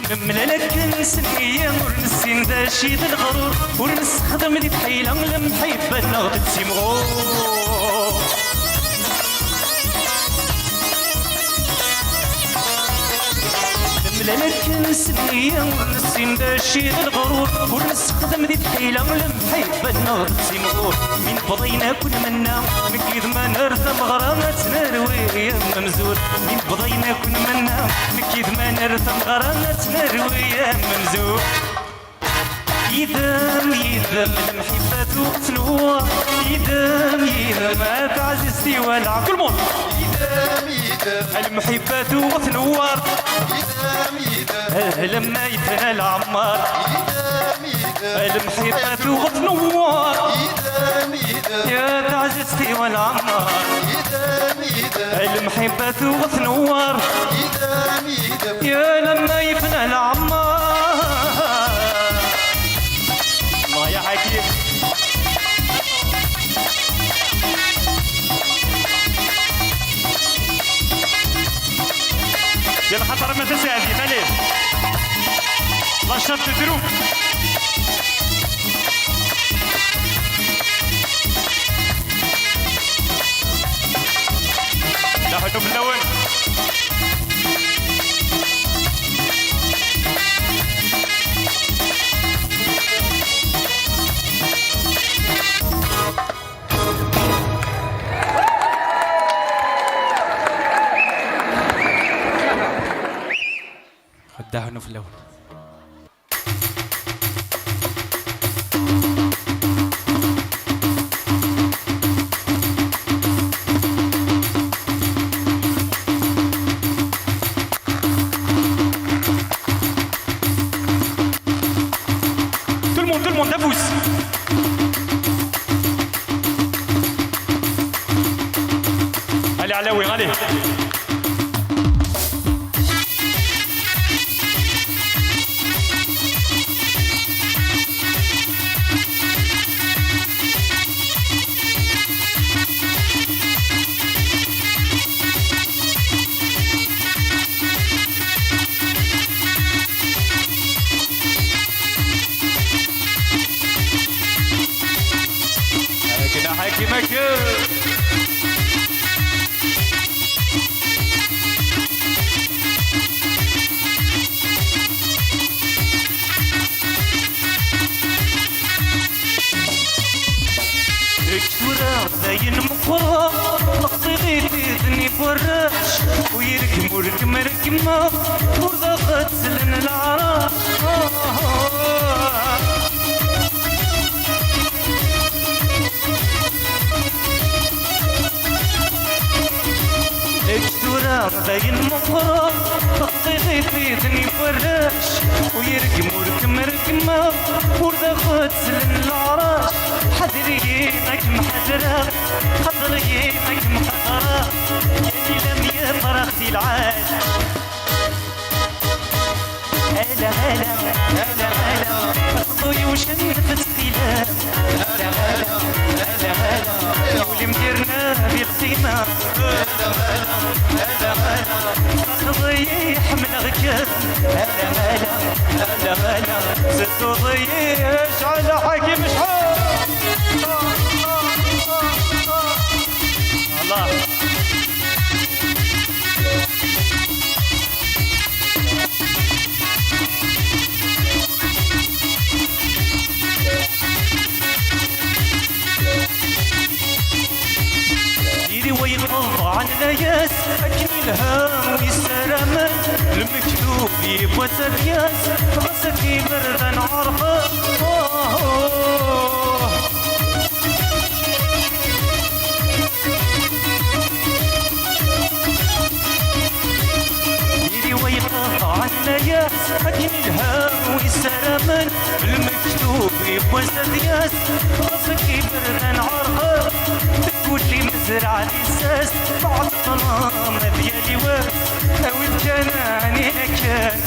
مملالك نسنية ورنسين ذا شي ذا الغرور ورنستخدم لي بحيلة المحبة نغبت سيمغور مملالك نسنية ورنسين ذا شي ذا الغرور ورنستخدم لي بحيلة المحبة نغبت سيمغور من بضينا كل منا نكيد ما نرثم غرامات نروي يا ممزور من بضينا كل منا نكيد ما نرثم غرامات نروي يا ممزور يدم المحبة تنوى يدم ما تعززتي ولا كل مون يدم المحبة تنوار يدم لما يفنى العمار المحبة تنوار يا تعززتي والعمار المحبة تنوار يا لما يفنى العمار الله يا حكيم يا خاطر ما تساعدي مالين لا شرط تدروب لا حدو بالأول خداهنو في الأول علاوي عليه كده حاكمك زين مقرى نقصي غيثني فراش ويركم وركم ركمة ورضا غتسلن العراش اكتورا زين مقرى نقصي غيثني فراش ويركم وركم ركمة ورضا غتسلن العراش حذرينك محذرة خطرينك محضرة اللي لم يفرختي العاش هلا هلا هلا هلا خطوي وشنفة اختلاف هلا هلا هلا هلا واللي مديرنا بالقيمة هلا هلا هلا هلا ضيح من غكاف هلا هلا هلا هلا زدت ضيح على حكيم شحال الله يدي ويغض عن الياس أكل الهام ويسترمل المكتوب يبوى ترياس راسك بردا عرفه أكل الهام ويسترمل المكتوب يبوى ترياس راسك بردا عرفه تقول لي مزرعة الإساس بعض الظلام ديالي واس أو الجناني كان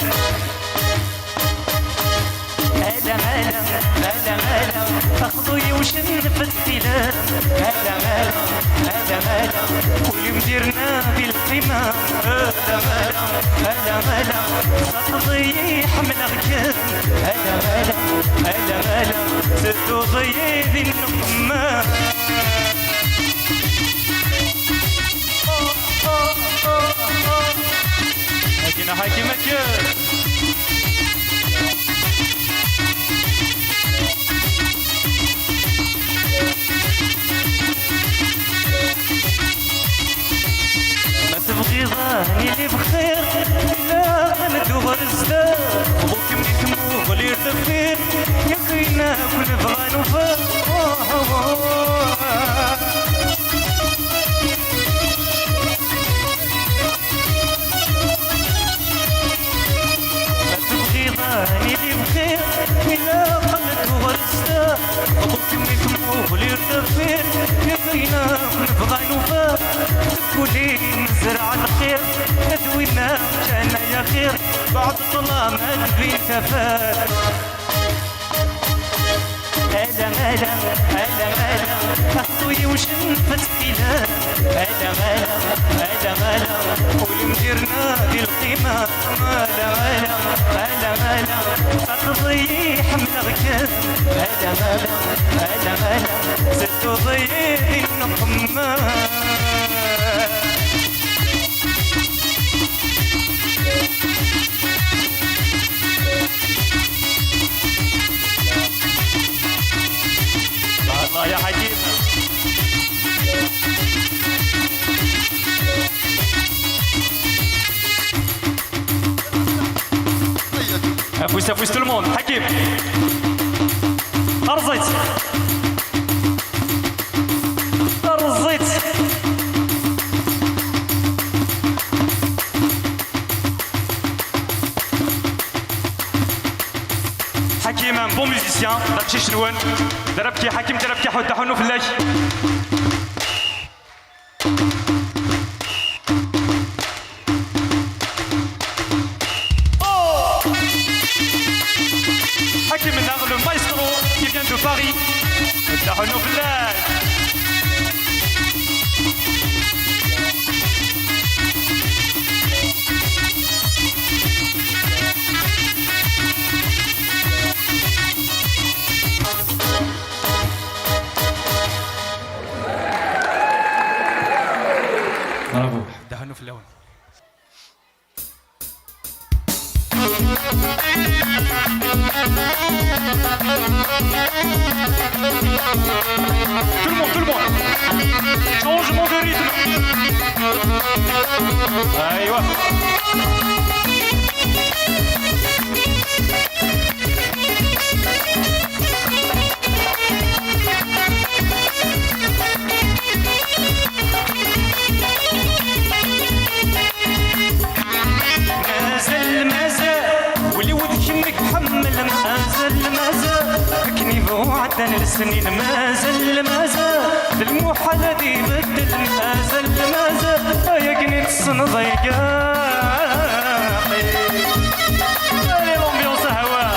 هلا هلا هلا هلا أخذوي وشنف السلام هلا هلا هلا هلا واللي مديرنا بالقمام هلا هلا هلا هلا تضيع حملك هلا هلا هلا هلا ستضيع ذي النقمة حكينا حكيمك ما تبغي ظهري اللي بخير لا ندور الزداد وبوك منك مغلي تفكير يقينا كل بغى نوفر ظهري اللي بخير إلا قلت ورثة أبوك منك مغلي التفكير يقينا نبغى نوفى تقولي نزرع الخير تدوينا كان يا خير بعد الظلام قلبي كفاك هلا هلا هلا هلا أخوي وش نفتينا هلا هلا هلا هلا والمديرنا ذي القيمة هلا هلا هلا هلا ستضيع حملك هلا هلا هلا هلا ستضيع ذي النقمة الله يا حكيم افوز tout le monde حكيم ارزيت حكيم ان بون ميوزيسيان داكشي شنوان ضرب كي حكيم ضرب كي حود حنو في الله حكيم النغل المايسترو كي فيان دو باري حنو في الله برافو دهنوا في اللون tout le monde changement de rythme ايوه عدنا السنين مازال المحال ذي بدل مازال يا قنيت الصنضيقة لي لومبيونس هوا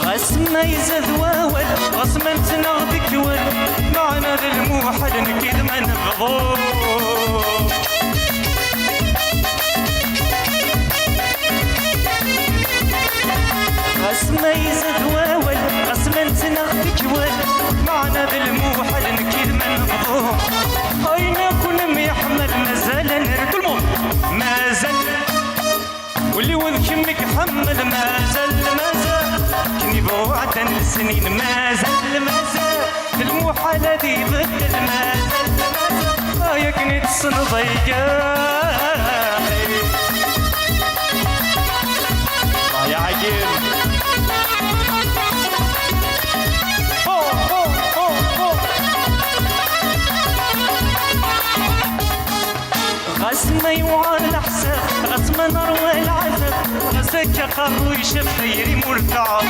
غسما يزاد واول غسما تنغدك وال معنا ذا الموحل نكيد ما نبغو غسما يزاد واول غسما تنغدك وال معنا ذا الموحل نكيد ما نبغو هاينا كل ما يحمل مازال نركلمو مازال واللي وذكمك حمل مازال كني بوعدن السنين مازال المحال ذي بدل مازال يا كني تصنضيقة الله يا عقيل غسما يوعى الحساب غسما نروى العذاب غسك قرو يشف خيري مرتعب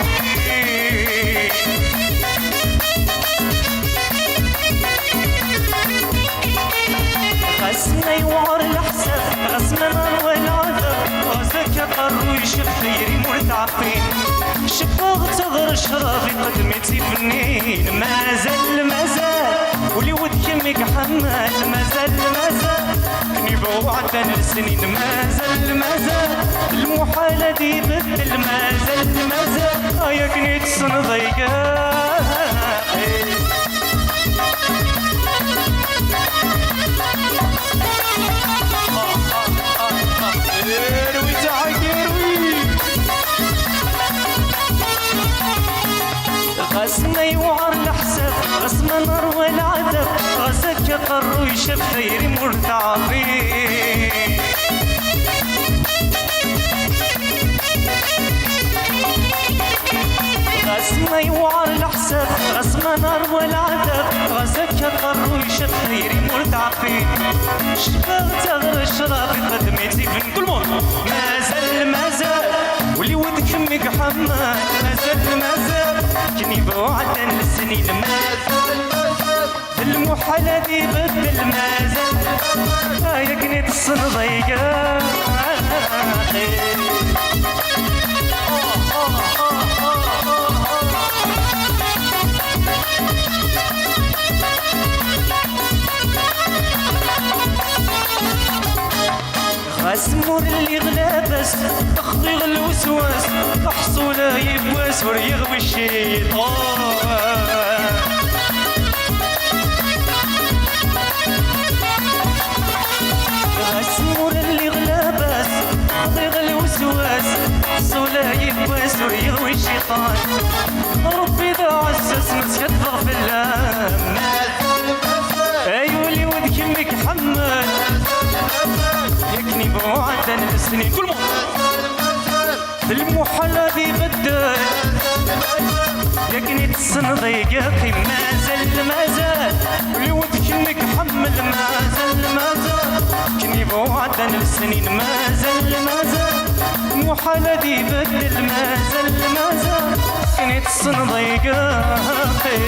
مرتعفين شفاغ تغر شرابي قدمتي فنين مازال ولي ود يمك حمال مازال كني بوعدنا السنين مازال المحالة دي بدل مازال يا كني تصن ضيقة غاسنا يوعر الحساب غاسنا نار والعذاب غاسك يقر ويشاف خيري مرتعبين غاسنا يوعر الحساب غاسنا نار والعذاب غاسك يقر ويشاف خيري مرتعبين شفاغ تغر شرابي قدمتي فين كل مون مازال ولي ود كمك حمال مازال كني بوعدنا السنين مازال المحالة دي بدل مازال يا كني تصن ضيقة غاسمور اللي غلابس تخضيغ الوسواس حصوله يبواس وريغوي الشيطان غاسمور اللي غلابس تخضيغ الوسواس حصوله يبواس وريغوي الشيطان ربي ذا عساس مسكت ضغف اللام ايوا اللي ود كمك حمال يكني بوعدنا السنين كل مو المحلى ذي بدل يكني تصن ضيقاقي مازال ولي ود كنك حمل مازال كني بوعدنا السنين مازال المحلى ذي بدل مازال كني تصن ضيقاقي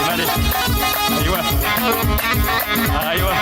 معلش ايوه